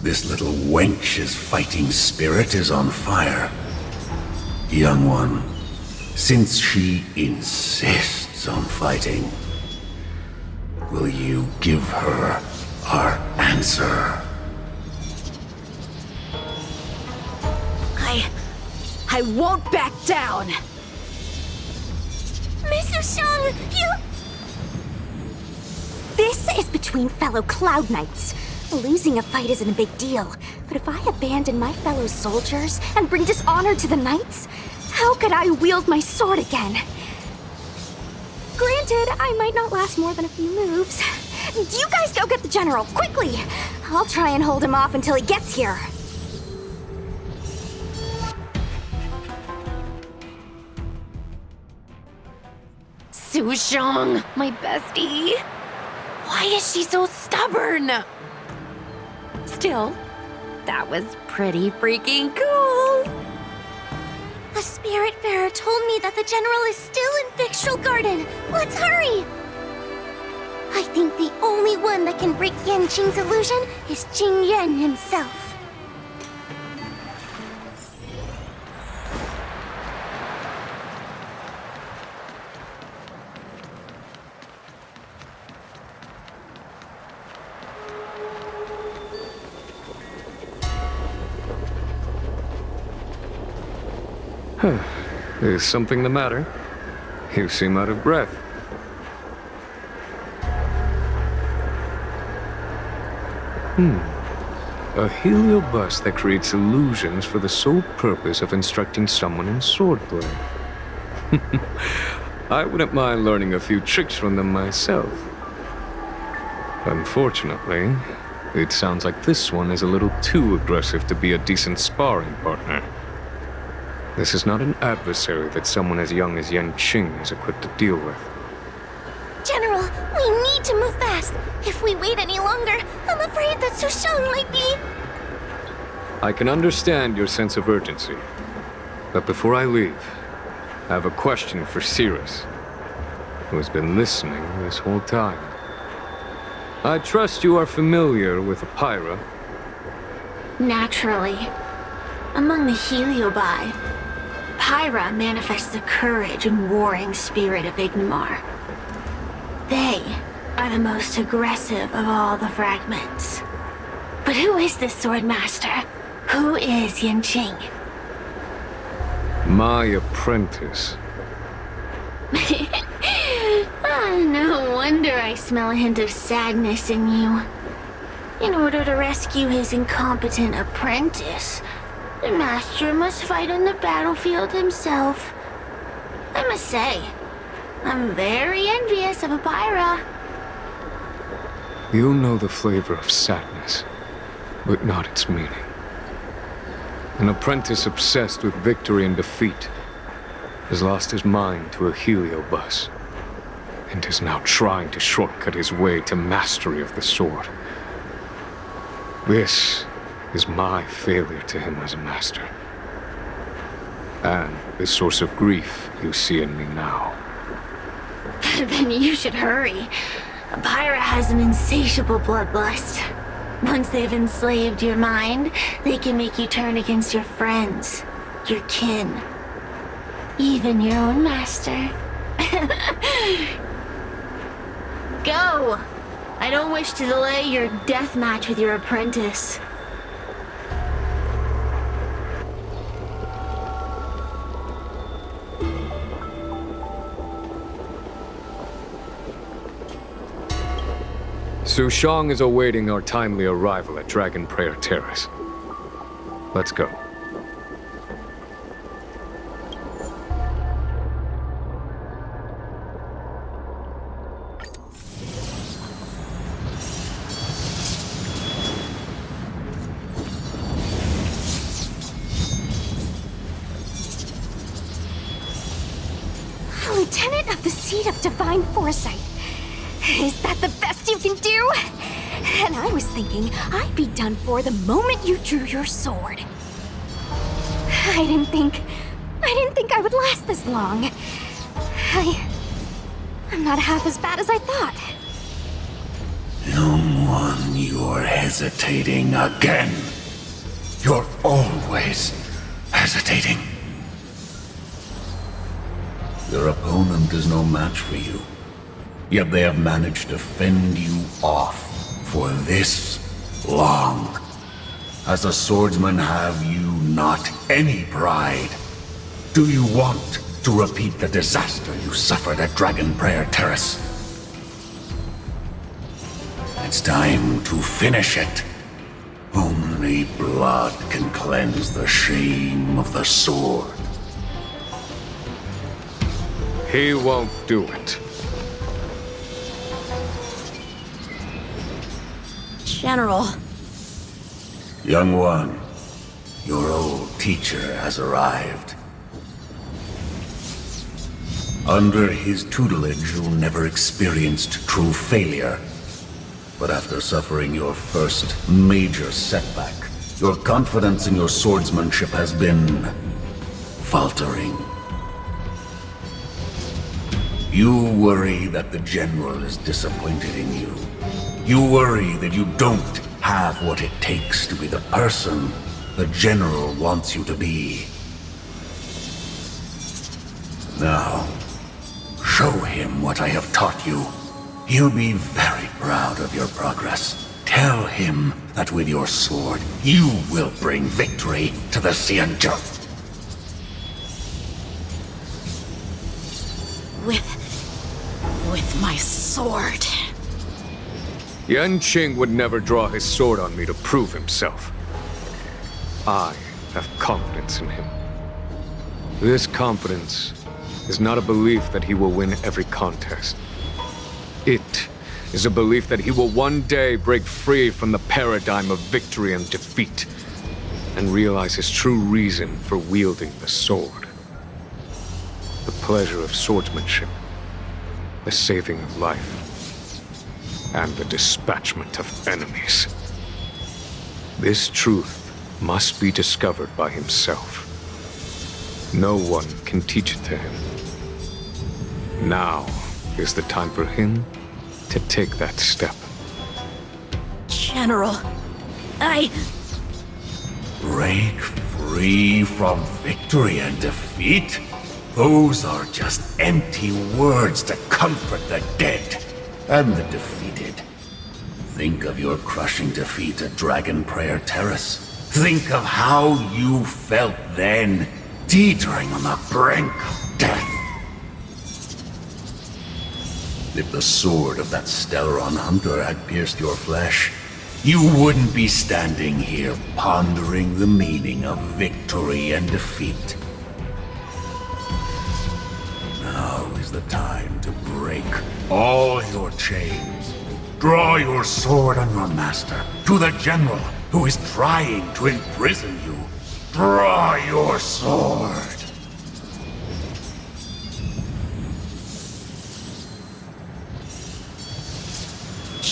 This little wench's fighting spirit is on fire. Young one, since she insists on fighting, will you give her our answer? I won't back down! Miss Ushang, you... This is between fellow Cloud Knights. Losing a fight isn't a big deal, but if I abandon my fellow soldiers and bring dishonor to the Knights, how could I wield my sword again? Granted, I might not last more than a few moves. You guys go get the General, quickly! I'll try and hold him off until he gets here. Sushang, my bestie. Why is she so stubborn? Still, that was pretty freaking cool. A spiritfarer told me that the General is still in Victual Garden. Let's hurry! I think the only one that can break Yanqing's illusion is Jing Yuan himself. Is something the matter? You seem out of breath. A heliobus that creates illusions for the sole purpose of instructing someone in swordplay. I wouldn't mind learning a few tricks from them myself. Unfortunately, it sounds like this one is a little too aggressive to be a decent sparring partner. This is not an adversary that someone as young as Yanqing is equipped to deal with. General, we need to move fast. If we wait any longer, I'm afraid that Sushang might be... I can understand your sense of urgency. But before I leave, I have a question for Cirrus, who has been listening this whole time. I trust you are familiar with Apira. Naturally. Among the Heliobi, Pyra manifests the courage and warring spirit of Ignomar. They are the most aggressive of all the fragments. But who is this swordmaster? Who is Yanqing? My apprentice. No wonder I smell a hint of sadness in you. In order to rescue his incompetent apprentice, the master must fight on the battlefield himself. I must say, I'm very envious of Apira. You know the flavor of sadness, but not its meaning. An apprentice obsessed with victory and defeat. has lost his mind to a heliobus, and is now trying to shortcut his way to mastery of the sword. This is my failure to him as a master, and the source of grief you see in me now. Then you should hurry. A pirate has an insatiable bloodlust. Once they've enslaved your mind, they can make you turn against your friends, your kin, even your own master. Go! I don't wish to delay your death match with your apprentice. Su Shang is awaiting our timely arrival at Dragon Prayer Terrace. Let's go. Lieutenant of the Seat of Divine Foresight. Is that the best you can do? And I was thinking I'd be done for the moment you drew your sword. I didn't think I would last this long. I'm not half as bad as I thought. Young one, you're hesitating again. You're always hesitating. Your opponent is no match for you. Yet they have managed to fend you off for this long. As a swordsman, have you not any pride? Do you want to repeat the disaster you suffered at Dragon Prayer Terrace? It's time to finish it. Only blood can cleanse the shame of the sword. He won't do it. General. Young one, your old teacher has arrived. Under his tutelage, you never experienced true failure. But after suffering your first major setback, your confidence in your swordsmanship has been faltering. You worry that the general is disappointed in you. You worry that you don't have what it takes to be the person the general wants you to be. Now, show him what I have taught you. He'll be very proud of your progress. Tell him that with your sword, you will bring victory to the Xianzhou. With my sword. Yan Qing would never draw his sword on me to prove himself. I have confidence in him. This confidence is not a belief that he will win every contest. It is a belief that he will one day break free from the paradigm of victory and defeat, and realize his true reason for wielding the sword. The pleasure of swordsmanship, the saving of life, and the dispatchment of enemies. This truth must be discovered by himself. No one can teach it to him. Now is the time for him to take that step. General, Break free from victory and defeat? Those are just empty words to comfort the dead and the defeated. Think of your crushing defeat at Dragon Prayer Terrace. Think of how you felt then, teetering on the brink of death. If the sword of that Stellaron hunter had pierced your flesh, you wouldn't be standing here pondering the meaning of victory and defeat. Now is the time to break all your chains. Draw your sword on your master, to the general who is trying to imprison you. Draw your sword.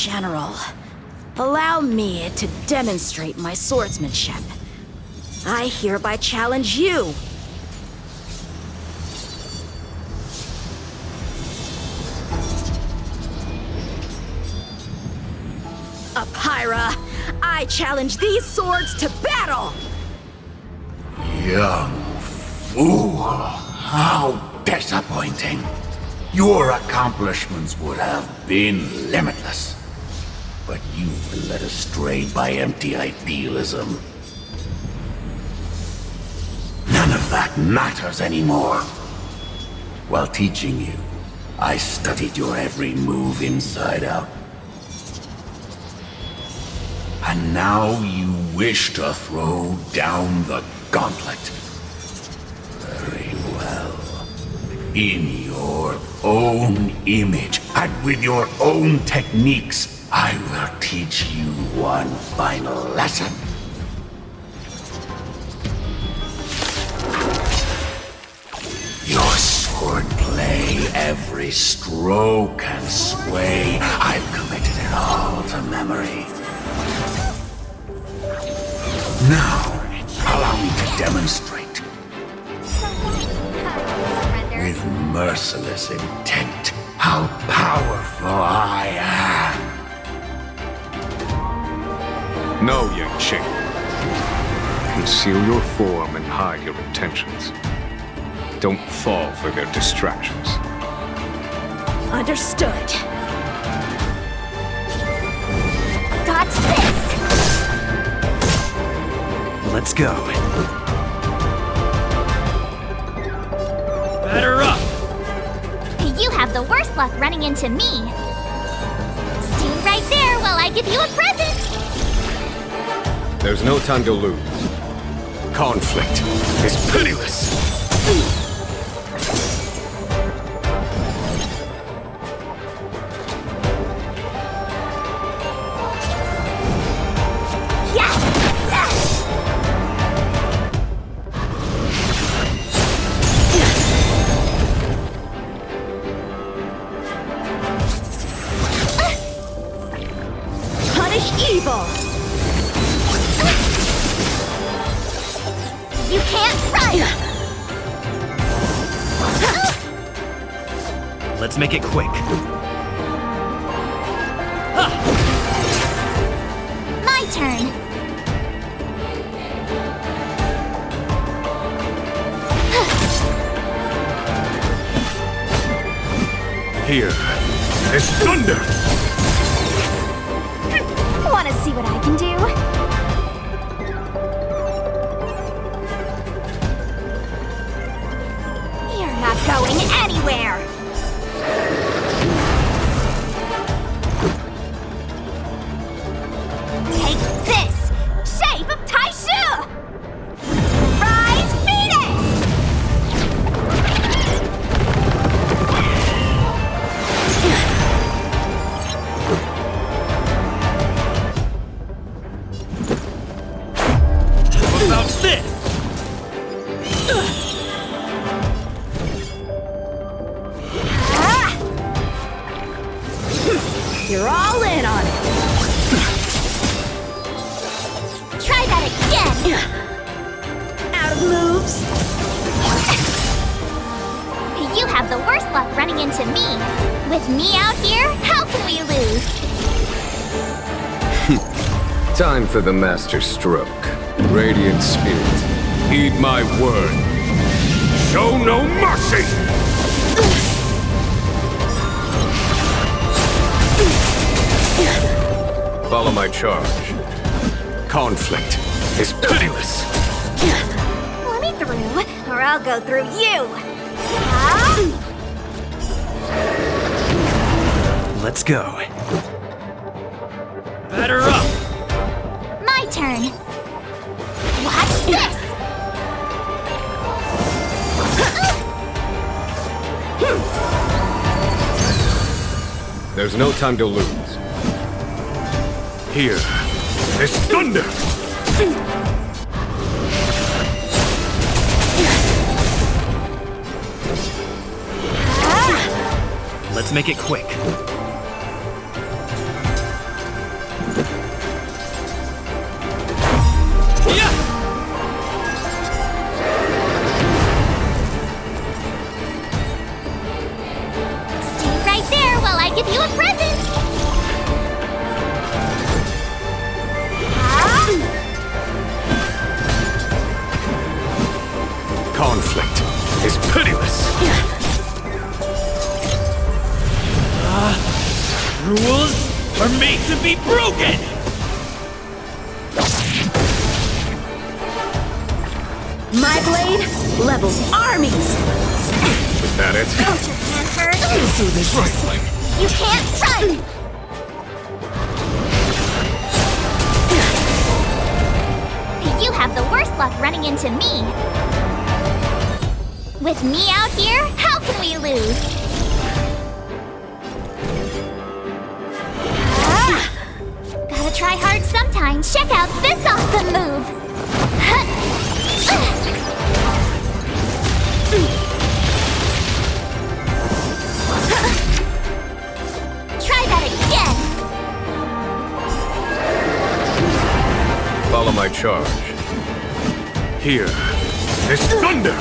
General, allow me to demonstrate my swordsmanship. I hereby challenge you. Apyra, I challenge these swords to battle! Young fool! How disappointing! Your accomplishments would have been limitless. But you've been led astray by empty idealism. None of that matters anymore. While teaching you, I studied your every move inside out. And now you wish to throw down the gauntlet. Very well. In your own image, and with your own techniques, I will teach you one final lesson. Your swordplay, every stroke and sway, I've committed it all to memory. Now, allow me to demonstrate. With merciless intent, how powerful I am. No, young chick. Conceal your form and hide your intentions. Don't fall for their distractions. Understood. Dodge this! Let's go. Batter up! You have the worst luck running into me. Stay right there while I give you a present! There's no time to lose. Conflict is pitiless. You can't run! Let's make it quick. My turn. Here is thunder! Wanna see what I can do? You're not going anywhere! Take this! Shape of Taishu! Rise Phoenix! What about this? You're all in on it. Try that again! Out of moves. You have the worst luck running into me. With me out here, how can we lose? Time for the master stroke. Radiant spirit, heed my word. Show no mercy! Follow my charge. Conflict is pitiless. Let me through, or I'll go through you! Let's go. Batter up! My turn. Watch this! There's no time to lose. Here is thunder! Let's make it quick. Rules are made to be broken! My blade levels armies! Is that it? Don't you, Panther? Let's do this right way. You can't run! You have the worst luck running into me. With me out here, how can we lose? Gotta try hard sometimes. Check out this awesome move. Try that again. Follow my charge. Here is thunder!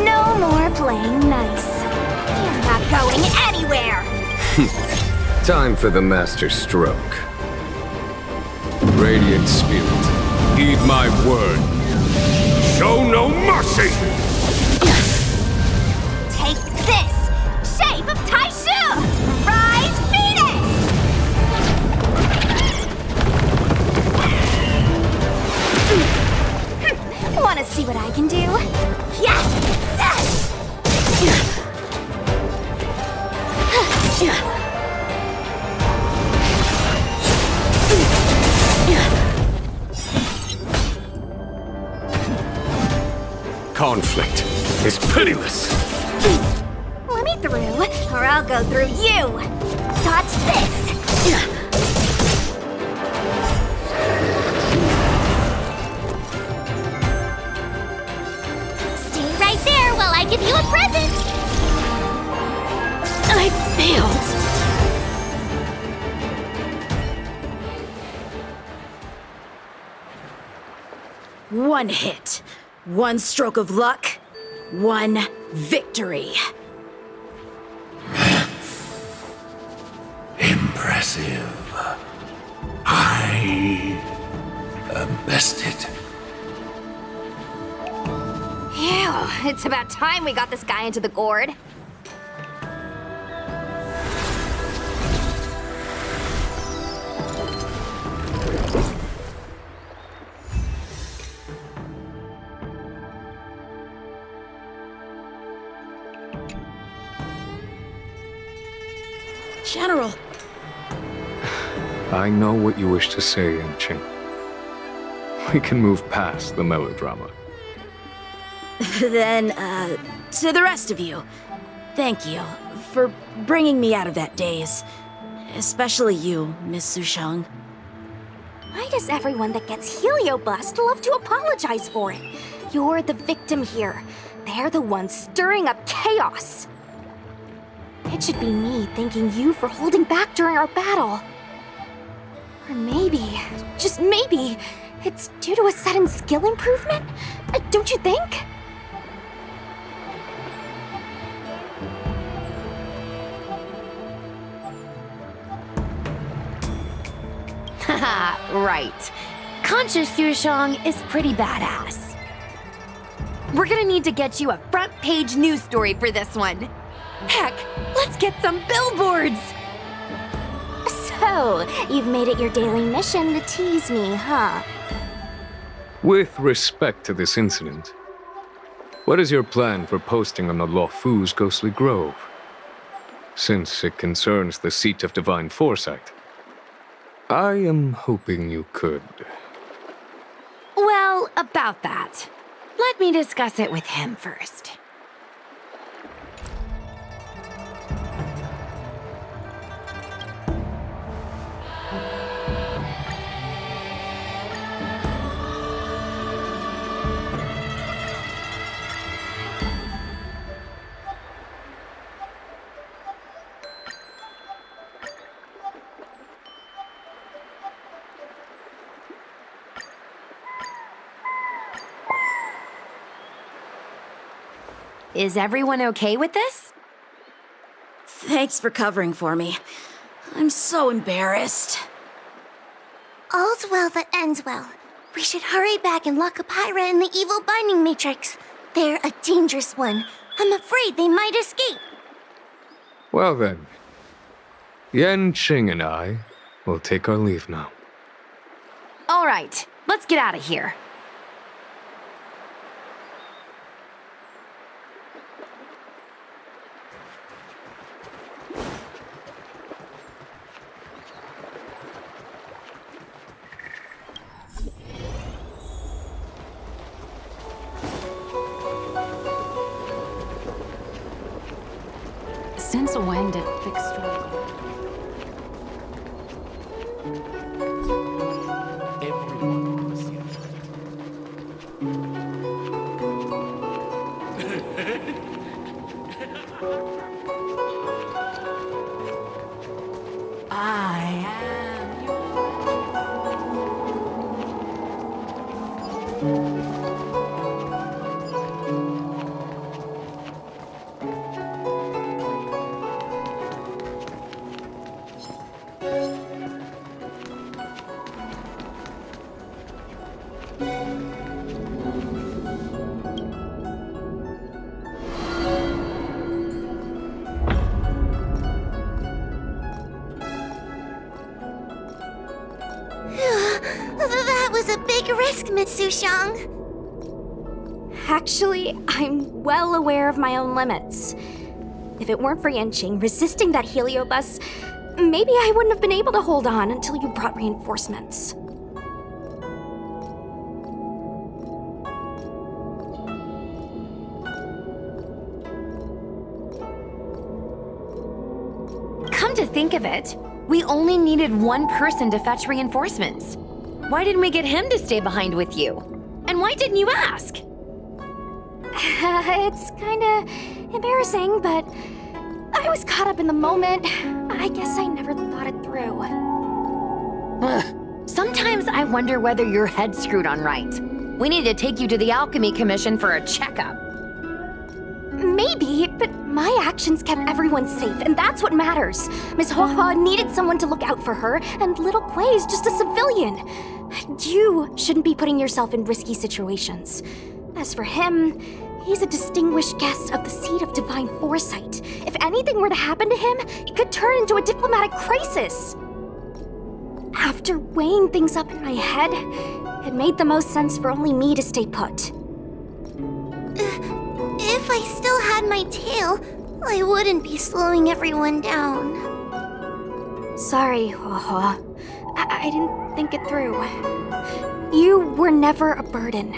No more playing nice. You're not going anywhere! Time for the master stroke. Radiant spirit, heed my word. Show no mercy! Take this! Shape of Taishu! Rise, Venus! Wanna see what I can do? Yes! Conflict is pitiless. Let me through, or I'll go through you! Dodge this! Stay right there while I give you a present. I failed. One hit, one stroke of luck, one victory. Impressive. I am bested. Ew, it's about time we got this guy into the gourd. General. I know what you wish to say, Ancient. We can move past the melodrama. Then, to the rest of you, thank you for bringing me out of that daze. Especially you, Miss Sushang. Why does everyone that gets heliobust love to apologize for it? You're the victim here. They're the ones stirring up chaos. It should be me thanking you for holding back during our battle. Or maybe, just maybe, it's due to a sudden skill improvement? Don't you think? Haha, right. Conscious Sushang is pretty badass. We're gonna need to get you a front-page news story for this one. Heck, let's get some billboards! So, you've made it your daily mission to tease me, huh? With respect to this incident, what is your plan for posting on the Lofu's ghostly grove? Since it concerns the seat of divine foresight, I am hoping you could. Well, about that. Let me discuss it with him first. Is everyone okay with this? Thanks for covering for me. I'm so embarrassed. All's well that ends well. We should hurry back and lock up Hyra in the evil binding matrix. They're a dangerous one. I'm afraid they might escape. Well then, Yan Qing and I will take our leave now. All right, let's get out of here. Since when did fixed That was a big risk, Miss Sushang. Actually, I'm well aware of my own limits. If it weren't for Yanqing resisting that heliobus, maybe I wouldn't have been able to hold on until you brought reinforcements. Come to think of it, we only needed one person to fetch reinforcements. Why didn't we get him to stay behind with you? And why didn't you ask? It's kinda embarrassing, but I was caught up in the moment. I guess I never thought it through. Sometimes I wonder whether your head's screwed on right. We need to take you to the Alchemy Commission for a checkup. Maybe, but my actions kept everyone safe, and that's what matters. Miss Hoa needed someone to look out for her, and little Kuei's just a civilian. You shouldn't be putting yourself in risky situations. As for him, he's a distinguished guest of the Seat of Divine Foresight. If anything were to happen to him, it could turn into a diplomatic crisis. After weighing things up in my head, it made the most sense for only me to stay put. If I still had my tail, I wouldn't be slowing everyone down. Sorry, Hoa. I didn't think it through. You were never a burden.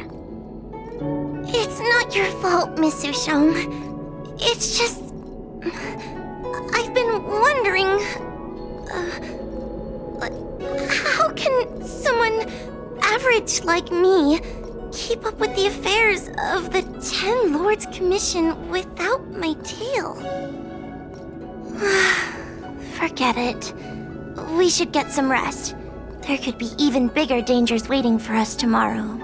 It's not your fault, Miss Sushang. It's just... I've been wondering... how can someone average like me keep up with the affairs of the 10 Lords Commission without my tail? Forget it. We should get some rest. There could be even bigger dangers waiting for us tomorrow.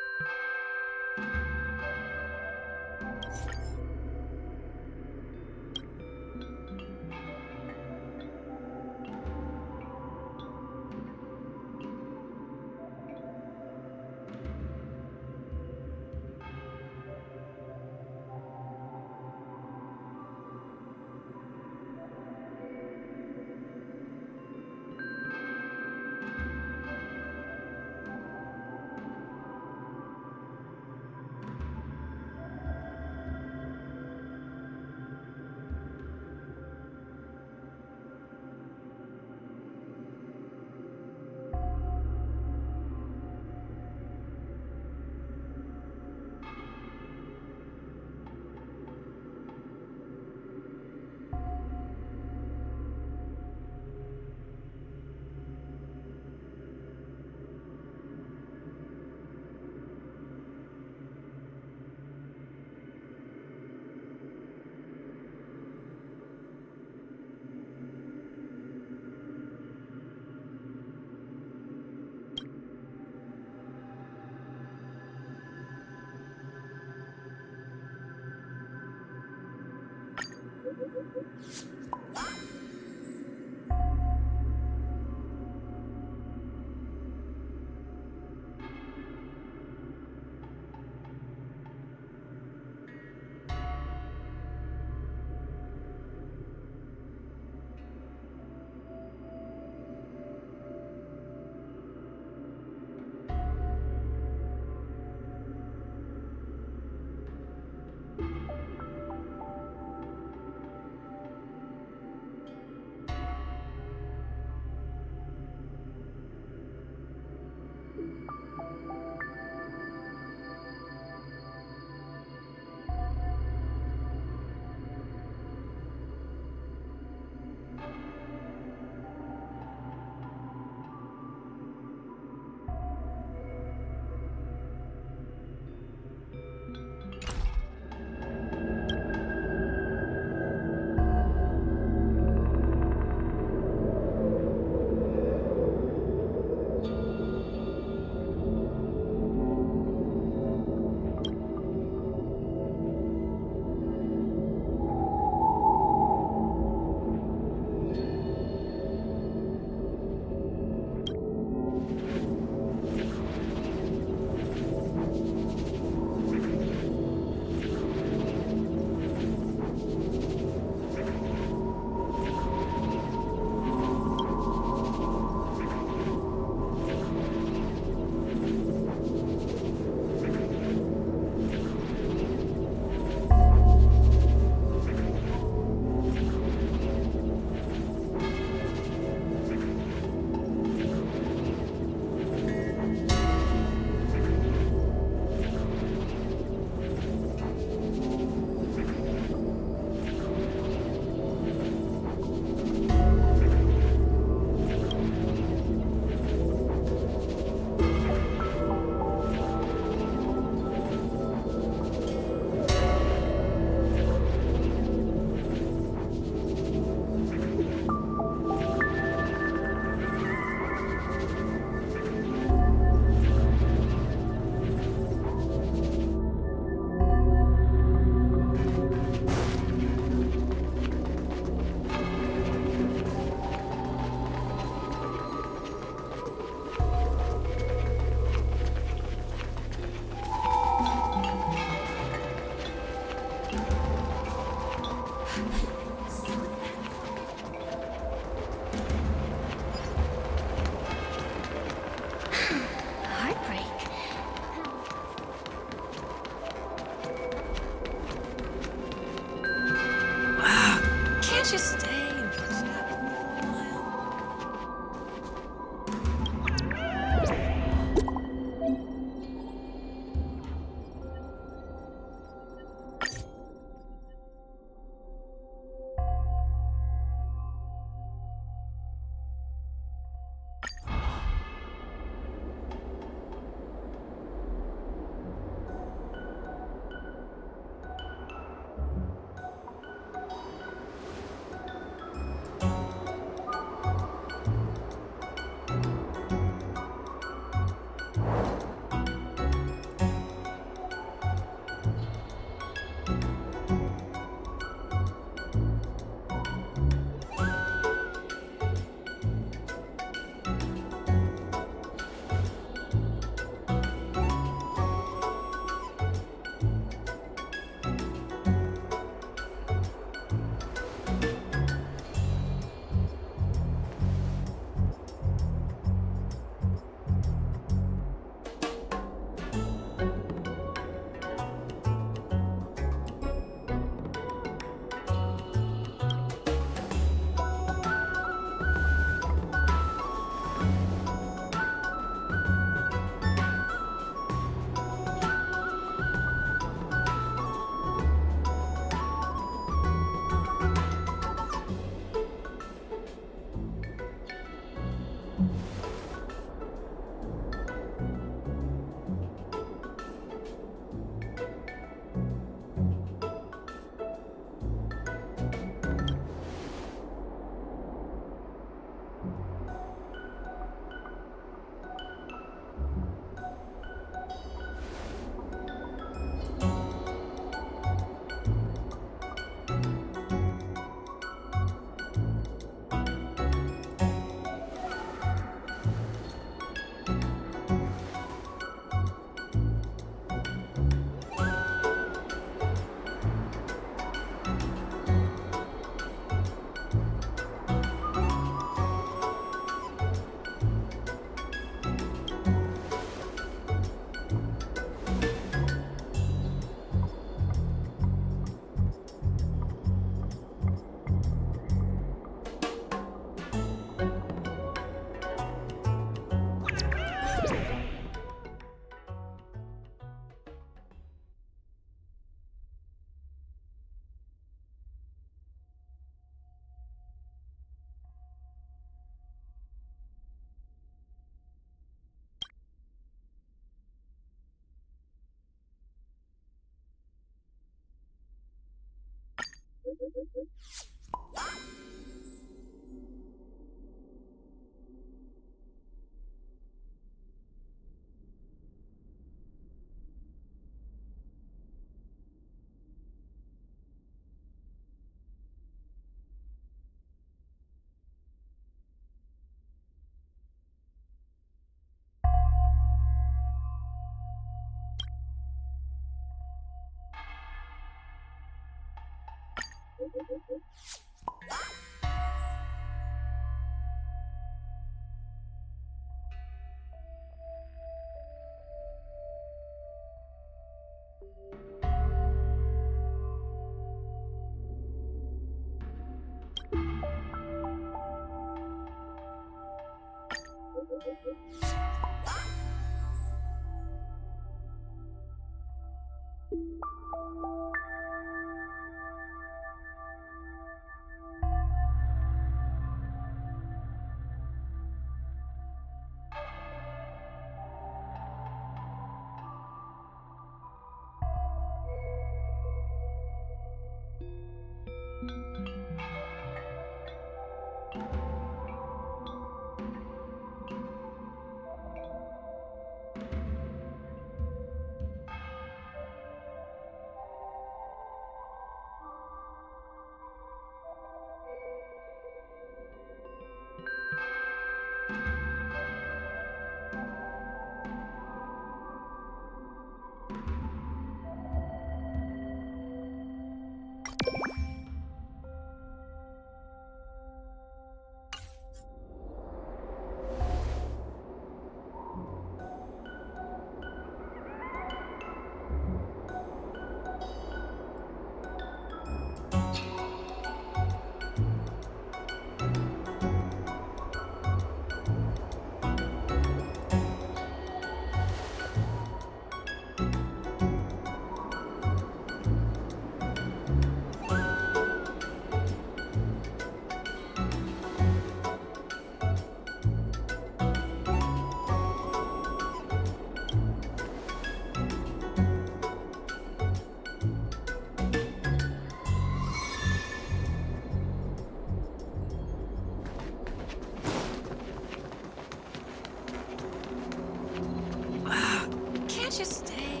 Can't you stay?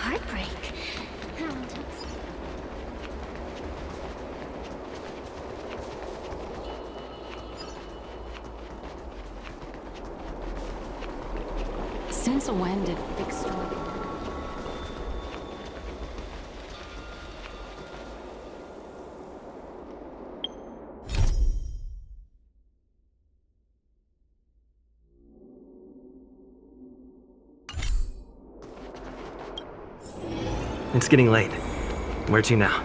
Heartbreak. Since when did Fixstrom... It's getting late. Where to now?